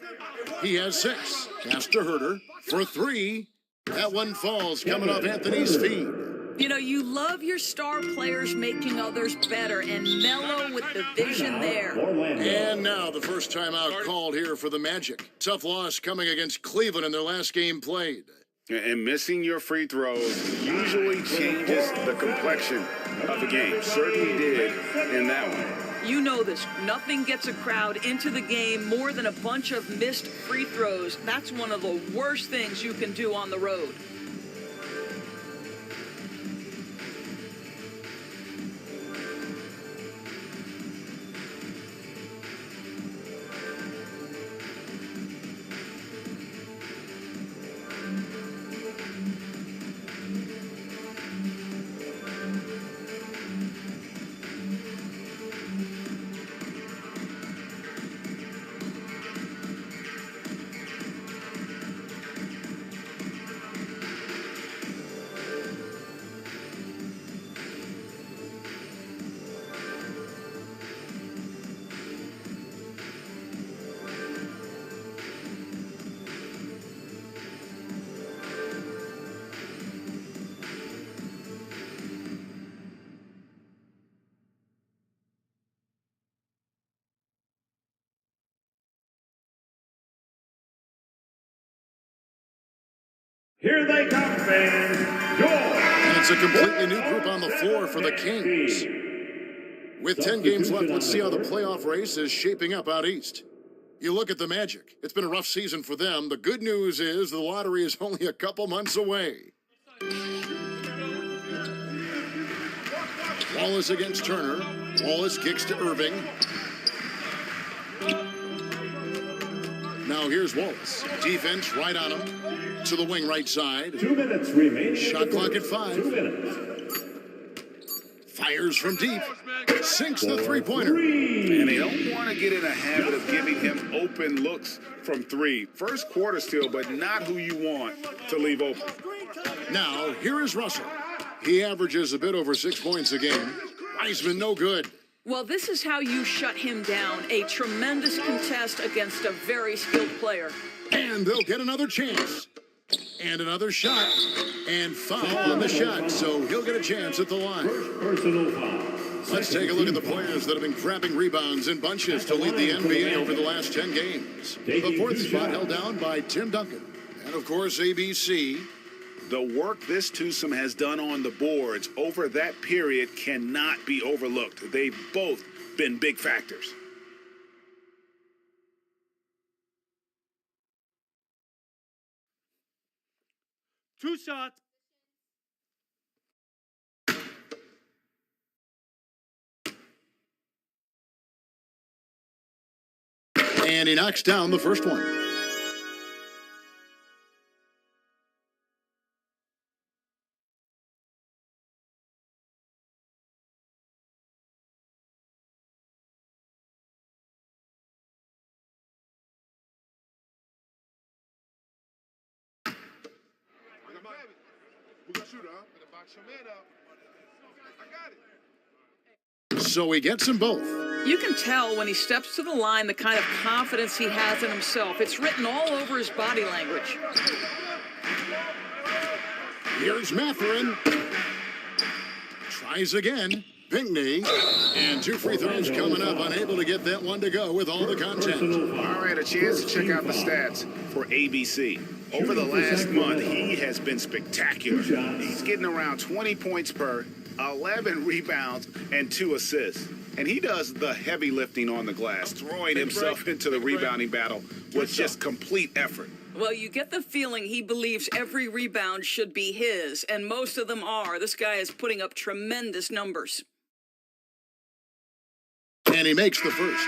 He has 6. Pass to Herter for 3. That one falls coming off Anthony's feet. You know, you love your star players making others better, and Melo with the vision there. And now the first timeout called here for the Magic. Tough loss coming against Cleveland in their last game played. And missing your free throws usually changes the complexion of a game. Certainly did in that one. You know this. Nothing gets a crowd into the game more than a bunch of missed free throws. That's one of the worst things you can do on the road. Here they come, fans. And it's a completely new group on the floor for the Kings. With 10 games left, let's see how the playoff race is shaping up out east. You look at the Magic. It's been a rough season for them. The good news is the lottery is only a couple months away. Wallace against Turner. Wallace kicks to Irving. Now here's Wallace. Defense right on him. To the wing right side. 2 minutes remaining. Shot clock at 5. 2 minutes. Fires from deep. Sinks the three-pointer. And they don't want to get in a habit of giving him open looks from 3. First quarter still, but not who you want to leave open. Now, here is Russell. He averages a bit over 6 points a game. Wiseman, no good. Well, this is how you shut him down. A tremendous contest against a very skilled player. And they'll get another chance. And another shot. And foul on the shot, so he'll get a chance at the line. Personal foul. Let's take a look at the players that have been grabbing rebounds in bunches to lead the NBA over the last 10 games. The 4th spot held down by Tim Duncan. And, of course, ABC. The work this twosome has done on the boards over that period cannot be overlooked. They've both been big factors. Two shots. And he knocks down the first one. So he gets them both. You can tell when he steps to the line the kind of confidence he has in himself. It's written all over his body language. Here's Mathurin. Tries again. Pinckney. And 2 free throws coming up. Unable to get that one to go with all the content. All right, a chance to check out the stats for ABC. Over the last month, he has been spectacular. He's getting around 20 points per, 11 rebounds, and 2 assists. And he does the heavy lifting on the glass, throwing himself into the rebounding battle with just complete effort. Well, you get the feeling he believes every rebound should be his, and most of them are. This guy is putting up tremendous numbers. And he makes the first.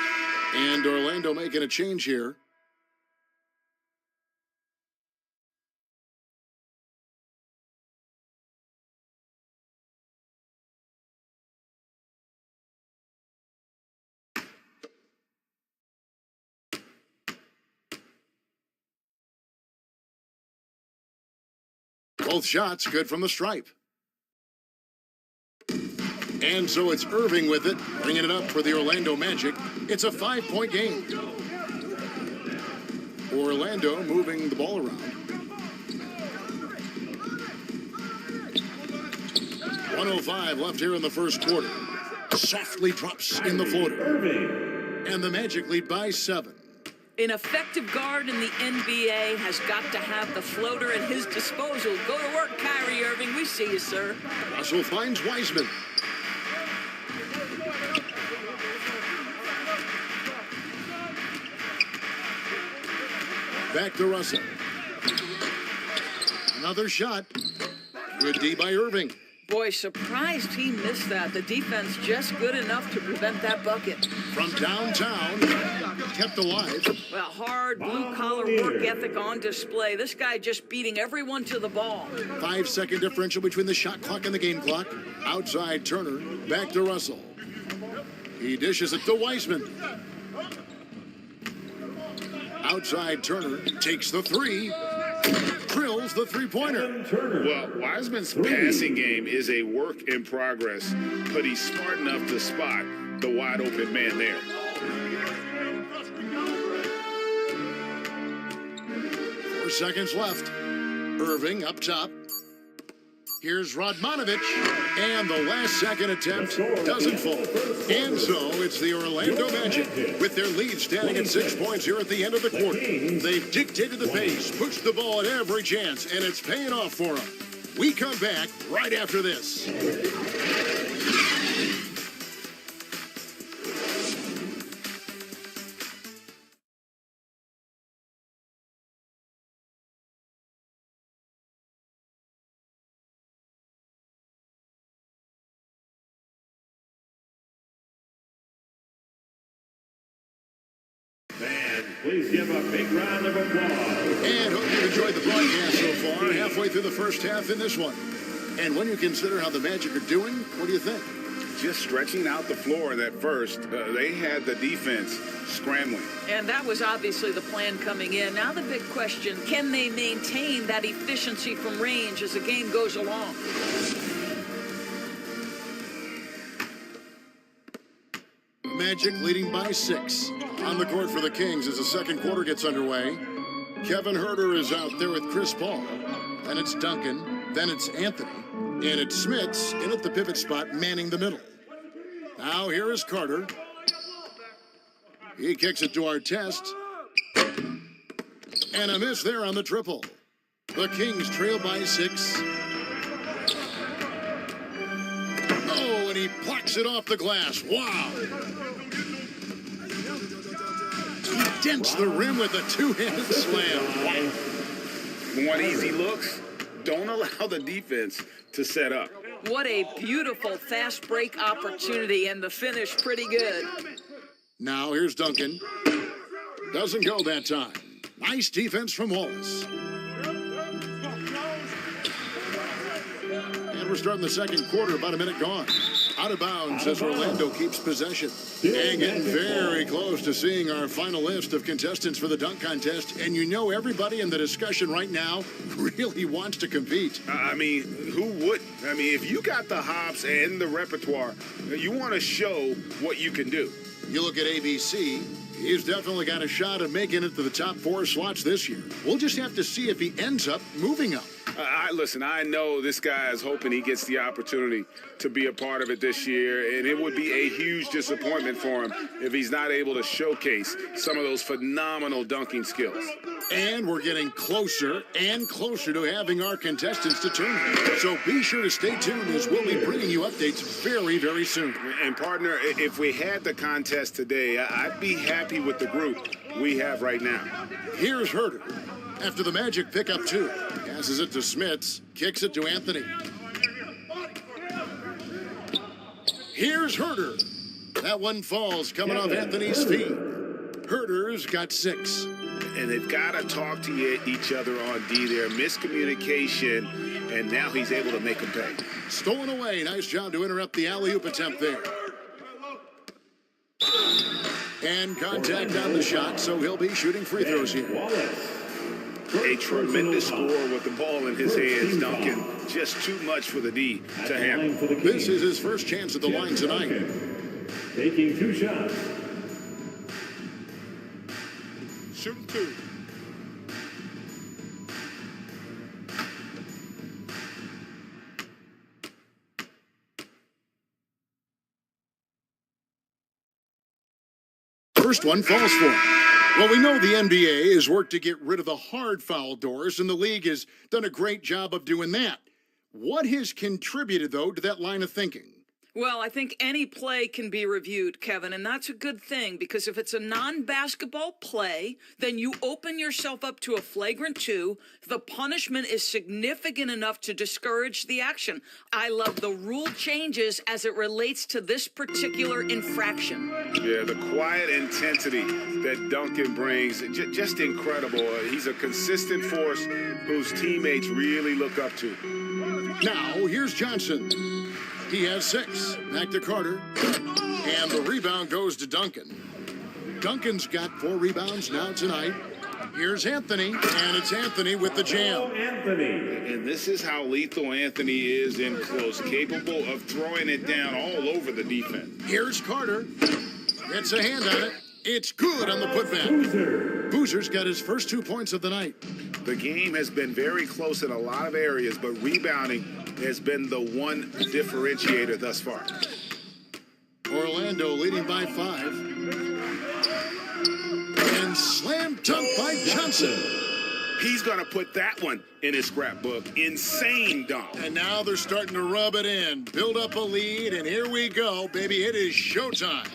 And Orlando making a change here. Both shots good from the stripe. And so it's Irving with it, bringing it up for the Orlando Magic. It's a 5-point game. Orlando moving the ball around. 1:05 left here in the first quarter. Softly drops in the floater. And the Magic lead by 7. An effective guard in the NBA has got to have the floater at his disposal. Go to work, Kyrie Irving. We see you, sir. Russell finds Wiseman. Back to Russell. Another shot. Good D by Irving. Boy, surprised he missed that. The defense just good enough to prevent that bucket. From downtown, kept alive. Well, hard blue-collar work ethic on display. This guy just beating everyone to the ball. 5-second differential between the shot clock and the game clock. Outside Turner, back to Russell. He dishes it to Wiseman. Outside Turner, takes the three. Drills the three-pointer. Well, Wiseman's passing game is a work in progress, but he's smart enough to spot the wide-open man there. Four seconds left. Irving up top. Here's Radmanovic, and the last-second attempt doesn't fall. And so it's the Orlando Magic with their lead standing at 6 points here at the end of the quarter. They've dictated the pace, pushed the ball at every chance, and it's paying off for them. We come back right after this. Please give a big round of applause. And hope you've enjoyed the broadcast so far, halfway through the first half in this one. And when you consider how the Magic are doing, what do you think? Just stretching out the floor in that first, they had the defense scrambling. And that was obviously the plan coming in. Now the big question, can they maintain that efficiency from range as the game goes along? Magic leading by 6. On the court for the Kings as the second quarter gets underway. Kevin Huerter is out there with Chris Paul. Then it's Duncan. Then it's Anthony. And it's Smits in at the pivot spot, manning the middle. Now here is Carter. He kicks it to Artest. And a miss there on the triple. The Kings trail by 6. Oh, and he plucks it off the glass. Wow. He dents the rim with a two-handed slam. Want easy looks? Don't allow the defense to set up. What a beautiful fast break opportunity, and the finish pretty good. Now here's Duncan. Doesn't go that time. Nice defense from Wallace. And we're starting the second quarter, about a minute gone. Out of bounds as Orlando keeps possession. And getting very close to seeing our final list of contestants for the dunk contest. And you know everybody in the discussion right now really wants to compete. I mean, who wouldn't? I mean, if you got the hops and the repertoire, you want to show what you can do. You look at ABC, he's definitely got a shot of making it to the top 4 slots this year. We'll just have to see if he ends up moving up. Listen, I know this guy is hoping he gets the opportunity to be a part of it this year, and it would be a huge disappointment for him if he's not able to showcase some of those phenomenal dunking skills. And we're getting closer and closer to having our contestants determined. So be sure to stay tuned as we'll be bringing you updates very, very soon. And partner, if we had the contest today, I'd be happy with the group we have right now. Here's Huerter. After the Magic pick up 2, passes it to Smits, kicks it to Anthony. Here's Huerter. That one falls coming off Anthony's feet. Huerter's got 6. And they've got to talk to each other on D there. Miscommunication, and now he's able to make them pay. Stolen away. Nice job to interrupt the alley-oop attempt there. And contact on the shot, so he'll be shooting free throws here. A tremendous score with the ball in his hands. Duncan, just too much for the D to handle. This is his first chance at the line tonight. Taking 2 shots. Shooting 2. First one falls for him. Well, we know the NBA has worked to get rid of the hard foul doors, and the league has done a great job of doing that. What has contributed, though, to that line of thinking? Well, I think any play can be reviewed, Kevin, and that's a good thing because if it's a non-basketball play, then you open yourself up to a flagrant 2. The punishment is significant enough to discourage the action. I love the rule changes as it relates to this particular infraction. Yeah, the quiet intensity that Duncan brings, just incredible. He's a consistent force whose teammates really look up to. Now, here's Johnson. He has 6. Back to Carter. And the rebound goes to Duncan. Duncan's got 4 rebounds now tonight. Here's Anthony, and it's Anthony with the jam. Anthony. And this is how lethal Anthony is in close, capable of throwing it down all over the defense. Here's Carter. Gets a hand on it. It's good on the putback. Boozer's got his first 2 points of the night. The game has been very close in a lot of areas, but rebounding has been the one differentiator thus far. Orlando leading by 5. And slam dunk by Johnson. He's going to put that one in his scrapbook. Insane dunk. And now they're starting to rub it in, build up a lead, and here we go, baby. It is showtime.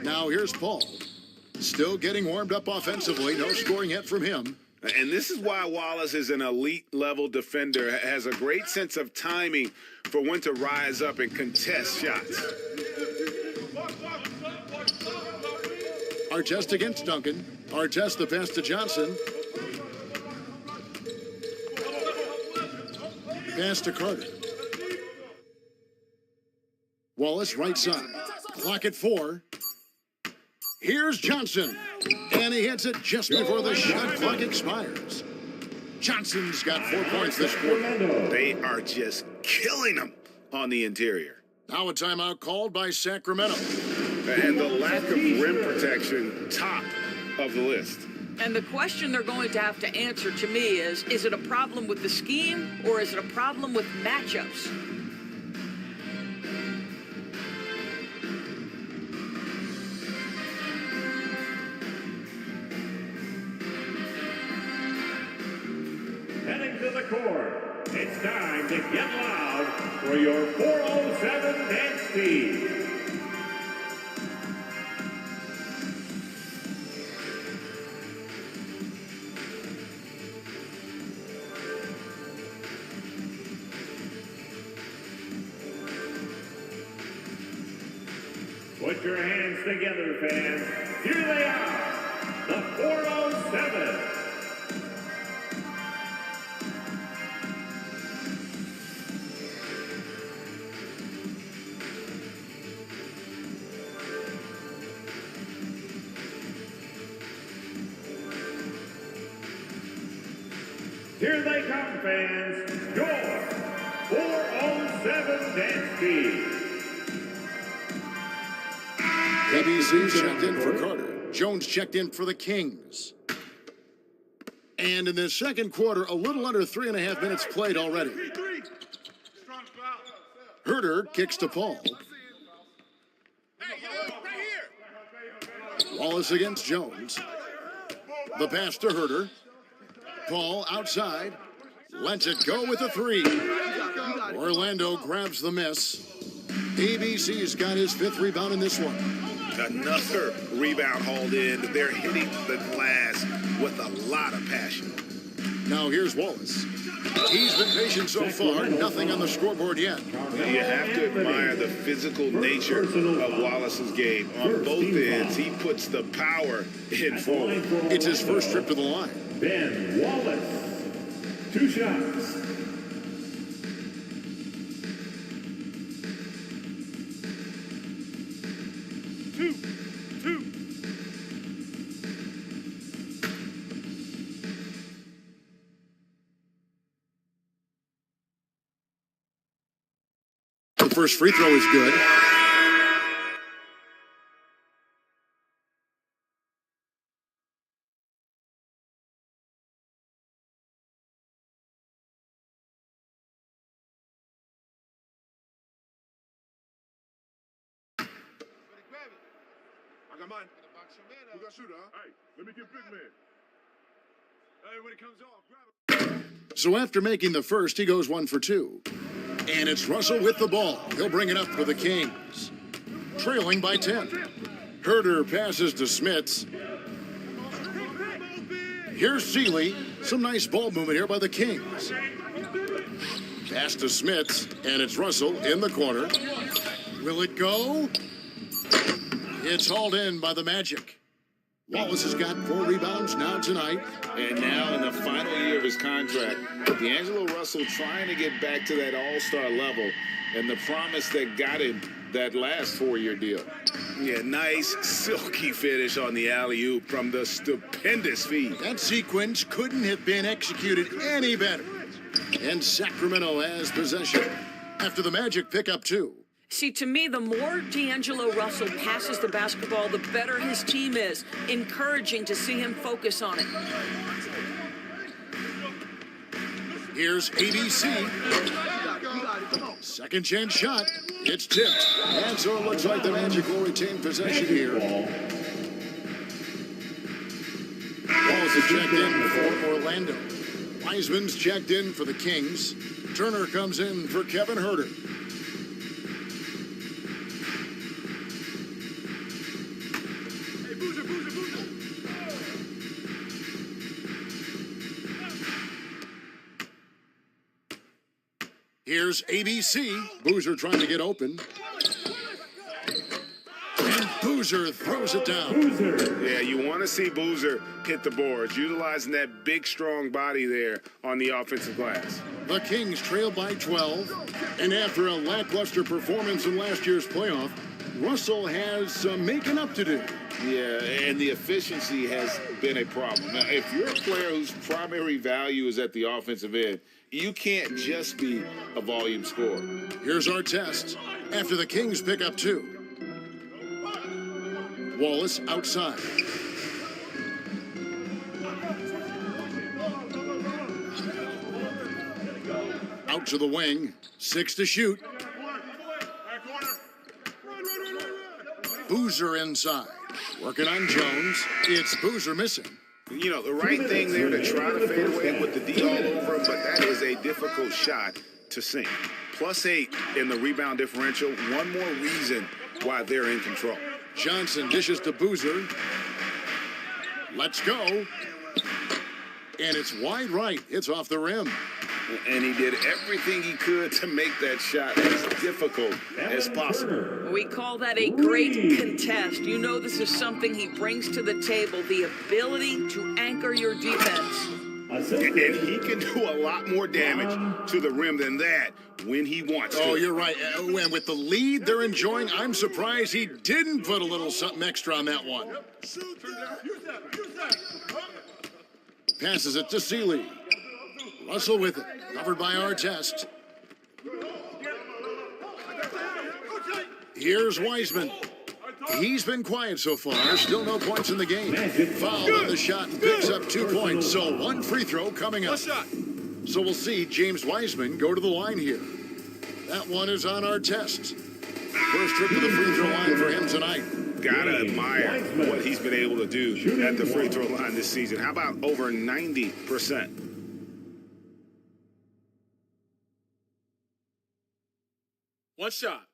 Now here's Paul. Still getting warmed up offensively. No scoring yet from him. And this is why Wallace is an elite-level defender, has a great sense of timing for when to rise up and contest shots. Artest against Duncan. Artest the pass to Johnson. Pass to Carter. Wallace right side. Clock at 4. Here's Johnson. And he hits it just before the shot clock expires. Johnson's got 4 points this quarter. They are just killing him on the interior. Now a timeout called by Sacramento. And the lack of rim protection, top of the list. And the question they're going to have to answer to me is it a problem with the scheme or is it a problem with matchups? Heading to the court, it's time to get loud for your 407 dance team. Put your hands together, fans. Here they are, the 407. Here they come, fans. Your 407 dance team. ABC checked in for Carter. Jones checked in for the Kings. And in the second quarter, a little under 3.5 minutes played already. Herter kicks to Paul. Wallace against Jones. The pass to Herter. Paul outside. Lets it go with a 3. Orlando grabs the miss. ABC's got his 5th rebound in this one. Another rebound hauled in. They're hitting the glass with a lot of passion. Now here's Wallace. He's been patient so far. Nothing on the scoreboard yet. You have to admire the physical nature of Wallace's game. On both ends, he puts the power in full. It's his first trip to the line. Ben Wallace, 2 shots. The first free throw is good. I got mine. Who got shooter, huh? Hey, let me get big man. Hey, when it comes off, grab it. So after making the first, he goes 1 for 2. And it's Russell with the ball. He'll bring it up for the Kings. Trailing by 10. Herder passes to Smits. Here's Seeley. Some nice ball movement here by the Kings. Pass to Smits, and it's Russell in the corner. Will it go? It's hauled in by the Magic. Wallace has got 4 rebounds now tonight. And now in the final year of his contract, D'Angelo Russell trying to get back to that all-star level and the promise that got him that last 4-year deal. Yeah, nice silky finish on the alley-oop from the stupendous feed. That sequence couldn't have been executed any better. And Sacramento has possession after the Magic pick up 2. See, to me, the more D'Angelo Russell passes the basketball, the better his team is. Encouraging to see him focus on it. Here's ABC. Second chance shot. It's tipped. And so it looks like the Magic will retain possession here. Wallace is checked in for Orlando. Wiseman's checked in for the Kings. Turner comes in for Kevin Herder. Here's ABC. Boozer trying to get open. And Boozer throws it down. Yeah, you want to see Boozer hit the boards, utilizing that big, strong body there on the offensive glass. The Kings trail by 12. And after a lackluster performance in last year's playoff, Russell has some making up to do. Yeah, and the efficiency has been a problem. Now, if you're a player whose primary value is at the offensive end, you can't just be a volume scorer. Here's our test. After the Kings pick up 2. Wallace outside. Out to the wing. 6 to shoot. Boozer inside. Working on Jones. It's Boozer missing. You know, the right thing there to try to fade away with the D all over him, but that is a difficult shot to sink. +8 in the rebound differential. One more reason why they're in control. Johnson dishes to Boozer. Let's go. And it's wide right. It's off the rim. And he did everything he could to make that shot as difficult as possible. We call that a great contest. You know this is something he brings to the table, the ability to anchor your defense. And he can do a lot more damage to the rim than that when he wants to. Oh, you're right. And with the lead they're enjoying, I'm surprised he didn't put a little something extra on that one. Passes it to Seeley. Russell with it. Covered by Artest. Here's Wiseman. He's been quiet so far. Still no points in the game. Fouled on the shot and picks up 2 points. So 1 free throw coming up. So we'll see James Wiseman go to the line here. That one is on Artest. First trip to the free throw line for him tonight. Gotta admire what he's been able to do at the free throw line this season. How about over 90%? One shot.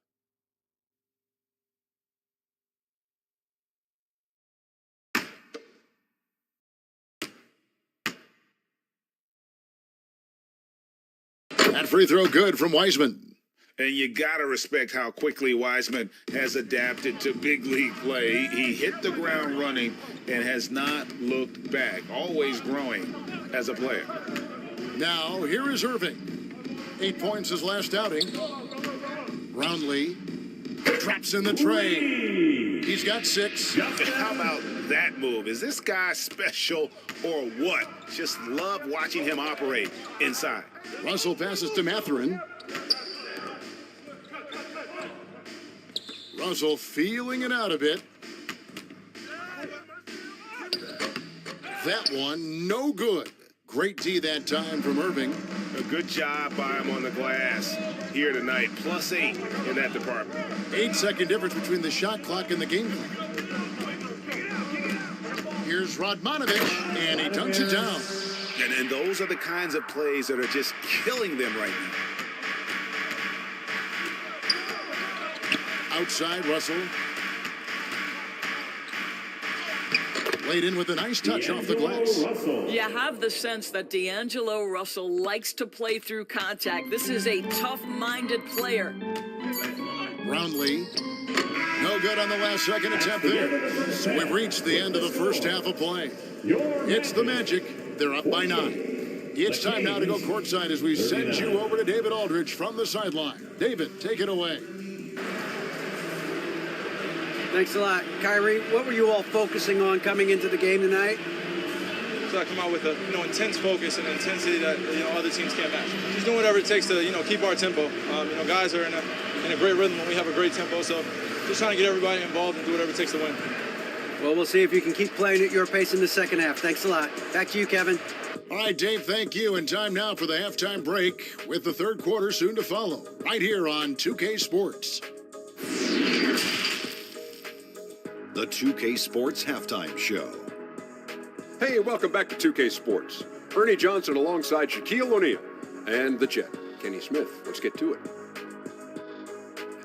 That free throw good from Wiseman. And you got to respect how quickly Wiseman has adapted to big league play. He hit the ground running and has not looked back, always growing as a player. Now, here is Irving. 8 points his last outing. Brownlee traps in the tray. He's got 6. How about that move? Is this guy special or what? Just love watching him operate inside. Russell passes to Mathurin. Russell feeling it out a bit. That one, no good. Great D that time from Irving. A good job by him on the glass here tonight. +8 in that department. 8-second difference between the shot clock and the game clock. Here's Radmanovich, and he dunks it down. And those are the kinds of plays that are just killing them right now. Outside, Russell. Laid in with a nice touch off the glass. You have the sense that D'Angelo Russell likes to play through contact. This is a tough-minded player. Roundley. No good on the last second attempt there. So we've reached the end of the first half of play. It's the Magic. They're up by 9. It's time now to go courtside as we send you over to David Aldridge from the sideline. David, take it away. Thanks a lot. Kyrie, what were you all focusing on coming into the game tonight? So I come out with a intense focus and intensity that other teams can't match. Just doing whatever it takes to keep our tempo. Guys are in a great rhythm and we have a great tempo. So just trying to get everybody involved and do whatever it takes to win. Well, we'll see if you can keep playing at your pace in the second half. Thanks a lot. Back to you, Kevin. All right, Dave, thank you. And time now for the halftime break with the third quarter soon to follow. Right here on 2K Sports. The 2K Sports Halftime Show. Hey, welcome back to 2K Sports. Ernie Johnson alongside Shaquille O'Neal and the Jet, Kenny Smith. Let's get to it.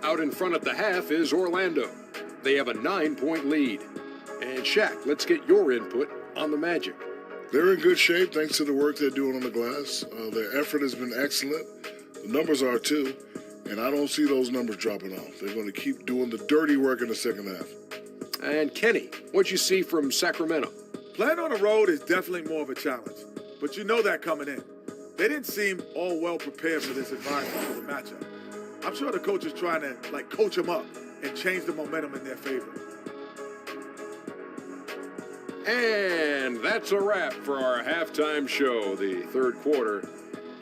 Out in front at the half is Orlando. They have a 9-point lead. And Shaq, let's get your input on the Magic. They're in good shape thanks to the work they're doing on the glass. Their effort has been excellent. The numbers are too. And I don't see those numbers dropping off. They're going to keep doing the dirty work in the second half. And Kenny, what'd you see from Sacramento? Playing on the road is definitely more of a challenge, but you know that coming in. They didn't seem all well prepared for this environment, for the matchup. I'm sure the coach is trying to coach them up and change the momentum in their favor. And that's a wrap for our halftime show. The third quarter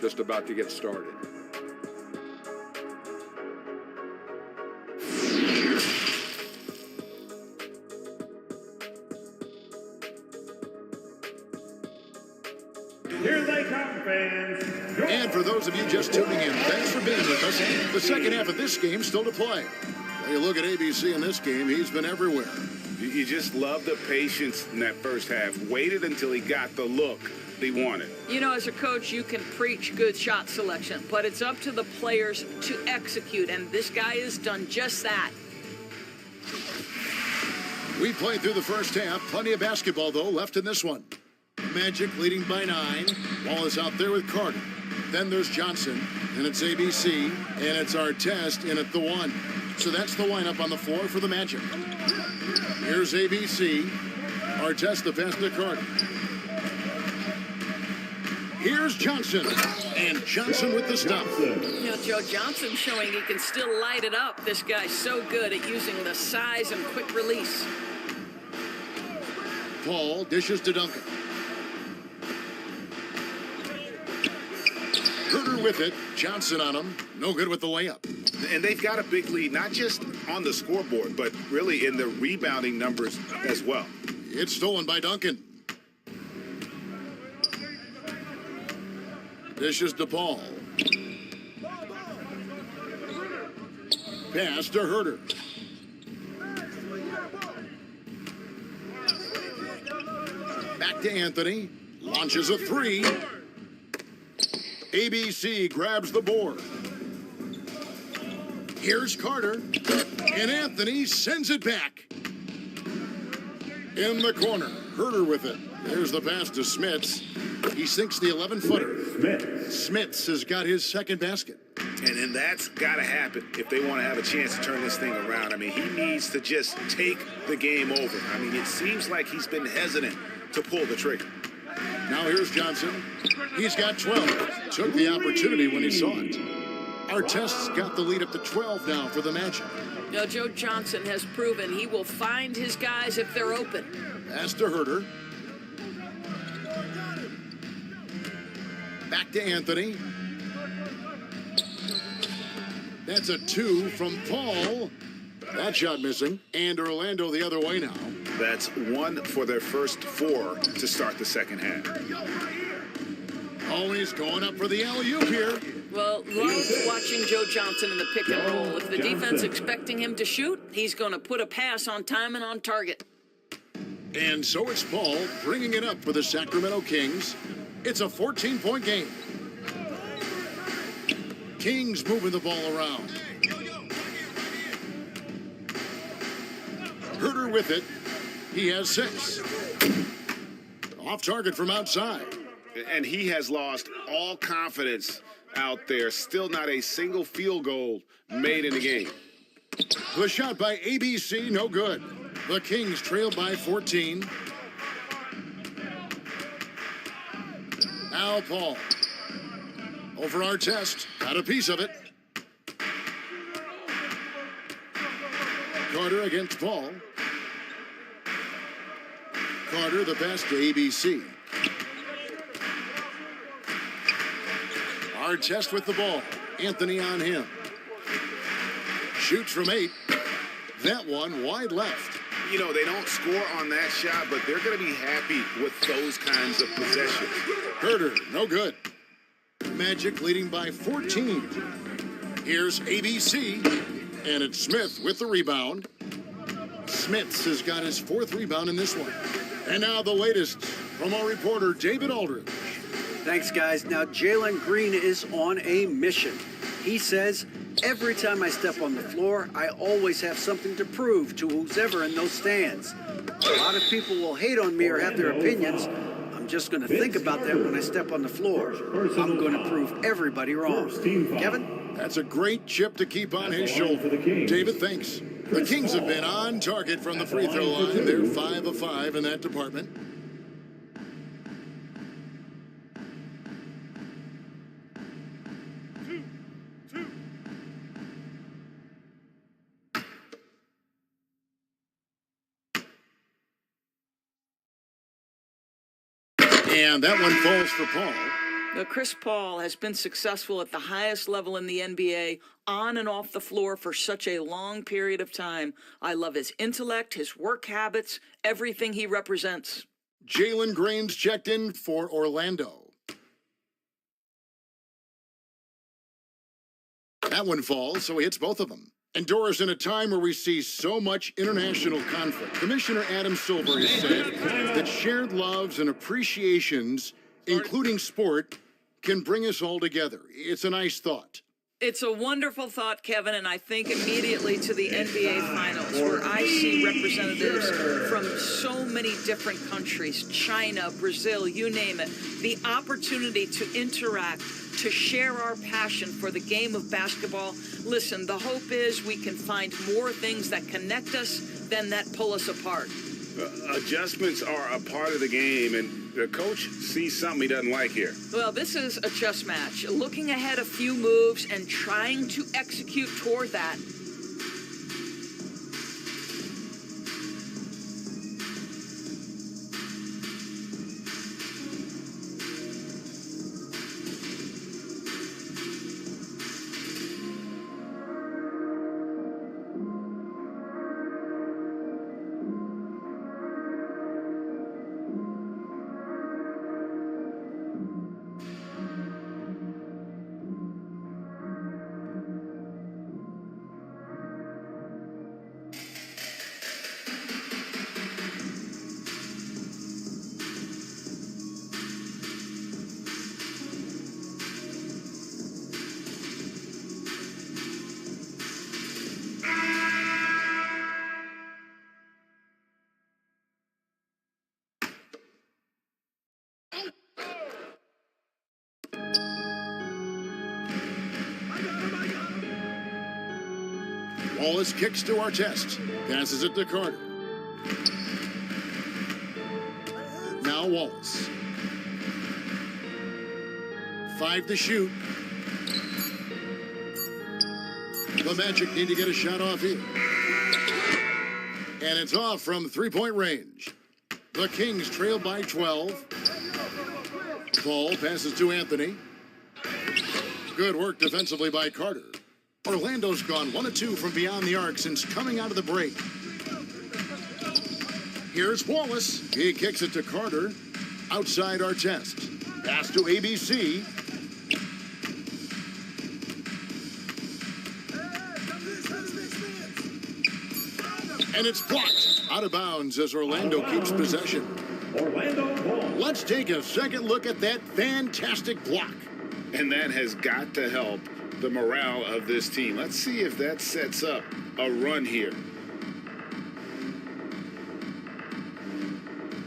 just about to get started. Here they come, fans. And for those of you just tuning in, thanks for being with us. The second half of this game still to play. When you look at ABC in this game, he's been everywhere. You just love the patience in that first half. Waited until he got the look they wanted. As a coach, you can preach good shot selection, but it's up to the players to execute, and this guy has done just that. We played through the first half. Plenty of basketball, though, left in this one. Magic leading by 9. Ball is out there with Carter. Then there's Johnson, and it's ABC, and it's Artest in at the 1. So that's the lineup on the floor for the Magic. Here's ABC. Artest the pass to Carter. Here's Johnson, and Johnson with the stop. Joe Johnson showing he can still light it up. This guy's so good at using the size and quick release. Paul dishes to Duncan. Herter with it. Johnson on him. No good with the layup. And they've got a big lead, not just on the scoreboard, but really in the rebounding numbers as well. It's stolen by Duncan. Dishes to Paul. Pass to Herter. Back to Anthony. Launches a 3. ABC grabs the board. Here's Carter. And Anthony sends it back. In the corner. Herter with it. There's the pass to Smits. He sinks the 11-footer. Smits has got his second basket. And that's got to happen if they want to have a chance to turn this thing around. I mean, he needs to just take the game over. I mean, it seems like he's been hesitant to pull the trigger. Now here's Johnson. He's got 12. Took the opportunity when he saw it. Artest's got the lead up to 12 now for the Magic. Joe Johnson has proven he will find his guys if they're open. Pass to Herter. Back to Anthony. That's a 2 from Paul. That shot missing. And Orlando the other way now. That's 1 for their first 4 to start the second half. Always going up for the alley-oop here. Well, love watching Joe Johnson in the pick and roll. If the defense expecting him to shoot, he's going to put a pass on time and on target. And so it's Paul bringing it up for the Sacramento Kings. It's a 14-point game. Kings moving the ball around. Herter with it. He has 6. Off target from outside. And he has lost all confidence out there. Still not a single field goal made in the game. The shot by ABC, no good. The Kings trail by 14. Now Paul. Over our test. Got a piece of it. Carter against Paul. Carter the pass to ABC. Hard test with the ball. Anthony on him. Shoots from 8. That one wide left. You know, they don't score on that shot, but they're going to be happy with those kinds of possessions. Herter, no good. Magic leading by 14. Here's ABC, and it's Smith with the rebound. Smith has got his 4th rebound in this one. And now the latest from our reporter, David Aldridge. Thanks, guys. Now, Jalen Green is on a mission. He says, every time I step on the floor, I always have something to prove to who's ever in those stands. A lot of people will hate on me or have their opinions. I'm just going to think about that when I step on the floor. I'm going to prove everybody wrong. Kevin? That's a great chip to keep on his shoulder. David, thanks. The Kings have been on target from the free throw line. They're 5 of 5 in that department. And that one falls for Paul. Now, Chris Paul has been successful at the highest level in the NBA, on and off the floor for such a long period of time. I love his intellect, his work habits, everything he represents. Jalen Green's checked in for Orlando. That one falls, so he hits both of them. And Doris, in a time where we see so much international conflict, Commissioner Adam Silver has said that shared loves and appreciations, including sport, can bring us all together. It's a nice thought. It's a wonderful thought, Kevin, and I think immediately to the NBA Finals, where I see representatives from so many different countries, China, Brazil, you name it, the opportunity to interact, to share our passion for the game of basketball. Listen, the hope is we can find more things that connect us than that pull us apart. Adjustments are a part of the game, and the coach sees something he doesn't like here. Well, this is a chess match. Looking ahead a few moves and trying to execute toward that. Wallace kicks to Artest. Passes it to Carter. Now Wallace. 5 to shoot. The Magic need to get a shot off here. And it's off from three-point range. The Kings trail by 12. Paul passes to Anthony. Good work defensively by Carter. Orlando's gone 1 of 2 from beyond the arc since coming out of the break. Here's Wallace. He kicks it to Carter. Outside Artest. Pass to ABC. And it's blocked. Out of bounds as Orlando keeps possession. Let's take a second look at that fantastic block. And that has got to help the morale of this team. Let's see if that sets up a run here.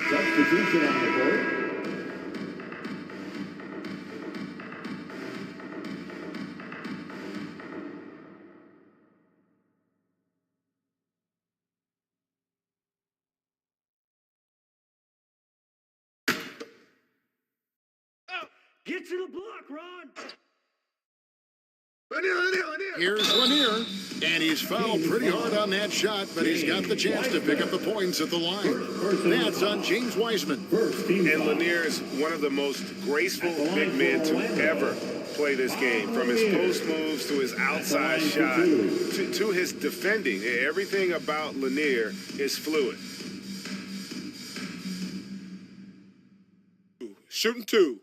Substitution on the board. Get to the block, Ron. Here's Lanier, and he's fouled pretty hard on that shot, but he's got the chance to pick up the points at the line. That's on James Wiseman. And Lanier is one of the most graceful big men to ever play this game. From his post moves to his outside shot to his defending. Everything about Lanier is fluid. Shooting 2.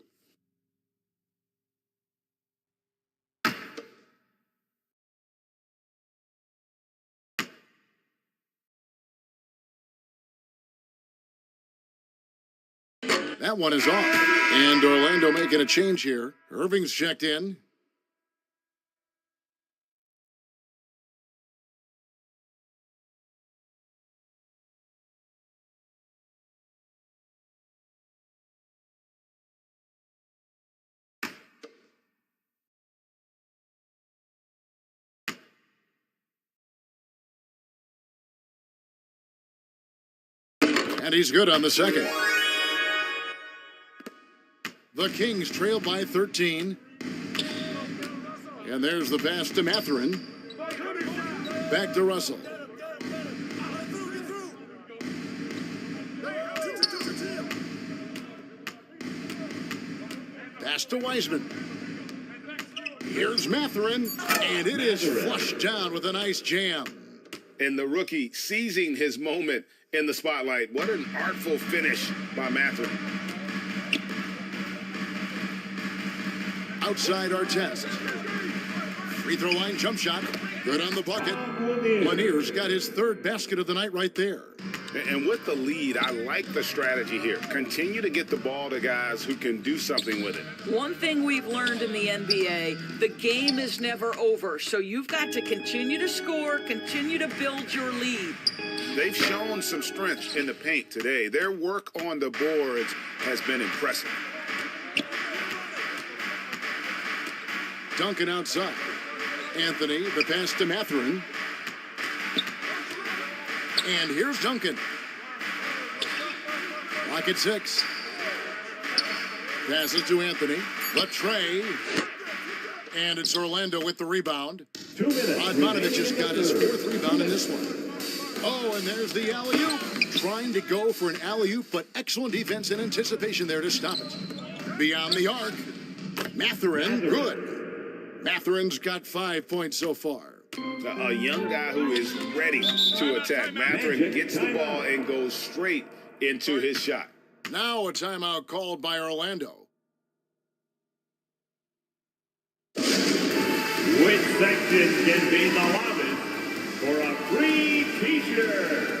That one is off. And Orlando making a change here. Irving's checked in. And he's good on the second. The Kings trail by 13. And there's the pass to Mathurin. Back to Russell. Pass to Wiseman. Here's Mathurin, and it is flushed down with a nice jam. And the rookie seizing his moment in the spotlight. What an artful finish by Mathurin. Outside Artest. Free throw line jump shot. Good on the bucket. Lanier's got his third basket of the night right there. And with the lead, I like the strategy here. Continue to get the ball to guys who can do something with it. One thing we've learned in the NBA, the game is never over. So you've got to continue to score, continue to build your lead. They've shown some strength in the paint today. Their work on the boards has been impressive. Duncan outside. Anthony, the pass to Mathurin. And here's Duncan. Lock at 6. Pass it to Anthony. The tray. And it's Orlando with the rebound. 2 minutes. Radmanovic just got his 4th rebound in this one. Oh, and there's the alley-oop. Trying to go for an alley-oop, but excellent defense and anticipation there to stop it. Beyond the arc. Mathurin, good. Mathurin's got 5 points so far. A young guy who is ready to attack. Mathurin gets the ball and goes straight into his shot. Now a timeout called by Orlando. Which section can be the loudest for a free t-shirt?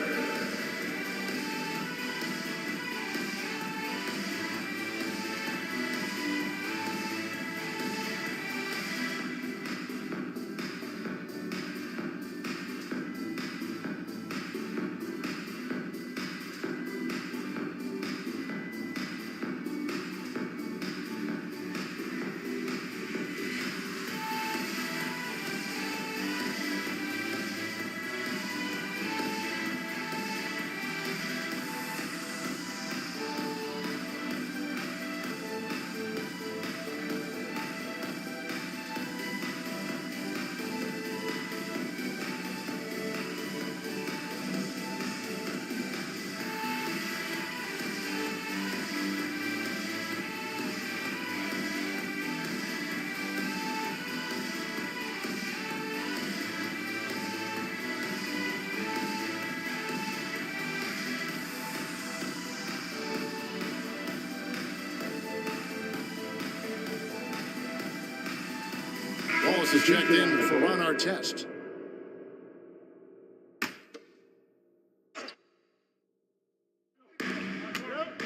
Dallas has checked in for Ron Artest.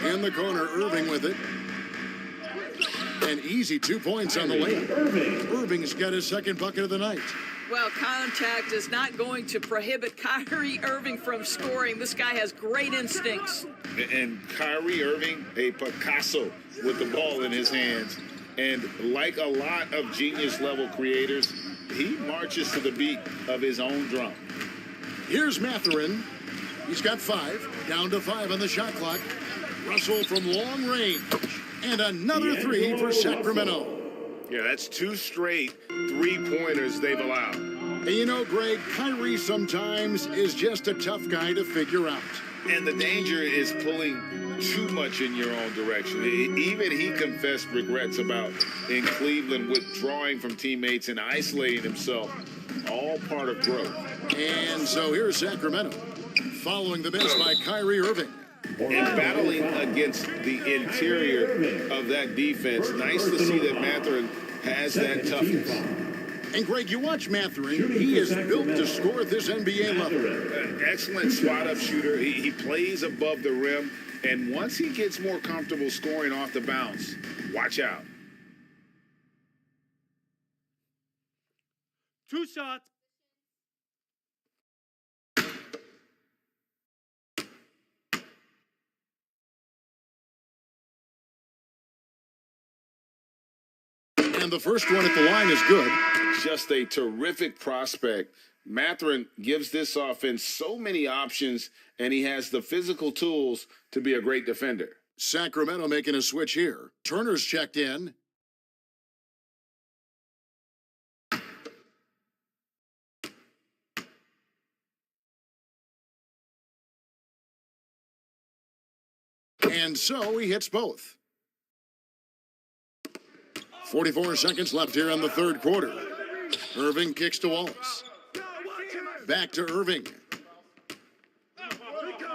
In the corner, Irving with it. An easy 2 points on the way. Irving's got his second bucket of the night. Well, contact is not going to prohibit Kyrie Irving from scoring. This guy has great instincts. And Kyrie Irving, a Picasso with the ball in his hands. And like a lot of genius-level creators, he marches to the beat of his own drum. Here's Mathurin. He's got 5. Down to 5 on the shot clock. Russell from long range. And another 3 for Sacramento. Yeah, that's 2 straight 3-pointers they've allowed. And you know, Greg, Kyrie sometimes is just a tough guy to figure out. And the danger is pulling too much in your own direction. Even he confessed regrets about in Cleveland withdrawing from teammates and isolating himself. All part of growth. And so here's Sacramento, following the miss by Kyrie Irving. And battling against the interior of that defense. Nice to see that Mathurin has that toughness. And Greg, you watch Mathurin, he is built to score at this NBA level. Excellent spot-up shooter. He plays above the rim. And once he gets more comfortable scoring off the bounce, watch out. 2 shots. And the first one at the line is good. Just a terrific prospect. Mathurin gives this offense so many options, and he has the physical tools to be a great defender. Sacramento making a switch here. Turner's checked in. And so he hits both. 44 seconds left here in the third quarter. Irving kicks to Wallace. Back to Irving.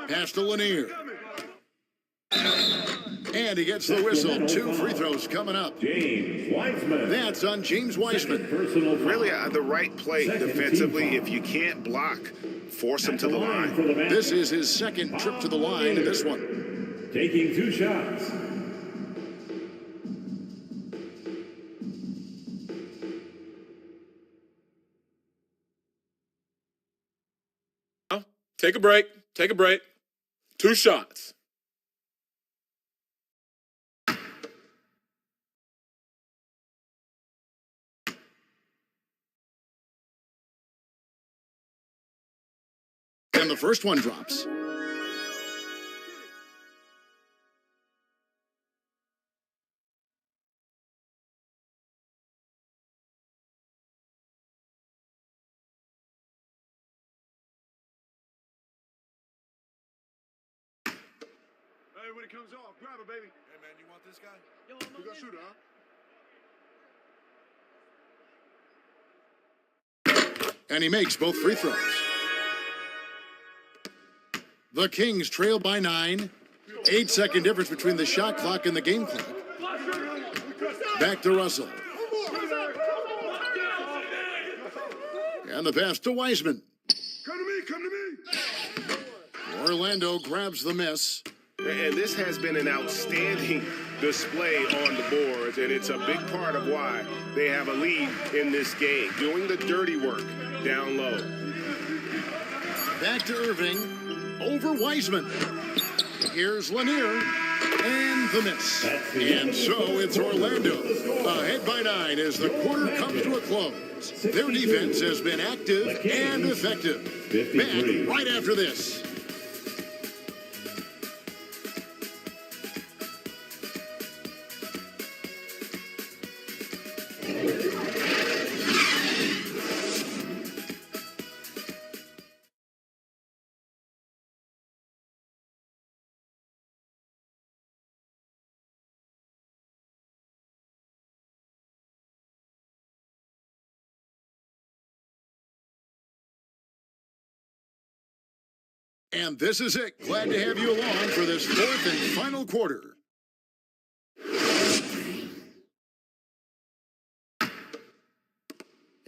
Pass to Lanier. And he gets the whistle. 2 free throws coming up. James Wiseman. That's on James Wiseman. Really the right play defensively. If you can't block, force him to the line. This is his second trip to the line in this one. Taking 2 shots. Take a break. Take a break. 2 shots. And the first one drops. When it comes off, grab it, baby. Hey, man, you want this guy? You got shooter, huh? And he makes both free throws. The Kings trail by 9. 8-second difference between the shot clock and the game clock. Back to Russell. And the pass to Wiseman. Come to me, come to me. Orlando grabs the miss. And this has been an outstanding display on the boards, and it's a big part of why they have a lead in this game, doing the dirty work down low. Back to Irving, over Wiseman. Here's Lanier, and the miss. And so it's Orlando, ahead by 9 as the quarter comes to a close. Their defense has been active and effective. Back right after this. And this is it. Glad to have you along for this fourth and final quarter.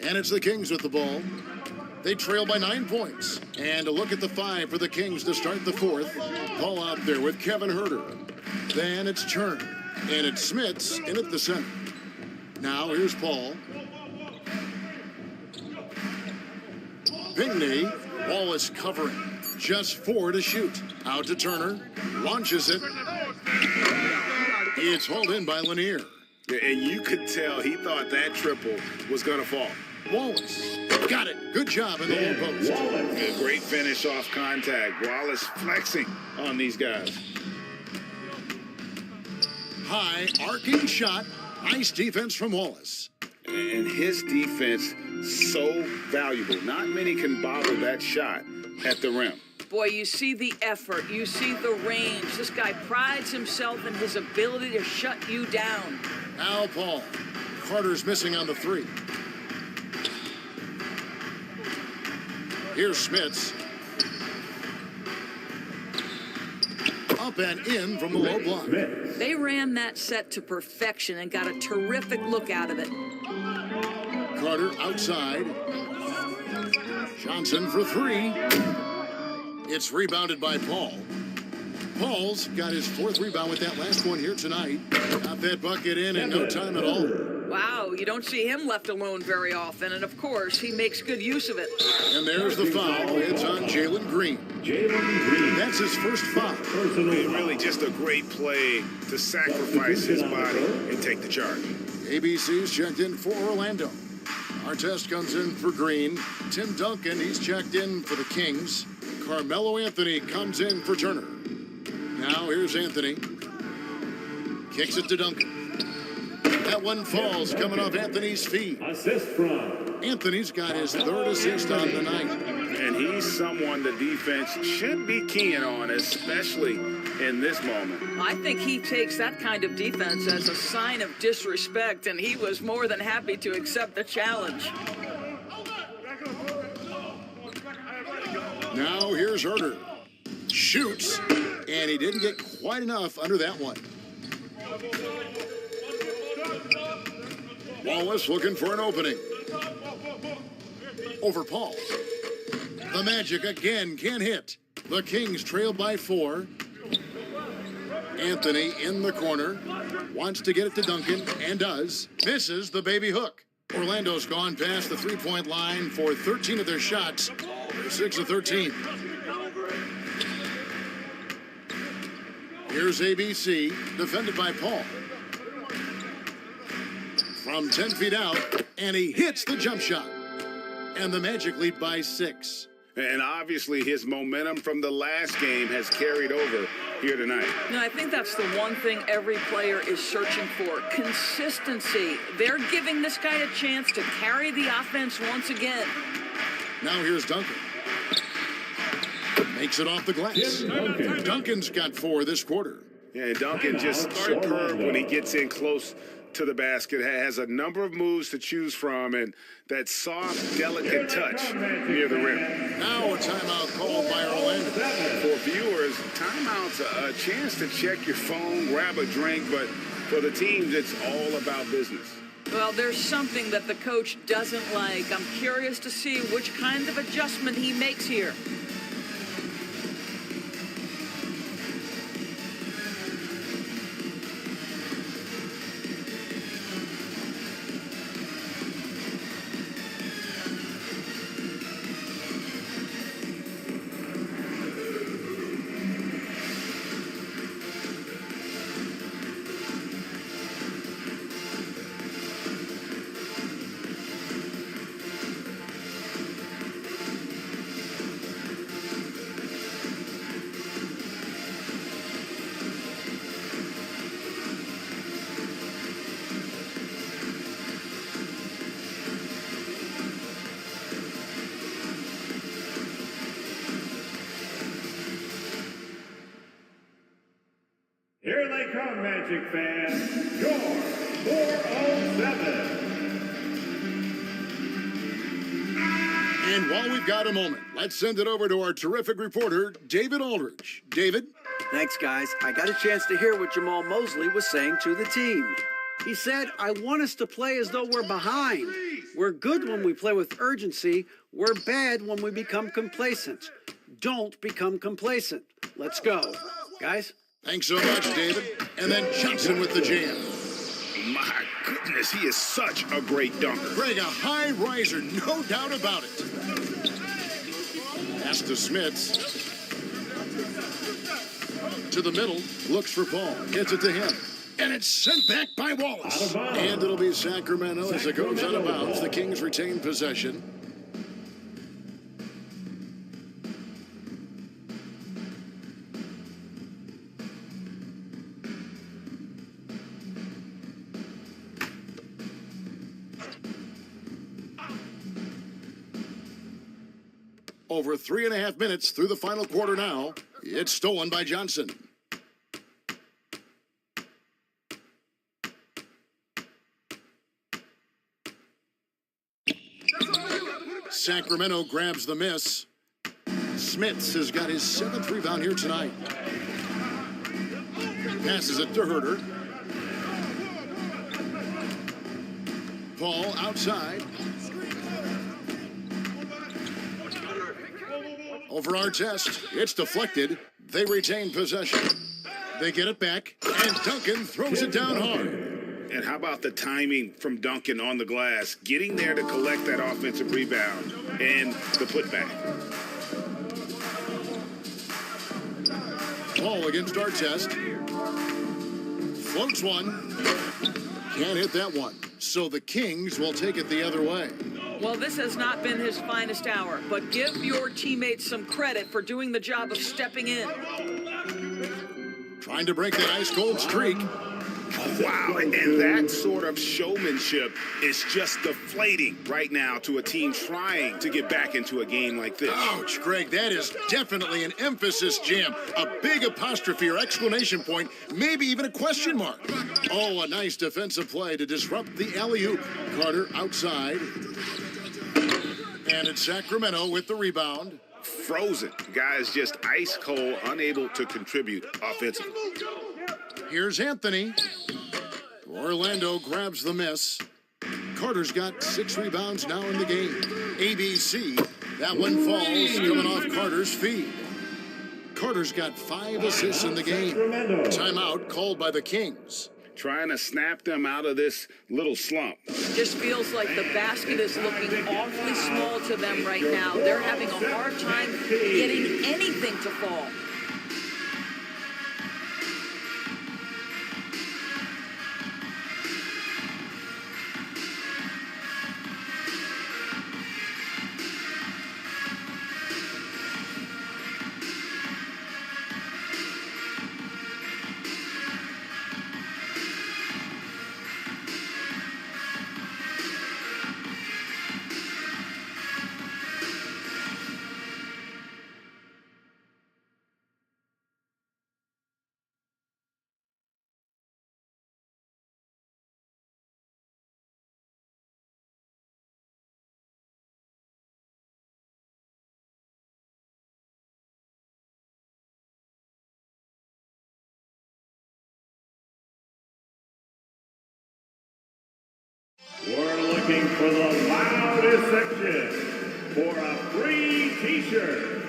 And it's the Kings with the ball. They trail by 9 points. And a look at the 5 for the Kings to start the 4th. Paul out there with Kevin Herter. Then it's Churn. And it's Smits in at the center. Now here's Paul. Pinckney. Wallace covering. Just 4 to shoot. Out to Turner. Launches it. It's hauled in by Lanier. And you could tell he thought that triple was going to fall. Wallace. Got it. Good job in the low post. A great finish off contact. Wallace flexing on these guys. High arcing shot. Nice defense from Wallace. And his defense so valuable. Not many can bottle that shot at the rim. Boy, you see the effort, you see the range. This guy prides himself in his ability to shut you down. Now Paul. Carter's missing on the 3. Here's Smits. Up and in from the low block. They ran that set to perfection and got a terrific look out of it. Carter outside. Johnson for 3. It's rebounded by Paul. Paul's got his 4th rebound with that last one here tonight. Got that bucket in no time at all. Wow, you don't see him left alone very often, and of course, he makes good use of it. And there's the foul. It's on Jalen Green. That's his first foul. Really just a great play to sacrifice his body and take the charge. ABC's checked in for Orlando. Artest comes in for Green. Tim Duncan, he's checked in for the Kings. Carmelo Anthony comes in for Turner. Now here's Anthony. Kicks it to Duncan. That one falls coming off Anthony's feet. Assist from Anthony's got his 3rd assist on the night. And he's someone the defense should be keying on, especially in this moment. I think he takes that kind of defense as a sign of disrespect, and he was more than happy to accept the challenge. Now here's Herter. Shoots, and he didn't get quite enough under that one. Wallace looking for an opening. Over Paul. The Magic again can't hit. The Kings trail by 4. Anthony in the corner. Wants to get it to Duncan, and does. Misses the baby hook. Orlando's gone past the 3-point line for 13 of their shots. They're 6 of 13. Here's ABC, defended by Paul. From 10 feet out, and he hits the jump shot. And the Magic lead by 6. And obviously his momentum from the last game has carried over here tonight. No, I think that's the one thing every player is searching for, consistency. They're giving this guy a chance to carry the offense once again. Now here's Duncan. Makes it off the glass. Duncan's got 4 this quarter. Yeah, Duncan just superb when he gets in close to the basket, has a number of moves to choose from, and that soft, delicate touch near the rim. Now a timeout called by Orlando. For viewers, timeout's a chance to check your phone, grab a drink, but for the teams, it's all about business. Well, there's something that the coach doesn't like. I'm curious to see which kind of adjustment he makes here. Here they come, Magic fans. Your 407. And while we've got a moment, let's send it over to our terrific reporter, David Aldridge. David? Thanks, guys. I got a chance to hear what Jamal Mosley was saying to the team. He said, I want us to play as though we're behind. We're good when we play with urgency. We're bad when we become complacent. Don't become complacent. Let's go. Guys? Thanks so much, David. And then Johnson with the jam. My goodness, he is such a great dunker. Greg, a high riser, no doubt about it. Pass to Smits. To the middle, looks for Paul. Gets it to him. And it's sent back by Wallace. And it'll be Sacramento as it goes out of bounds. The Kings retain possession. Over 3.5 minutes through the final quarter now. It's stolen by Johnson. Sacramento grabs the miss. Smits has got his 7th rebound here tonight. Passes it to Herter. Paul outside. Over Artest, it's deflected. They retain possession. They get it back, and Duncan throws it down hard. And how about the timing from Duncan on the glass, getting there to collect that offensive rebound and the putback. Paul against Artest. Floats one. Can't hit that one. So the Kings will take it the other way. Well, this has not been his finest hour, but give your teammates some credit for doing the job of stepping in. Trying to break that ice-cold streak. Wow, and that sort of showmanship is just deflating right now to a team trying to get back into a game like this. Ouch, Greg, that is definitely an emphasis jam. A big apostrophe or exclamation point, maybe even a question mark. Oh, a nice defensive play to disrupt the alley-oop. Carter outside. And it's Sacramento with the rebound. Frozen. Guys just ice cold, unable to contribute offensively. Here's Anthony. Orlando grabs the miss. Carter's got 6 rebounds now in the game. ABC, that one falls coming off Carter's feed. Carter's got 5 assists in the game. Timeout called by the Kings. Trying to snap them out of this little slump. Just feels like the basket is looking awfully small to them right now. They're having a hard time getting anything to fall. We're looking for the loudest section for a free t-shirt.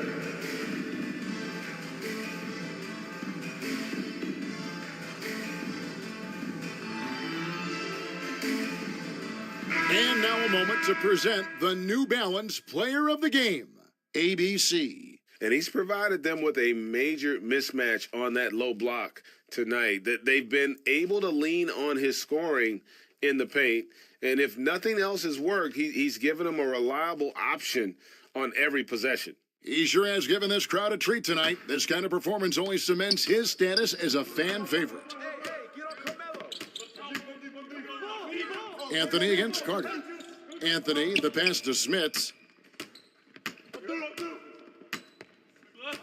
And now a moment to present the New Balance Player of the Game, ABC. And he's provided them with a major mismatch on that low block tonight. That they've been able to lean on his scoring in the paint. And if nothing else has worked, he's given them a reliable option on every possession. He sure has given this crowd a treat tonight. This kind of performance only cements his status as a fan favorite. Anthony against Carter. Anthony, the pass to Smits.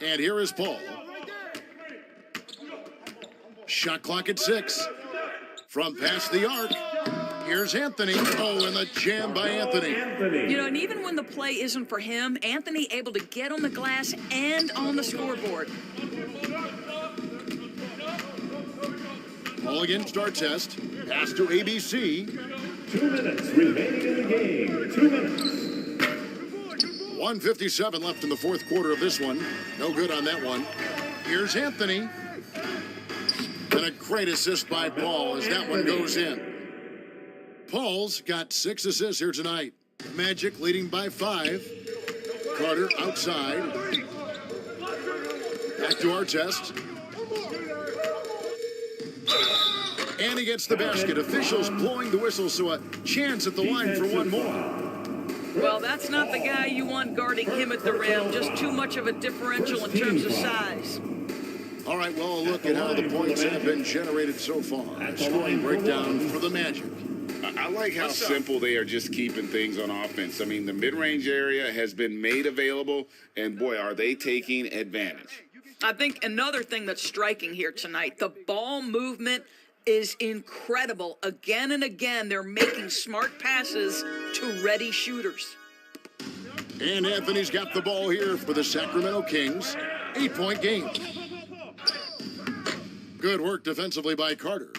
And here is Paul. Shot clock at 6. From past the arc. Here's Anthony. Oh, and the jam by Anthony. You know, and even when the play isn't for him, Anthony able to get on the glass and on the scoreboard. Ball against Artest. Pass to ABC. 2 minutes remaining in the game. 2 minutes. 1:57 left in the fourth quarter of this one. No good on that one. Here's Anthony. And a great assist by Paul as that one goes in. Paul's got 6 assists here tonight. Magic leading by 5. Carter outside. Back to Artest. And he gets the basket. Officials blowing the whistle, so a chance at the line for one more. Well, that's not the guy you want guarding him at the rim. Just too much of a differential in terms of size. All right, well, look at how the points have been generated so far. Scoring breakdown for the Magic. I like how simple they are just keeping things on offense. I mean, the mid-range area has been made available, and boy, are they taking advantage. I think another thing that's striking here tonight, the ball movement is incredible. Again and again, they're making smart passes to ready shooters. And Anthony's got the ball here for the Sacramento Kings. 8-point game. Good work defensively by Carter.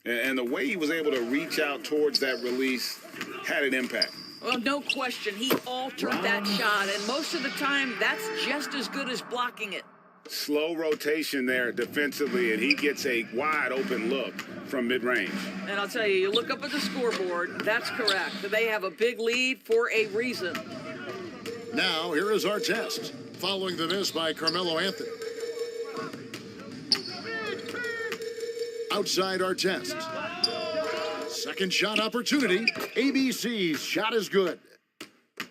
And the way he was able to reach out towards that release had an impact. Well, no question. He altered that shot, and most of the time, that's just as good as blocking it. Slow rotation there defensively, and he gets a wide open look from mid-range. And I'll tell you, you look up at the scoreboard, that's correct. They have a big lead for a reason. Now, here is Artest, following the miss by Carmelo Anthony. Outside Artest. Second shot opportunity. ABC's shot is good.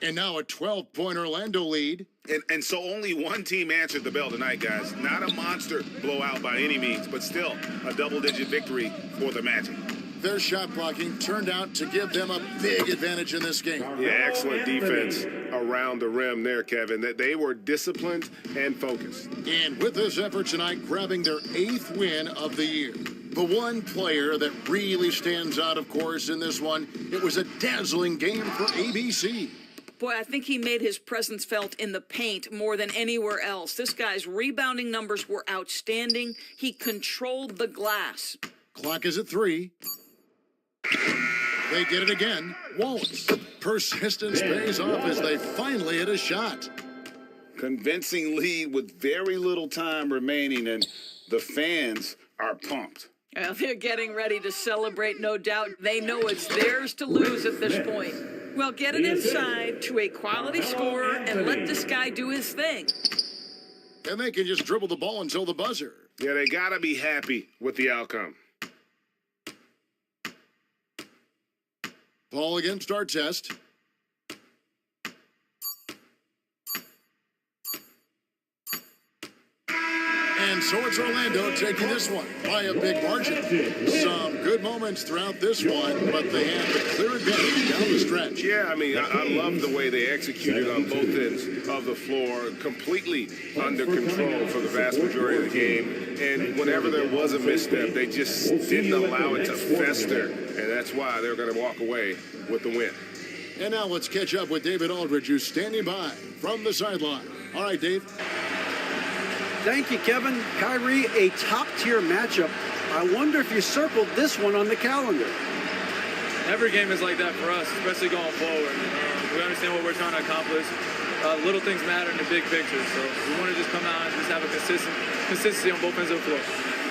And now a 12-point Orlando lead. And so only one team answered the bell tonight, guys. Not a monster blowout by any means, but still a double-digit victory for the Magic. Their shot blocking turned out to give them a big advantage in this game. Yeah, excellent defense around the rim there, Kevin. They were disciplined and focused. And with this effort tonight, grabbing their 8th win of the year. The one player that really stands out, of course, in this one, it was a dazzling game for ABC. Boy, I think he made his presence felt in the paint more than anywhere else. This guy's rebounding numbers were outstanding. He controlled the glass. Clock is at 3. They get it again. Wallace. Persistence pays off as they finally hit a shot. Convincing lead with very little time remaining, and the fans are pumped. Well, they're getting ready to celebrate, no doubt. They know it's theirs to lose at this point. Well, get it inside to a quality scorer and let this guy do his thing. And they can just dribble the ball until the buzzer. Yeah, they got to be happy with the outcome. Ball against Artest. And so it's Orlando taking this one by a big margin. Some good moments throughout this one, but they have the clear advantage down the stretch. Yeah, I mean, I love the way they executed on both ends of the floor, completely under control for the vast majority of the game. And whenever there was a misstep, they just didn't allow it to fester. And that's why they're going to walk away with the win. And now let's catch up with David Aldridge, who's standing by from the sideline. All right, Dave. Thank you, Kevin. Kyrie, a top-tier matchup. I wonder if you circled this one on the calendar. Every game is like that for us, especially going forward. We understand what we're trying to accomplish. Little things matter in the big picture, so we want to just come out and just have a consistency on both ends of the floor.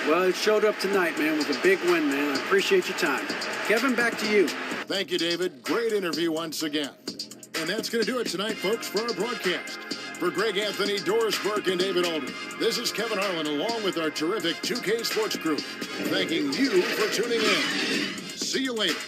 Well, it showed up tonight, man, with a big win, man. I appreciate your time. Kevin, back to you. Thank you, David. Great interview once again. And that's going to do it tonight, folks, for our broadcast. For Greg Anthony, Doris Burke, and David Aldridge, this is Kevin Harlan along with our terrific 2K Sports crew, thanking you for tuning in. See you later.